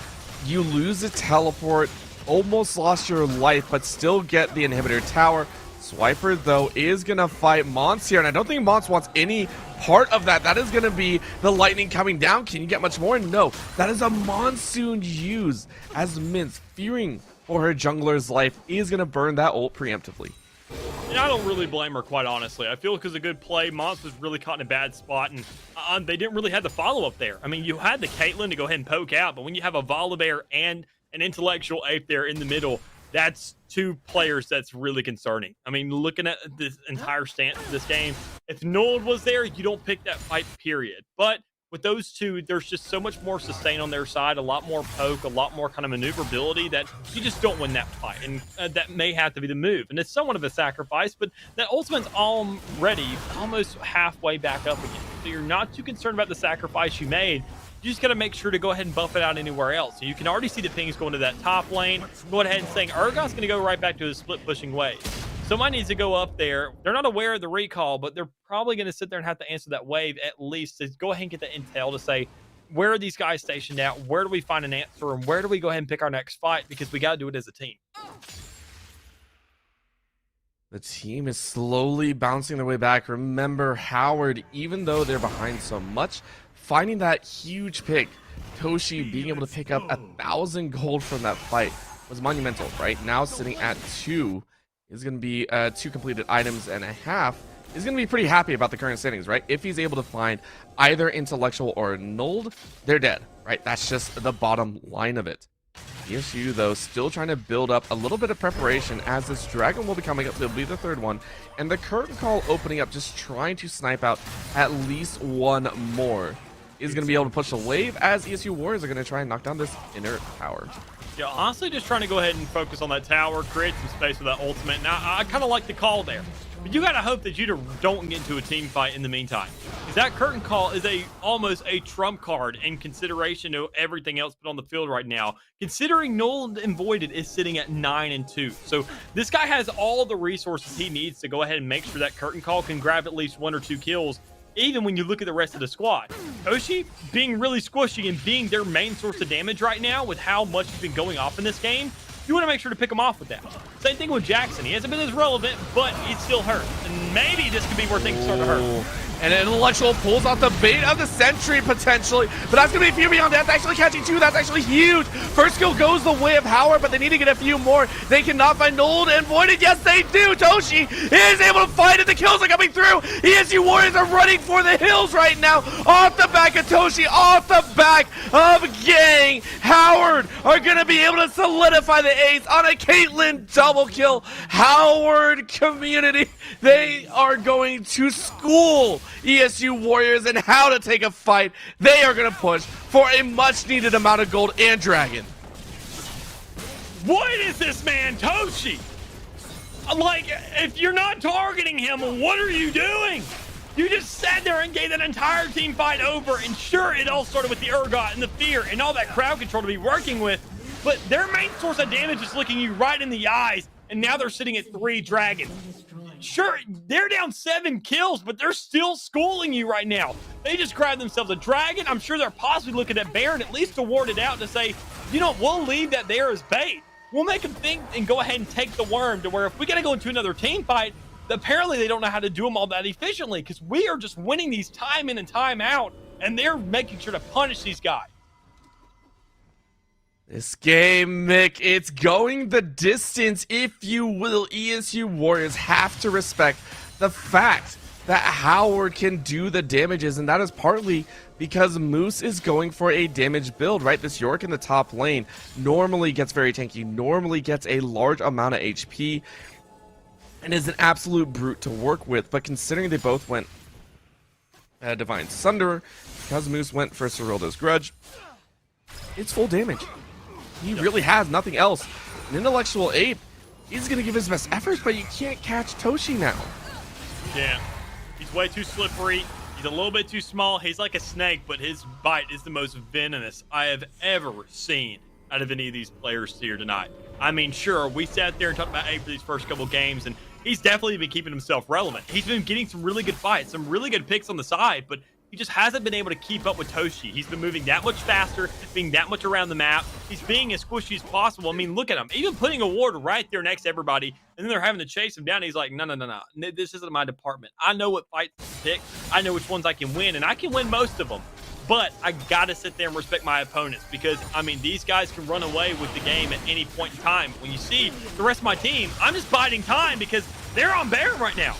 you lose the teleport, almost lost your life, but still get the inhibitor tower. Swiper, though, is going to fight Mons here, and I don't think Mons wants any part of that. That is going to be the lightning coming down. Can you get much more? No. That is a monsoon use, as Mince, fearing for her jungler's life, is going to burn that ult preemptively. And I don't really blame her, quite honestly. I feel like it was a good play. Mons was really caught in a bad spot, and they didn't really have the follow-up there. I mean, you had the Caitlyn to go ahead and poke out, but when you have a Volibear and an intellectual ape there in the middle, that's 2 players that's really concerning. I mean, looking at this entire stance of this game, if Nold was there, you don't pick that fight, period. But with those 2, there's just so much more sustain on their side, a lot more poke, a lot more kind of maneuverability that you just don't win that fight. And that may have to be the move. And it's somewhat of a sacrifice, but that ultimate's already almost halfway back up again. So you're not too concerned about the sacrifice you made. You just got to make sure to go ahead and buff it out anywhere else. So you can already see the pings going to that top lane. Go ahead and saying Urgot's going to go right back to his split pushing ways. Somebody needs to go up there. They're not aware of the recall, but they're probably going to sit there and have to answer that wave at least to go ahead and get the intel to say, where are these guys stationed at? Where do we find an answer? And where do we go ahead and pick our next fight? Because we got to do it as a team. The team is slowly bouncing their way back. Remember, Howard, even though they're behind so much, finding that huge pick, Toshi being able to pick up 1,000 gold from that fight was monumental, right? Now sitting at 2 is going to be 2 completed items and a half. Is going to be pretty happy about the current standings, right? If he's able to find either intellectual or nulled, they're dead, right? That's just the bottom line of it. ESU, though, still trying to build up a little bit of preparation as this dragon will be coming up. It'll be the 3rd one. And the curtain call opening up, just trying to snipe out at least 1 more. Is going to be able to push the wave as ESU Warriors are going to try and knock down this inner tower. Yeah, honestly, just trying to go ahead and focus on that tower, create some space with that ultimate. Now, I kind of like the call there. But you got to hope that you don't get into a team fight in the meantime. Because that curtain call is almost a trump card in consideration of everything else put on the field right now. Considering Null and Voided is sitting at 9-2. So this guy has all the resources he needs to go ahead and make sure that curtain call can grab at least 1 or 2 kills, even when you look at the rest of the squad. Toshi being really squishy and being their main source of damage right now with how much he's been going off in this game, you want to make sure to pick him off with that. Same thing with Jackson. He hasn't been as relevant, but he's still hurt. And maybe this could be where things start to hurt. And an Intellectual pulls out the bait of the Sentry, potentially. But that's going to be Fury on Death, actually catching 2. That's actually huge. First kill goes the way of Howard, but they need to get a few more. They cannot find Nold and Voided. Yes, they do. Toshi is able to fight it. The kills are coming through. ESU Warriors are running for the hills right now. Off the back of Toshi, off the back of Gang. Howard are going to be able to solidify the ace on a Caitlyn double kill. Howard community, they are going to school ESU Warriors and how to take a fight. They are going to push for a much needed amount of gold and dragon. What is this man, Toshi? Like, if you're not targeting him, what are you doing? You just sat there and gave that entire team fight over, and sure, it all started with the Urgot and the fear and all that crowd control to be working with, but their main source of damage is looking you right in the eyes, and now they're sitting at 3 dragons. Sure, they're down 7 kills, but they're still schooling you right now. They just grabbed themselves a dragon. I'm sure they're possibly looking at Baron at least to ward it out to say, you know, we'll leave that there as bait. We'll make them think and go ahead and take the worm to where if we got to go into another team fight, apparently they don't know how to do them all that efficiently because we are just winning these time in and time out, and they're making sure to punish these guys. This game, Mick, it's going the distance, if you will. ESU Warriors have to respect the fact that Howard can do the damages, and that is partly because Moose is going for a damage build, right? This York in the top lane normally gets very tanky, normally gets a large amount of HP, and is an absolute brute to work with. But considering they both went Divine Sunder, because Moose went for Cyrilda's Grudge, it's full damage. He really has nothing else. An Intellectual Ape, he's going to give his best efforts, but you can't catch Toshi now. Yeah, he's way too slippery. He's a little bit too small. He's like a snake, but his bite is the most venomous I have ever seen out of any of these players here tonight. I mean, sure, we sat there and talked about Ape for these first couple games, and he's definitely been keeping himself relevant. He's been getting some really good fights, some really good picks on the side, but he just hasn't been able to keep up with Toshi. He's been moving that much faster, being that much around the map. He's being as squishy as possible. I mean, look at him. Even putting a ward right there next to everybody, and then they're having to chase him down. He's like, no. This isn't my department. I know what fights to pick. I know which ones I can win, and I can win most of them. But I got to sit there and respect my opponents because, I mean, these guys can run away with the game at any point in time. When you see the rest of my team, I'm just biding time because they're on Baron right now.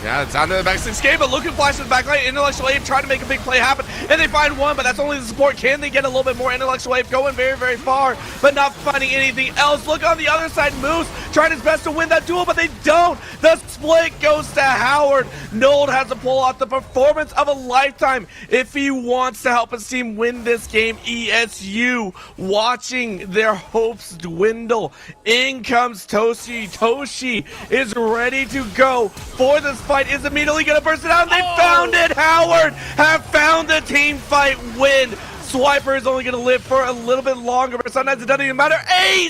Yeah, it's down to the back 6 game, but Lucan flashes to the back lane. Intellectual Ape trying to make a big play happen, and they find one, but that's only the support. Can they get a little bit more? Intellectual Ape going very, very far, but not finding anything else. Look on the other side, Moose trying his best to win that duel, but they don't. The split goes to Howard. Nold has to pull off the performance of a lifetime if he wants to help his team win this game. ESU watching their hopes dwindle. In comes Toshi. Toshi is ready to go for this fight. Is immediately going to burst it out, and they found it. Howard have found the team fight win. Swiper is only going to live for a little bit longer, but sometimes it doesn't even matter. Ace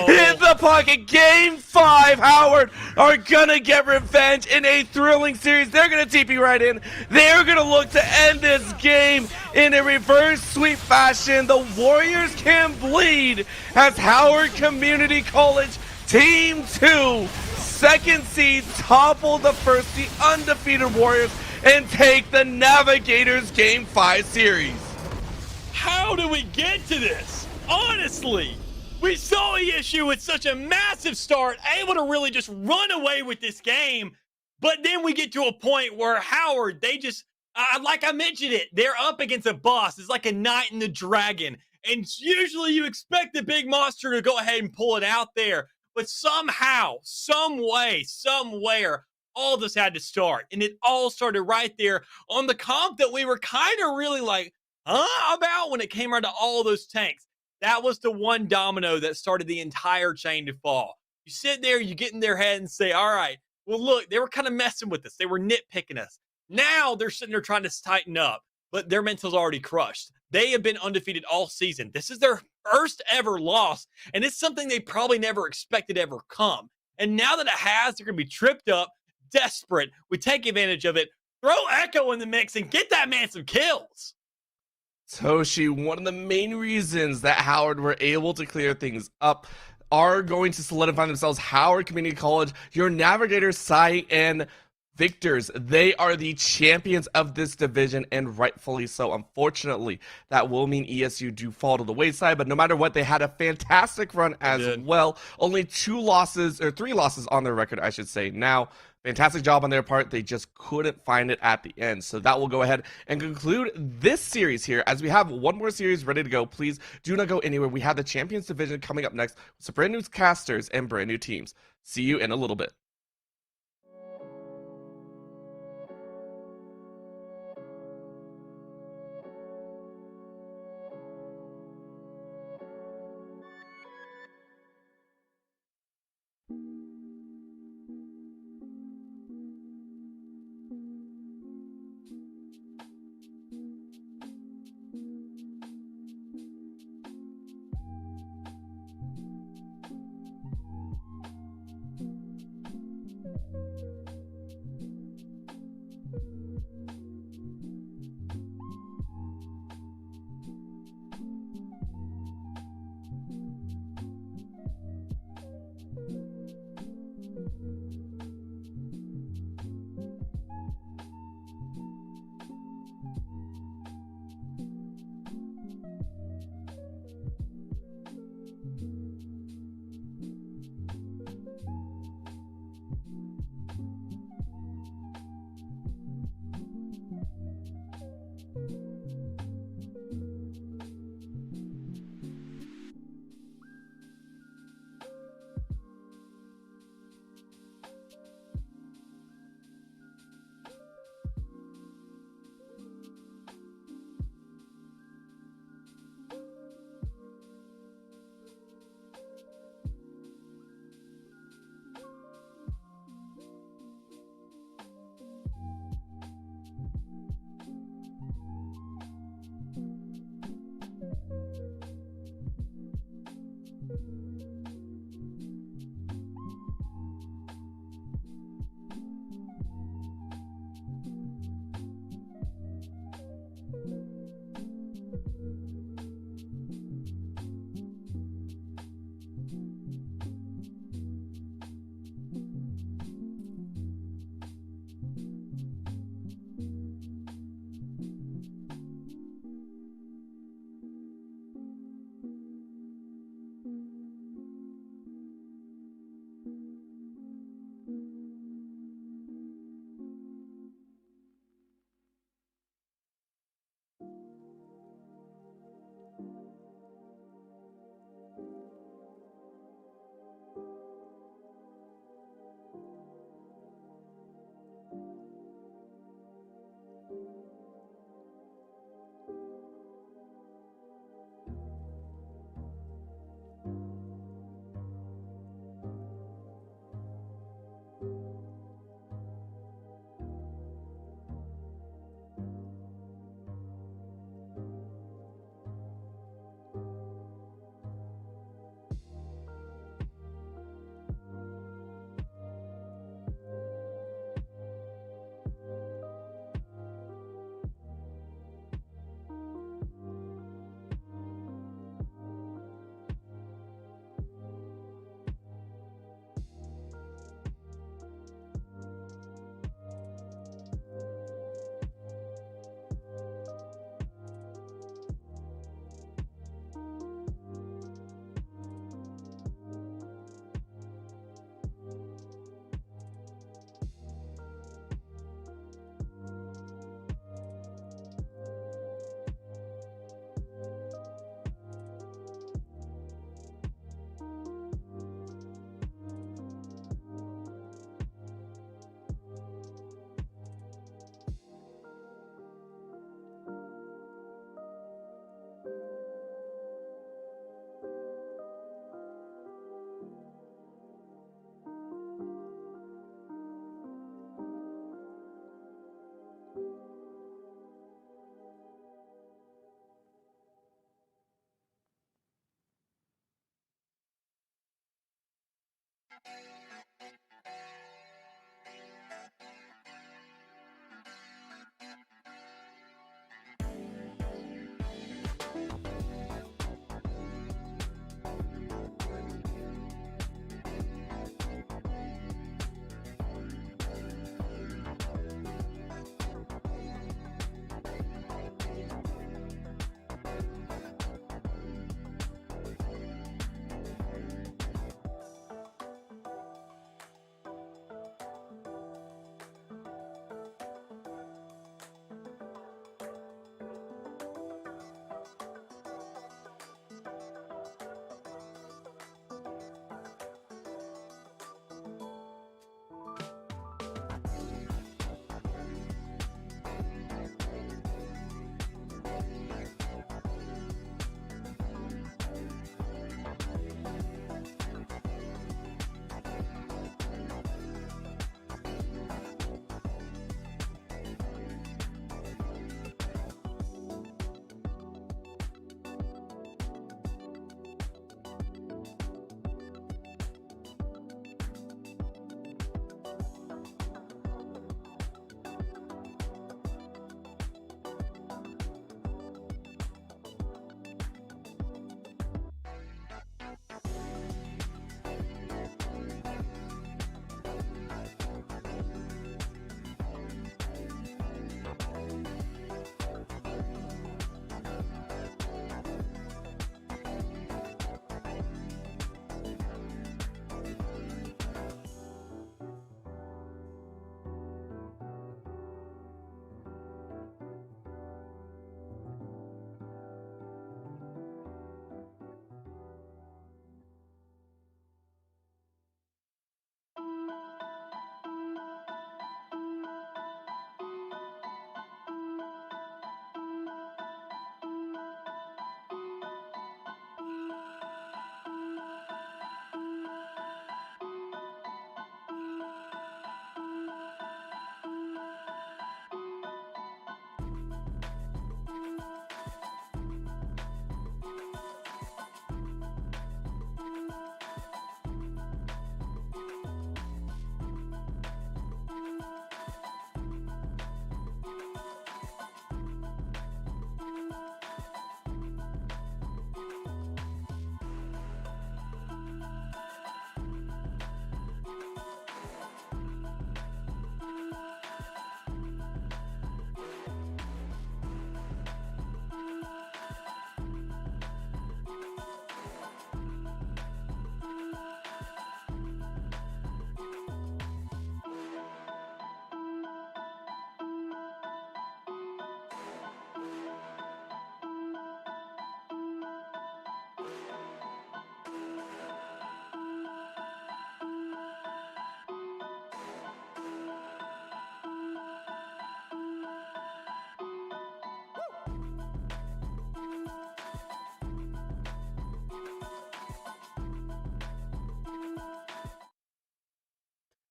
in the pocket. Game 5. Howard are going to get revenge in a thrilling series. They're going to TP right in. They're going to look to end this game in a reverse sweep fashion. The Warriors can bleed as Howard Community College Team 2 second seed topple the first, the undefeated Warriors, and take the Navigators Game 5 series. How do we get to this? Honestly, we saw ESU with such a massive start, able to really just run away with this game, but then we get to a point where Howard, they just, like I mentioned it, they're up against a boss. It's like a knight and the dragon, and usually you expect the big monster to go ahead and pull it out there. But somehow, some way, somewhere, all this had to start. And it all started right there on the comp that we were kind of really like, about when it came around to all those tanks. That was the one domino that started the entire chain to fall. You sit there, you get in their head and say, all right, well, look, they were kind of messing with us. They were nitpicking us. Now they're sitting there trying to tighten up, but their mental's already crushed. They have been undefeated all season. This is their first ever loss, and it's something they probably never expected ever come. And now that it has, they're going to be tripped up, desperate. We take advantage of it. Throw Echo in the mix and get that man some kills. Toshi, one of the main reasons that Howard were able to clear things up are going to solidify themselves. Howard Community College, your navigators, Sai and Victors, they are the champions of this division, and rightfully so. Unfortunately, that will mean ESU do fall to the wayside, but no matter what, they had a fantastic run as well. Only 2 losses, or 3 losses on their record, I should say. Now, fantastic job on their part. They just couldn't find it at the end. So that will go ahead and conclude this series here. As we have one more series ready to go, please do not go anywhere. We have the Champions Division coming up next with some brand new casters and brand new teams. See you in a little bit.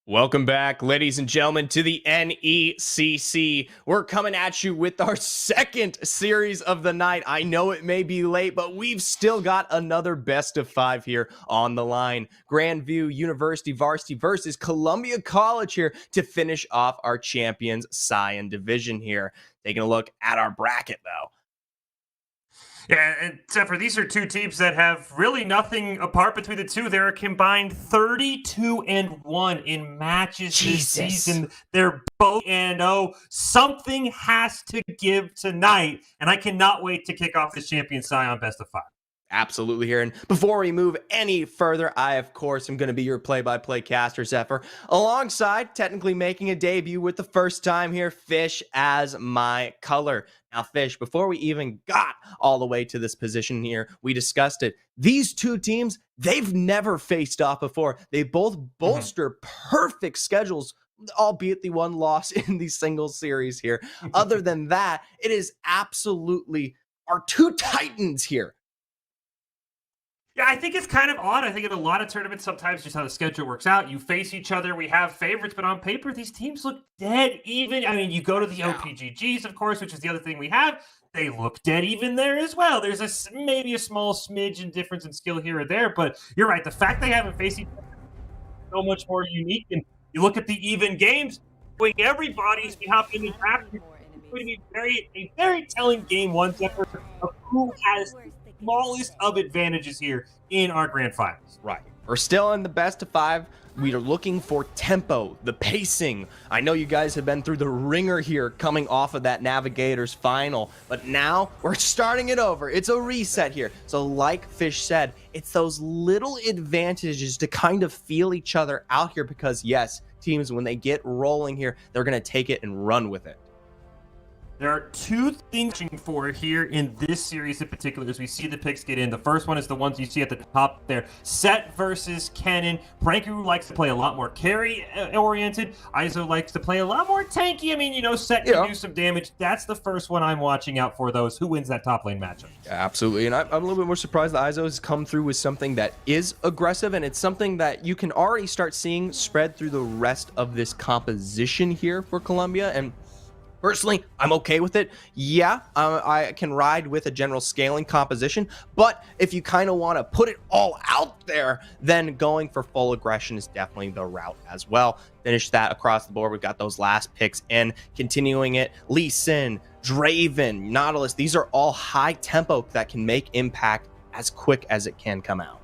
Welcome back, ladies and gentlemen, to the NECC. We're coming at you with our second series of the night. I know it may be late, but we've still got another best of 5 here on the line. Grandview University Varsity versus Columbia College here to finish off our Champions Scion division here. Taking a look at our bracket, though. Yeah, except for these are two teams that have really nothing apart between the two. They're a combined 32-1 in matches this season. They're both and something has to give tonight, and I cannot wait to kick off this Champion Scion Best of 5. Absolutely here. And before we move any further, I, of course, am going to be your play-by-play caster, Zephyr, alongside technically making a debut with the first time here, Fish as my color. Now, Fish, before we even got all the way to this position here, we discussed it. These two teams, they've never faced off before. They both bolster perfect schedules, albeit the one loss in the single series here. Other than that, it is absolutely our two titans here. Yeah, I think it's kind of odd. I think in a lot of tournaments, sometimes just how the schedule works out, you face each other, we have favorites, but on paper, these teams look dead even. I mean, you go to the OPGGs, of course, which is the other thing we have. They look dead even there as well. There's maybe a small smidge in difference in skill here or there, but you're right. The fact they haven't faced each other so much more unique. And you look at the even games, going everybody's behalf in the draft. It's going to be a very telling game one, Zephyr, of who has the smallest of advantages here in our grand finals. Right. We're still in the best of 5. We are looking for tempo, the pacing. I know you guys have been through the ringer here coming off of that Navigators final, but now we're starting it over. It's a reset here. So like Fish said, it's those little advantages to kind of feel each other out here because yes, teams, when they get rolling here, they're going to take it and run with it. There are 2 things for here in this series in particular as we see the picks get in. The first one is the ones you see at the top there. Set versus Kennen. Prankaroo likes to play a lot more carry-oriented. Iso likes to play a lot more tanky. I mean, you know, Set can do some damage. That's the first one I'm watching out for those. Who wins that top lane matchup? Yeah, absolutely. And I'm a little bit more surprised that Iso has come through with something that is aggressive, and it's something that you can already start seeing spread through the rest of this composition here for Colombia. And personally, I'm okay with it. Yeah, I can ride with a general scaling composition, but if you kind of want to put it all out there, then going for full aggression is definitely the route as well. Finish that across the board. We've got those last picks in, continuing it. Lee Sin, Draven, Nautilus, these are all high tempo that can make impact as quick as it can come out.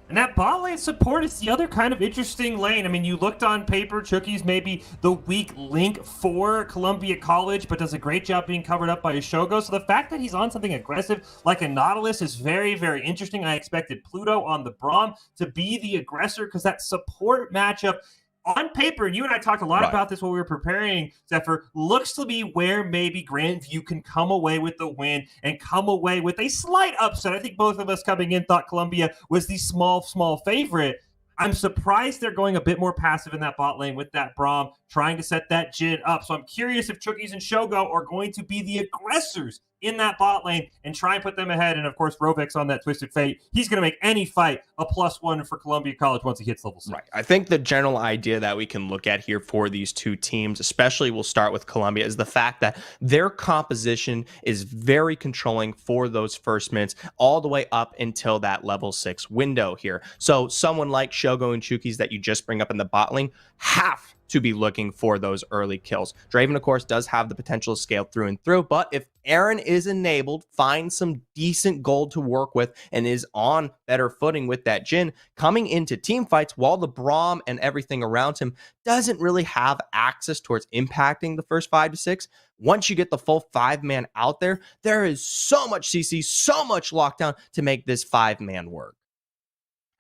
And that bot lane support is the other kind of interesting lane. I mean, you looked on paper, Chucky's maybe the weak link for Columbia College, but does a great job being covered up by Shogo. So the fact that he's on something aggressive like a Nautilus is very, very interesting. I expected Pluto on the Braum to be the aggressor because that support matchup on paper, and you and I talked a lot about this when we were preparing, Zephyr, looks to be where maybe Grandview can come away with the win and come away with a slight upset. I think both of us coming in thought Columbia was the small favorite. I'm surprised they're going a bit more passive in that bot lane with that Braum, trying to set that Jhin up. So I'm curious if Chookies and Shogo are going to be the aggressors in that bot lane and try and put them ahead. And of course, Rovek's on that Twisted Fate. He's going to make any fight a +1 for Columbia College once he hits level 6. Right. I think the general idea that we can look at here for these two teams, especially we'll start with Columbia, is the fact that their composition is very controlling for those first minutes all the way up until that level 6 window here. So someone like Shogo and Chookies that you just bring up in the bot lane have to be looking for those early kills. Draven, of course, does have the potential to scale through and through, but if Aaron is enabled, finds some decent gold to work with, and is on better footing with that Jhin, coming into team fights while the Braum and everything around him doesn't really have access towards impacting the first 5 to 6, once you get the full 5-man out there, there is so much CC, so much lockdown to make this 5-man work.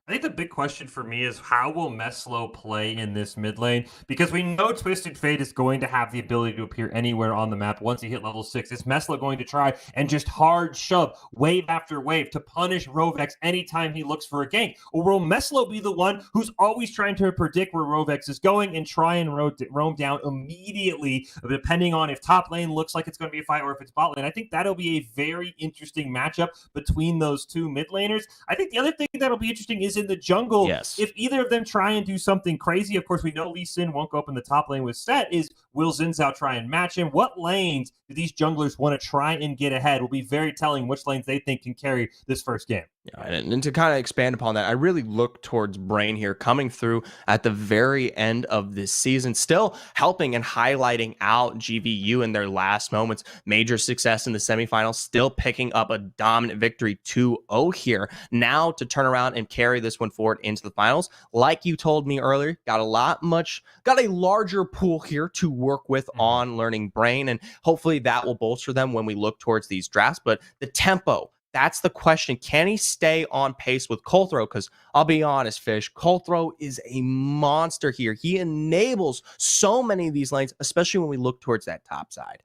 I think the big question for me is how will Meslo play in this mid lane? Because we know Twisted Fate is going to have the ability to appear anywhere on the map once he hit level 6. Is Meslo going to try and just hard shove wave after wave to punish Rovex anytime he looks for a gank? Or will Meslo be the one who's always trying to predict where Rovex is going and try and roam down immediately, depending on if top lane looks like it's going to be a fight or if it's bot lane? I think that'll be a very interesting matchup between those two mid laners. I think the other thing that'll be interesting is in the jungle. Yes. If either of them try and do something crazy, of course, we know Lee Sin won't go up in the top lane with Set. Is will Xin Zhao try and match him? What lanes do these junglers want to try and get ahead? Will be very telling which lanes they think can carry this first game. Yeah, and to kind of expand upon that, I really look towards Brain here coming through at the very end of this season, still helping and highlighting out GVU in their last moments. Major success in the semifinals, still picking up a dominant victory 2-0 here. Now to turn around and carry this one forward into the finals. Like you told me earlier, got a larger pool here to work with on learning Brain, and hopefully that will bolster them when we look towards these drafts. But the tempo, that's the question. Can he stay on pace with Colthrow? Because I'll be honest, Fish, Colthrow is a monster here. He enables so many of these lanes, especially when we look towards that top side.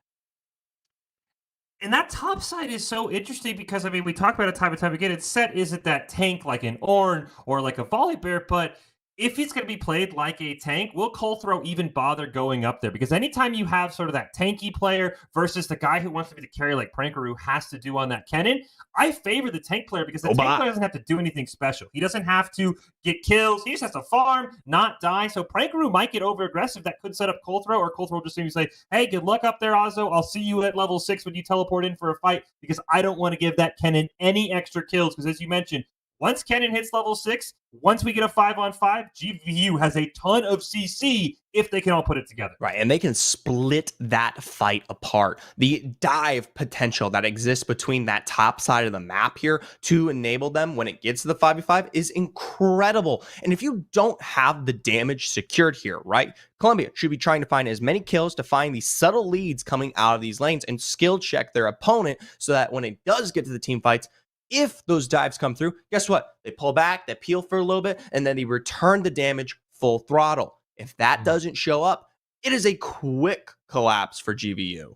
And that top side is so interesting because, I mean, we talk about it time and time again. It's Set isn't that tank like an Ornn or like a Volibear, but if it's going to be played like a tank, will Colthrow even bother going up there? Because anytime you have sort of that tanky player versus the guy who wants to be the carry like Prankaroo has to do on that Kennen, I favor the tank player because the tank player doesn't have to do anything special. He doesn't have to get kills. He just has to farm, not die. So Prankaroo might get over aggressive. That could set up Colthrow, or Colthrow will just simply say, hey, good luck up there, Ozzo. I'll see you at level 6 when you teleport in for a fight, because I don't want to give that Kennen any extra kills because, as you mentioned, once Kennen hits level 6, once we get a 5-on-5, GVU has a ton of CC if they can all put it together. Right, and they can split that fight apart. The dive potential that exists between that top side of the map here to enable them when it gets to the 5v5 is incredible. And if you don't have the damage secured here, right, Columbia should be trying to find as many kills to find these subtle leads coming out of these lanes and skill check their opponent so that when it does get to the team fights, if those dives come through, guess what? They pull back, they peel for a little bit, and then they return the damage full throttle. If that doesn't show up, it is a quick collapse for GVU.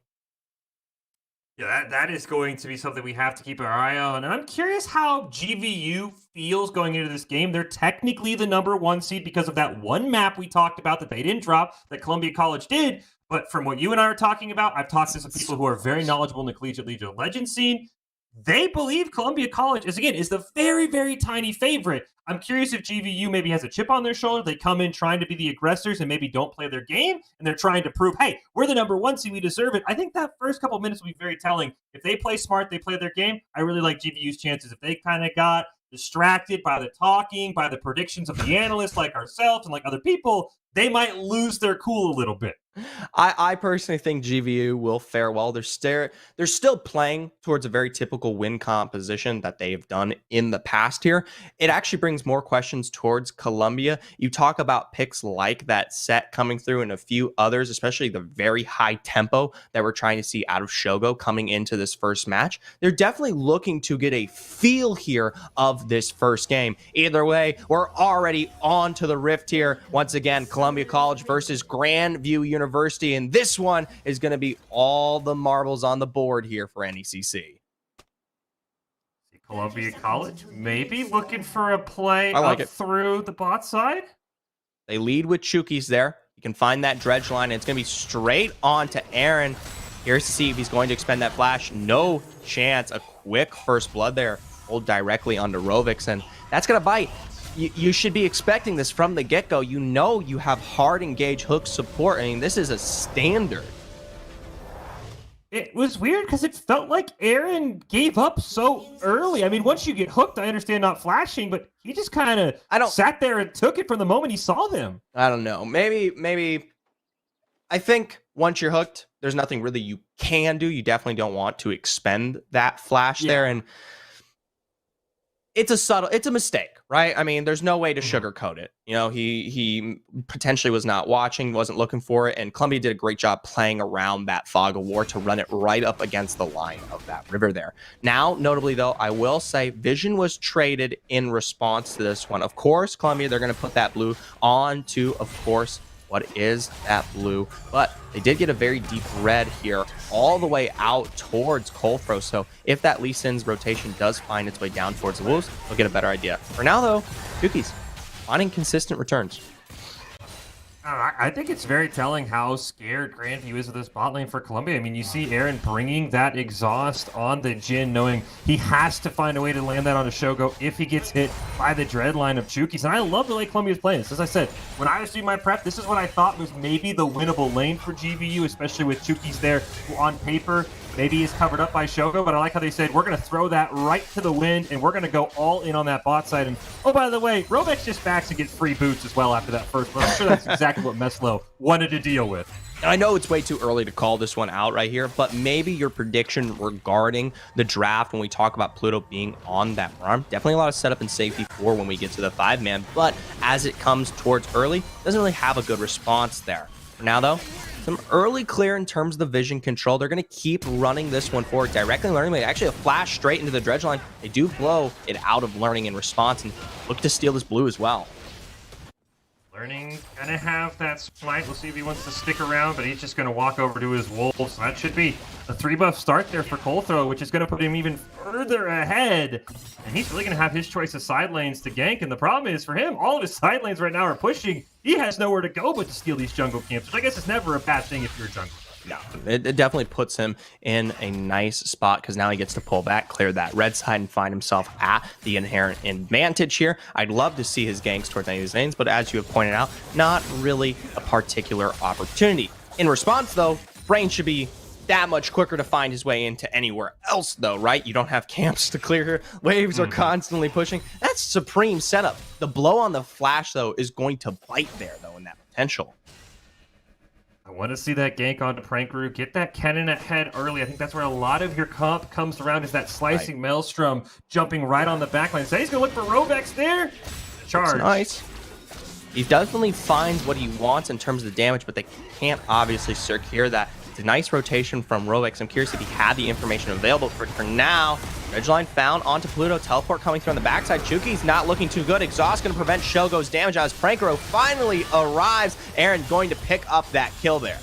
Yeah, that is going to be something we have to keep our eye on. And I'm curious how GVU feels going into this game. They're technically the #1 seed because of that one map we talked about that they didn't drop, that Columbia College did. But from what you and I are talking about, I've talked to some people who are very knowledgeable in the Collegiate League of Legends scene. They believe Columbia College is the very, very tiny favorite. I'm curious if GVU maybe has a chip on their shoulder. They come in trying to be the aggressors and maybe don't play their game, and they're trying to prove, hey, we're the #1 seed, we deserve it. I think that first couple minutes will be very telling. If they play smart, they play their game, I really like GVU's chances. If they kind of got distracted by the talking, by the predictions of the analysts like ourselves and like other people, they might lose their cool a little bit. I personally think GVU will fare well. They're still playing towards a very typical win composition that they've done in the past here. It actually brings more questions towards Columbia. You talk about picks like that set coming through and a few others, especially the very high tempo that we're trying to see out of Shogo coming into this first match. They're definitely looking to get a feel here of this first game. Either way, we're already on to the rift here. Once again, Columbia College versus Grandview University, and this one is going to be all the marbles on the board here for NECC. Columbia College maybe looking for a play through the bot side. They lead with Chukis there. You can find that dredge line, and it's going to be straight on to Aaron. Here's to see if he's going to expend that flash. No chance. A quick first blood there. Hold directly onto Rovix, and that's going to bite. You should be expecting this from the get-go. You know you have hard engage hook support. I mean, this is a standard. It was weird because it felt like Aaron gave up so early. I mean, once you get hooked, I understand not flashing, but he just kind of sat there and took it from the moment he saw them. I don't know. Maybe. I think once you're hooked, there's nothing really you can do. You definitely don't want to expend that flash there, and it's a mistake, right? I mean, there's no way to sugarcoat it. You know, he potentially was not watching, wasn't looking for it, and Columbia did a great job playing around that fog of war to run it right up against the line of that river there. Now, notably though, I will say Vision was traded in response to this one. Of course, Columbia, they're going to put that blue onto, of course, what is that blue, but they did get a very deep red here all the way out towards Colthro. So if that Lee Sin's rotation does find its way down towards the Wolves, we'll get a better idea. For now though, Cookies finding consistent returns. I think it's very telling how scared Grandview is of this bot lane for Columbia. I mean, you see Aaron bringing that exhaust on the Jhin, knowing he has to find a way to land that on a Shogo if he gets hit by the dread line of Chukis. And I love the way Columbia's playing this. As I said, when I was doing my prep, this is what I thought was maybe the winnable lane for GVU, especially with Chukis there, who on paper maybe is covered up by Shogo, but I like how they said, we're going to throw that right to the wind, and we're going to go all in on that bot side. And, oh, by the way, Robex just backs and gets free boots as well after that first one. I'm sure that's exactly what Meslo wanted to deal with. I know it's way too early to call this one out right here, but maybe your prediction regarding the draft when we talk about Pluto being on that farm, definitely a lot of setup and safety for when we get to the 5-man, but as it comes towards early, doesn't really have a good response there. For now, though, some early clear in terms of the vision control. They're going to keep running this one forward, directly learning. Actually, a flash straight into the dredge line. They do blow it out of learning in response and look to steal this blue as well. Learning gonna have that smite. We'll see if he wants to stick around, but he's just gonna walk over to his wolves. So that should be a 3-buff start there for Colthro, which is gonna put him even further ahead. And he's really gonna have his choice of side lanes to gank. And the problem is for him, all of his side lanes right now are pushing. He has nowhere to go but to steal these jungle camps, which I guess is never a bad thing if you're a jungler. No, it definitely puts him in a nice spot because now he gets to pull back, clear that red side, and find himself at the inherent advantage here. I'd love to see his ganks towards any of these lanes, but as you have pointed out, not really a particular opportunity. In response, though, Brain should be that much quicker to find his way into anywhere else, though, right? You don't have camps to clear here. Waves are constantly pushing. That's supreme setup. The blow on the flash, though, is going to bite there, though, in that potential. I want to see that gank onto Prankaroo. Get that cannon ahead early. I think that's where a lot of your comp comes around, is that slicing Maelstrom jumping right on the backline. So he's going to look for Rovex there. Charge. That's nice. He definitely finds what he wants in terms of the damage, but they can't obviously secure that. It's a nice rotation from Rovex. I'm curious if he had the information available. For now, Ridgeline found onto Pluto. Teleport coming through on the backside. Chuki's not looking too good. Exhaust going to prevent Shogo's damage as Prankaro finally arrives. Aaron going to pick up that kill there.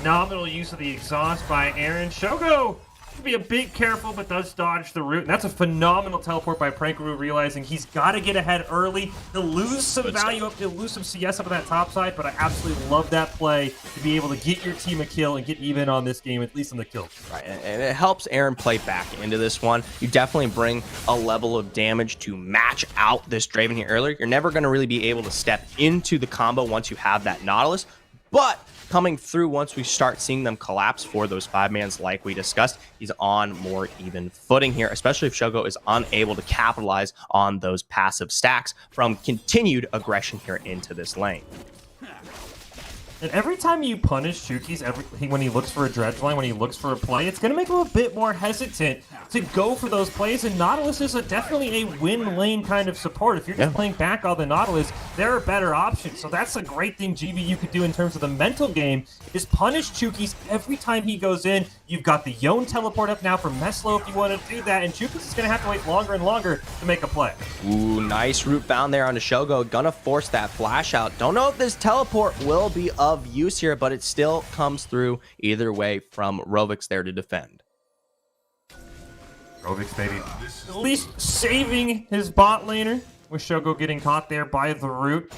Phenomenal use of the exhaust by Aaron. Shogo to be a bit careful, but does dodge the root. And that's a phenomenal teleport by Prankaroo, realizing he's got to get ahead early. He'll lose some value up, he'll lose some CS up on that top side, but I absolutely love that play to be able to get your team a kill and get even on this game, at least on the kill. Right, and it helps Aaron play back into this one. You definitely bring a level of damage to match out this Draven here earlier. You're never going to really be able to step into the combo once you have that Nautilus, but coming through once we start seeing them collapse for those 5-mans like we discussed, he's on more even footing here, especially if Shogo is unable to capitalize on those passive stacks from continued aggression here into this lane. And every time you punish Chuki's, when he looks for a dredge line, when he looks for a play, it's going to make him a bit more hesitant to go for those plays. And Nautilus is definitely a win lane kind of support. If you're just playing back on the Nautilus, there are better options. So that's a great thing GVU could do in terms of the mental game, is punish Chuki's every time he goes in. You've got the Yone teleport up now from Meslo if you want to do that. And Chuki's is going to have to wait longer and longer to make a play. Ooh, nice root found there onto Shogo. Gonna force that flash out. Don't know if this teleport will be of use here, but it still comes through either way from Rovex there to defend. Rovex maybe at least saving his bot laner with Shogo getting caught there by the root.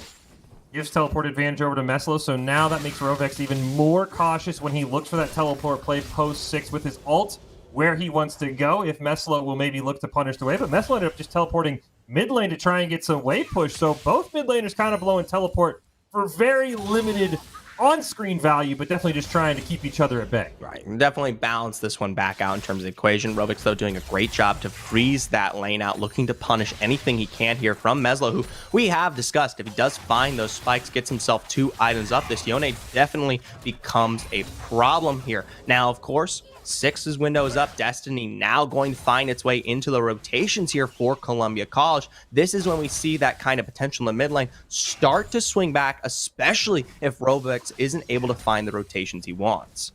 Gives teleport advantage over to Meslo, so now that makes Rovex even more cautious when he looks for that teleport play post 6 with his ult where he wants to go. If Meslo will maybe look to punish the wave, but Meslo ended up just teleporting mid lane to try and get some wave push, so both mid laners kind of blowing teleport for very limited on-screen value, but definitely just trying to keep each other at bay. Right, and definitely balance this one back out in terms of the equation. Rovex, though, doing a great job to freeze that lane out, looking to punish anything he can here from Meslo, who we have discussed, if he does find those spikes, gets himself 2 items up, this Yone definitely becomes a problem here. Now, of course, 6's window is up. Destiny now going to find its way into the rotations here for Columbia College. This is when we see that kind of potential in the mid lane start to swing back, especially if Rovex isn't able to find the rotations he wants.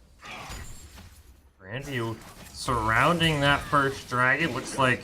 Grandview surrounding that first dragon. Looks like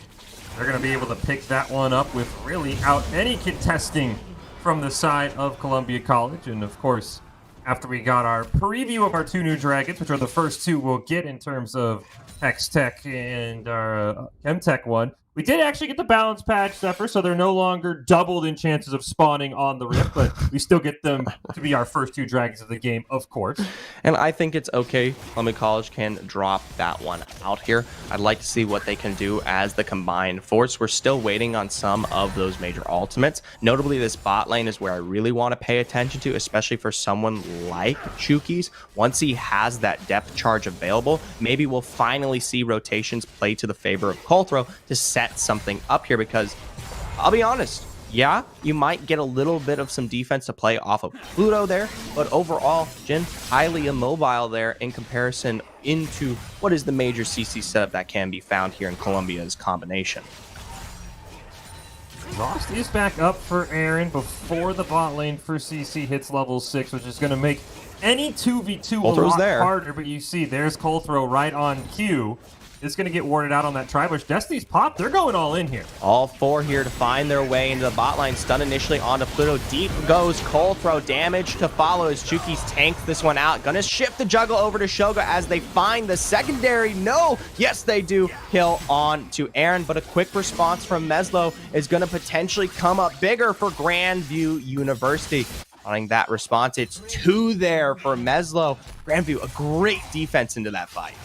they're going to be able to pick that one up with really out any contesting from the side of Columbia College. And of course, after we got our preview of our 2 new dragons, which are the first 2 we'll get in terms of Hex-Tech and our Chem-Tech one, we did actually get the balance patch, Zephyr, so they're no longer doubled in chances of spawning on the Rift, but we still get them to be our first 2 dragons of the game, of course. And I think it's okay. Columbia College can drop that one out here. I'd like to see what they can do as the combined force. We're still waiting on some of those major ultimates. Notably, this bot lane is where I really want to pay attention to, especially for someone like Chuki's. Once he has that depth charge available, maybe we'll finally see rotations play to the favor of Colthro to set something up here, because I'll be honest, yeah, you might get a little bit of some defense to play off of Pluto there, but overall, Jin, highly immobile there in comparison into what is the major CC setup that can be found here in Columbia's combination. Lost is back up for Aaron before the bot lane for CC hits level 6, which is going to make any 2v2 a lot harder, but you see there's Colthro right on cue. It's going to get warded out on that Tribush. Destiny's pop, they're going all in here. All 4 here to find their way into the bot line. Stun initially onto Pluto. Deep goes Colthro. Damage to follow as Chuki's tanks this one out. Gonna shift the juggle over to Shoga as they find the secondary. No! Yes, they do. Kill on to Aaron, but a quick response from Meslo is gonna potentially come up bigger for Grandview University. Following that response, it's 2 there for Meslo. Grandview, a great defense into that fight.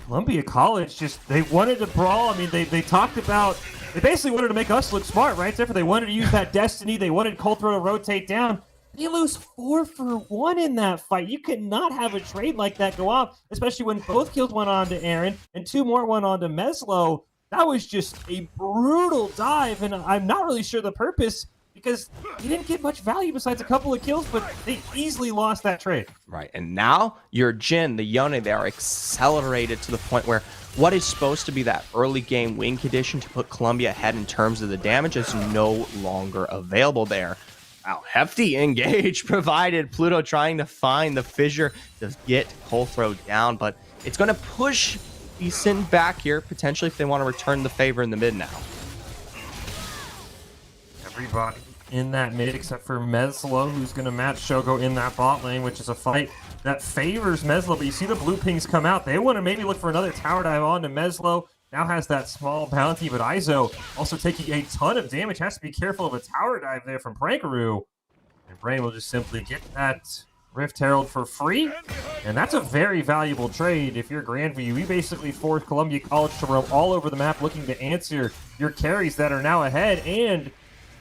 Columbia College they wanted to brawl. I mean, they talked about, they basically wanted to make us look smart, right? Except for they wanted to use that Destiny. They wanted Colthro to rotate down. They lose 4-for-1 in that fight. You could not have a trade like that go off, especially when both kills went on to Aaron and 2 more went on to Meslo. That was just a brutal dive, and I'm not really sure the purpose because he didn't get much value besides a couple of kills, but they easily lost that trade. Right, and now your Jhin, the Yone, they are accelerated to the point where what is supposed to be that early game win condition to put Columbia ahead in terms of the damage is no longer available there. Wow, hefty engage provided. Pluto trying to find the fissure to get Colthrow down, but it's going to push Decent back here, potentially if they want to return the favor in the mid now. Everybody in that mid except for Meslo, who's going to match Shogo in that bot lane, which is a fight that favors Meslo. But you see the blue pings come out. They want to maybe look for another tower dive on to Meslo. Now has that small bounty, but Izo also taking a ton of damage. Has to be careful of a tower dive there from Prankaroo. And Brain will just simply get that Rift Herald for free. And that's a very valuable trade if you're Grandview. We basically forced Columbia College to roam all over the map looking to answer your carries that are now ahead. And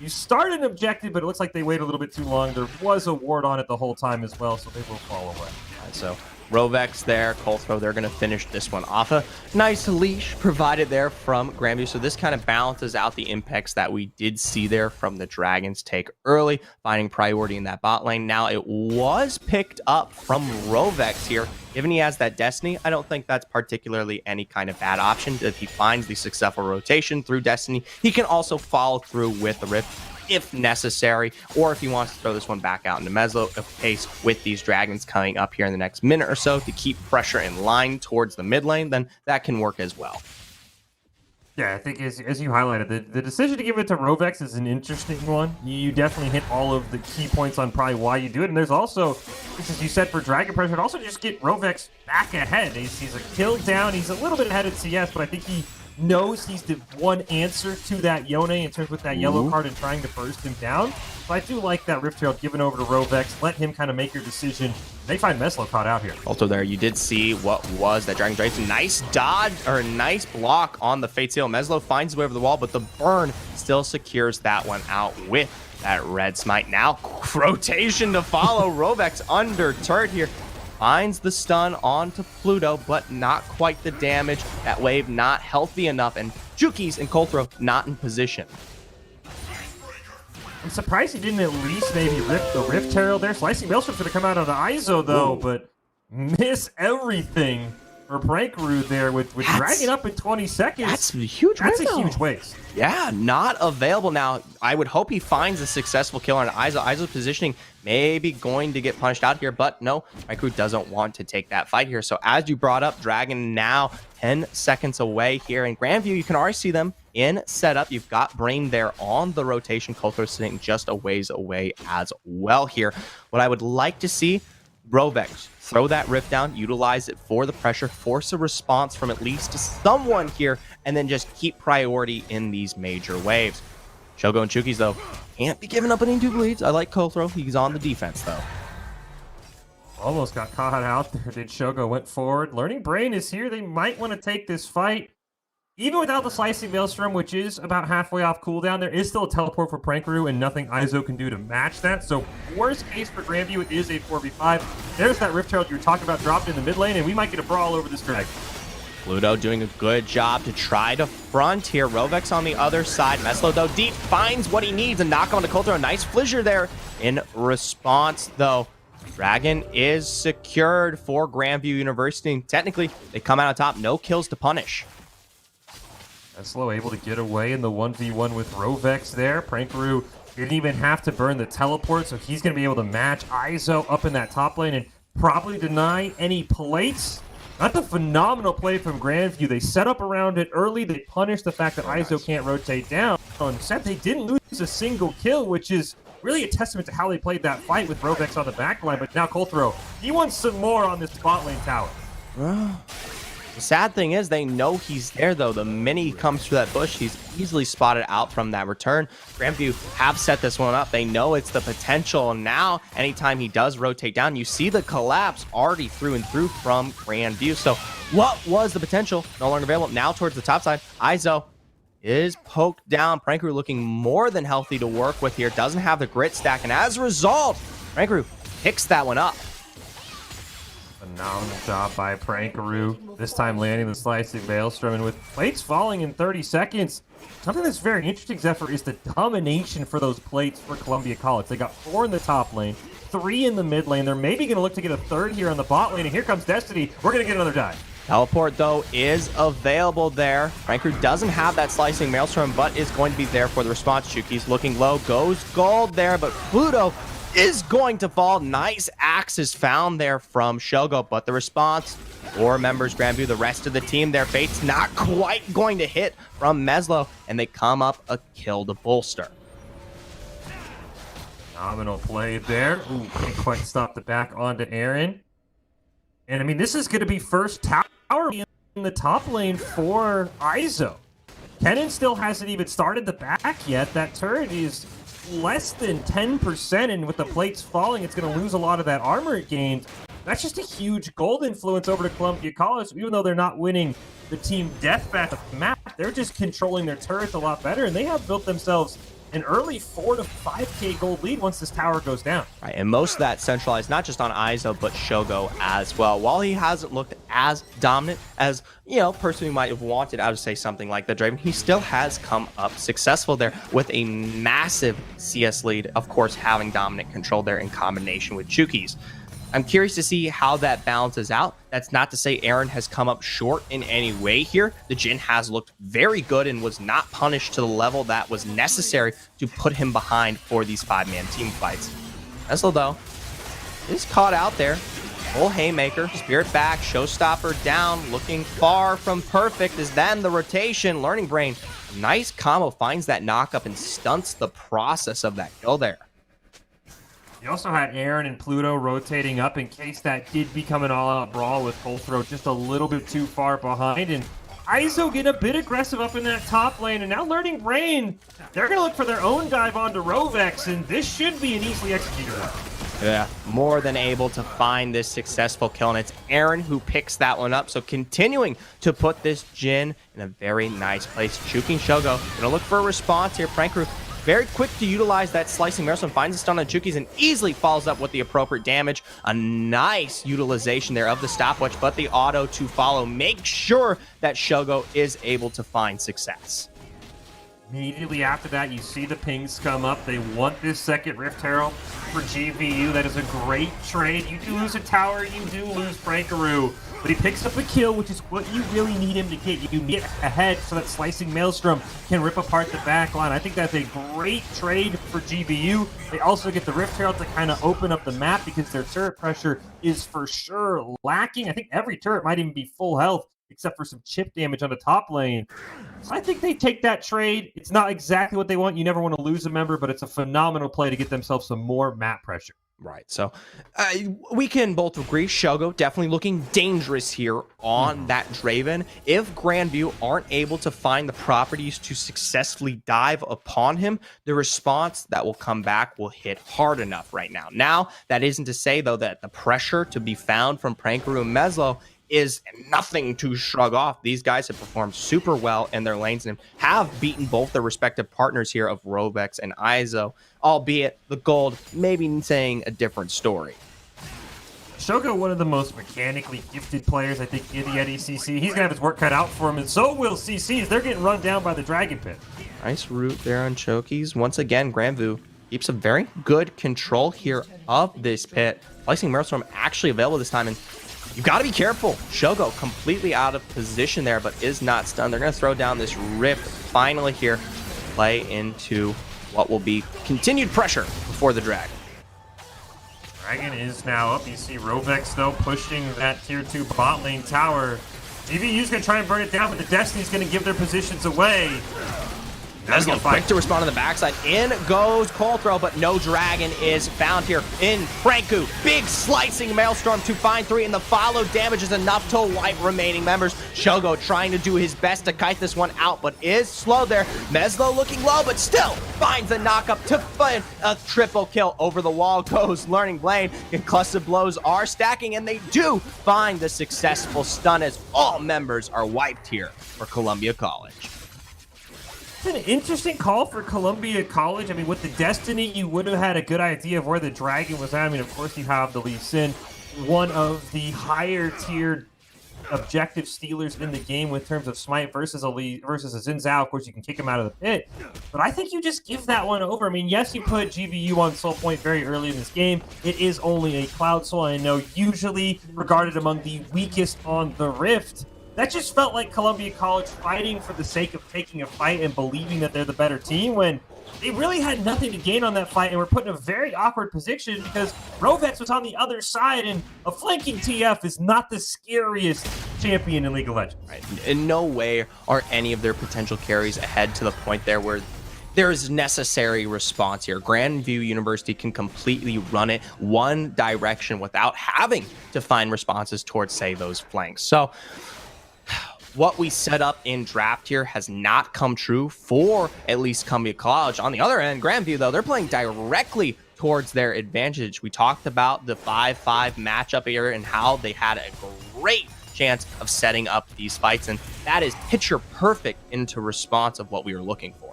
you started an objective, but it looks like they waited a little bit too long. There was a ward on it the whole time as well, so they will fall away. Right, so Rovex there, Colthrow, they're going to finish this one off. A nice leash provided there from Grandview. So this kind of balances out the impacts that we did see there from the Dragons take early, finding priority in that bot lane. Now it was picked up from Rovex here. Given he has that Destiny, I don't think that's particularly any kind of bad option. If he finds the successful rotation through Destiny, he can also follow through with the Rift if necessary, or if he wants to throw this one back out into Meslo, a pace with these Dragons coming up here in the next minute or so to keep pressure in line towards the mid lane, then that can work as well. Yeah, I think as you highlighted, the decision to give it to Rovex is an interesting one. You definitely hit all of the key points on probably why you do it. And there's also, as you said, for Dragon Pressure, it also just get Rovex back ahead. He's a kill down. He's a little bit ahead at CS, but I think he knows he's the one answer to that Yone in terms with that yellow card and trying to burst him down. So I do like that Rift Herald given over to Rovex. Let him kind of make your decision. They find Meslo caught out here. Also there, you did see what was that Dragon Drake's nice dodge, or nice block on the Fate Seal. Meslo finds his way over the wall, but the burn still secures that one out with that red smite. Now rotation to follow. Rovex under turret here. Finds the stun onto Pluto, but not quite the damage. That wave not healthy enough, and Jukies and Colthrow not in position. I'm surprised he didn't at least maybe rip the Rift Herald there. Slicing Maelstrom's going to come out of the Izo, though, but miss everything for Prankaroo there with dragging up in 20 seconds. That's a huge That's waste. a huge waste. Yeah, not available now. I would hope he finds a successful kill on Izo. Izo's positioning maybe going to get punched out here, but no, Prankaroo doesn't want to take that fight here. So as you brought up, Dragon now 10 seconds away here. In Grandview, you can already see them in setup. You've got Brain there on the rotation. Colthrow sitting just a ways away as well here. What I would like to see, Rovex, throw that Rift down, utilize it for the pressure, force a response from at least someone here, and then just keep priority in these major waves. Shogo and Chukis, though, can't be giving up any two leads. I like Colthrow. He's on the defense, though. Almost got caught out there. Did Shogo went forward. Learning Brain is here. They might want to take this fight. Even without the Slicing Maelstrom, which is about halfway off cooldown, there is still a teleport for Prankaroo and nothing Izo can do to match that. So worst case for Grandview, it is a 4v5. There's that Rift Herald you were talking about dropped in the mid lane, and we might get a brawl over this Dragon. Pluto doing a good job to try to front here. Rovex on the other side. Meslo, though, deep, finds what he needs. A knock on to Colthrow. A nice fissure there in response, though. Dragon is secured for Grandview University. Technically, they come out on top. No kills to punish. Meslo able to get away in the 1v1 with Rovex there. Prankaroo didn't even have to burn the teleport, so he's going to be able to match Izo up in that top lane and probably deny any plates. That's a phenomenal play from Grandview. They set up around it early. They punished the fact that Izo can't rotate down. Except they didn't lose a single kill, which is really a testament to how they played that fight with Rovex on the back line. But now Colthrow, he wants some more on this bot lane tower. The sad thing is they know he's there, though. The minute he comes through that bush, he's easily spotted out from that return. Grandview have set this one up. They know it's the potential. Now, anytime he does rotate down, you see the collapse already through and through from Grandview. So what was the potential? No longer available. Now towards the top side, Izo is poked down. Prankaroo looking more than healthy to work with here. Doesn't have the grit stack. And as a result, Rankaroo picks that one up. Phenomenal job by Prankaroo. This time landing the slicing Maelstrom, and with plates falling in 30 seconds, something that's very interesting, Zephyr, is the domination for those plates for Columbia College. They got 4 in the top lane, 3 in the mid lane. They're maybe going to look to get a 3rd here on the bot lane, and here comes Destiny. We're going to get another dive. Teleport, though, is available there. Rankaroo doesn't have that slicing Maelstrom, but is going to be there for the response. Chuki's looking low, goes gold there, but Pluto is going to fall. Nice axes found there from Shogo, but the response, 4 members, Grandview, the rest of the team, their fate's not quite going to hit from Meslo, and they come up a kill to bolster. Phenomenal play there. Ooh, can't quite stop the back onto Aaron. And I mean, this is going to be first tower in the top lane for Izo. Kennen still hasn't even started the back yet. That turret is less than 10%, and with the plates falling, it's going to lose a lot of that armor it gained. That's just a huge gold influence over to Columbia College. Even though they're not winning the team deathmatch map, they're just controlling their turrets a lot better, and they have built themselves an early 4 to 5k gold lead once this tower goes down. Right, and most of that centralized not just on Izo, but Shogo as well. While he hasn't looked as dominant as, you know, person who might have wanted, I would say something like the Draven, he still has come up successful there with a massive CS lead, of course, having dominant control there in combination with Chuki's. I'm curious to see how that balances out. That's not to say Aaron has come up short in any way here. The Jhin has looked very good and was not punished to the level that was necessary to put him behind for these 5-man team fights. Meslo, though, is caught out there. Full haymaker, spirit back, showstopper down, looking far from perfect is then the rotation. Learning Brain, nice combo, finds that knockup and stunts the process of that kill there. You also had Aaron and Pluto rotating up in case that did become an all-out brawl with Colthrow just a little bit too far behind. And Izo get a bit aggressive up in that top lane. And now Learning Brain, they're going to look for their own dive onto Rovex. And this should be an easily executed one. Yeah, more than able to find this successful kill. And it's Aaron who picks that one up. So continuing to put this Jhin in a very nice place. Chuking Shogo. Going to look for a response here. Prankaroo very quick to utilize that slicing Maelstrom, finds a stun on Chuki's and easily follows up with the appropriate damage. A nice utilization there of the stopwatch, but the auto to follow makes sure that Shogo is able to find success. Immediately after that, you see the pings come up. They want this second Rift Herald for GVU. That is a great trade. You do lose a tower, you do lose Prankaroo. But he picks up a kill, which is what you really need him to get. You need ahead so that slicing Maelstrom can rip apart the back line. I think that's a great trade for GVU. They also get the Rift Herald to kind of open up the map because their turret pressure is for sure lacking. I think every turret might even be full health except for some chip damage on the top lane. So I think they take that trade. It's not exactly what they want. You never want to lose a member, but it's a phenomenal play to get themselves some more map pressure. Right, so we can both agree Shogo definitely looking dangerous here on that Draven. If Grandview aren't able to find the properties to successfully dive upon him, the response that will come back will hit hard enough right now. Now, that isn't to say, though, that the pressure to be found from Prankaroo and Meslo is nothing to shrug off. These guys have performed super well in their lanes and have beaten both their respective partners here of Rovex and Izo, albeit the gold maybe saying a different story. Shogo, one of the most mechanically gifted players, I think, in the NECC. He's going to have his work cut out for him, and so will CCs. They're getting run down by the Dragon Pit. Nice root there on Chokies. Once again, Grandview keeps a very good control here of this pit. Slicing Maelstrom actually available this time, and you've got to be careful. Shogo completely out of position there, but is not stunned. They're going to throw down this Rift finally here. Play into what will be continued pressure before the Dragon. Dragon is now up. You see Rovex, though, pushing that tier 2 bot lane tower. GVU's going to try and burn it down, but the Destiny's going to give their positions away. Meslo quick to respond on the backside. In goes Colthrow, but no Dragon is found here. In Pranku, big slicing Maelstrom to find 3, and the follow damage is enough to wipe remaining members. Shogo trying to do his best to kite this one out, but is slow there. Meslo looking low, but still finds the knockup to find a triple kill. Over the wall goes Learning Blade. Concussive blows are stacking, and they do find the successful stun as all members are wiped here for Columbia College. It's an interesting call for Columbia College. I mean, with the Destiny, you would have had a good idea of where the Dragon was at. I mean, of course, you have the Lee Sin, one of the higher tiered objective stealers in the game in terms of smite versus a Xin Zhao. Of course, you can kick him out of the pit, but I think you just give that one over. I mean, yes, you put GVU on Soul Point very early in this game. It is only a Cloud Soul, I know, usually regarded among the weakest on the Rift. That just felt like Columbia College fighting for the sake of taking a fight and believing that they're the better team when they really had nothing to gain on that fight and were put in a very awkward position because Rovex was on the other side, and a flanking TF is not the scariest champion in League of Legends. Right. In no way are any of their potential carries ahead to the point there where there is necessary response here. Grandview University can completely run it one direction without having to find responses towards, say, those flanks. So what we set up in draft here has not come true for at least Columbia College. On the other end, Grandview, though, they're playing directly towards their advantage. We talked about the 5-5 matchup here and how they had a great chance of setting up these fights, and that is picture perfect into response of what we were looking for.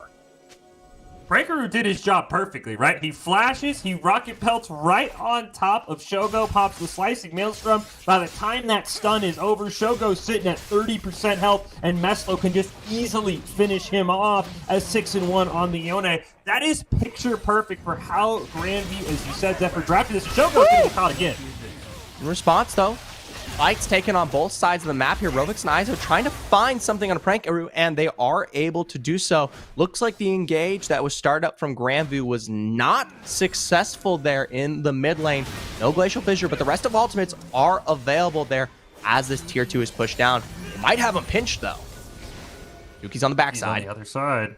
Breaker did his job perfectly, right? He flashes, he rocket pelts right on top of Shogo, pops the slicing maelstrom. By the time that stun is over, Shogo's sitting at 30% health, and Meslo can just easily finish him off as 6-1 on the Yone. That is picture perfect for how Grandview, as you said, Zephyr drafted this. Shogo's going to get caught again. In response, though, fights taken on both sides of the map here. Rovix and Iso trying to find something on a Prankaroo, and they are able to do so. Looks like the engage that was started up from Grandview was not successful there in the mid lane. No Glacial Fissure, but the rest of ultimates are available there as this tier 2 is pushed down. It might have him pinched, though. Yuki's on the backside. He's on the other side.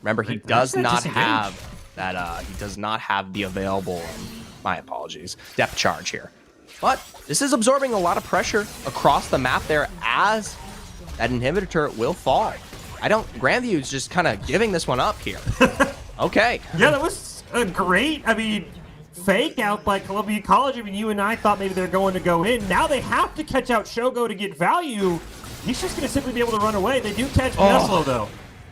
Remember, he does not have that, he does not have the available, my apologies, depth charge here. But this is absorbing a lot of pressure across the map there as that inhibitor turret will fall. Grandview is just kind of giving this one up here. Okay. Yeah, that was a great, fake out by Columbia College. I mean, you and I thought maybe they're going to go in. Now they have to catch out Shogo to get value. He's just going to simply be able to run away. They do catch Meslo, though.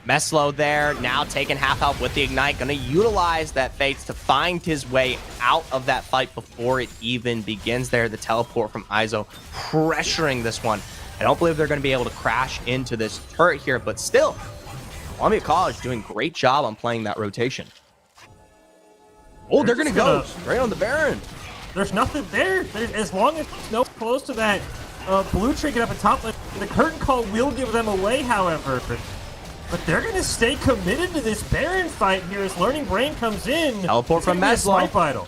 Meslo there, now taking half health with the Ignite, going to utilize that Fates to find his way out of that fight before it even begins there. The teleport from Iso pressuring this one. I don't believe they're going to be able to crash into this turret here, but still, Columbia College doing a great job on playing that rotation. Oh, they're going to go right on the Baron. There's nothing there. As long as Snow's close to that blue trinket up at top, the curtain call will give them away, however. But they're going to stay committed to this Baron fight here as Learning Brain comes in. Teleport from Meslo.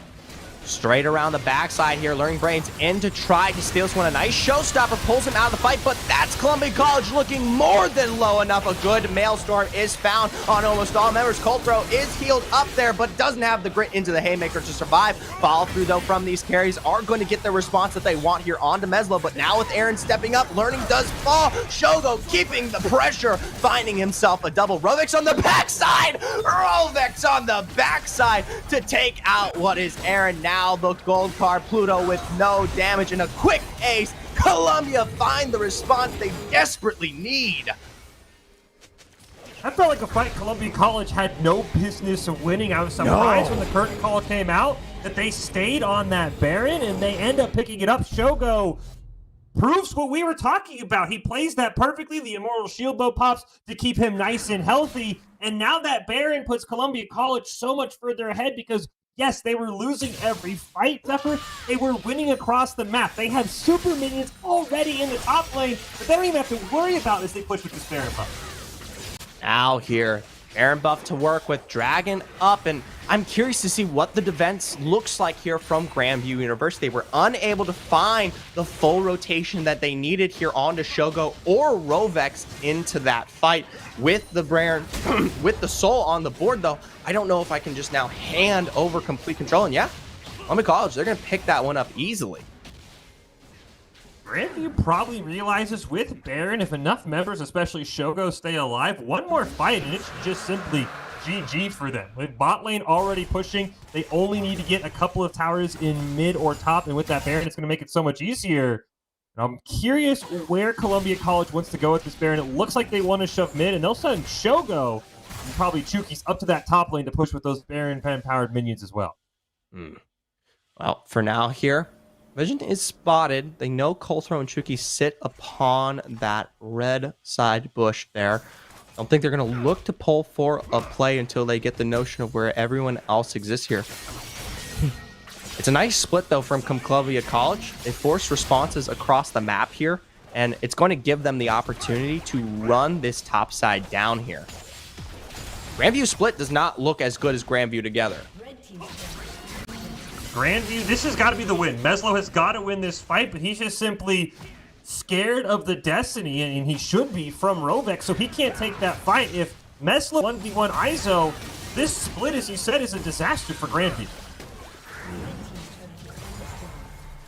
Straight around the backside here. Learning Brain's in to try to steal this one. A nice showstopper pulls him out of the fight, but that's Columbia College looking more than low enough. A good Maelstrom is found on almost all members. Cold Throw is healed up there, but doesn't have the grit into the Haymaker to survive. Follow through, though, from these carries are going to get the response that they want here onto Meslo, but now with Aaron stepping up, Learning does fall. Shogo keeping the pressure, finding himself a double. Rovix on the backside! Rovix on the backside to take out what is Aaron. Now the gold card, Pluto with no damage and a quick ace. Columbia find the response they desperately need. That felt like a fight Columbia College had no business of winning. I was surprised when the curtain call came out that they stayed on that Baron and they end up picking it up. Shogo proves what we were talking about. He plays that perfectly. The Immortal Shield Bow pops to keep him nice and healthy. And now that Baron puts Columbia College so much further ahead because yes, they were losing every fight, Zephyr. They were winning across the map. They have super minions already in the top lane, but they don't even have to worry about as they push with this Baron buff. Now here, Baron buff to work with, Dragon up, and I'm curious to see what the defense looks like here from Grandview University. They were unable to find the full rotation that they needed here onto Shogo or Rovex into that fight with the Baron, with the Soul on the board, though. I don't know if I can just now hand over complete control, and yeah, Columbia College, they're going to pick that one up easily. Grandview probably realizes with Baron, if enough members, especially Shogo, stay alive, one more fight, and it's just simply GG for them. With bot lane already pushing, they only need to get a couple of towers in mid or top, and with that Baron, it's going to make it so much easier. And I'm curious where Columbia College wants to go with this Baron. It looks like they want to shove mid, and they'll send Shogo and probably Chuki's up to that top lane to push with those Baron Pen-powered minions as well. Well, for now here, Vision is spotted. They know Colthro and Chuki sit upon that red side bush there. I don't think they're going to look to pull for a play until they get the notion of where everyone else exists here. It's a nice split, though, from Columbia College. They force responses across the map here, and it's going to give them the opportunity to run this top side down here. Grandview split does not look as good as Grandview together. Grandview, this has got to be the win. Meslo has got to win this fight, but he's just simply scared of the destiny, and he should be, from Rovek, so he can't take that fight. If Meslo 1v1 ISO, this split, as you said, is a disaster for Grandview.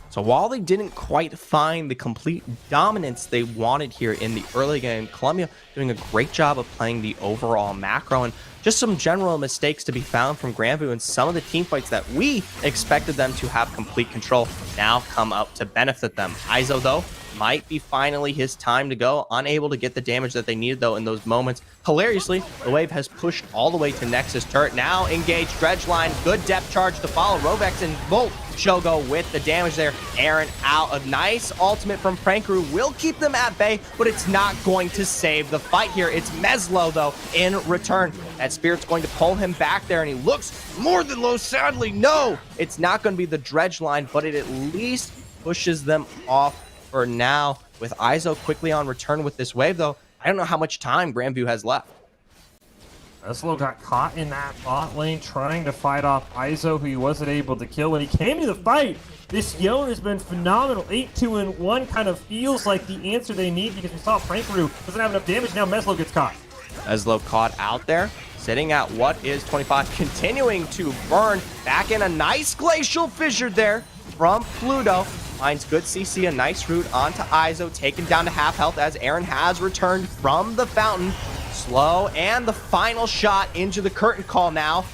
So while they didn't quite find the complete dominance they wanted here in the early game, Columbia doing a great job of playing the overall macro, and just some general mistakes to be found from Grandview, and some of the team fights that we expected them to have complete control now come up to benefit them. Iso, though, might be finally his time to go. Unable to get the damage that they needed, though, in those moments. Hilariously, the wave has pushed all the way to Nexus turret. Now engaged Dredge line. Good depth charge to follow. Rovex and Volt Shogo with the damage there. Aaron out. A nice ultimate from Prankru will keep them at bay, but it's not going to save the fight here. It's Meslo, though, in return. That Spirit's going to pull him back there, and he looks more than low. Sadly, no, it's not going to be the Dredge line, but it at least pushes them off for now. With Iso quickly on return with this wave, though, I don't know how much time Grandview has left. Meslo got caught in that bot lane trying to fight off Iso, who he wasn't able to kill. When he came to the fight, this Yone has been phenomenal. 8-2-1 kind of feels like the answer they need, because we saw Prankru doesn't have enough damage. Now Meslo gets caught. Meslo caught out there, sitting at what is 25, continuing to burn. Back in a nice glacial fissure there from Pluto. Finds good CC, a nice route onto Iso, taken down to half health as Aaron has returned from the fountain. Slow, and the final shot into the curtain call now.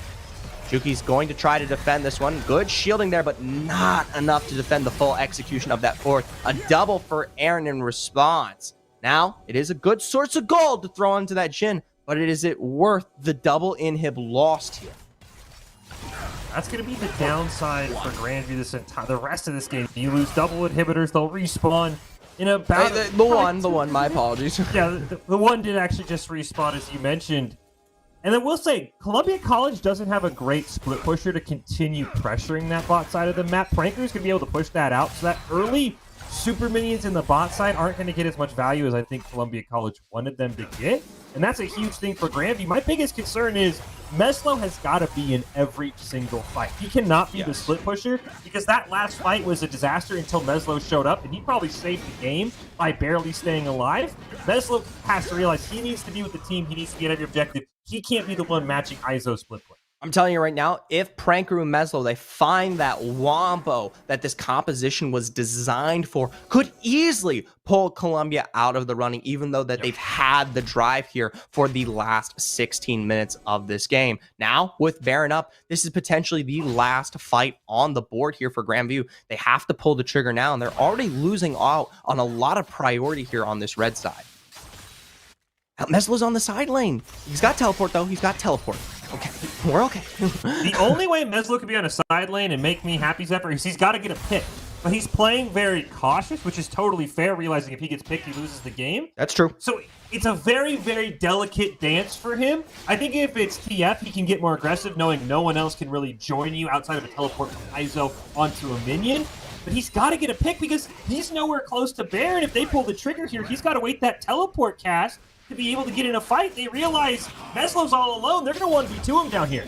Juki's going to try to defend this one. Good shielding there, but not enough to defend the full execution of that fourth. A double for Aaron in response. Now, it is a good source of gold to throw into that Jhin, but is it worth the double inhib lost here? That's going to be the downside for Grandview the rest of this game. You lose double inhibitors, they'll respawn in about... The one, my apologies. Yeah, the one did actually just respawn, as you mentioned. And then we'll say, Columbia College doesn't have a great split pusher to continue pressuring that bot side of the map. Pranker's going to be able to push that out, so that early super minions in the bot side aren't going to get as much value as I think Columbia College wanted them to get. And that's a huge thing for Grandview. My biggest concern is Meslo has got to be in every single fight. He cannot be the split pusher, because that last fight was a disaster until Meslo showed up, and he probably saved the game by barely staying alive. Meslo has to realize he needs to be with the team. He needs to get every objective. He can't be the one matching Iso's split play. I'm telling you right now, if Pranker and Meslo, they find that wombo that this composition was designed for, could easily pull Columbia out of the running, even though that they've had the drive here for the last 16 minutes of this game. Now, with Baron up, this is potentially the last fight on the board here for Grandview. They have to pull the trigger now, and they're already losing out on a lot of priority here on this red side. Meslo's on the side lane. He's got teleport, though. He's got teleport. Okay, we're okay. The only way Meslo could be on a side lane and make me happy, Zephyr, is he's got to get a pick. But he's playing very cautious, which is totally fair, realizing if he gets picked, he loses the game. That's true. So it's a very, very delicate dance for him. I think if it's TF, he can get more aggressive, knowing no one else can really join you outside of a teleport from Iso onto a minion. But he's got to get a pick, because he's nowhere close to Baron. If they pull the trigger here, he's got to wait that teleport cast to be able to get in a fight. They realize Meslo's all alone. They're going to 1v2 him down here.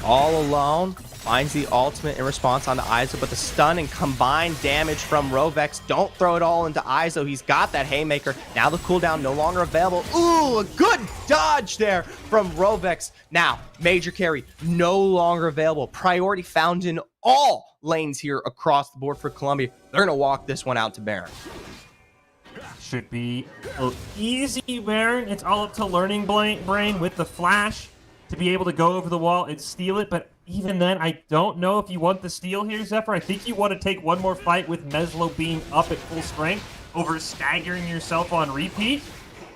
All alone. Finds the ultimate in response onto Iso, but the stun and combined damage from Rovex don't throw it all into Iso. He's got that haymaker. Now the cooldown no longer available. Ooh, a good dodge there from Rovex. Now, major carry no longer available. Priority found in all lanes here across the board for Columbia. They're going to walk this one out to Baron. Should be easy, Baron. It's all up to Learning Brain with the flash to be able to go over the wall and steal it. But even then, I don't know if you want the steal here, Zephyr. I think you want to take one more fight with Meslo being up at full strength over staggering yourself on repeat.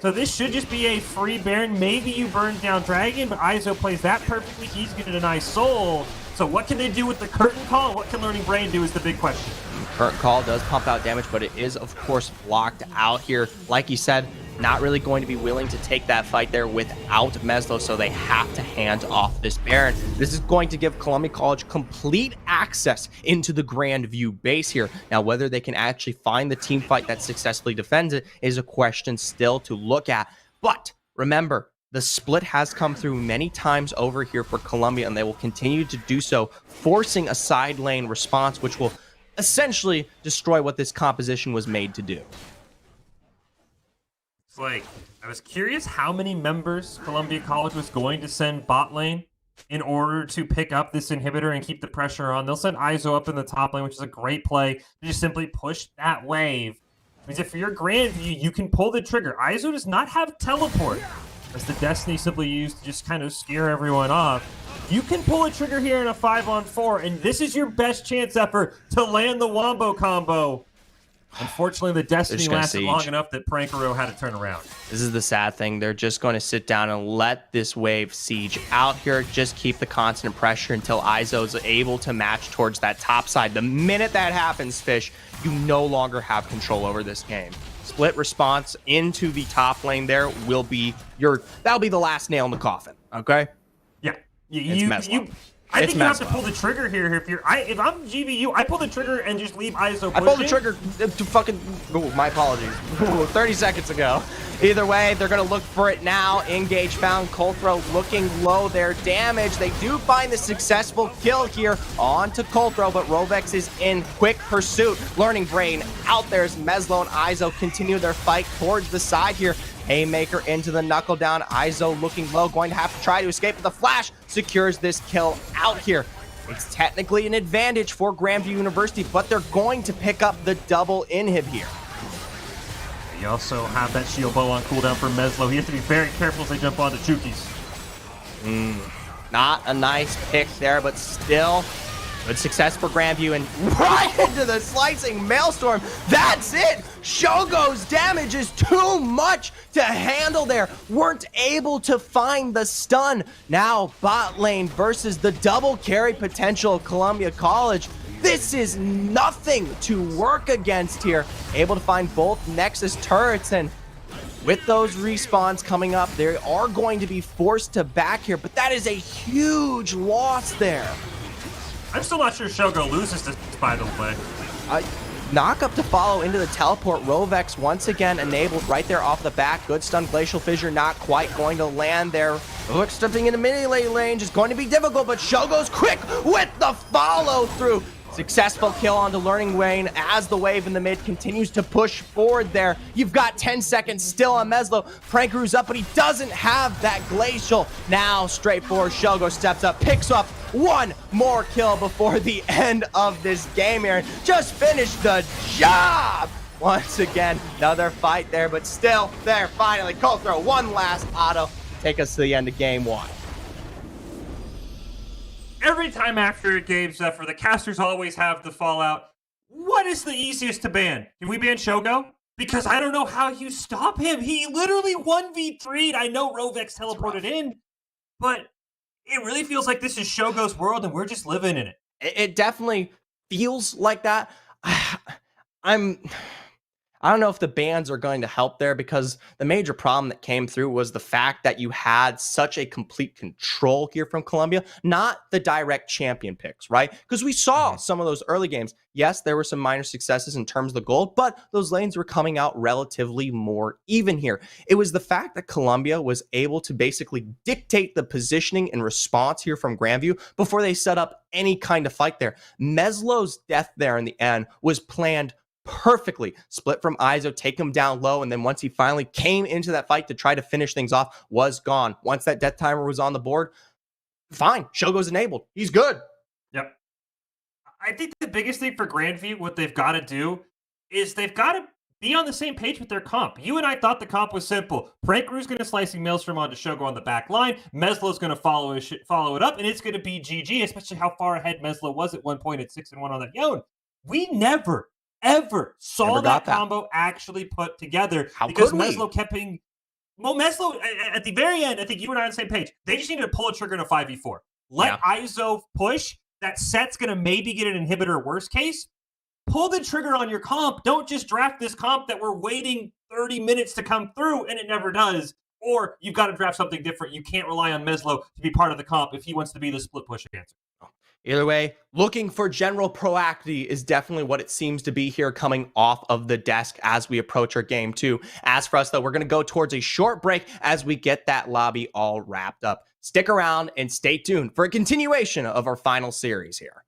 So this should just be a free Baron. Maybe you burn down Dragon, but Izo plays that perfectly. He's going to deny Soul. So what can they do with the Curtain Call, and what can Learning Brain do is the big question. Current Call does pump out damage, but it is, of course, blocked out here. Like you said, not really going to be willing to take that fight there without Meslo, so they have to hand off this Baron. This is going to give Columbia College complete access into the Grandview base here. Now, whether they can actually find the team fight that successfully defends it is a question still to look at. But remember, the split has come through many times over here for Columbia, and they will continue to do so, forcing a side lane response, which will essentially destroy what this composition was made to do. It's like, I was curious how many members Columbia College was going to send bot lane in order to pick up this inhibitor and keep the pressure on. They'll send Izo up in the top lane, which is a great play to just simply push that wave. Because if you're Grandview, you can pull the trigger. Izo does not have teleport, as the Destiny simply used to just kind of scare everyone off. You can pull a trigger here in a 5-on-4, and this is your best chance ever to land the Wombo combo. Unfortunately, the Destiny lasted long enough that Prankaro had to turn around. This is the sad thing. They're just going to sit down and let this wave siege out here. Just keep the constant pressure until Izo's able to match towards that top side. The minute that happens, Fish, you no longer have control over this game. Split response into the top lane there will be that'll be the last nail in the coffin, okay? Yeah. I think you have to pull the trigger here. If I'm GVU, I pull the trigger and just leave Izo pushing. I pulled the trigger to fucking... Oh, my apologies. 30 seconds ago. Either way, they're going to look for it now. Engage found. Colthrow looking low there. Damage. They do find the successful kill here onto Colthrow, but Rovex is in quick pursuit. Learning Brain out there as Meslo and Izo continue their fight towards the side here. Haymaker into the knuckle down. Izo looking low, going to have to try to escape, but the flash secures this kill out here. It's technically an advantage for Grandview University, but they're going to pick up the double inhib here. You also have that shield bow on cooldown for Meslo. He has to be very careful as they jump onto Chukis. Not a nice pick there, but still good success for Grandview, and right into the slicing maelstrom. That's it. Shogo's damage is too much to handle there. Weren't able to find the stun. Now bot lane versus the double carry potential of Columbia College. This is nothing to work against here. Able to find both Nexus turrets, and with those respawns coming up, they are going to be forced to back here, but that is a huge loss there. I'm still not sure Shogo loses this, by the way. Knock up to follow into the teleport. Rovex once again enabled right there off the back. Good stun. Glacial Fissure not quite going to land there. Rovex stepping into mini lane range is going to be difficult, but Shogo's quick with the follow through. Successful kill onto Learning Wayne as the wave in the mid continues to push forward there. You've got 10 seconds still on Meslo. Prankaroo's up, but he doesn't have that Glacial. Now straightforward, Shogo steps up, picks up one more kill before the end of this game here. Just finished the job. Once again, another fight there, but still there finally. Colthrow, one last auto to take us to the end of game one. Every time after a game, Zephyr, the casters always have the fallout. What is the easiest to ban? Can we ban Shogo? Because I don't know how you stop him. He literally 1v3'd. I know Rovex teleported in, but it really feels like this is Shogo's world and we're just living in it. It definitely feels like that. I don't know if the bans are going to help there, because the major problem that came through was the fact that you had such a complete control here from Columbia, not the direct champion picks, right? Because we saw some of those early games. Yes, there were some minor successes in terms of the gold, but those lanes were coming out relatively more even here. It was the fact that Columbia was able to basically dictate the positioning and response here from Grandview before they set up any kind of fight there. Meslo's death there in the end was planned perfectly. Split from Izo, take him down low, and then once he finally came into that fight to try to finish things off, was gone. Once that death timer was on the board, fine, Shogo's enabled. He's good. Yep. I think the biggest thing for Grandview, what they've got to do, is they've got to be on the same page with their comp. You and I thought the comp was simple. Prankaroo's going to slicing Maelstrom onto Shogo on the back line. Meslo's going to follow it up, and it's going to be GG, especially how far ahead Meslo was at one point at 6-1 on that Yon. We never ever saw that combo actually put together. How because could we? Meslo kept Mo Meslo, at the very end, I think you and I are on the same page. They just need to pull a trigger in a 5v4. Let ISO push. That set's going to maybe get an inhibitor worst case. Pull the trigger on your comp. Don't just draft this comp that we're waiting 30 minutes to come through, and it never does. Or you've got to draft something different. You can't rely on Meslo to be part of the comp if he wants to be the split push answer. Either way, looking for general proactivity is definitely what it seems to be here coming off of the desk as we approach our game 2. As for us, though, we're going to go towards a short break as we get that lobby all wrapped up. Stick around and stay tuned for a continuation of our final series here.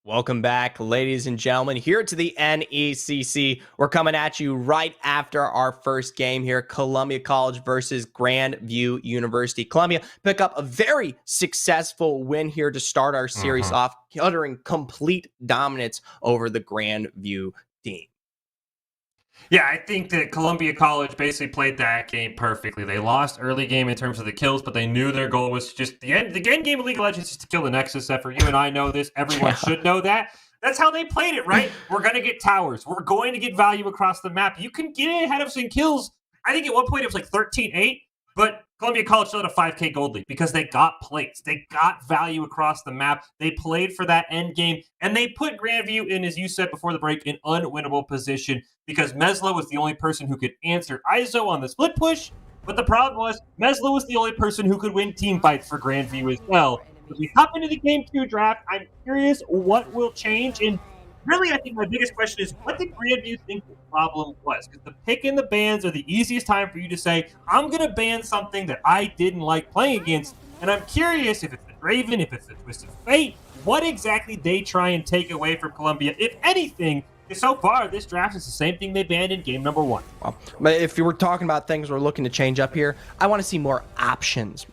Welcome back, ladies and gentlemen, here to the NECC. We're coming at you right after our first game here, Columbia College versus Grandview University. Columbia pick up a very successful win here to start our series off, uttering complete dominance over the Grandview team. Yeah, I think that Columbia College basically played that game perfectly. They lost early game in terms of the kills, but they knew their goal was just the end game of League of Legends is to kill the Nexus. For you and I know this. Everyone should know that. That's how they played it, right? We're going to get towers. We're going to get value across the map. You can get ahead of some kills. I think at one point it was like 13-8, but Columbia College still had a 5K gold lead because they got plates. They got value across the map. They played for that end game, and they put Grandview in, as you said before the break, an unwinnable position because Meslo was the only person who could answer ISO on the split push, but the problem was Meslo was the only person who could win team fights for Grandview as well. As we hop into the Game 2 draft, I'm curious what will change, and really, I think my biggest question is, what did Grandview think the problem was? Because the pick and the bans are the easiest time for you to say, I'm going to ban something that I didn't like playing against. And I'm curious if it's the Draven, if it's the Twisted Fate, what exactly they try and take away from Columbia, if anything. Because so far, this draft is the same thing they banned in game number 1. Well, but if you were talking about things we're looking to change up here, I want to see more options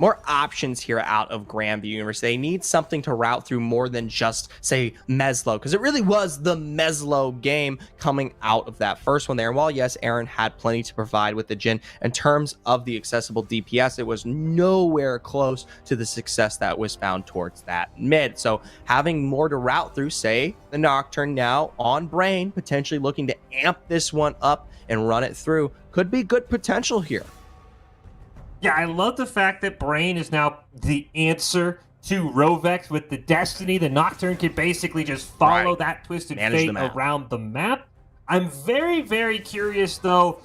here out of Grandview University. They need something to route through more than just, say, Meslo, because it really was the Meslo game coming out of that first one there. And while, yes, Aaron had plenty to provide with the Jhin, in terms of the accessible DPS, it was nowhere close to the success that was found towards that mid. So having more to route through, say, the Nocturne now on Brain, potentially looking to amp this one up and run it through, could be good potential here. Yeah, I love the fact that Brain is now the answer to Rovex with the Destiny. The Nocturne can basically just follow that Twisted Fate around the map. I'm very, very curious, though,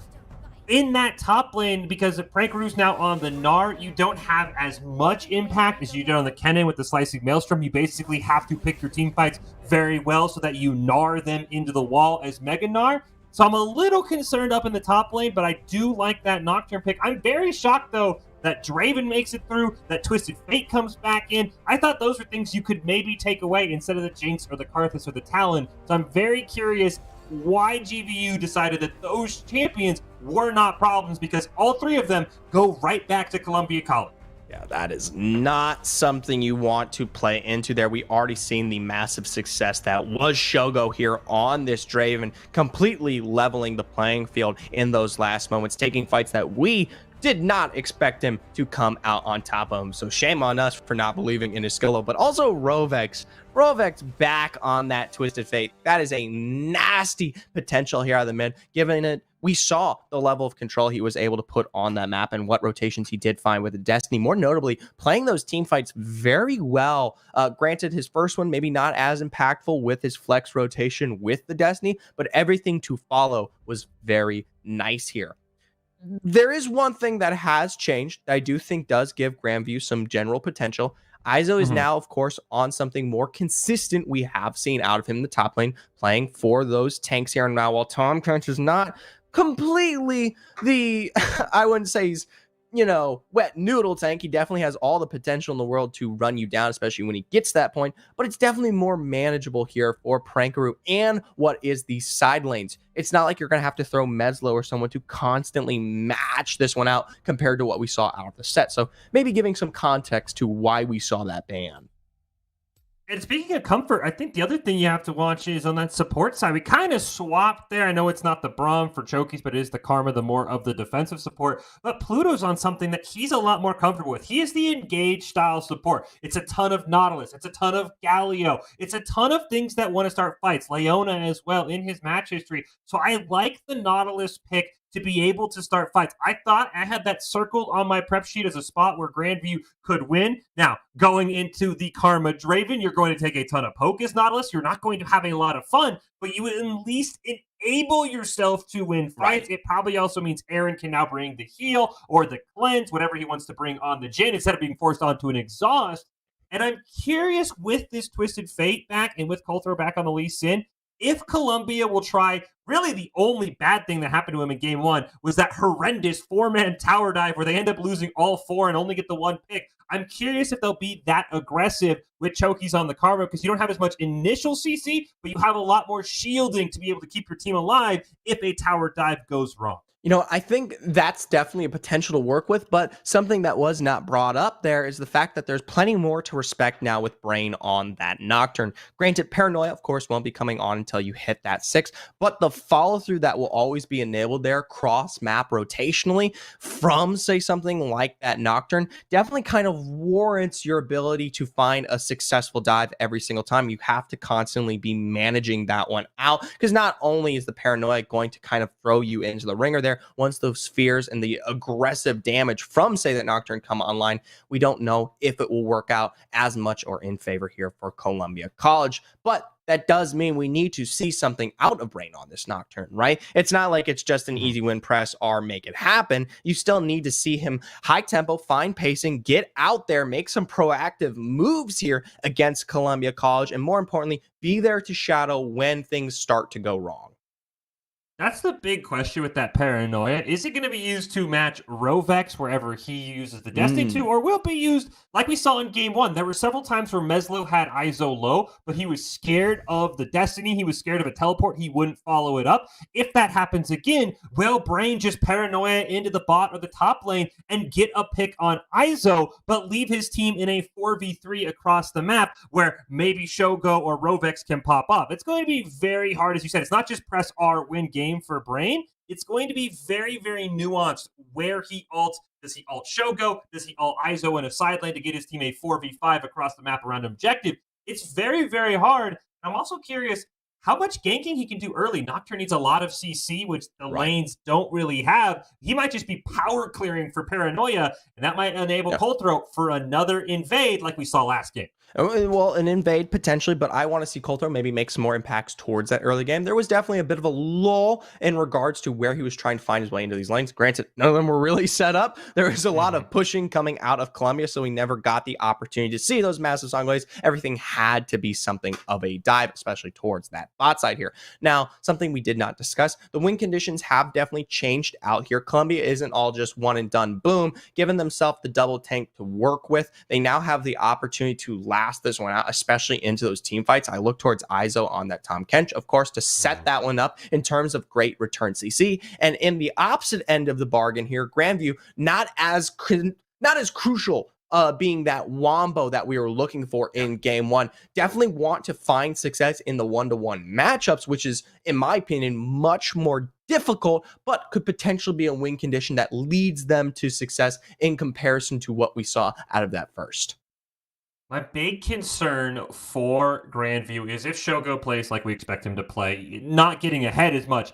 in that top lane, because if Prankaroo's now on the Gnar, you don't have as much impact as you did on the Kennen with the Slicing Maelstrom. You basically have to pick your team fights very well so that you Gnar them into the wall as Mega Gnar. So I'm a little concerned up in the top lane, but I do like that Nocturne pick. I'm very shocked, though, that Draven makes it through, that Twisted Fate comes back in. I thought those were things you could maybe take away instead of the Jinx or the Karthus or the Talon. So I'm very curious why GVU decided that those champions were not problems, because all three of them go right back to Columbia College. Yeah, that is not something you want to play into there. We already seen the massive success that was Shogo here on this Draven, completely leveling the playing field in those last moments, taking fights that we did not expect him to come out on top of him. So shame on us for not believing in his skill, but also Rovex back on that Twisted Fate. That is a nasty potential here out of the mid, given it we saw the level of control he was able to put on that map and what rotations he did find with the Destiny. More notably, playing those team fights very well. Granted, his first one maybe not as impactful with his flex rotation with the Destiny, but everything to follow was very nice here. There is one thing that has changed that I do think does give Grandview some general potential. ISO is now, of course, on something more consistent we have seen out of him in the top lane, playing for those tanks here. And now, while Tom Crunch is not completely the, I wouldn't say he's, wet noodle tank. He definitely has all the potential in the world to run you down, especially when he gets to that point. But it's definitely more manageable here for Prankaroo and what is the side lanes. It's not like you're going to have to throw Meslo or someone to constantly match this one out compared to what we saw out of the set. So maybe giving some context to why we saw that ban. And speaking of comfort, I think the other thing you have to watch is on that support side. We kind of swapped there. I know it's not the Braum for Chokies, but it is the Karma, the more of the defensive support. But Pluto's on something that he's a lot more comfortable with. He is the engaged style support. It's a ton of Nautilus. It's a ton of Galio. It's a ton of things that want to start fights. Leona as well in his match history. So I like the Nautilus pick to be able to start fights. I thought I had that circled on my prep sheet as a spot where Grandview could win. Now, going into the Karma Draven, you're going to take a ton of poke as Nautilus. You're not going to have a lot of fun, but you at least enable yourself to win fights. Right. It probably also means Aaron can now bring the heal or the cleanse, whatever he wants to bring on the Jhin, instead of being forced onto an exhaust. And I'm curious with this Twisted Fate back and with Coulthro back on the Lee Sin, if Columbia will try, really the only bad thing that happened to him in game 1 was that horrendous 4-man tower dive where they end up losing all 4 and only get the 1 pick. I'm curious if they'll be that aggressive with Chokies on the Karma, because you don't have as much initial CC, but you have a lot more shielding to be able to keep your team alive if a tower dive goes wrong. I think that's definitely a potential to work with, but something that was not brought up there is the fact that there's plenty more to respect now with Brain on that Nocturne. Granted, Paranoia, of course, won't be coming on until you hit that 6, but the follow-through that will always be enabled there cross-map rotationally from, say, something like that Nocturne definitely kind of warrants your ability to find a successful dive every single time. You have to constantly be managing that one out, because not only is the Paranoia going to kind of throw you into the ringer there, once those spheres and the aggressive damage from, say, that Nocturne come online, we don't know if it will work out as much or in favor here for Columbia College. But that does mean we need to see something out of Brain on this Nocturne, right? It's not like it's just an easy win press or make it happen. You still need to see him high tempo, fine pacing, get out there, make some proactive moves here against Columbia College, and more importantly, be there to shadow when things start to go wrong. That's the big question with that Paranoia. Is it going to be used to match Rovex wherever he uses the Destiny 2, or will it be used like we saw in Game 1? There were several times where Meslo had ISO low, but he was scared of the Destiny. He was scared of a teleport. He wouldn't follow it up. If that happens again, will Brain just Paranoia into the bot or the top lane and get a pick on ISO, but leave his team in a 4v3 across the map where maybe Shogo or Rovex can pop up? It's going to be very hard, as you said. It's not just press R, win game for Brain. It's going to be very, very nuanced where he ults. Does he ult Shogo? Does he ult ISO in a side lane to get his team a 4v5 across the map around objective? It's very, very hard. I'm also curious how much ganking he can do early. Nocturne needs a lot of CC, which the lanes don't really have. He might just be power clearing for Paranoia, and that might enable Coldthroat for another invade like we saw last game. Well, an invade potentially, but I want to see Coulter maybe make some more impacts towards that early game. There was definitely a bit of a lull in regards to where he was trying to find his way into these lanes. Granted, none of them were really set up. There was a lot of pushing coming out of Columbia, so we never got the opportunity to see those massive songwaves. Everything had to be something of a dive, especially towards that bot side here. Now, something we did not discuss, the win conditions have definitely changed out here. Columbia isn't all just one and done, boom, giving themselves the double tank to work with. They now have the opportunity to last this one out, especially into those team fights. I look towards ISO on that Tom Kench, of course, to set that one up in terms of great return CC. And in the opposite end of the bargain here, Grandview, not as crucial being that wombo that we were looking for in game 1. Definitely want to find success in the 1-to-1 matchups, which is, in my opinion, much more difficult, but could potentially be a win condition that leads them to success in comparison to what we saw out of that first. My big concern for Grandview is if Shogo plays like we expect him to play, not getting ahead as much,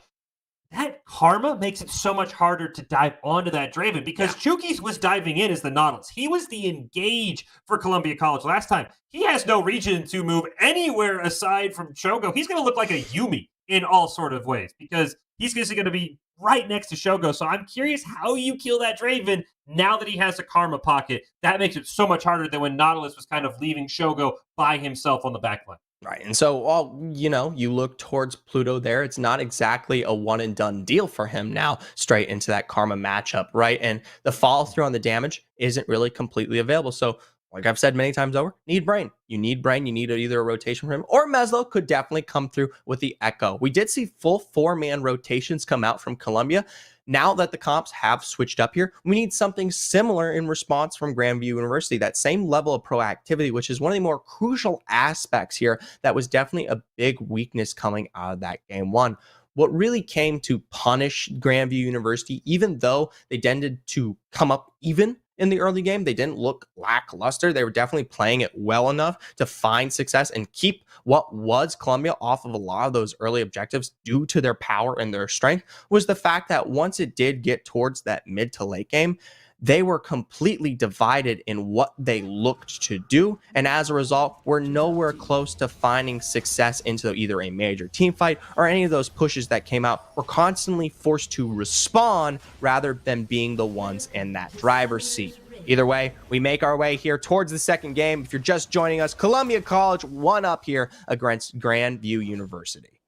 that Karma makes it so much harder to dive onto that Draven, because Chukis was diving in as the Nautilus. He was the engage for Columbia College last time. He has no region to move anywhere aside from Shogo. He's going to look like a Yumi in all sort of ways, because he's just going to be right next to Shogo. So I'm curious how you kill that Draven now that he has a Karma pocket. That makes it so much harder than when Nautilus was kind of leaving Shogo by himself on the backline. Right. And so, you look towards Pluto there. It's not exactly a one and done deal for him now, straight into that Karma matchup, right? And the follow through on the damage isn't really completely available. So, like I've said many times over, need Brain. You need Brain. You need either a rotation from him, or Meslo could definitely come through with the Echo. We did see full 4-man rotations come out from Columbia. Now that the comps have switched up here, we need something similar in response from Grandview University, that same level of proactivity, which is one of the more crucial aspects here that was definitely a big weakness coming out of that game 1. What really came to punish Grandview University, even though they tended to come up even in the early game, they didn't look lackluster. They were definitely playing it well enough to find success and keep what was Columbia off of a lot of those early objectives due to their power and their strength, was the fact that once it did get towards that mid to late game, they were completely divided in what they looked to do. And as a result, we're nowhere close to finding success into either a major team fight or any of those pushes that came out. We're constantly forced to respond rather than being the ones in that driver's seat. Either way, we make our way here towards the second game. If you're just joining us, Columbia College 1-up here against Grandview University.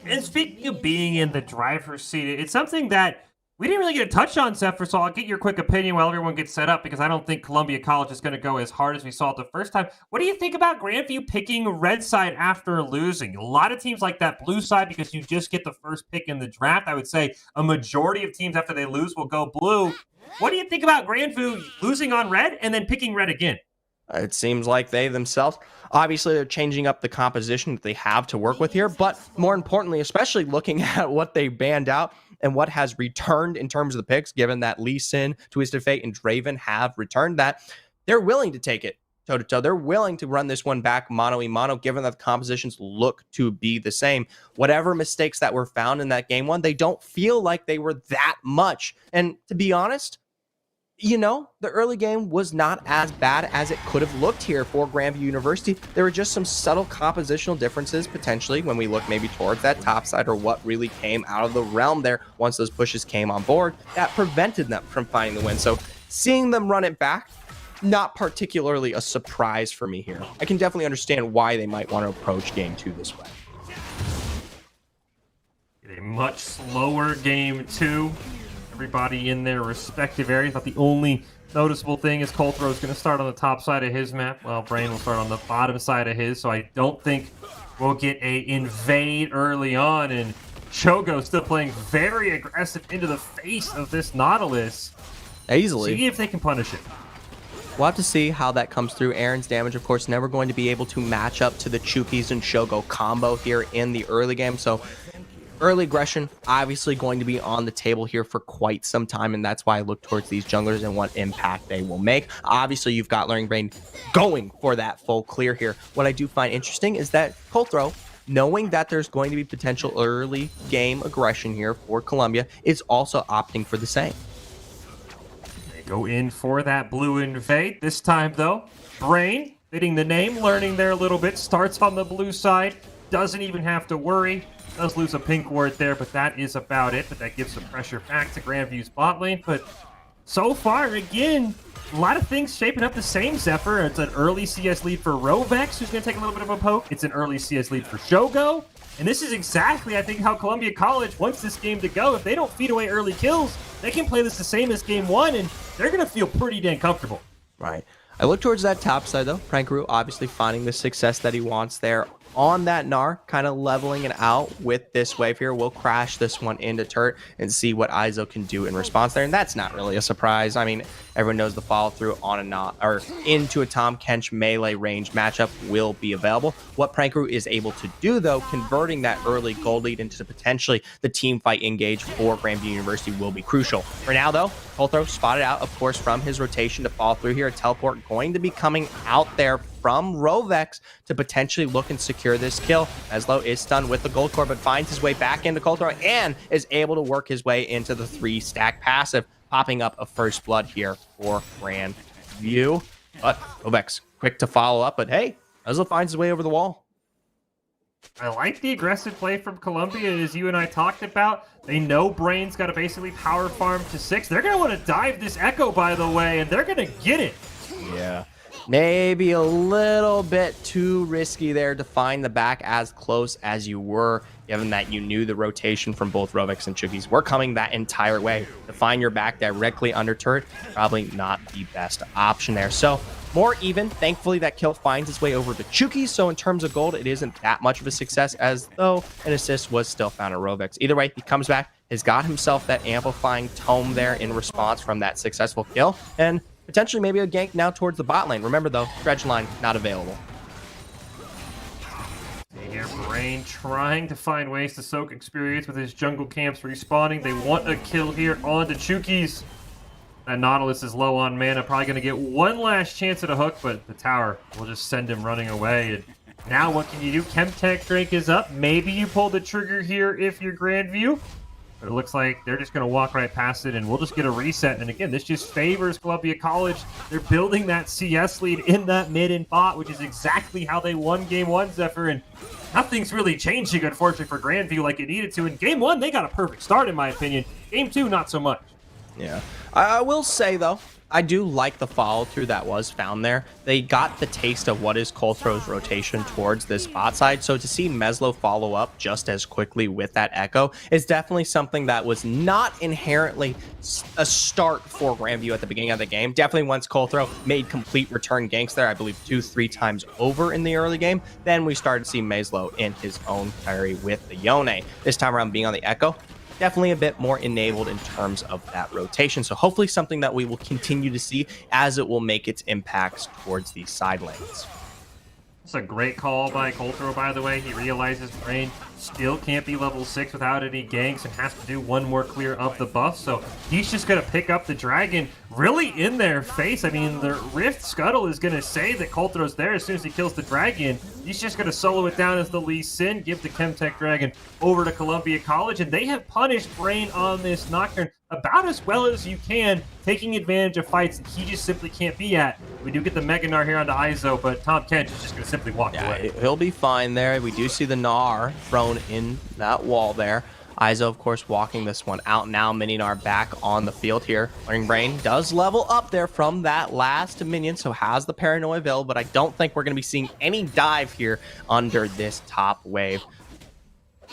And speaking of being in the driver's seat, it's something that We didn't really get a touch on Zephyr, so I'll get your quick opinion while everyone gets set up, because I don't think Columbia College is going to go as hard as we saw it the first time. What do you think about Grandview picking red side after losing? A lot of teams like that blue side because you just get the first pick in the draft. I would say a majority of teams after they lose will go blue. What do you think about Grandview losing on red and then picking red again? It seems like they themselves, obviously, they're changing up the composition that they have to work with here. But more importantly, especially looking at what they banned out and what has returned in terms of the picks, given that Lee Sin, Twisted Fate, and Draven have returned that, they're willing to take it toe-to-toe. They're willing to run this one back mono-y-mono, given that the compositions look to be the same. Whatever mistakes that were found in that game one, they don't feel like they were that much. And to be honest, you know, the early game was not as bad as it could have looked here for Grandview University. There were just some subtle compositional differences, potentially, when we look maybe towards that top side or what really came out of the realm there once those pushes came on board that prevented them from finding the win. So seeing them run it back, not particularly a surprise for me here. I can definitely understand why they might want to approach game 2 this way. A much slower game 2. Everybody in their respective areas. But the only noticeable thing is Colthrow is going to start on the top side of his map, while Brain will start on the bottom side of his. So I don't think we'll get a invade early on. And Shogo still playing very aggressive into the face of this Nautilus. Easily. See if they can punish it. We'll have to see how that comes through. Aaron's damage, of course, never going to be able to match up to the Chukis and Shogo combo here in the early game. So early aggression, obviously going to be on the table here for quite some time, and that's why I look towards these junglers and what impact they will make. Obviously, you've got Learning Brain going for that full clear here. What I do find interesting is that Colthrow, knowing that there's going to be potential early game aggression here for Columbia, is also opting for the same. They go in for that blue invade. This time, though, Brain, fitting the name, learning there a little bit, starts on the blue side, doesn't even have to worry. Does lose a pink ward there, but that is about it. But that gives some pressure back to Grandview's bot lane. But so far, again, a lot of things shaping up the same, Zephyr. It's an early CS lead for Rovex, who's going to take a little bit of a poke. It's an early CS lead for Shogo. And this is exactly, I think, how Columbia College wants this game to go. If they don't feed away early kills, they can play this the same as game 1, and they're going to feel pretty dang comfortable. Right. I look towards that top side, though. Prankaroo obviously finding the success that he wants there on that Gnar, kind of leveling it out with this wave here. We'll crash this one into turret and see what Izo can do in response there. And that's not really a surprise. I mean, everyone knows the follow through on a not or into a Tom Kench melee range matchup will be available. What Prankaroo is able to do, though, converting that early gold lead into potentially the team fight engage for Grandview University will be crucial. For now, though, Colthrow spotted out, of course, from his rotation to fall through here. A teleport going to be coming out there from Rovex to potentially look and secure this kill. Meslo is stunned with the gold core, but finds his way back into Colthrow and is able to work his way into the 3-stack passive, popping up a first blood here for Grandview. But Rovex quick to follow up, but hey, Meslo finds his way over the wall. I like the aggressive play from Columbia, as you and I talked about. They know Brain's got to basically power farm to 6. They're going to want to dive this Echo, by the way, and they're going to get it. Yeah. Maybe a little bit too risky there to find the back as close as you were, given that you knew the rotation from both Rovex and Chukis were coming that entire way. To find your back directly under turret, probably not the best option there. So more even. Thankfully, that kill finds its way over to Chukis. So in terms of gold, it isn't that much of a success, as though an assist was still found at Rovex. Either way, he comes back, has got himself that amplifying tome there in response from that successful kill, and potentially maybe a gank now towards the bot lane. Remember, though, dredge line not available. Here, Brain trying to find ways to soak experience with his jungle camps respawning. They want a kill here on the Chukis. That Nautilus is low on mana, probably going to get one last chance at a hook, but the tower will just send him running away. And now what can you do? Chemtech Drake is up. Maybe you pull the trigger here if you're Grandview. But it looks like they're just going to walk right past it, and we'll just get a reset. And again, this just favors Columbia College. They're building that CS lead in that mid and bot, which is exactly how they won Game 1, Zephyr. And nothing's really changing, unfortunately, for Grandview like it needed to. In Game 1, they got a perfect start, in my opinion. Game 2, not so much. Yeah. I will say, though, I do like the follow through that was found there. They got the taste of what is Colthro's rotation towards this bot side. So to see Meslo follow up just as quickly with that echo is definitely something that was not inherently a start for Grandview at the beginning of the game. Definitely once Colthro made complete return ganks there, I believe 2-3 times over in the early game, then we started to see Meslo in his own carry with the Yone. This time around being on the echo, definitely a bit more enabled in terms of that rotation. So hopefully something that we will continue to see as it will make its impacts towards these side lanes. It's a great call by Colthro, by the way. He realizes Brain still can't be level 6 without any ganks and has to do one more clear of the buff. So he's just going to pick up the dragon really in their face. I mean, the Rift Scuttle is going to say that Colthro's there as soon as he kills the dragon. He's just going to solo it down as the Lee Sin, give the Chemtech Dragon over to Columbia College, and they have punished Brain on this Nocturne about as well as you can, taking advantage of fights that he just simply can't be at. We do get the Mega Gnar here onto Izo, but Tom Kent is just going to simply walk away. He'll be fine there. We do see the Gnar thrown in that wall there. Izo, of course, walking this one out now. Mini Gnar back on the field here. Learning Brain does level up there from that last minion, so has the Paranoia available, but I don't think we're going to be seeing any dive here under this top wave,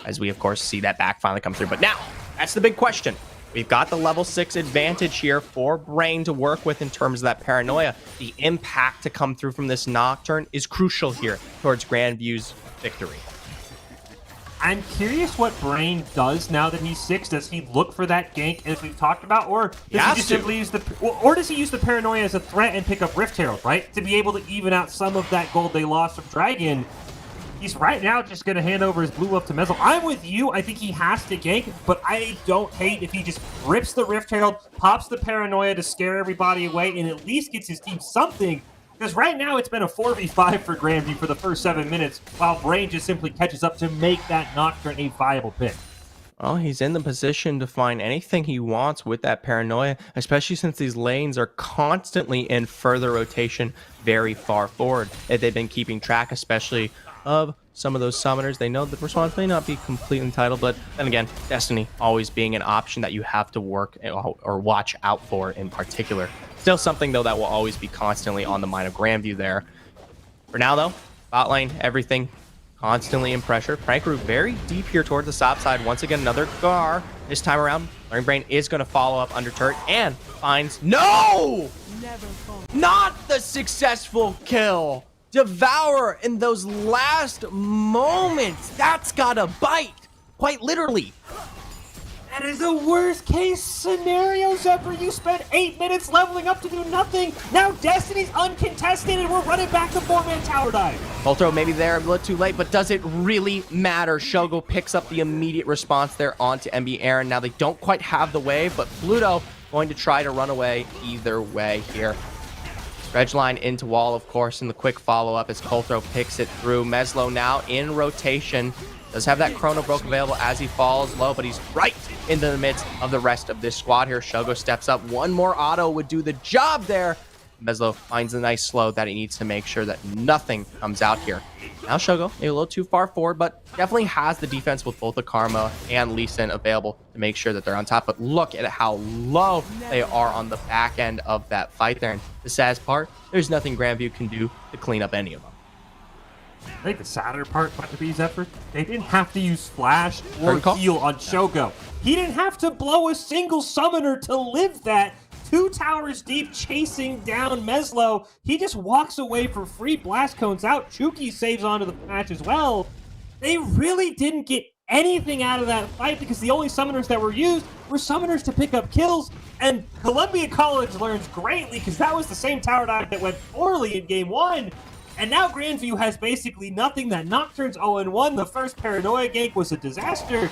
as we, of course, see that back finally come through. But now, that's the big question. We've got the level 6 advantage here for Brain to work with in terms of that Paranoia. The impact to come through from this Nocturne is crucial here towards Grandview's victory. I'm curious what Brain does now that he's 6. Does he look for that gank as we've talked about, or does he just simply use or does he use the Paranoia as a threat and pick up Rift Herald, right? To be able to even out some of that gold they lost from Dragon. He's right now just going to hand over his blue buff to Meslo. I'm with you. I think he has to gank, but I don't hate if he just rips the Rift Herald, pops the Paranoia to scare everybody away, and at least gets his team something. Because right now it's been a 4v5 for Grandview for the first 7 minutes, while Brain just simply catches up to make that Nocturne a viable pick. Well, he's in the position to find anything he wants with that Paranoia, especially since these lanes are constantly in further rotation very far forward. If they've been keeping track, especially of some of those summoners, they know the response may not be completely entitled, but then again, Destiny always being an option that you have to work or watch out for in particular. Still something, though, that will always be constantly on the mind of Grandview there. For now, though, bot lane, everything constantly in pressure. Prank Root very deep here towards the top side. Once again, another Gar. This time around, Learning Brain is going to follow up under turret and finds... No! Not the successful kill! Devour in those last moments. That's gotta bite. Quite literally. That is the worst case scenario, Zephyr. You spent 8 minutes leveling up to do nothing. Now Destiny's uncontested and we're running back the 4-man tower dive. Ultro maybe there a little too late, but does it really matter? Shogo picks up the immediate response there onto MB Aaron. Now they don't quite have the wave, but Pluto going to try to run away either way here. Dredge line into wall, of course, and the quick follow-up as Colthro picks it through. Meslo now in rotation. Does have that Chrono Broke available as he falls low, but he's right into the midst of the rest of this squad here. Shogo steps up. One more auto would do the job there. Meslo finds a nice slow that he needs to make sure that nothing comes out here. Now Shogo, maybe a little too far forward, but definitely has the defense with both the Karma and Lee Sin available to make sure that they're on top. But look at how low they are on the back end of that fight there. And the saddest part, there's nothing Grandview can do to clean up any of them. I think the sadder part about the Bees effort, they didn't have to use Flash or heal on Shogo. He didn't have to blow a single summoner to live that. 2 towers deep chasing down Meslo. He just walks away for free. Blast cones out. Chuki saves onto the match as well. They really didn't get anything out of that fight because the only summoners that were used were summoners to pick up kills. And Columbia College learns greatly because that was the same tower dive that went poorly in game 1. And now Grandview has basically nothing. That Nocturne's 0-1. The first Paranoia gank was a disaster.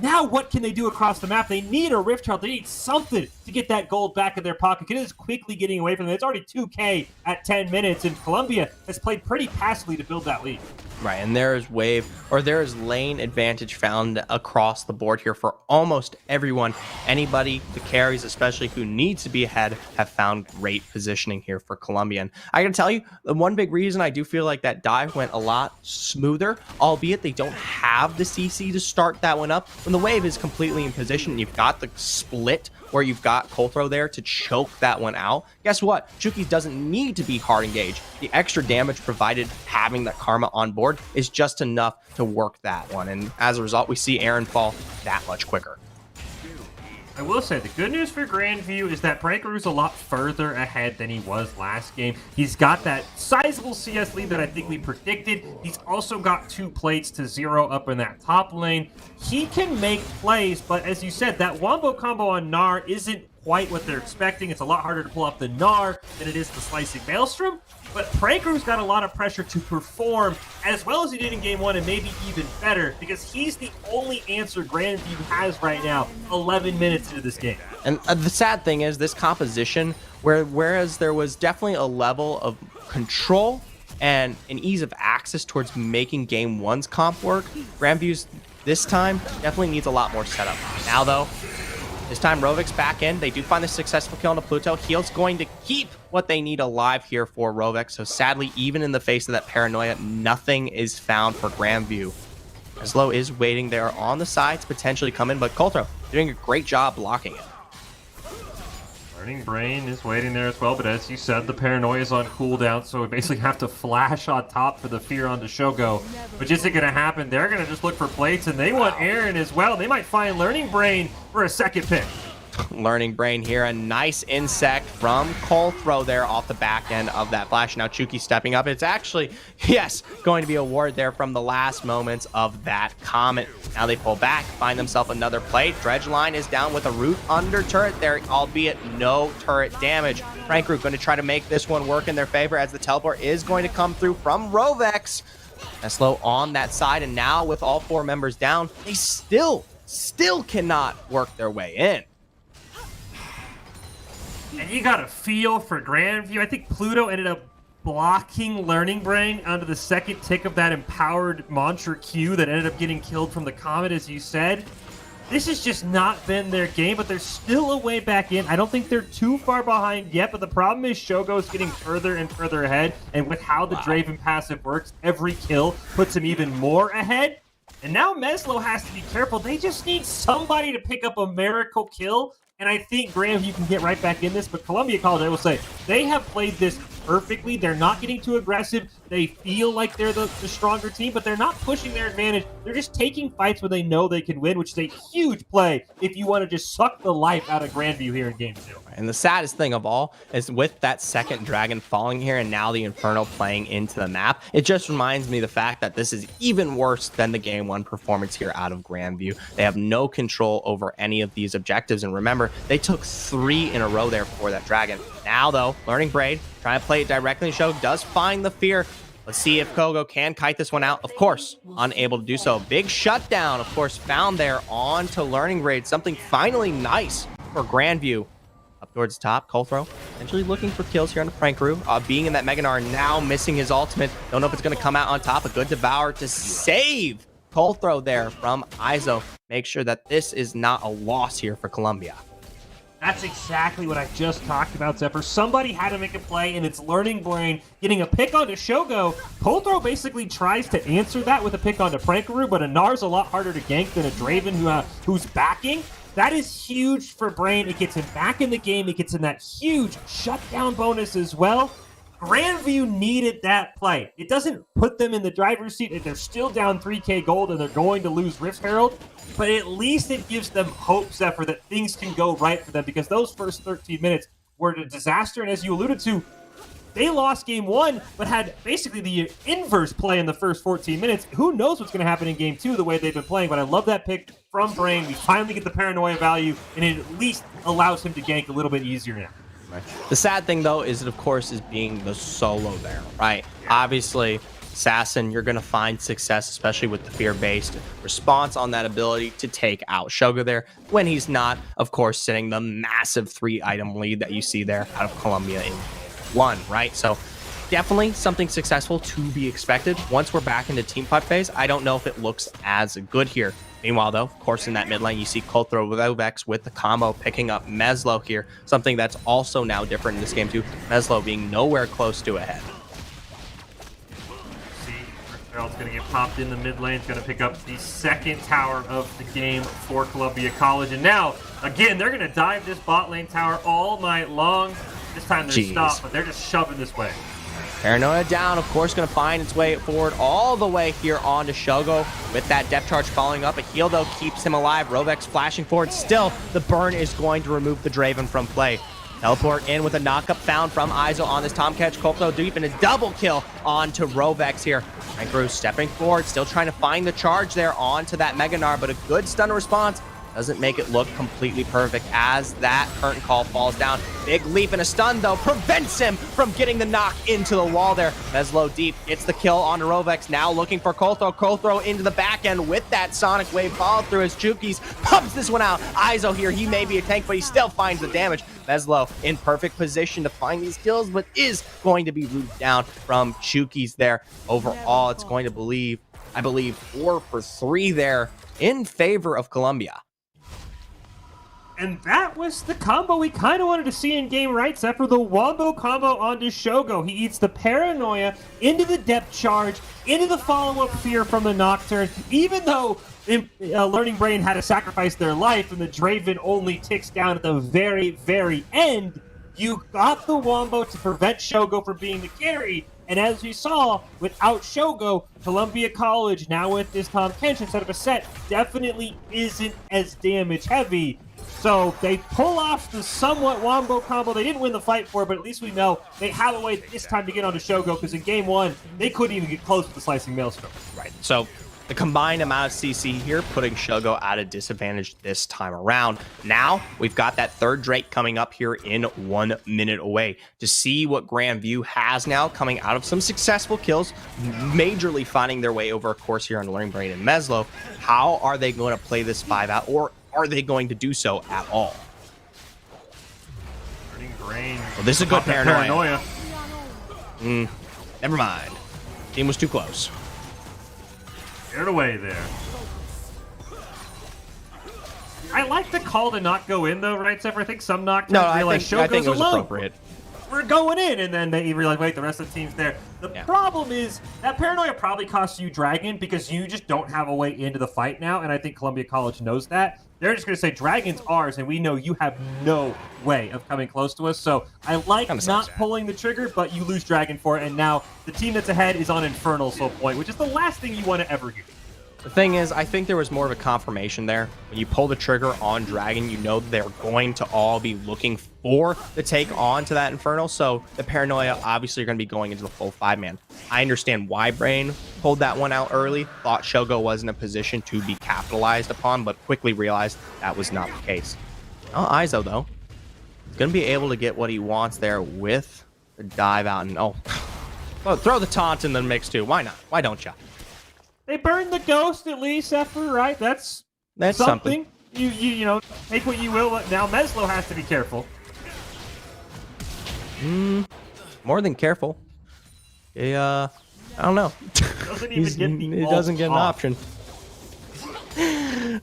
Now what can they do across the map? They need a Rift Herald. They need something to get that gold back in their pocket. It is quickly getting away from them. It's already 2K at 10 minutes, and Columbia has played pretty passively to build that lead. Right, and there is lane advantage found across the board here for almost everyone. Anybody, the carries especially, who needs to be ahead, have found great positioning here for Columbia. And I gotta tell you, the one big reason I do feel like that dive went a lot smoother, albeit they don't have the CC to start that one up, when the wave is completely in position and you've got the split where you've got Colthrow there to choke that one out, guess what? Chukis doesn't need to be hard engaged. The extra damage provided having that Karma on board is just enough to work that one. And as a result, we see Aaron fall that much quicker. I will say, the good news for Grandview is that Prankaroo's a lot further ahead than he was last game. He's got that sizable CS lead that I think we predicted. He's also got 2 plates to 0 up in that top lane. He can make plays, but as you said, that wombo combo on Gnar isn't quite what they're expecting. It's a lot harder to pull off the Gnar than it is the Slicing Maelstrom. But Prankaroo's got a lot of pressure to perform as well as he did in game 1 and maybe even better because he's the only answer Grandview has right now 11 minutes into this game. And the sad thing is this composition, whereas there was definitely a level of control and an ease of access towards making game 1's comp work, Grandview's this time definitely needs a lot more setup. Now though, this time, Rovek's back in. They do find the successful kill into Pluto. Heal's going to keep what they need alive here for Rovek. So sadly, even in the face of that paranoia, nothing is found for Grandview. Meslo is waiting there on the side to potentially come in, but Colthrow doing a great job blocking it. Learning Brain is waiting there as well, but as you said, the paranoia is on cooldown, so we basically have to flash on top for the fear onto Shogo, which isn't going to happen. They're going to just look for plates, and they want Aaron as well. They might find Learning Brain for a second pick. Learning Brain here, a nice insect from Colthrow there off the back end of that flash. Now Chuki stepping up. It's actually, yes, going to be a ward there from the last moments of that Comet. Now they pull back, find themselves another plate. Dredgeline is down with a root under turret there, albeit no turret damage. Prankaroo going to try to make this one work in their favor as the teleport is going to come through from Rovex. Meslo on that side, and now with all 4 members down, they still cannot work their way in. And you got a feel for Grandview. I think Pluto ended up blocking Learning Brain onto the second tick of that empowered Mantra Q that ended up getting killed from the Comet, as you said. This has just not been their game, but they're still a way back in. I don't think they're too far behind yet, but the problem is Shogo's getting further and further ahead, and with how the Draven passive works, every kill puts him even more ahead. And now Meslo has to be careful. They just need somebody to pick up a miracle kill. And I think Grandview can get right back in this, but Columbia College, I will say, they have played this perfectly. They're not getting too aggressive. They feel like they're the stronger team, but they're not pushing their advantage. They're just taking fights where they know they can win, which is a huge play if you want to just suck the life out of Grandview here in Game 2. And the saddest thing of all is with that second dragon falling here and now the Inferno playing into the map, it just reminds me of the fact that this is even worse than the Game 1 performance here out of Grandview. They have no control over any of these objectives. And remember, they took 3 in a row there for that dragon. Now, though, Learning Braid, trying to play it directly. Show does find the fear. Let's see if Kogo can kite this one out. Of course, unable to do so. Big shutdown, of course, found there onto Learning Braid. Something finally nice for Grandview. Up towards the top, Colthrow essentially looking for kills here on the Prankaroo. Being in that Meganar, now missing his ultimate. Don't know if it's going to come out on top. A good Devour to save Colthrow there from Izo. Make sure that this is not a loss here for Columbia. That's exactly what I just talked about, Zephyr. Somebody had to make a play, and it's Learning Brain getting a pick onto Shogo. Colthrow basically tries to answer that with a pick onto Prankaroo, but a Gnar's a lot harder to gank than a Draven who's backing. That is huge for Brain. It gets him back in the game. It gets him that huge shutdown bonus as well. Grandview needed that play. It doesn't put them in the driver's seat if they're still down 3k gold and they're going to lose Rift Herald, but at least it gives them hope, Zephyr, that things can go right for them, because those first 13 minutes were a disaster, and as you alluded to, they lost game 1, but had basically the inverse play in the first 14 minutes. Who knows what's going to happen in game 2 the way they've been playing, but I love that pick from Brain. We finally get the paranoia value, and it at least allows him to gank a little bit easier now. Right. The sad thing, though, is it, of course, is being the solo there, right? Obviously, Assassin, you're going to find success, especially with the fear-based response on that ability to take out Shogo there, when he's not, of course, sitting the massive 3-item lead that you see there out of Columbia in 1, right? So definitely something successful to be expected. Once we're back into team fight phase, I don't know if it looks as good here. Meanwhile, though, of course, in that mid lane, you see Colthrow with Ovex with the combo picking up Meslo here. Something that's also now different in this game, too. Meslo being nowhere close to ahead. Belt's going to get popped in the mid lane. It's going to pick up the second tower of the game for Columbia College. And now, again, they're going to dive this bot lane tower all night long. This time they're stopped, but they're just shoving this way. Paranoia down, of course, going to find its way forward all the way here onto Shogo with that depth charge following up. A heal, though, keeps him alive. Rovex flashing forward. Still, the burn is going to remove the Draven from play. Teleport in with a knockup found from Iso on this Tomcatch. Colto deep in a double kill onto Rovex here. Rankru stepping forward, still trying to find the charge there onto that Mega Gnar, but a good stun response doesn't make it look completely perfect as that curtain call falls down. Big leap and a stun, though, prevents him from getting the knock into the wall there. Meslo deep gets the kill onto Rovex, now looking for Colthro. Colthro into the back end with that Sonic Wave follow through his Chukis. Pumps this one out. Iso here, he may be a tank, but he still finds the damage. Meslo in perfect position to find these kills, but is going to be rooted down from Chukis there. Overall, it's going to I believe 4 for 3 there in favor of Columbia. And that was the combo we kind of wanted to see in game, right? Except for the Wombo combo onto Shogo. He eats the Paranoia into the depth charge, into the follow-up fear from the Nocturne. Even though Learning Brain had to sacrifice their life and the Draven only ticks down at the very, very end, you got the Wombo to prevent Shogo from being the carry. And as we saw, without Shogo, Columbia College, now with this Tom Kench instead of a set, definitely isn't as damage heavy. So they pull off the somewhat Wombo combo. They didn't win the fight for it, but at least we know they have a way this time to get onto Shogo, because in game 1, they couldn't even get close to the Slicing Maelstrom. Right. So the combined amount of CC here putting Shogo at a disadvantage this time around. Now we've got that third Drake coming up here in 1 minute away to see what Grandview has now coming out of some successful kills, majorly finding their way over a course here on Learning Brain and Meslo. How are they going to play this 5 out, or are they going to do so at all? Learning Brain. Well, this is a good Paranoia. Never mind. Team was too close. Get away there. I like the call to not go in, though, right, Zephyr? I think some Nocturnes realize I think it was alone. appropriate. We're going in, and then they realize, wait, the rest of the team's there. The problem is that Paranoia probably costs you Dragon because you just don't have a way into the fight now, and I think Columbia College knows that. They're just going to say, Dragon's ours, and we know you have no way of coming close to us. So I like not pulling the trigger, but you lose Dragon for it, and now the team that's ahead is on Infernal Soul Point, which is the last thing you want to ever do. The thing is, I think there was more of a confirmation there. When you pull the trigger on Dragon, you know they're going to all be looking for the take on to that Infernal. So the Paranoia obviously are going to be going into the full 5-man. I understand why Brain pulled that one out early. Thought Shogo was in a position to be capitalized upon, but quickly realized that was not the case. Iso, though, is going to be able to get what he wants there with the dive out. And well, throw the taunt in the mix, too. Why not? Why don't you? They burned the ghost at least, Zephyr, right? That's something. You know, take what you will. Now Meslo has to be careful. More than careful. I don't know. Doesn't even get the he doesn't get an option.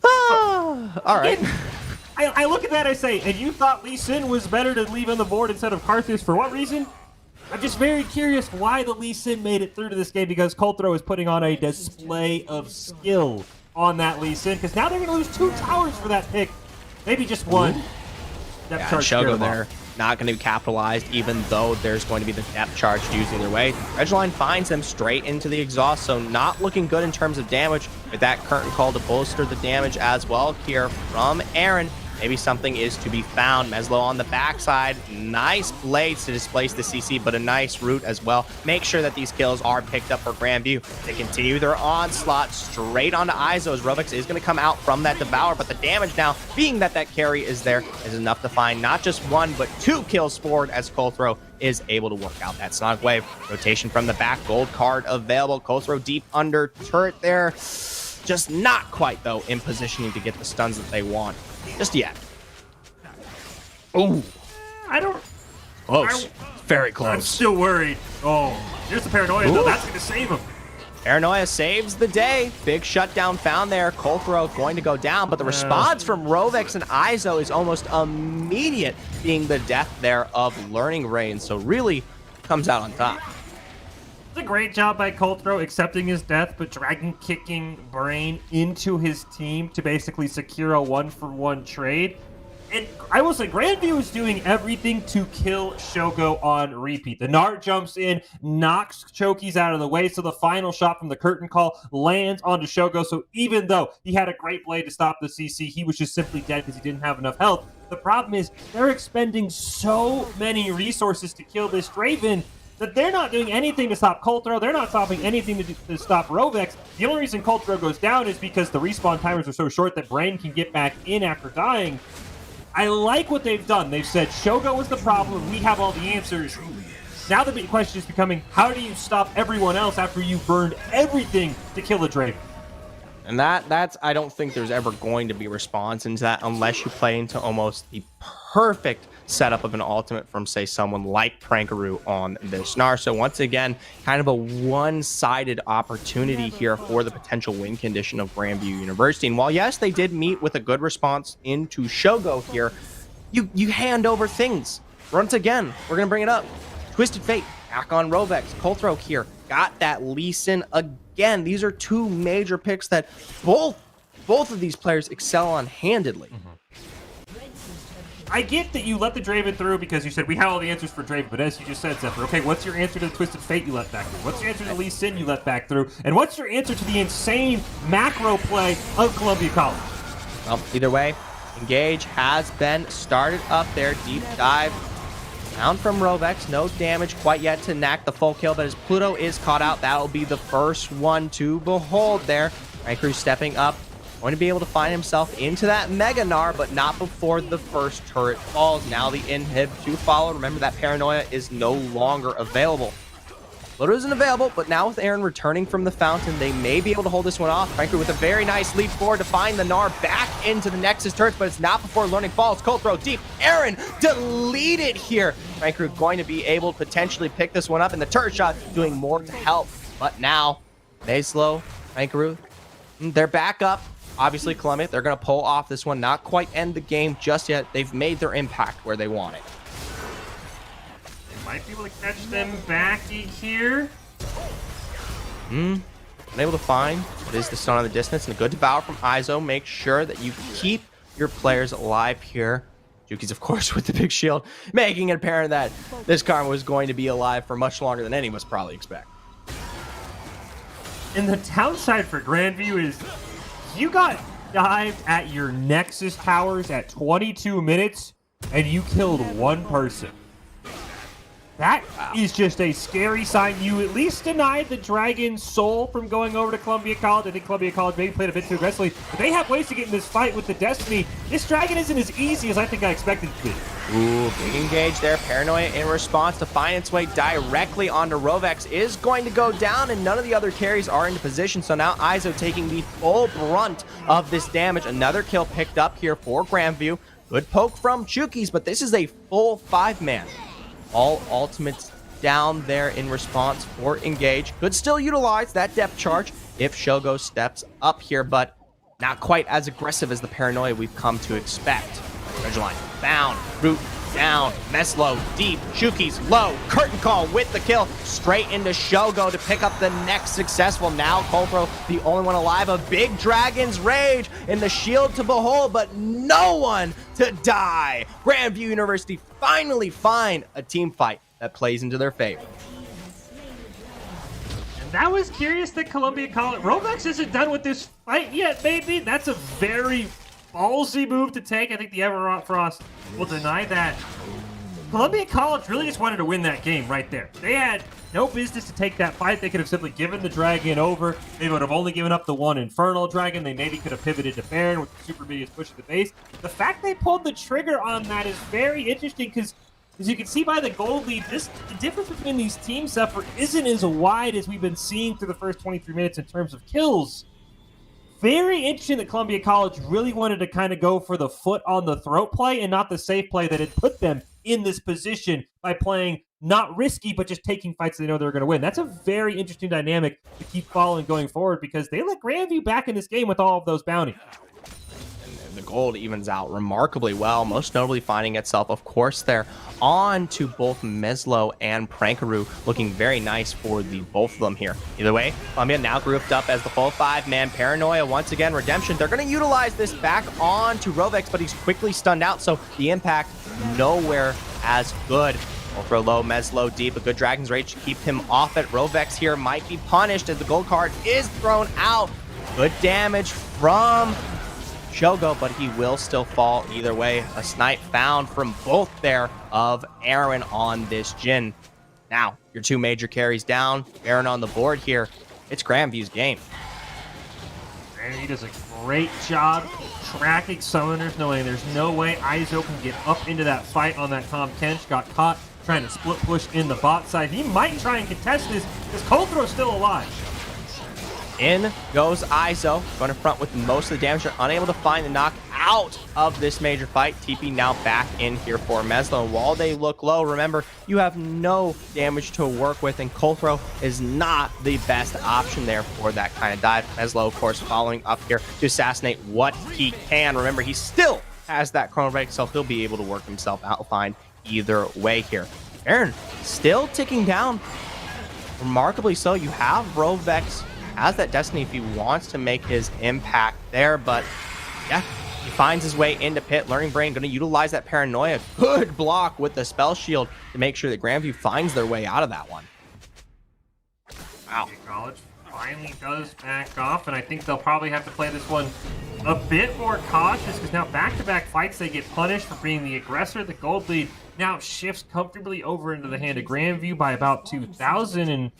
All right. Again, I look at that, I say, and you thought Lee Sin was better to leave on the board instead of Karthus for what reason? I'm just very curious why the Lee Sin made it through to this game, because Colthro is putting on a display of skill on that Lee Sin, because now they're going to lose 2 towers for that pick. Maybe just one. Yeah, Shogo there, not going to be capitalized, even though there's going to be the depth charge used either way. Edgeline finds them straight into the exhaust, so not looking good in terms of damage, with that curtain call to bolster the damage as well here from Aaron. Maybe something is to be found. Meslo on the backside. Nice blades to displace the CC, but a nice route as well. Make sure that these kills are picked up for Grandview. They continue their onslaught straight onto Iso, as Rovex is going to come out from that Devour, but the damage now, being that that carry is there, is enough to find not just 1, but 2 kills forward, as Colthro is able to work out that Sonic Wave. Rotation from the back, gold card available. Colthro deep under turret there. Just not quite, though, in positioning to get the stuns that they want. Just yet. Oh, I don't... Close. Very close. I'm still worried. Oh, here's the Paranoia, though. That's going to save him. Paranoia saves the day. Big shutdown found there. Colthro going to go down, but the response from Rovex and Iso is almost immediate, being the death there of Learning Brain. So really comes out on top. It's a great job by Coltro accepting his death, but dragon kicking Brain into his team to basically secure a 1-for-1 trade. And I will say, Grandview is doing everything to kill Shogo on repeat. The Nart jumps in, knocks Chokies out of the way, so the final shot from the curtain call lands onto Shogo. So even though he had a great blade to stop the CC, he was just simply dead because he didn't have enough health. The problem is they're expending so many resources to kill this Draven that they're not doing anything to stop Coltro. They're not stopping anything to stop Rovex. The only reason Coltro goes down is because the respawn timers are so short that Brain can get back in after dying. I like what they've done. They've said, Shogo was the problem, we have all the answers. Now the big question is becoming, how do you stop everyone else after you've burned everything to kill a Draven? And that's, I don't think there's ever going to be a response into that unless you play into almost the perfect setup of an ultimate from, say, someone like Prankaroo on this Gnar. So once again, kind of a one-sided opportunity here for the potential win condition of Grandview University. And while, yes, they did meet with a good response into Shogo here, you hand over things. Once again, we're going to bring it up. Twisted Fate, back on Rovex. Coltro here, got that Lee Sin again. These are two major picks that both of these players excel on handedly. I get that you let the Draven through because you said we have all the answers for Draven, but as you just said, Zephyr, okay, what's your answer to the Twisted Fate you let back through? What's your answer to the Lee Sin you let back through? And what's your answer to the insane macro play of Columbia College? Well, either way, Engage has been started up there. Deep dive down from Rovex. No damage quite yet to NECC the full kill, but as Pluto is caught out, that will be the first one to behold there. Ranker stepping up. Going to be able to find himself into that Mega Gnar, but not before the first turret falls. Now the inhib to follow. Remember that Paranoia is no longer available. Pluto isn't available, but now with Aaron returning from the fountain, they may be able to hold this one off. Frankly, with a very nice leap forward to find the Gnar back into the Nexus turrets, but it's not before learning falls. Cold throw deep. Aaron deleted here. Frankly, going to be able to potentially pick this one up, and the turret shot doing more to help. But now, Maeslo, Frankaroo, they're back up. Obviously, Columbia, they're going to pull off this one. Not quite end the game just yet. They've made their impact where they want it. They might be able to catch them back here. Unable to find what is the stun on the distance, and a good devour from Izo. Make sure that you keep your players alive here. Juki's, of course, with the big shield, making it apparent that this Karma was going to be alive for much longer than any of us probably expect. And the downside for Grandview is you got dived at your Nexus towers at 22 minutes, and you killed one person. That is just a scary sign. You at least denied the Dragon's soul from going over to Columbia College. I think Columbia College maybe played a bit too aggressively, but they have ways to get in this fight with the Destiny. This Dragon isn't as easy as I think I expected it to be. Ooh, big engage there. Paranoia in response to find its way directly onto Rovex is going to go down, and none of the other carries are into position. So now Izo taking the full brunt of this damage. Another kill picked up here for Grandview. Good poke from Chukis, but this is a full 5-man. All ultimates down there in response for Engage. Could still utilize that depth charge if Shogo steps up here, but not quite as aggressive as the Paranoia we've come to expect. Treasure line bound, root down, Meslo deep, Shuki's low, curtain call with the kill, straight into Shogo to pick up the next successful. Now Coltro, the only one alive, a big Dragon's Rage and the shield to behold, but no one to die. Grandview University finally find a team fight that plays into their favor. And that was curious that Columbia College, Rovex isn't done with this fight yet, baby. That's a very ballsy move to take. I think the Everfrost will deny that. Columbia College really just wanted to win that game right there. They had no business to take that fight. They could have simply given the Dragon over. They would have only given up the one Infernal Dragon. They maybe could have pivoted to Baron with the Super Minions pushing the base. The fact they pulled the trigger on that is very interesting because, as you can see by the gold lead, the difference between these teams, Zephyr, isn't as wide as we've been seeing through the first 23 minutes in terms of kills. Very interesting that Columbia College really wanted to kind of go for the foot on the throat play and not the safe play that had put them in this position by playing not risky, but just taking fights they know they're going to win. That's a very interesting dynamic to keep following going forward because they let Grandview back in this game with all of those bounties. the gold evens out remarkably well, most notably finding itself, of course, there on to both Meslo and Prankaroo, looking very nice for the both of them here. Either way, Columbia now grouped up as the full 5-man Paranoia. Once again, Redemption, they're going to utilize this back on to Rovex, but he's quickly stunned out, so the impact nowhere as good. Ultra low, Meslo deep, a good Dragon's Rage to keep him off it. Rovex here might be punished as the gold card is thrown out. Good damage from Shogo, but he will still fall either way. A snipe found from both there of Aaron on this Jhin. Now, your two major carries down, Aaron on the board here. It's Grandview's game. And he does a great job tracking summoners, knowing there's no way Izo can get up into that fight on that Tom Tench. Got caught trying to split push in the bot side. He might try and contest this because Colthro's still alive. In goes Izo, going to front with most of the damage. They're unable to find the knock out of this major fight. TP now back in here for Meslo. And while they look low, remember, you have no damage to work with, and Colthrow is not the best option there for that kind of dive. Meslo, of course, following up here to assassinate what he can. Remember, he still has that Chrono Break, so he'll be able to work himself out fine either way here. Aaron still ticking down. Remarkably so, you have Rovex has that Destiny if he wants to make his impact there, but yeah, he finds his way into pit. Learning Brain going to utilize that Paranoia. Good block with the Spell Shield to make sure that Grandview finds their way out of that one. Wow. College finally does back off, and I think they'll probably have to play this one a bit more cautious because now back-to-back fights they get punished for being the aggressor. The gold lead now shifts comfortably over into the hand of Grandview by about 2,000,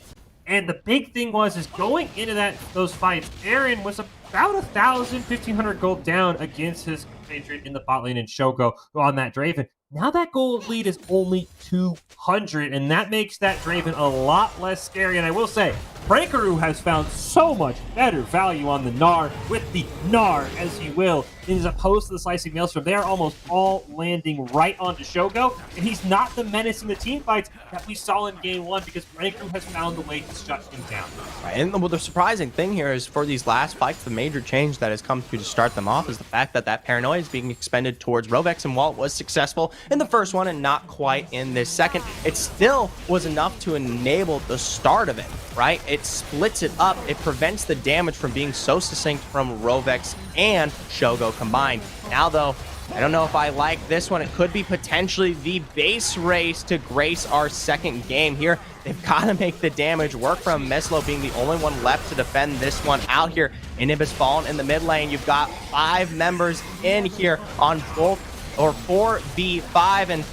and the big thing is going into those fights, Aaron was about 1,000, 1,500 gold down against his compatriot in the bot lane and Shogo on that Draven. Now that gold lead is only 200, and that makes that Draven a lot less scary. And I will say, Prankaroo has found so much better value on the Gnar, with the Gnar, as you will, as opposed to the Slicing Maelstrom. They are almost all landing right onto Shogo, and he's not the menace in the team fights that we saw in Game 1 because Prankaroo has found a way to shut him down. And the surprising thing here is for these last fights, the major change that has come through to start them off is the fact that that Paranoia is being expended towards Rovex, and while it was successful in the first one and not quite in this second, it still was enough to enable the start of it, right? It splits it up. It prevents the damage from being so succinct from Rovex and Shogo combined. Now, though, I don't know if I like this one. It could be potentially the base race to grace our second game here. They've got to make the damage work from Meslo being the only one left to defend this one out here. Inhib has fallen in the mid lane. You've got 5 members in here on both, or 4v5, and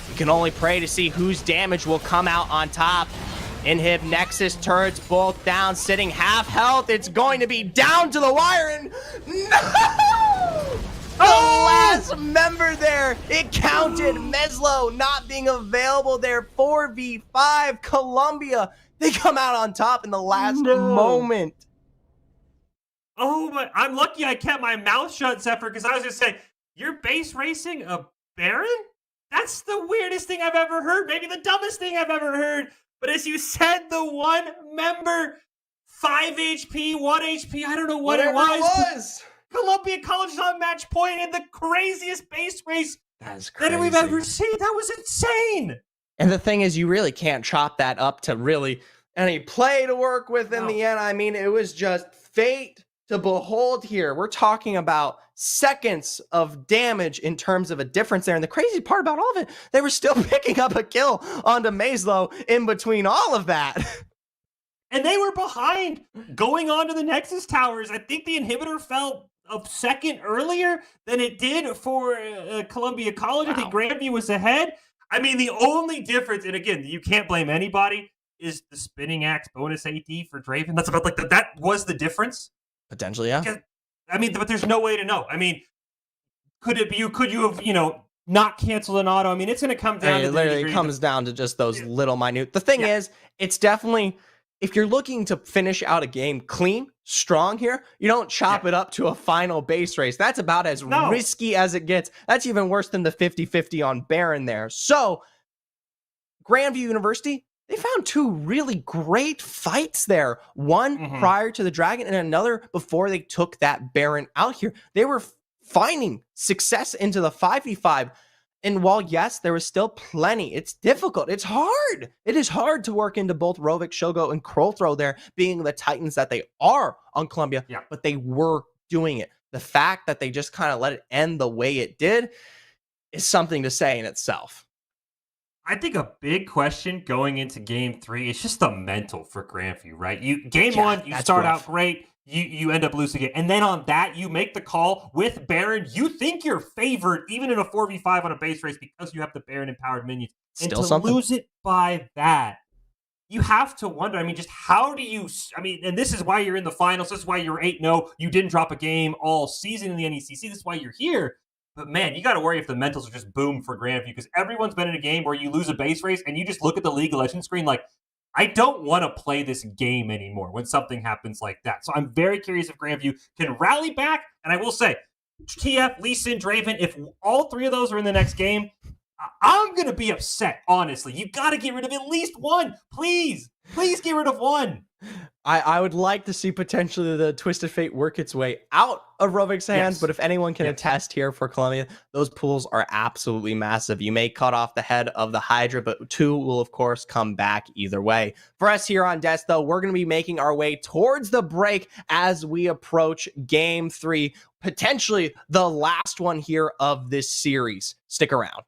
you can only pray to see whose damage will come out on top. Inhib, Nexus, turrets both down, sitting half health. It's going to be down to the wire, and no! The last member there, it counted. Meslo not being available there. 4v5, Columbia, they come out on top in the last moment. Oh, but I'm lucky I kept my mouth shut, Zephyr, because I was going to say, you're base racing a Baron? That's the weirdest thing I've ever heard. Maybe the dumbest thing I've ever heard. But as you said, the one member, 5 HP, 1 HP, I don't know what it was. Columbia College is on match point in the craziest base race that we've ever seen. That was insane. And the thing is, you really can't chop that up to really any play to work with in the end. I mean, it was just fate to behold here. We're talking about seconds of damage in terms of a difference there. And the crazy part about all of it, they were still picking up a kill onto Meslo in between all of that. And they were behind going on to the Nexus towers. I think the inhibitor fell a second earlier than it did for Columbia College. Wow. I think Grandview was ahead. I mean, the only difference, and again, you can't blame anybody, is the spinning axe bonus AD for Draven. That's about that was the difference. Potentially, yeah. Because, I mean, but there's no way to know. I mean, could you have, not canceled an auto? I mean, it's going to come down to it literally comes down to just those little minute. The thing is, it's definitely, if you're looking to finish out a game clean, strong here, you don't chop it up to a final base race. That's about as risky as it gets. That's even worse than the 50-50 on Baron there. So, Grandview University, they found 2 really great fights there. One prior to the Dragon and another before they took that Baron out here. They were finding success into the 5v5. And while, yes, there is still plenty, it's difficult. It's hard. It is hard to work into both Rovik, Shogo, and Krolthrow there being the Titans that they are on Columbia, but they were doing it. The fact that they just kind of let it end the way it did is something to say in itself. I think a big question going into game 3 is just the mental for Grandview, right? Game 1, you start out great, you end up losing it, and then on that, you make the call with Baron. You think you're favored even in a 4v5 on a base race because you have the Baron empowered minions. Still and to something. lose it by that, you have to wonder, I mean, just how do you, I mean, and this is why you're in the finals, this is why you're 8-0, you didn't drop a game all season in the NECC, this is why you're here. But man, you got to worry if the mentals are just boom for Grandview, because everyone's been in a game where you lose a base race and you just look at the League of Legends screen like, I don't want to play this game anymore when something happens like that. So I'm very curious if Grandview can rally back. And I will say, TF, Lee Sin, Draven, if all three of those are in the next game, I'm going to be upset, honestly. You got to get rid of at least one. Please. Please get rid of one. I would like to see potentially the Twisted Fate work its way out of Rovik's hands, but if anyone can attest here for Columbia, those pools are absolutely massive. You may cut off the head of the Hydra, but two will, of course, come back either way. For us here on Desk, though, we're going to be making our way towards the break as we approach Game 3, potentially the last one here of this series. Stick around.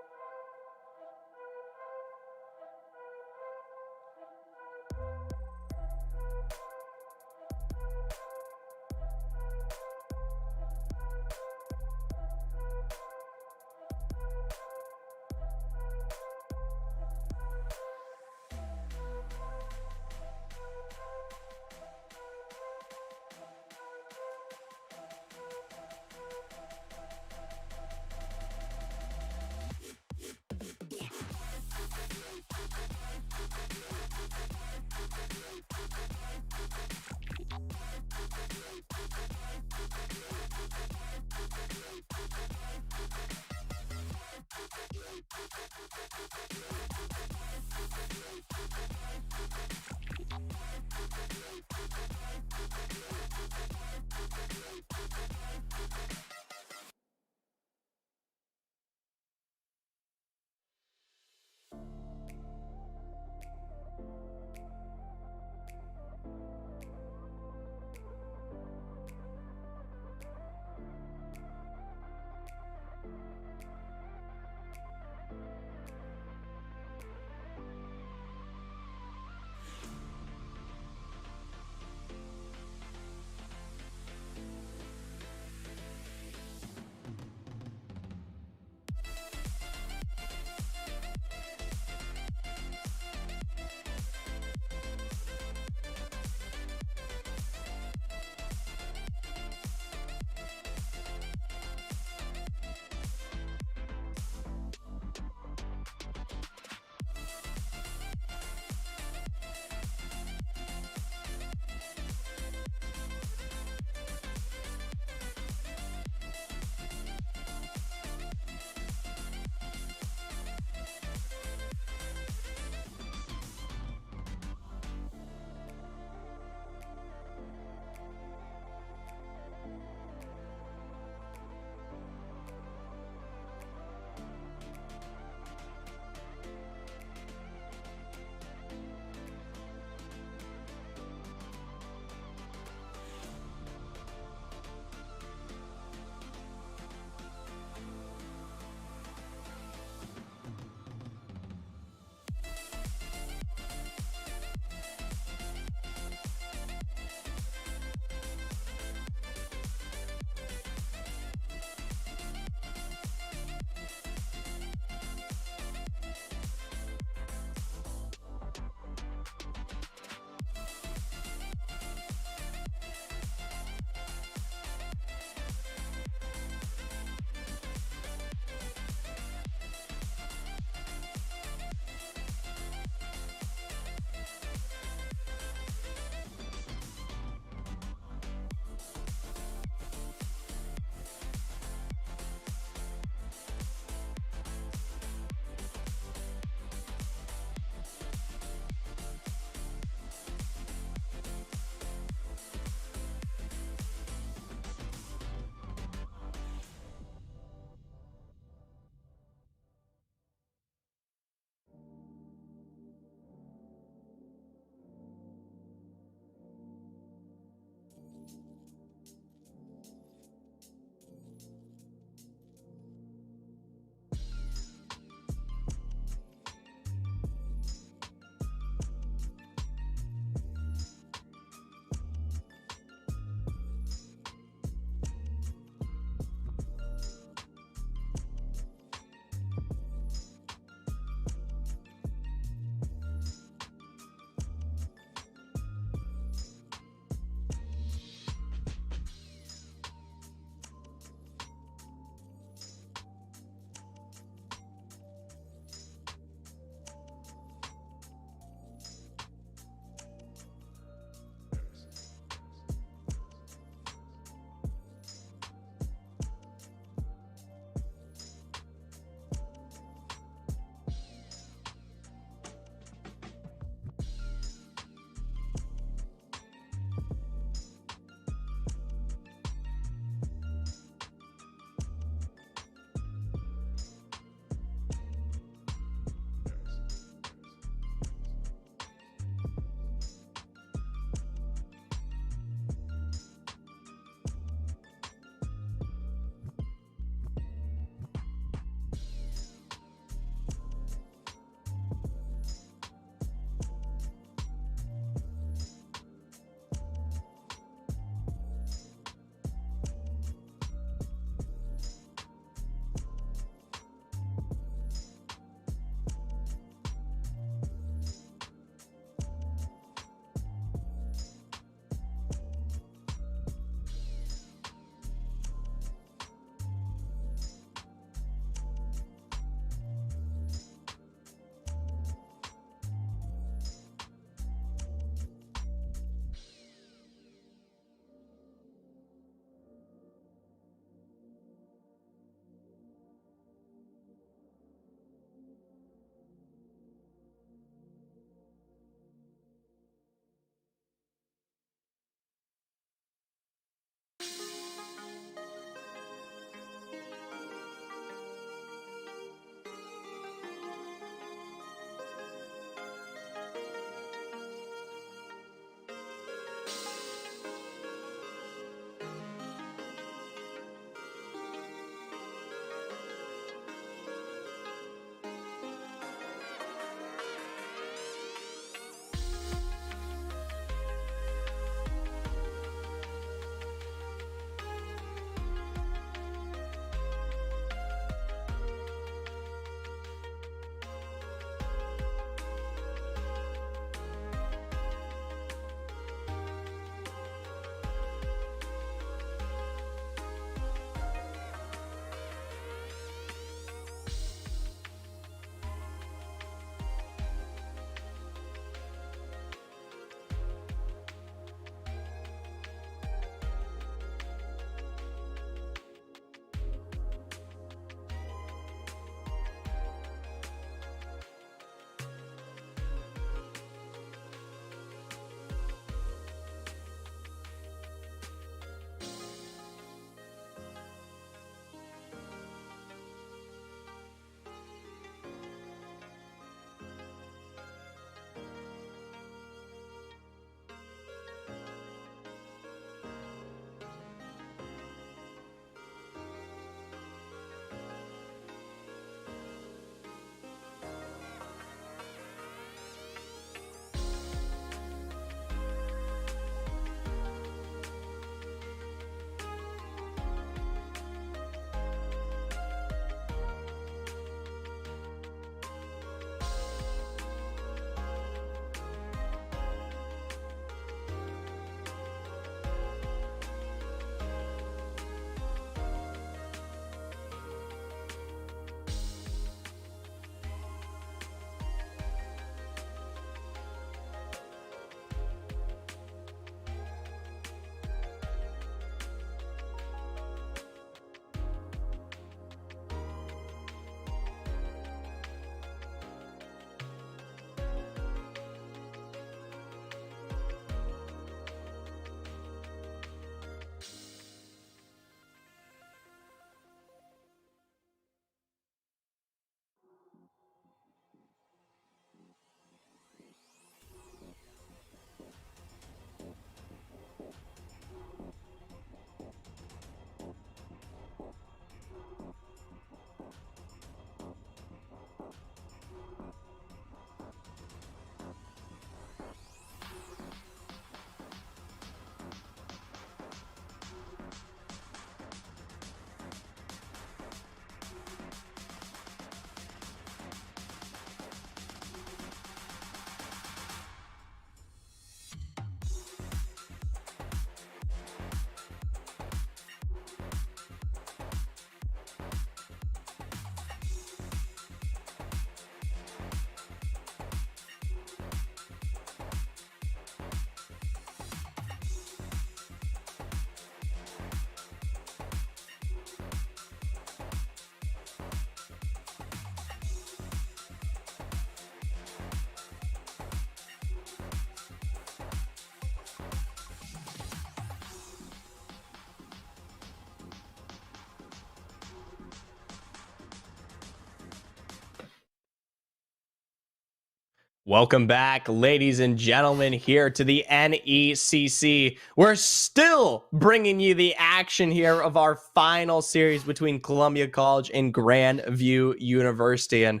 Welcome back, ladies and gentlemen, here to the NECC. We're still bringing you the action here of our final series between Columbia College and Grandview University. And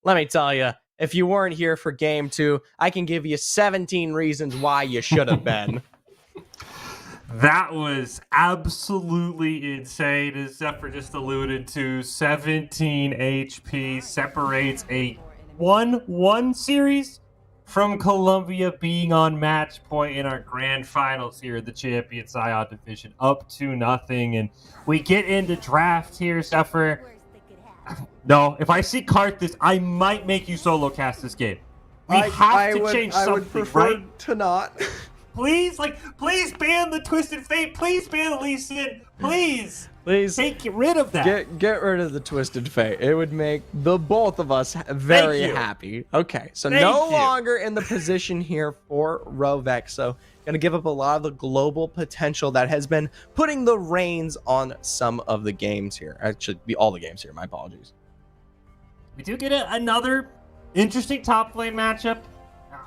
let me tell you, if you weren't here for game 2, I can give you 17 reasons why you should have been. That was absolutely insane, as Zephyr just alluded to. 17 HP separates a 1-1 series from Columbia being on match point in our grand finals here at the Champions Ion Division, up to nothing. And we get into draft here, Zephyr. No, if I see Karthus, I might make you solo cast this game. We have to change something, I would prefer right? to not. Please ban the Twisted Fate. Please ban the Lee Sin. Please get rid of that. Get rid of the Twisted Fate. It would make the both of us very happy. Okay, so no longer in the position here for Rovex. So gonna give up a lot of the global potential that has been putting the reins on some of the games here. Actually, all the games here. My apologies. We do get another interesting top lane matchup.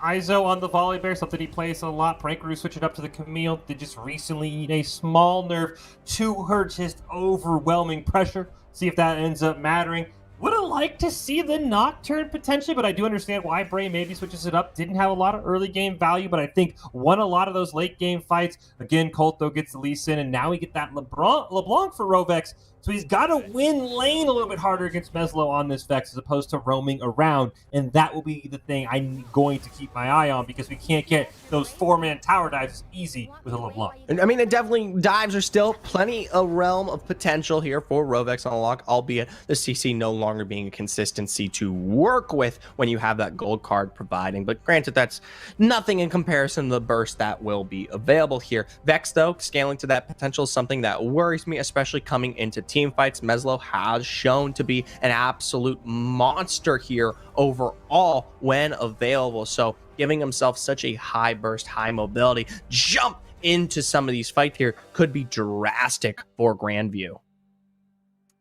Izo on the Volley Bear, something he plays a lot. Prankaroo switching up to the Camille. Did just recently eat a small nerf to her just overwhelming pressure. See if that ends up mattering. Would have liked to see the Nocturne potentially, but I do understand why Bray maybe switches it up. Didn't have a lot of early game value, but I think won a lot of those late game fights. Again, Colt, though, gets the Lee Sin, and now we get that LeBlanc for Rovex. So he's got to win lane a little bit harder against Meslo on this Vex as opposed to roaming around. And that will be the thing I'm going to keep my eye on, because we can't get those 4-man tower dives easy with a LeBlanc. I mean, it definitely, dives are still plenty a realm of potential here for Rovex on unlock, albeit the CC no longer being a consistency to work with when you have that gold card providing. But granted, that's nothing in comparison to the burst that will be available here. Vex, though, scaling to that potential is something that worries me, especially coming into team fights. Meslo has shown to be an absolute monster here overall when available, so giving himself such a high burst, high mobility jump into some of these fights here could be drastic for Grandview.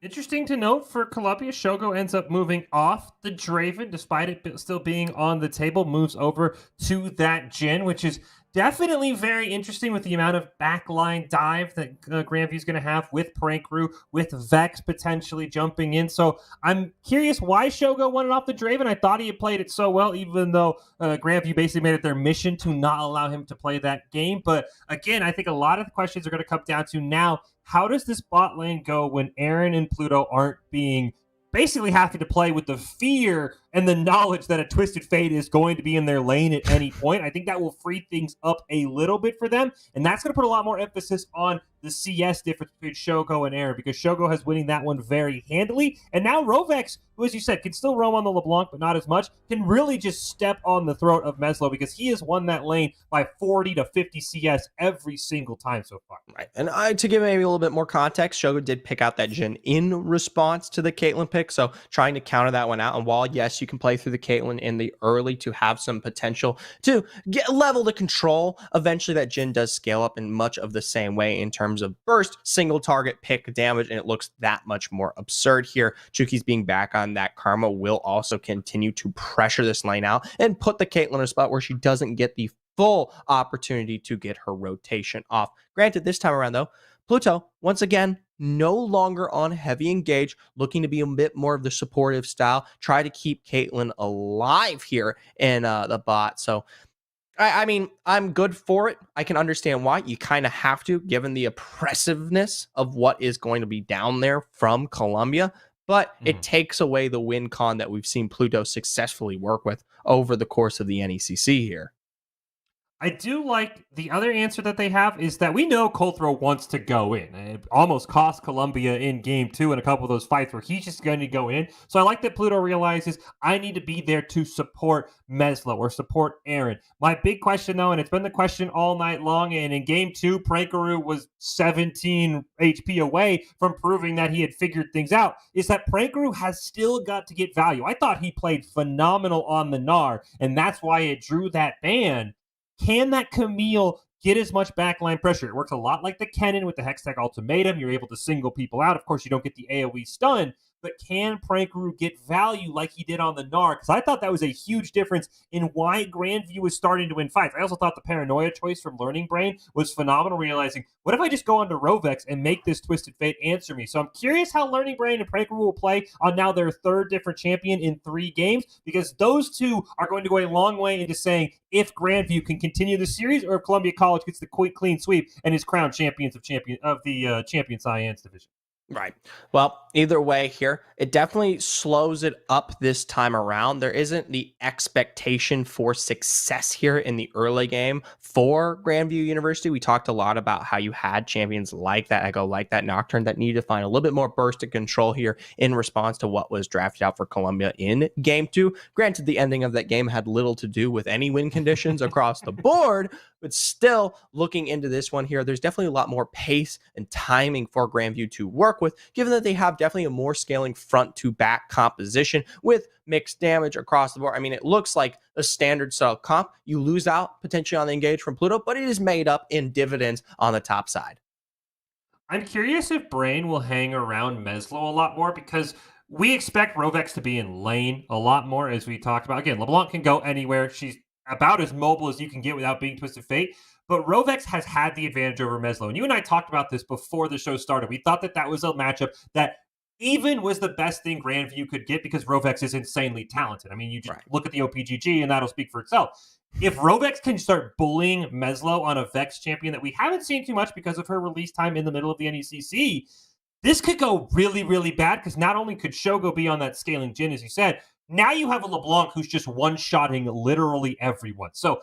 Interesting to note for Columbia, Shogo ends up moving off the Draven, despite it still being on the table, moves over to that Jhin, which is definitely very interesting with the amount of backline dive that Grandview's going to have with Prankaroo, with Vex potentially jumping in. So I'm curious why Shogo won it off the Draven. I thought he had played it so well, even though Grandview basically made it their mission to not allow him to play that game. But again, I think a lot of the questions are going to come down to now, how does this bot lane go when Aaron and Pluto aren't being basically having to play with the fear and the knowledge that a Twisted Fate is going to be in their lane at any point? I think that will free things up a little bit for them, and that's going to put a lot more emphasis on the CS difference between Shogo and Aaron, because Shogo has winning that one very handily, and now Rovex, who, as you said, can still roam on the LeBlanc, but not as much, can really just step on the throat of Meslo, because he has won that lane by 40 to 50 CS every single time so far. Right, and to give maybe a little bit more context, Shogo did pick out that Jhin in response to the Caitlyn pick, so trying to counter that one out. And while, yes, you can play through the Caitlyn in the early to have some potential to get level to control, eventually that Jhin does scale up in much of the same way in terms of burst, single target pick damage, and it looks that much more absurd here. Chuki's being back on that Karma will also continue to pressure this lane out and put the Caitlyn in a spot where she doesn't get the full opportunity to get her rotation off. Granted, this time around, though, Pluto, once again, no longer on heavy engage, looking to be a bit more of the supportive style, try to keep Caitlyn alive here in the bot. So, I mean, I'm good for it. I can understand why. You kind of have to, given the oppressiveness of what is going to be down there from Columbia. But it takes away the win con that we've seen Pluto successfully work with over the course of the NECC here. I do like the other answer that they have is that we know Colthrow wants to go in. It almost cost Columbia in game 2 in a couple of those fights where he's just going to go in. So I like that Pluto realizes I need to be there to support Meslo or support Aaron. My big question, though, and it's been the question all night long, and in game 2, Prankaroo was 17 HP away from proving that he had figured things out, is that Prankaroo has still got to get value. I thought he played phenomenal on the Gnar, and that's why it drew that ban. Can that Camille get as much backline pressure? It works a lot like the Kennen with the Hextech Ultimatum. You're able to single people out. Of course, you don't get the AoE stun, but can Prankaroo get value like he did on the Gnar? Because I thought that was a huge difference in why Grandview was starting to win fights. I also thought the Paranoia choice from Learning Brain was phenomenal, realizing, what if I just go on to Rovex and make this Twisted Fate answer me? So I'm curious how Learning Brain and Prankaroo will play on now their third different champion in 3 games, because those two are going to go a long way into saying if Grandview can continue the series or if Columbia College gets the clean sweep and is crowned champions of the Champion Science division. Right. Well, either way here, it definitely slows it up this time around. There isn't the expectation for success here in the early game for Grandview University. We talked a lot about how you had champions like that Echo, like that Nocturne, that needed to find a little bit more burst and control here in response to what was drafted out for Columbia in Game 2. Granted, the ending of that game had little to do with any win conditions across the board, but still, looking into this one here, there's definitely a lot more pace and timing for Grandview to work with, given that they have definitely a more scaling front to back composition with mixed damage across the board. I mean, it looks like a standard style comp. You lose out potentially on the engage from Pluto, but it is made up in dividends on the top side. I'm curious if Brain will hang around Meslo a lot more, because we expect Rovex to be in lane a lot more, as we talked about. Again, LeBlanc can go anywhere. She's about as mobile as you can get without being Twisted Fate. But Rovex has had the advantage over Meslo. And you and I talked about this before the show started. We thought that that was a matchup that even was the best thing Grandview could get, because Rovex is insanely talented. I mean, you just look at the OPGG and that'll speak for itself. If Rovex can start bullying Meslo on a Vex champion that we haven't seen too much because of her release time in the middle of the NECC, this could go really, really bad, because not only could Shogo be on that scaling Jin, as you said, now you have a LeBlanc who's just one-shotting literally everyone. So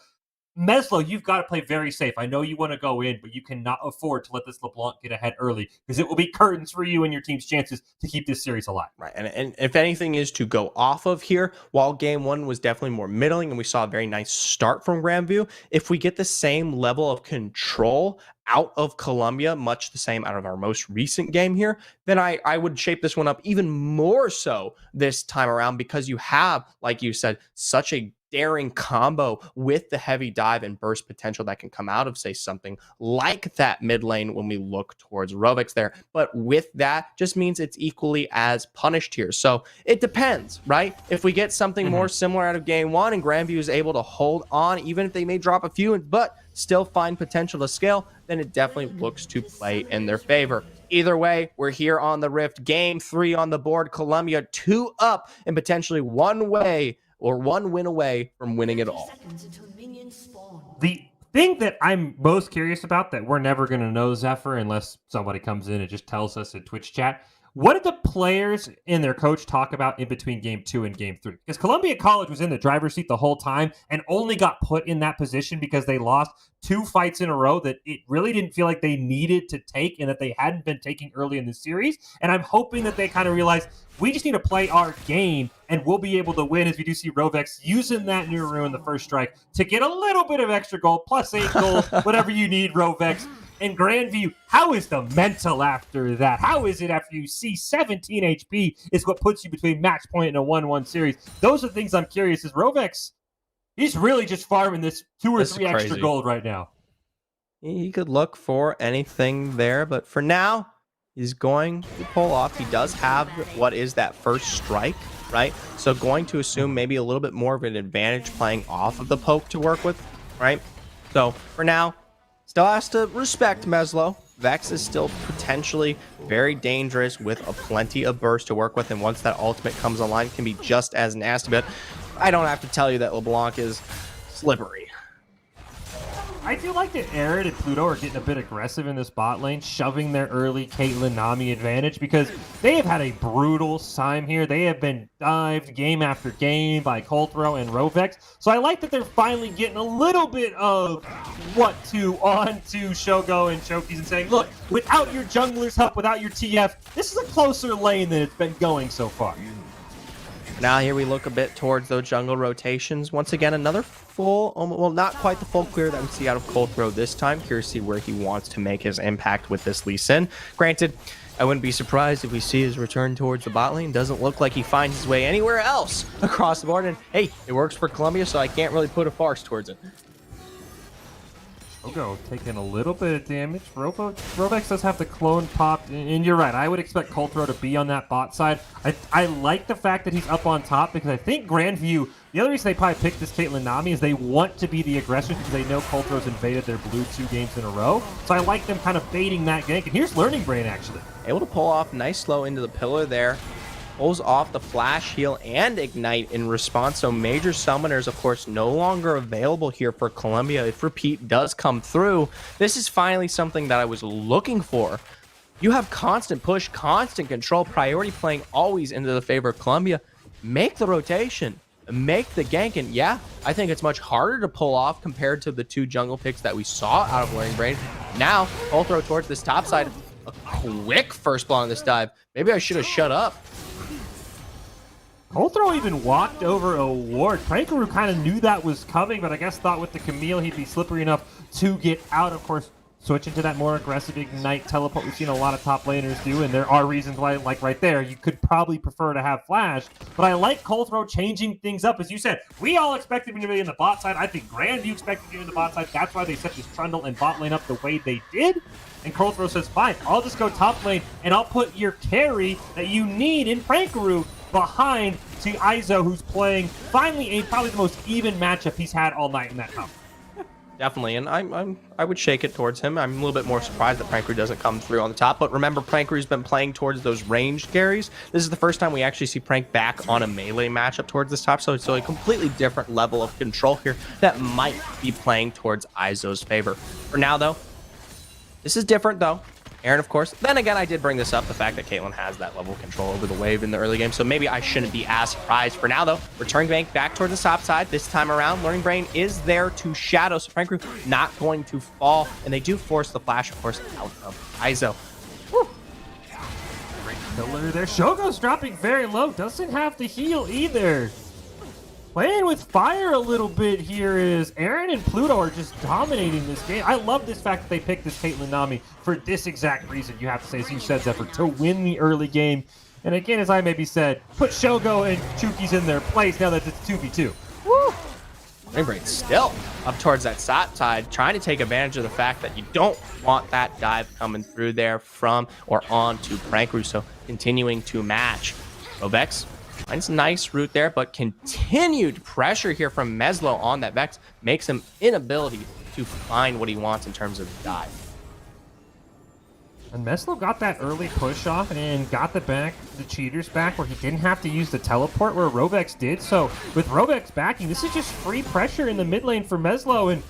Meslo, you've got to play very safe. I know you want to go in, but you cannot afford to let this LeBlanc get ahead early, because it will be curtains for you and your team's chances to keep this series alive. Right, and if anything is to go off of here, while Game 1 was definitely more middling and we saw a very nice start from Grandview, if we get the same level of control out of Columbia, much the same out of our most recent game here, then I would shape this one up even more so this time around, because you have, like you said, such a daring combo with the heavy dive and burst potential that can come out of, say, something like that mid lane when we look towards Rovex there. But with that, just means it's equally as punished here. So it depends, right? If we get something more similar out of Game 1 and Grandview is able to hold on, even if they may drop a few, but still find potential to scale, then it definitely looks to play in their favor. Either way, we're here on the Rift. Game 3 on the board. Columbia 2 up and potentially one win away from winning it all. The thing that I'm most curious about, that we're never going to know, Zephyr, unless somebody comes in and just tells us in Twitch chat, what did the players and their coach talk about in between Game 2 and Game 3? Because Columbia College was in the driver's seat the whole time and only got put in that position because they lost 2 fights in a row that it really didn't feel like they needed to take and that they hadn't been taking early in the series. And I'm hoping that they kind of realize, we just need to play our game and we'll be able to win, as we do see Rovex using that new rune, the first strike, to get a little bit of extra gold, plus 8 gold, whatever you need, Rovex. And Grandview, how is the mental after that? How is it after you see 17 HP is what puts you between match point and a 1-1 series? Those are things I'm curious. Is Rovex, he's really just farming this 2 or 3 extra gold right now. He could look for anything there, but for now, he's going to pull off. He does have what is that first strike, right? So going to assume maybe a little bit more of an advantage playing off of the poke to work with, right? So for now, still has to respect Meslo. Vex is still potentially very dangerous with a plenty of burst to work with, and once that ultimate comes online, can be just as nasty. But I don't have to tell you that LeBlanc is slippery. I do like that Arid and Pluto are getting a bit aggressive in this bot lane, shoving their early Caitlyn Nami advantage, because they have had a brutal time here. They have been dived game after game by Colthrow and Rovex. So I like that they're finally getting a little bit of what to on to Shogo and Chokies and saying, look, without your jungler's help, without your TF, this is a closer lane than it's been going so far. Now here we look a bit towards those jungle rotations. Once again, another full, well, not quite the full clear that we see out of Colthrow this time. Curious to see where he wants to make his impact with this Lee Sin. Granted, I wouldn't be surprised if we see his return towards the bot lane. Doesn't look like he finds his way anywhere else across the board. And hey, it works for Columbia, so I can't really put a farce towards it. Shogo taking a little bit of damage. Rovex does have the clone popped, and you're right. I would expect Coltro to be on that bot side. I like the fact that he's up on top because I think Grandview, the other reason they probably picked this Caitlyn Nami is they want to be the aggressors because they know Coltro's invaded their blue 2 games in a row. So I like them kind of baiting that gank. And here's Learning Brain, actually. Able to pull off nice slow into the pillar there. Pulls off the flash heal and ignite in response. So major summoners, of course, no longer available here for Columbia. If repeat does come through, this is finally something that I was looking for. You have constant push, constant control, priority playing always into the favor of Columbia. Make the rotation, make the gank, and yeah, I think it's much harder to pull off compared to the 2 jungle picks that we saw out of Learning Brain. Now, full throw towards this top side. A quick first blow on this dive. Maybe I should have shut up. Coltro even walked over a ward. Prankaroo kind of knew that was coming, but I guess thought with the Camille he'd be slippery enough to get out. Of course, switching to that more aggressive ignite teleport we've seen a lot of top laners do, and there are reasons why, like right there, you could probably prefer to have flash. But I like Coltro changing things up. As you said, we all expected him to be in the bot side. I think Grandview expected him to be in the bot side. That's why they set this Trundle and bot lane up the way they did. And Coltro says, fine, I'll just go top lane, and I'll put your carry that you need in Prankaroo behind to Izo, who's playing finally probably the most even matchup he's had all night in that top. Definitely, and I would shake it towards him. I'm a little bit more surprised that Prankaroo doesn't come through on the top, but remember, Prankaroo's been playing towards those ranged carries. This is the first time we actually see Prank back on a melee matchup towards this top, so it's a completely different level of control here that might be playing towards Izo's favor. For now, though, this is different, though. Aaron, of course. Then again, I did bring this up, the fact that Caitlyn has that level of control over the wave in the early game, so maybe I shouldn't be as surprised. For now, though, returning bank back towards the top side. This time around, Learning Brain is there to shadow, so Prankaroo not going to fall, and they do force the flash, of course, out of Izo. Whew. Great pillar there. Shogo's dropping very low. Doesn't have to heal either. Playing with fire a little bit here is Aaron and Pluto are just dominating this game. I love this fact that they picked this Caitlyn Nami for this exact reason, you have to say, as you said, Zephyr, to win the early game. And again, as I maybe said, put Shogo and Chuki's in their place now that it's 2v2. Woo! Learning Brain still up towards that side, trying to take advantage of the fact that you don't want that dive coming through there from or on to Prankaroo, so continuing to match. Rovex finds a nice route there, but continued pressure here from Meslo on that Vex makes him inability to find what he wants in terms of dive. And Meslo got that early push off and got the cheaters back where he didn't have to use the teleport where Rovex did. So with Rovex backing, this is just free pressure in the mid lane for Meslo. And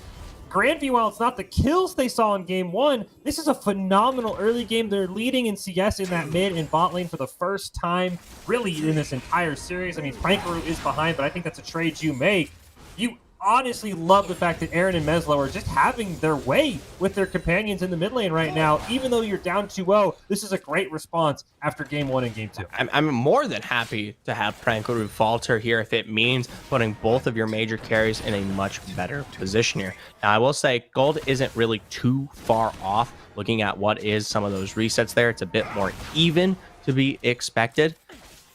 Grandview, while it's not the kills they saw in game 1, this is a phenomenal early game. They're leading in CS in that mid and bot lane for the first time really in this entire series. I mean, Prankaroo is behind, but I think that's a trade you make. You honestly love the fact that Aaron and Meslo are just having their way with their companions in the mid lane right now. Even though you're down 2-0, this is a great response after game 1 and game 2. I'm more than happy to have Prankaroo falter here if it means putting both of your major carries in a much better position here. Now, I will say gold isn't really too far off. Looking at what is some of those resets there, it's a bit more even to be expected.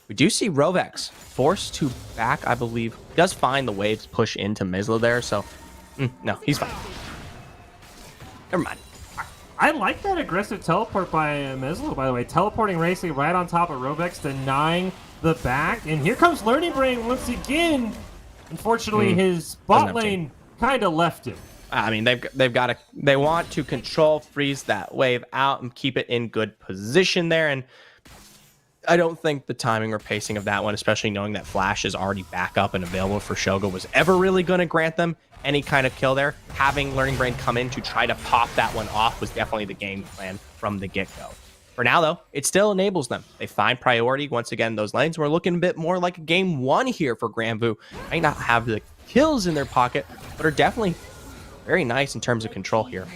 We do see Rovex forced to back, I believe. He does find the waves push into Meslo there, so no, he's fine. Never mind. I like that aggressive teleport by Meslo, by the way. Teleporting Racing right on top of Rovex, denying the back. And here comes Learning Brain once again. Unfortunately, his bot lane kind of left him. I mean, they want to control, freeze that wave out and keep it in good position there. And I don't think the timing or pacing of that one, especially knowing that Flash is already back up and available for Shogo, was ever really going to grant them any kind of kill there. Having Learning Brain come in to try to pop that one off was definitely the game plan from the get-go. For now, though, it still enables them. They find priority. Once again, those lanes were looking a bit more like a game 1 here for Granvu. Might not have the kills in their pocket, but are definitely very nice in terms of control here.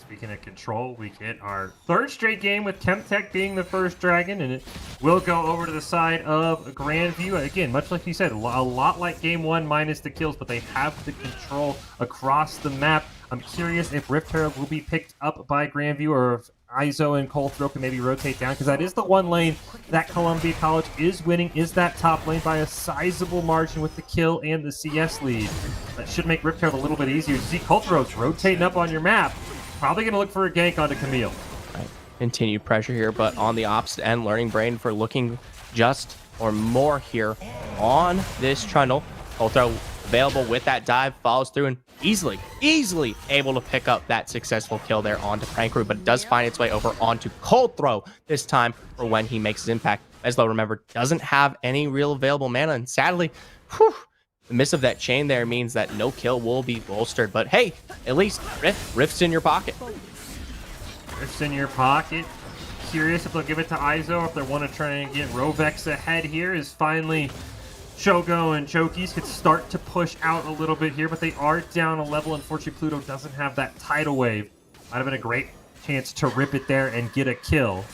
Speaking of control, we get our 3rd straight game with Chemtech being the first dragon, and it will go over to the side of Grandview. Again, much like you said, a lot like game 1 minus the kills, but they have the control across the map. I'm curious if Rift Herald will be picked up by Grandview, or if Izo and Colthrow can maybe rotate down, because that is the one lane that Columbia College is winning, is that top lane by a sizable margin with the kill and the CS lead. That should make Riptail a little bit easier. You see Colthrow's rotating up on your map. Probably going to look for a gank onto Camille. Right. Continued pressure here, but on the opposite end, Learning Brain for looking just or more here on this Trundle. Colthrow available with that dive, follows through and easily able to pick up that successful kill there onto Prankaroo, but it does find its way over onto Colthrow this time for when he makes his impact. Meslo, remember, doesn't have any real available mana, and sadly, the miss of that chain there means that no kill will be bolstered. But hey, at least Rift's in your pocket. Rift's in your pocket. Curious if they'll give it to Izo, if they want to try and get Rovex ahead here, is finally Shogo and Chokies could start to push out a little bit here, but they are down a level. Unfortunately, Pluto doesn't have that tidal wave. Might have been a great chance to rip it there and get a kill.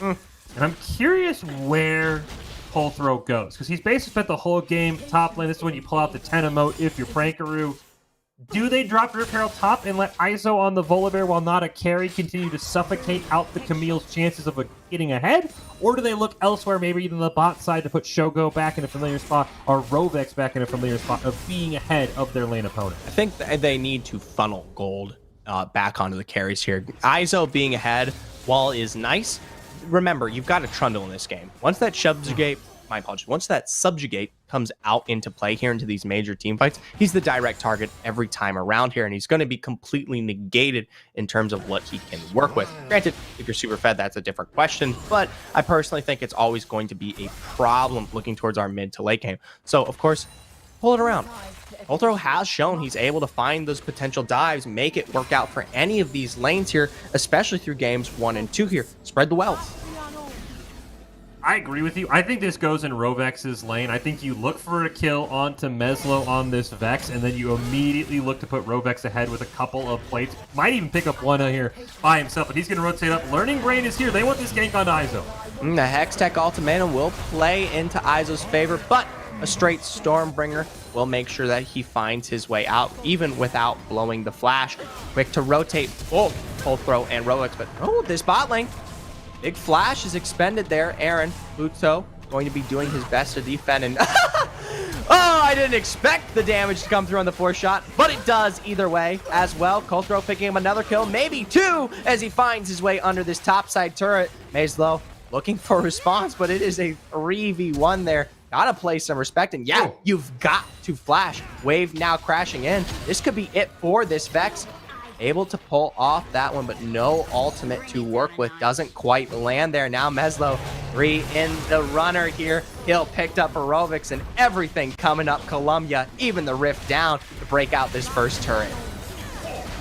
And I'm curious where Colthrow goes, because he's basically spent the whole game top lane. This is when you pull out the 10 emote if you're Prankaroo. Do they drop Rip Herald top and let Izo on the Volibear while not a carry continue to suffocate out the Camille's chances of getting ahead? Or do they look elsewhere, maybe even the bot side, to put Shogo back in a familiar spot or Rovex back in a familiar spot of being ahead of their lane opponent? I think they need to funnel gold back onto the carries here. Izo being ahead, while is nice, remember, you've got a Trundle in this game. Once that subjugate comes out into play here into these major team fights, he's the direct target every time around here, and he's going to be completely negated in terms of what he can work with. Granted, if you're super fed, that's a different question, but I personally think it's always going to be a problem looking towards our mid to late game. So, of course, pull it around. Colthrow has shown he's able to find those potential dives, make it work out for any of these lanes here, especially through games 1 and 2 here. Spread the wealth. I agree with you. I think this goes in Rovex's lane. I think you look for a kill onto Meslo on this Vex, and then you immediately look to put Rovex ahead with a couple of plates. Might even pick up one here by himself, but he's going to rotate up. Learning Brain is here. They want this gank onto Izo. The Hextech Ultimatum will play into Izo's favor, but a straight Stormbringer will make sure that he finds his way out, even without blowing the flash. Quick to rotate both Colthrow and Rolex, but this bot lane. Big flash is expended there. Aaron Pluto going to be doing his best to defend, and I didn't expect the damage to come through on the 4th shot, but it does either way as well. Colthrow picking up another kill, maybe 2, as he finds his way under this topside turret. Meslo looking for a response, but it is a 3v1 there. Gotta play some respect, and yeah, you've got to flash. Wave now crashing in. This could be it for this Vex. Able to pull off that one, but no ultimate to work with. Doesn't quite land there. Now Meslo 3 in the runner here. Hill picked up Aerobics, and everything coming up Columbia, even the Rift down to break out this first turret.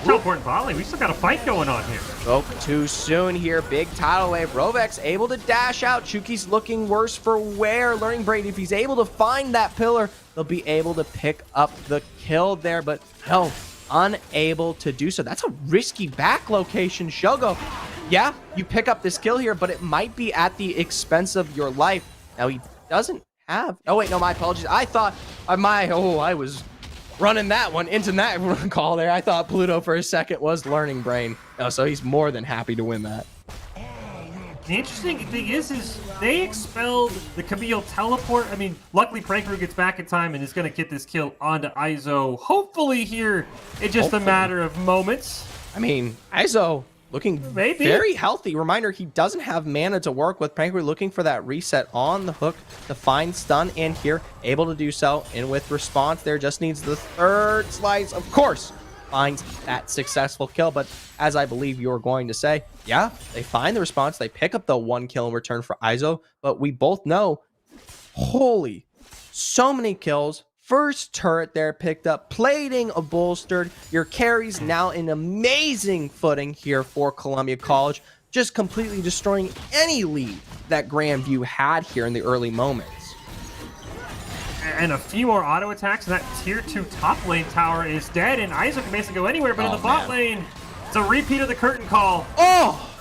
Teleport volley. We still got a fight going on here. Spoke too soon here. Big tidal wave. Rovex able to dash out. Chuki's looking worse for wear. Learning Braid, if he's able to find that pillar, they'll be able to pick up the kill there, but no, unable to do so. That's a risky back location. Shogo, yeah, you pick up this kill here, but it might be at the expense of your life. Now he doesn't have, oh wait, no, my apologies. I thought I was running that one into that call there. I thought Pluto for a second was Learning Brain. Oh, so he's more than happy to win that. The interesting thing is they expelled the Camille teleport. I mean, luckily Prankaroo gets back in time and is going to get this kill onto Izo. Hopefully here, it's just a matter of moments. I mean, Izo looking very healthy. Reminder, he doesn't have mana to work with. Prankaroo looking for that reset on the hook to find stun in here. Able to do so, and with response there, just needs the 3rd slice. Of course, finds that successful kill, but as I believe you're going to say, yeah, they find the response. They pick up the 1 kill in return for Izo, but we both know, holy, so many kills. First turret there picked up, plating bolstered. Your carries now in amazing footing here for Columbia College, just completely destroying any lead that Grandview had here in the early moments. And a few more auto attacks, and that tier 2 top lane tower is dead, and Izo can basically go anywhere, but in the bot lane, it's a repeat of the curtain call. Oh,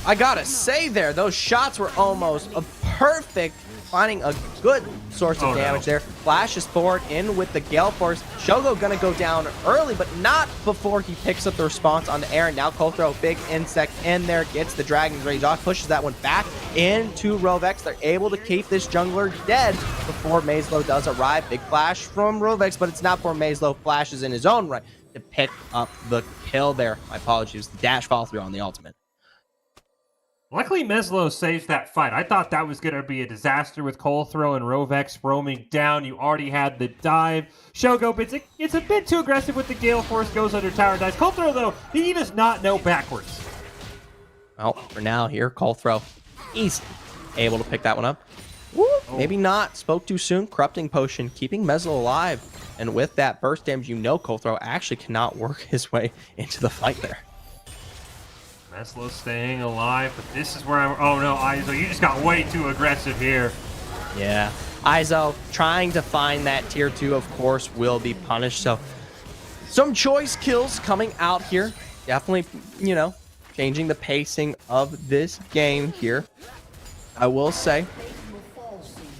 I gotta say there, those shots were almost a perfect finding a good source of damage there. Flashes forward in with the Gale Force. Shogo gonna go down early, but not before he picks up the response on the Aaron. Now Colthrow, big insect in there, gets the Dragon's Rage off, pushes that one back into Rovex. They're able to keep this jungler dead before Mazlow does arrive. Big flash from Rovex, but it's not for Mazlow. Flashes in his own right to pick up the kill there. My apologies. The dash follow through on the ultimate. Luckily, Meslo saves that fight. I thought that was going to be a disaster with Colthrow and Rovex roaming down. You already had the dive. Shogo, it's a bit too aggressive with the Gale Force, goes under tower and dies. Colthrow, though, he does not know backwards. Well, for now here, Colthrow, easy. Able to pick that one up. Woo, maybe not. Spoke too soon. Corrupting Potion, keeping Meslo alive. And with that burst damage, you know Colthrow actually cannot work his way into the fight there. Meslo staying alive, but this is where I'm... Oh, no, Izo, you just got way too aggressive here. Yeah. Izo trying to find that tier 2, of course, will be punished. So some choice kills coming out here. Definitely, you know, changing the pacing of this game here. I will say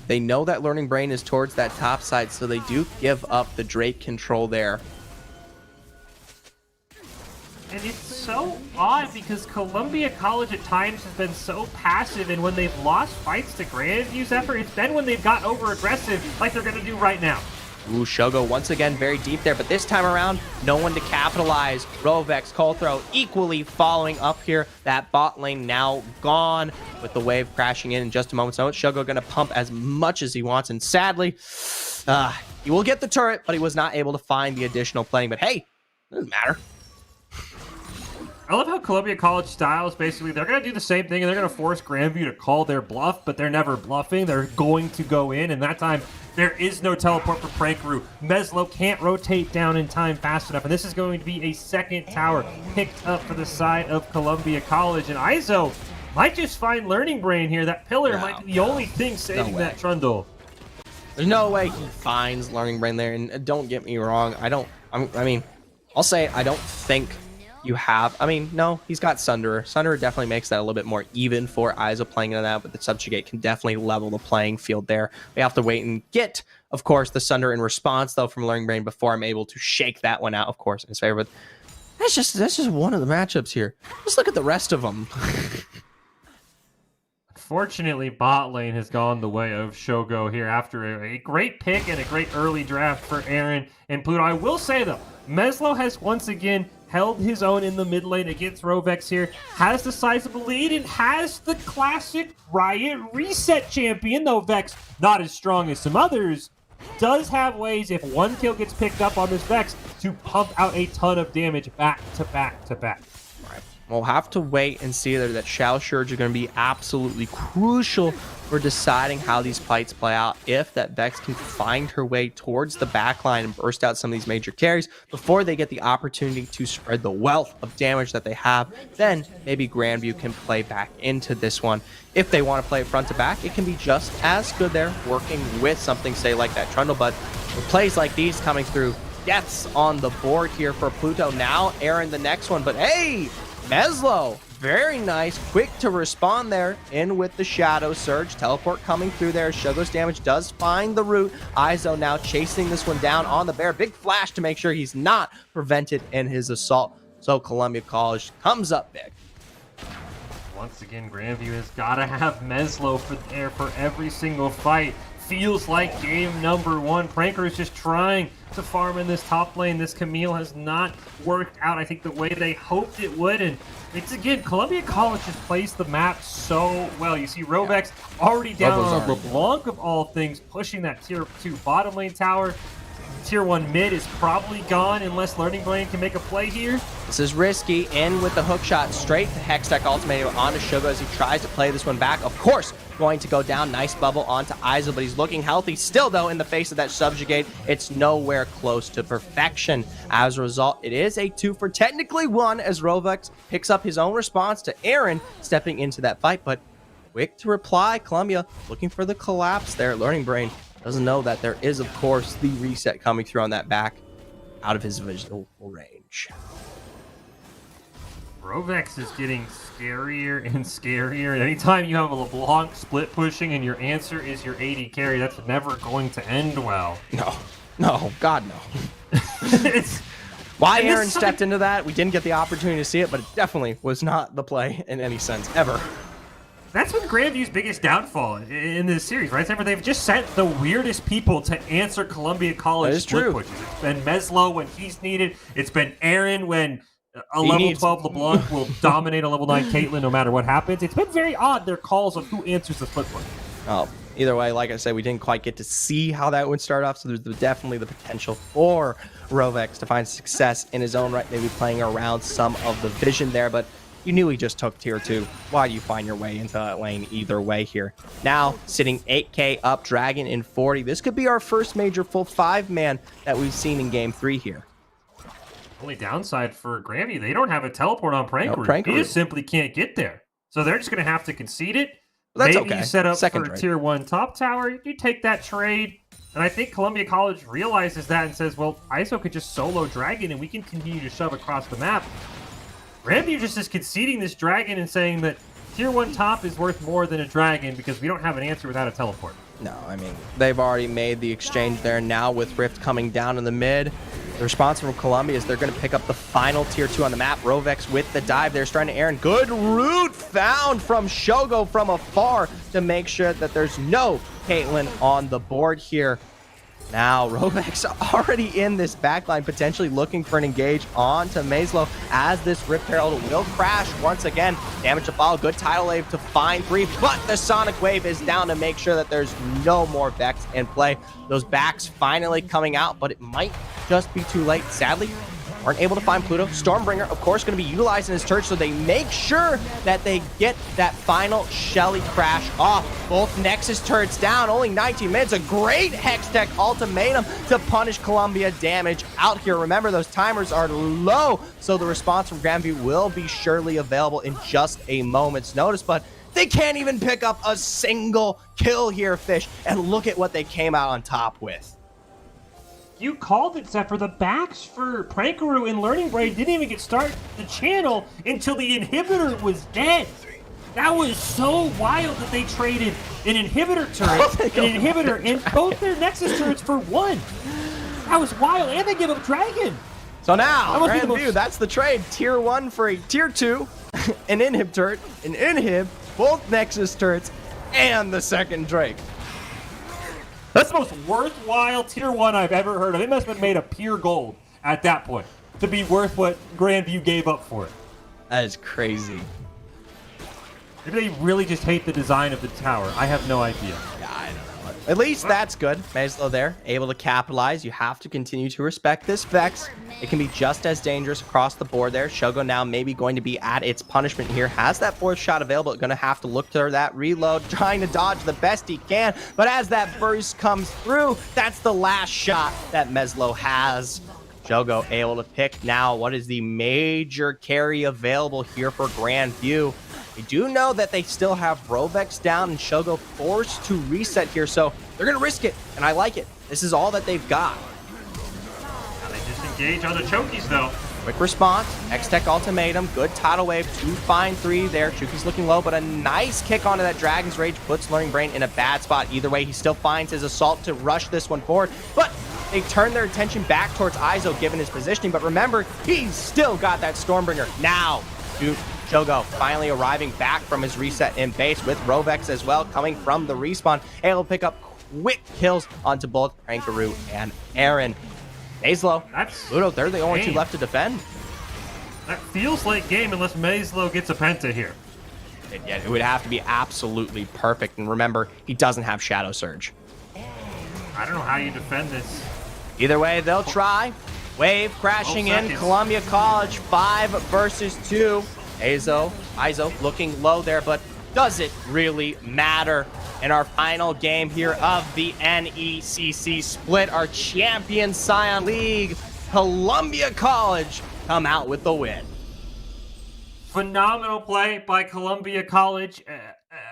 they know that Learning Brain is towards that top side, so they do give up the Drake control there. And it's so odd because Columbia College at times has been so passive, and when they've lost fights to Grandview's effort, it's been when they've got over-aggressive like they're going to do right now. Ooh, Shogo once again very deep there, but this time around, no one to capitalize. Rovex, Colthrow equally following up here. That bot lane now gone with the wave crashing in just a moment's notice. Shogo going to pump as much as he wants, and sadly, he will get the turret, but he was not able to find the additional playing. But hey, doesn't matter. I love how Columbia College styles, basically, they're going to do the same thing, and they're going to force Grandview to call their bluff, but they're never bluffing. They're going to go in, and that time, there is no teleport for Prankaroo. Meslo can't rotate down in time fast enough, and this is going to be a second tower picked up for the side of Columbia College, and Izo might just find Learning Brain here. That pillar might be the only thing saving that Trundle. There's no way he finds Learning Brain there, and don't get me wrong, I mean, I'll say I don't think you have, no, he's got Sunderer. Sunderer definitely makes that a little bit more even for Izo playing into that, but the Subjugate can definitely level the playing field there. We have to wait and get, of course, the Sunderer in response, though, from Learning Brain before I'm able to shake that one out, of course, in his favor. But that's just one of the matchups here. Just look at the rest of them. Fortunately, bot lane has gone the way of Shogo here after a great pick and a great early draft for Aaron and Pluto. I will say, though, Meslo has once again held his own in the mid lane against Rovex here, has the sizable lead, and has the classic Riot reset champion, though Vex not as strong as some others, does have ways, if one kill gets picked up on this Vex, to pump out a ton of damage back to back to back. We'll have to wait and see that Shao Surge are going to be absolutely crucial for deciding how these fights play out. If that Vex can find her way towards the backline and burst out some of these major carries before they get the opportunity to spread the wealth of damage that they have, then maybe Grandview can play back into this one. If they want to play it front to back, it can be just as good there, working with something, say, like that Trundle. But with plays like these coming through, deaths on the board here for Pluto. Now Aaron the next one, but hey, Meslo, very nice, quick to respond there, in with the Shadow Surge. Teleport coming through there. Shogo's damage does find the root. Izo now chasing this one down on the bear. Big flash to make sure he's not prevented in his assault. So Columbia College comes up big. Once again, Grandview has got to have Meslo for every single fight. Feels like game number one. Pranker is just trying to farm in this top lane. This Camille has not worked out, I think, the way they hoped it would. And it's, again, Columbia College just plays the map so well. You see Rovex already down on LeBlanc, of all things, pushing that tier 2 bottom lane tower. Tier 1 mid is probably gone unless Learning Brain can make a play here. This is risky. In with the hook shot straight to Hextech ultimate onto Shogo as he tries to play this one back. Of course, going to go down. Nice bubble onto Izo, but he's looking healthy still, though, in the face of that Subjugate. It's nowhere close to perfection. As a result, it is a 2 for technically 1 as Rovex picks up his own response to Aaron stepping into that fight, but quick to reply. Columbia looking for the collapse there. Learning Brain doesn't know that there is, of course, the reset coming through on that back out of his visual range. Rovex is getting scarier and scarier. Anytime you have a LeBlanc split pushing and your answer is your AD carry, that's never going to end well. No, God, no. It's Why Aaron stepped into that, we didn't get the opportunity to see it, but it definitely was not the play in any sense, ever. That's been Grandview's biggest downfall in this series, right? Except for they've just sent the weirdest people to answer Columbia College split pushes. It's been Meslo when he's needed. It's been Aaron when a level 12 LeBlanc will dominate a level 9 Caitlyn no matter what happens. It's been very odd, their calls on who answers the split push. Oh, either way, like I said, we didn't quite get to see how that would start off, so there's definitely the potential for Rovex to find success in his own right, maybe playing around some of the vision there, but you knew he just took tier 2. Why do you find your way into that lane either way here? Now, sitting 8k up, Dragon in 40. This could be our first major full 5-man that we've seen in Game 3 here. Only downside for Grandview, they don't have a teleport on Prankaroo. Prankaroo. He just simply can't get there. So they're just going to have to concede it. Well, that's Maybe okay. you set up Second for trade. tier 1 top tower. You take that trade. And I think Columbia College realizes that and says, well, ISO could just solo Dragon and we can continue to shove across the map. Grandview just is conceding this Dragon and saying that tier 1 top is worth more than a Dragon because we don't have an answer without a teleport. No, I mean, they've already made the exchange there now with Rift coming down in the mid. The response from Columbia is they're going to pick up the final tier 2 on the map. Rovex with the dive there, starting to Aaron. Good route found from Shogo from afar to make sure that there's no Caitlyn on the board here. Now, Rovex already in this backline, potentially looking for an engage onto Meslo as this Rift Herald will crash once again. Damage to follow, good tidal wave to find 3, but the Sonic Wave is down to make sure that there's no more Vex in play. Those backs finally coming out, but it might just be too late. Sadly, aren't able to find Pluto. Stormbringer, of course, going to be utilizing his turret, so they make sure that they get that final Shelly crash off. Both Nexus turrets down, only 19 minutes. A great Hextech ultimatum to punish Columbia damage out here. Remember, those timers are low, so the response from Grandview will be surely available in just a moment's notice, but they can't even pick up a single kill here, Fish, and look at what they came out on top with. You called it, Zephyr. The backs for Prankaroo and Learning Braid didn't even get started the channel until the inhibitor was dead. That was so wild that they traded an inhibitor turret, an inhibitor, and both their Nexus turrets for 1. That was wild, and they give up Dragon. So now, That Grandview, that's the trade. Tier 1 for a Tier 2, an inhib turret, an inhib, both Nexus turrets, and the second Drake. That's the most worthwhile tier 1 I've ever heard of. It must have been made of pure gold at that point to be worth what Grandview gave up for it. That is crazy. Maybe they really just hate the design of the tower. I have no idea. Yeah, I don't know. At least that's good. Meslo there, able to capitalize. You have to continue to respect this Vex. It can be just as dangerous across the board there. Shogo now maybe going to be at its punishment here. Has that 4th shot available. Going to have to look to that reload, trying to dodge the best he can. But as that burst comes through, that's the last shot that Meslo has. Shogo able to pick now what is the major carry available here for Grandview. We do know that they still have Rovex down and Shogo forced to reset here, so they're going to risk it, and I like it. This is all that they've got. Now they just engage on the Chokies, though. Quick response, X-Tech ultimatum, good tidal wave, 2 find 3 there. Chuki's looking low, but a nice kick onto that Dragon's Rage puts Learning Brain in a bad spot. Either way, he still finds his assault to rush this one forward, but they turn their attention back towards Izo given his positioning, but remember, he's still got that Stormbringer. Now, Shogo finally arriving back from his reset in base with Rovex as well, coming from the respawn, able to pick up quick kills onto both Prankaroo and Aaron. Meslo, Ludo, they're the only 2 left to defend. That feels like game unless Meslo gets a penta here. It would have to be absolutely perfect, and remember, he doesn't have Shadow Surge. I don't know how you defend this. Either way, they'll try. Wave crashing in, Columbia College, 5 versus 2. Izo looking low there, but does it really matter? In our final game here of the NECC split, our champion Scion League, Columbia College come out with the win. Phenomenal play by Columbia College.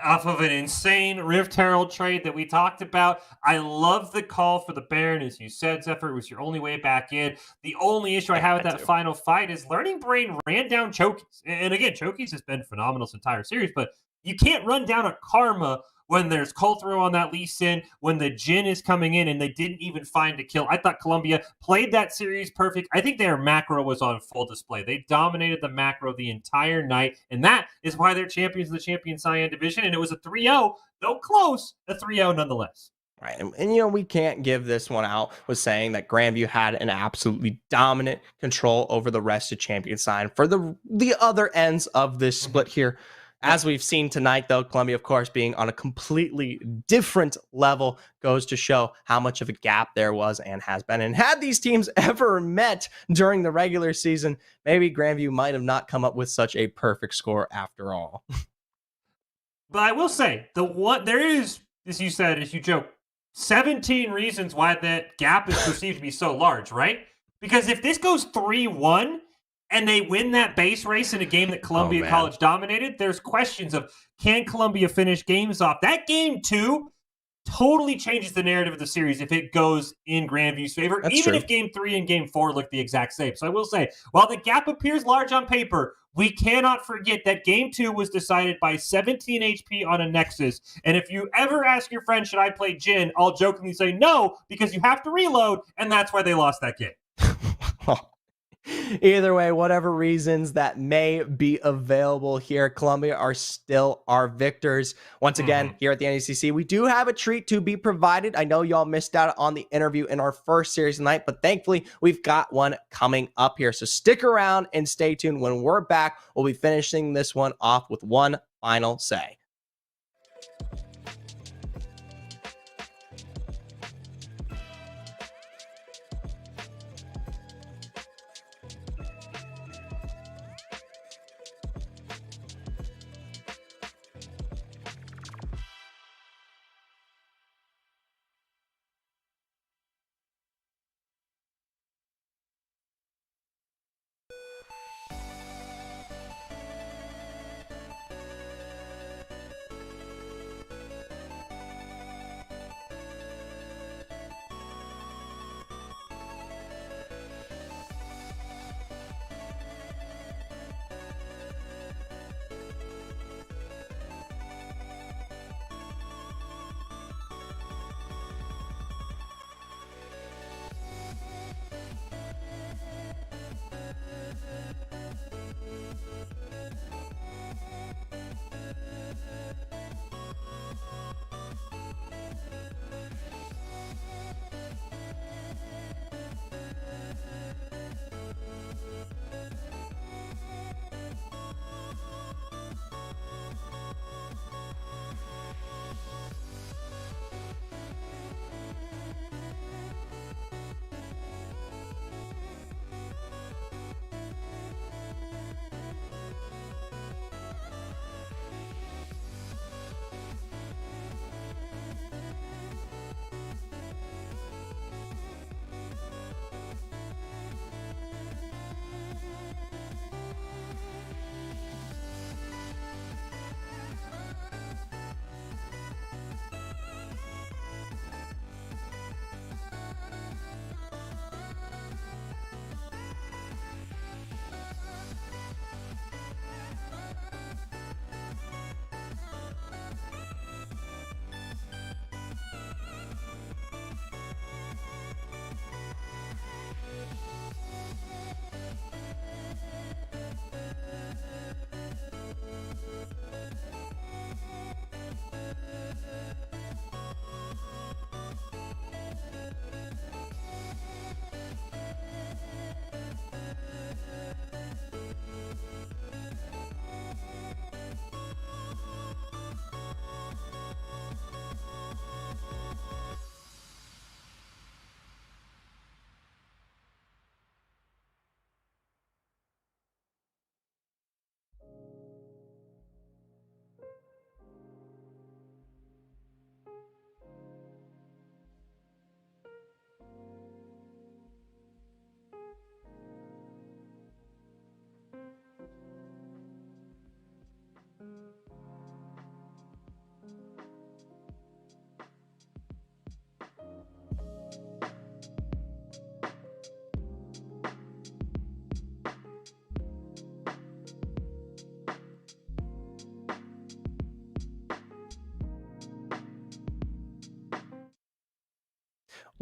off of an insane Rift Herald trade that we talked about. I love the call for the Baron. As you said, Zephyr, it was your only way back in. The only issue I have with that final fight is Learning Brain ran down Chokies. And again, Chokies has been phenomenal this entire series, but you can't run down a Karma when there's Colthrow on that Lee Sin, when the Jhin is coming in and they didn't even find a kill. I thought Colombia played that series perfect. I think their macro was on full display. They dominated the macro the entire night, and that is why they're champions of the Champion Cyan division, and it was a 3-0, though close, a 3-0 nonetheless. Right. And, you know, we can't give this one out with saying that Grandview had an absolutely dominant control over the rest of Champion Cyan for the other ends of this split here. As we've seen tonight, though, Columbia, of course, being on a completely different level goes to show how much of a gap there was and has been. And had these teams ever met during the regular season, maybe Grandview might have not come up with such a perfect score after all. But I will say, there is, as you said, as you joke, 17 reasons why that gap is perceived to be so large, right? Because if this goes 3-1, and they win that base race in a game that Columbia College dominated, there's questions of, can Columbia finish games off? That game, too, totally changes the narrative of the series if it goes in Grandview's favor, even if game 3 and game 4 look the exact same. So I will say, while the gap appears large on paper, we cannot forget that game 2 was decided by 17 HP on a Nexus. And if you ever ask your friend, should I play Jhin, I'll jokingly say no, because you have to reload, and that's why they lost that game. Either way, whatever reasons that may be available here, Columbia are still our victors. Once again, here at the NECC, we do have a treat to be provided. I know y'all missed out on the interview in our first series tonight, but thankfully we've got one coming up here. So stick around and stay tuned. When we're back, we'll be finishing this one off with one final say.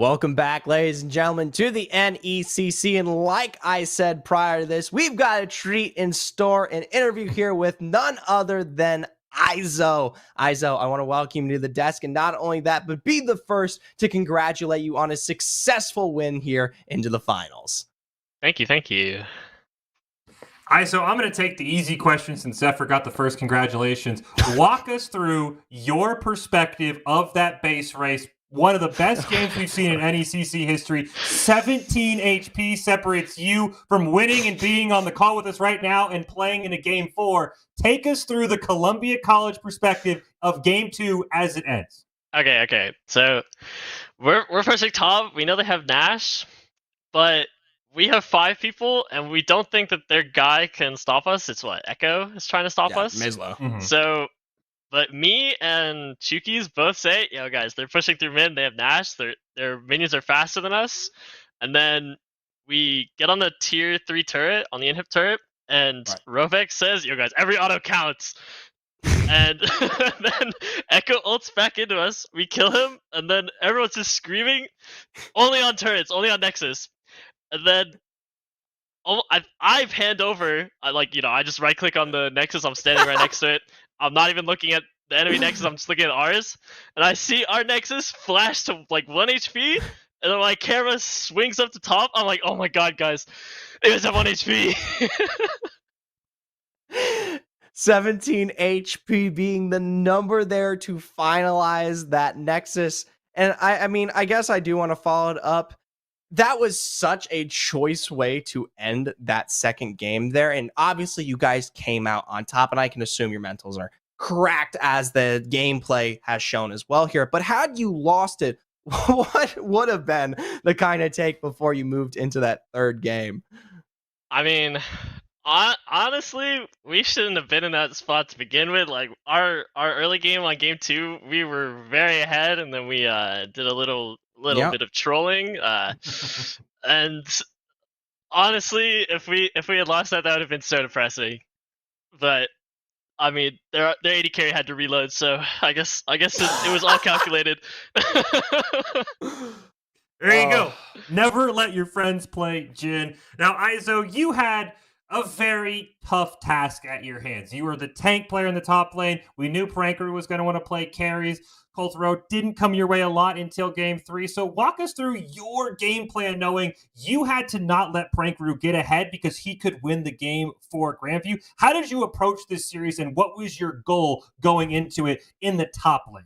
Welcome back, ladies and gentlemen, to the NECC. And like I said prior to this, we've got a treat in store, an interview here with none other than Izo. Izo, I want to welcome you to the desk, and not only that, but be the first to congratulate you on a successful win here into the finals. Thank you, thank you. So I'm going to take the easy question since Zephyr got the first congratulations. Walk us through your perspective of that base race. One of the best games we've seen in NECC history. 17 HP separates you from winning and being on the call with us right now and playing in a game 4. Take us through the Columbia College perspective of game 2 as it ends. Okay. So we're pushing top. We know they have Nash, but we have 5 people, and we don't think that their guy can stop us. It's what Echo is trying to stop us. Mizlo. Mm-hmm. So. But me and Chukis both say, guys, they're pushing through mid. They have Nash. Their minions are faster than us. And then we get on the tier 3 turret, on the inhib turret, and Rovex says, guys, every auto counts. And then Echo ults back into us. We kill him, and then everyone's just screaming, only on turrets, only on Nexus. And then I hand over. I just right click on the Nexus. I'm standing right next to it. I'm not even looking at the enemy Nexus. I'm just looking at ours, and I see our Nexus flash to 1 HP, and then my camera swings up to top. I'm like, oh my god, guys, it was at 1 HP. 17 HP being the number there to finalize that Nexus. And I guess I do want to follow it up. That was such a choice way to end that second game there. And obviously you guys came out on top, and I can assume your mentals are cracked as the gameplay has shown as well here. But had you lost it, what would have been the kind of take before you moved into that third game? I mean, honestly, we shouldn't have been in that spot to begin with. Like our early game on game 2, we were very ahead, and then we did a little bit of trolling, and honestly, if we had lost that would have been so depressing. But I mean, their AD carry had to reload, so I guess it was all calculated. There you go. Never let your friends play Jhin. Now, Izo, you had a very tough task at your hands. You were the tank player in the top lane. We knew Pranker was going to want to play carries. Coltero didn't come your way a lot until game 3. So walk us through your game plan, knowing you had to not let Pranker get ahead because he could win the game for Grandview. How did you approach this series, and what was your goal going into it in the top lane?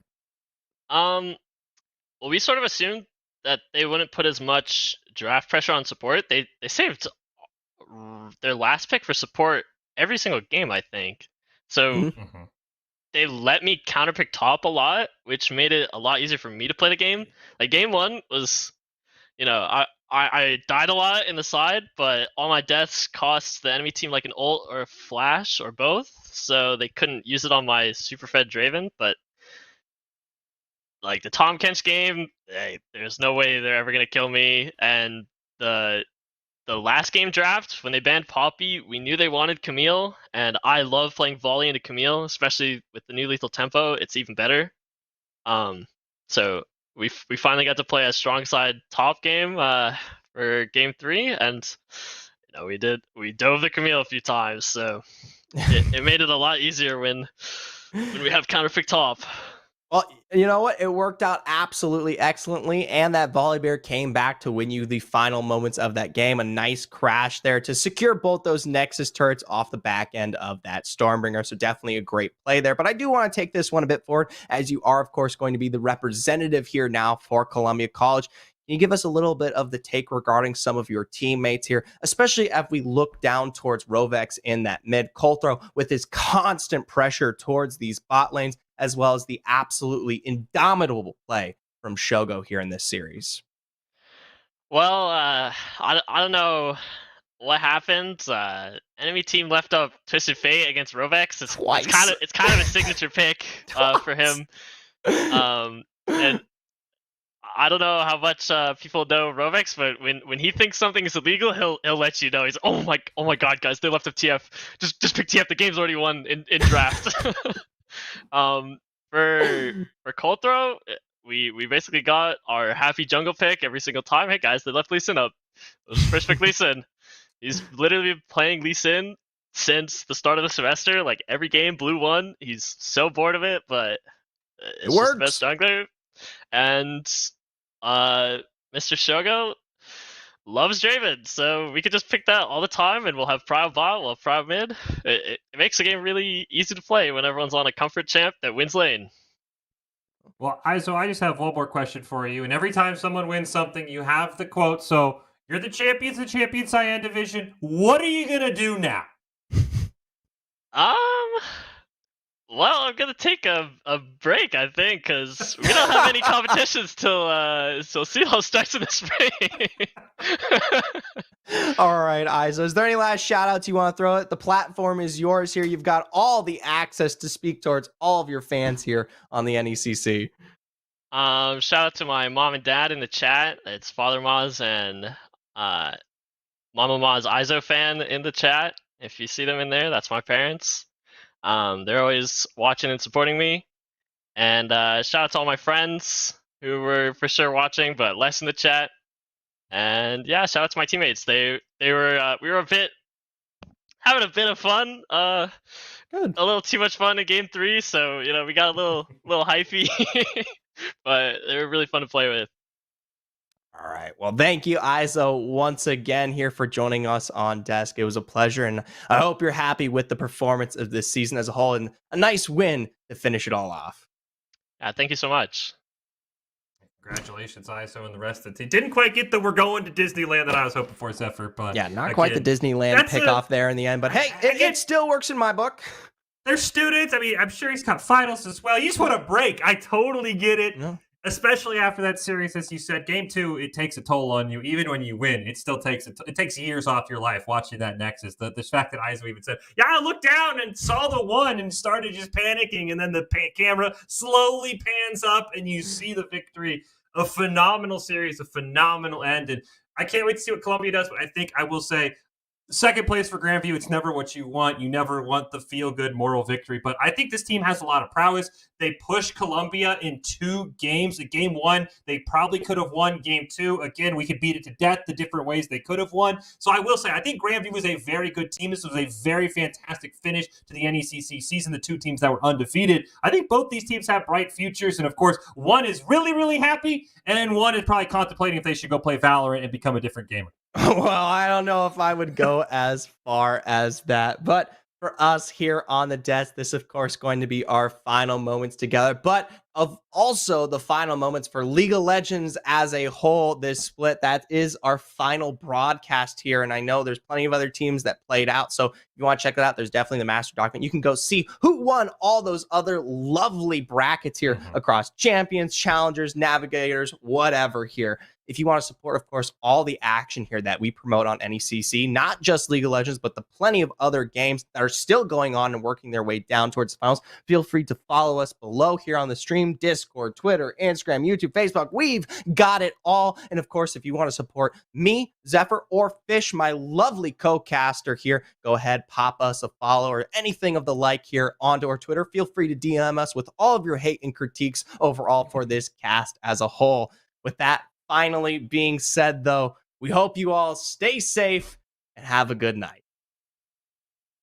Well, we sort of assumed that they wouldn't put as much draft pressure on support. They saved their last pick for support every single game, I think. So they let me counterpick top a lot, which made it a lot easier for me to play the game. Like game 1 was, I died a lot in the side, but all my deaths cost the enemy team like an ult or a flash or both, so they couldn't use it on my super fed Draven. But like the Tom Kench game, there's no way they're ever gonna kill me. And the last game draft, when they banned Poppy, we knew they wanted Camille, and I love playing volley into Camille, especially with the new lethal tempo. It's even better. So we finally got to play a strong side top game for game 3, and we dove the Camille a few times, so it made it a lot easier when we have counterpick top. Well, you know what? It worked out absolutely excellently, and that Volibear came back to win you the final moments of that game. A nice crash there to secure both those Nexus turrets off the back end of that Stormbringer, so definitely a great play there. But I do want to take this one a bit forward, as you are, of course, going to be the representative here now for Columbia College. Can you give us a little bit of the take regarding some of your teammates here, especially as we look down towards Rovex in that mid? Coltero with his constant pressure towards these bot lanes, as well as the absolutely indomitable play from Shogo here in this series. Well, I don't know what happened. Enemy team left up Twisted Fate against Rovex. It's kind of a signature pick for him. And I don't know how much people know Rovex, but when he thinks something is illegal, he'll let you know. He's oh my god, guys, they left up TF. Just pick TF. The game's already won in draft. For Coltero, we basically got our happy jungle pick every single time. Hey guys, they left Lee Sin up. It was first pick Lee Sin. He's literally been playing Lee Sin since the start of the semester. Like every game, blue won. He's so bored of it, but it's just the best jungler. And Mr. Shogo loves Draven, so we could just pick that all the time, and we'll have Prime bot, we'll have Prime mid. It makes the game really easy to play when everyone's on a comfort champ that wins lane. Well, I just have one more question for you. And every time someone wins something, you have the quote. So you're the champions of Champion Cyan Division. What are you gonna do now? Well, I'm gonna take a break, I think, because we don't have any competitions till CLOS starts in the spring. All right, Iso. Is there any last shout outs you want to throw at? The platform is yours here. You've got all the access to speak towards all of your fans here on the NECC. Shout out to my mom and dad in the chat. It's Father Maz and Mama Maz Iso fan in the chat. If you see them in there, that's my parents. They're always watching and supporting me. And shout out to all my friends who were for sure watching, but less in the chat. And yeah, shout out to my teammates. We were having a bit of fun. Good. A little too much fun in game 3, so we got a little hypey, but they were really fun to play with. All right. Well, thank you, Iso, once again here for joining us on Desk. It was a pleasure, and I hope you're happy with the performance of this season as a whole, and a nice win to finish it all off. Yeah, thank you so much. Congratulations, ISO, and the rest of the team. Didn't quite get the "we're going to Disneyland" that I was hoping for, Zephyr, but yeah, not quite the Disneyland pick-off there in the end, but hey, it still works in my book. They're students. I mean, I'm sure he's got finals as well. You just want a break. I totally get it. No. Especially after that series, as you said, game 2, it takes a toll on you. Even when you win, it still takes it takes years off your life watching that Nexus. The fact that Iso even said, "Yeah, I looked down and saw the 1 and started just panicking," and then the camera slowly pans up and you see the victory. A phenomenal series, a phenomenal end, and I can't wait to see what Columbia does. But I will say, second place for Grandview, it's never what you want. You never want the feel-good moral victory. But I think this team has a lot of prowess. They pushed Columbia in 2 games. In game 1, they probably could have won. Game 2, again, we could beat it to death the different ways they could have won. So I will say, I think Grandview was a very good team. This was a very fantastic finish to the NECC season, the 2 teams that were undefeated. I think both these teams have bright futures. And of course, one is really, really happy, and one is probably contemplating if they should go play Valorant and become a different gamer. Well, I don't know if I would go as far as that, but for us here on the desk, this of course going to be our final moments together, but of also the final moments for League of Legends as a whole. This split, that is our final broadcast here, and I know there's plenty of other teams that played out, so if you want to check it out, there's definitely the master document. You can go see who won all those other lovely brackets here across champions, challengers, navigators, whatever here. If you want to support, of course, all the action here that we promote on NECC, not just League of Legends, but the plenty of other games that are still going on and working their way down towards the finals, feel free to follow us below here on the stream, Discord, Twitter, Instagram, YouTube, Facebook. We've got it all. And of course, if you want to support me, Zephyr, or Fish, my lovely co-caster here, go ahead, pop us a follow or anything of the like here onto our Twitter. Feel free to DM us with all of your hate and critiques overall for this cast as a whole. With that finally being said, though, we hope you all stay safe and have a good night.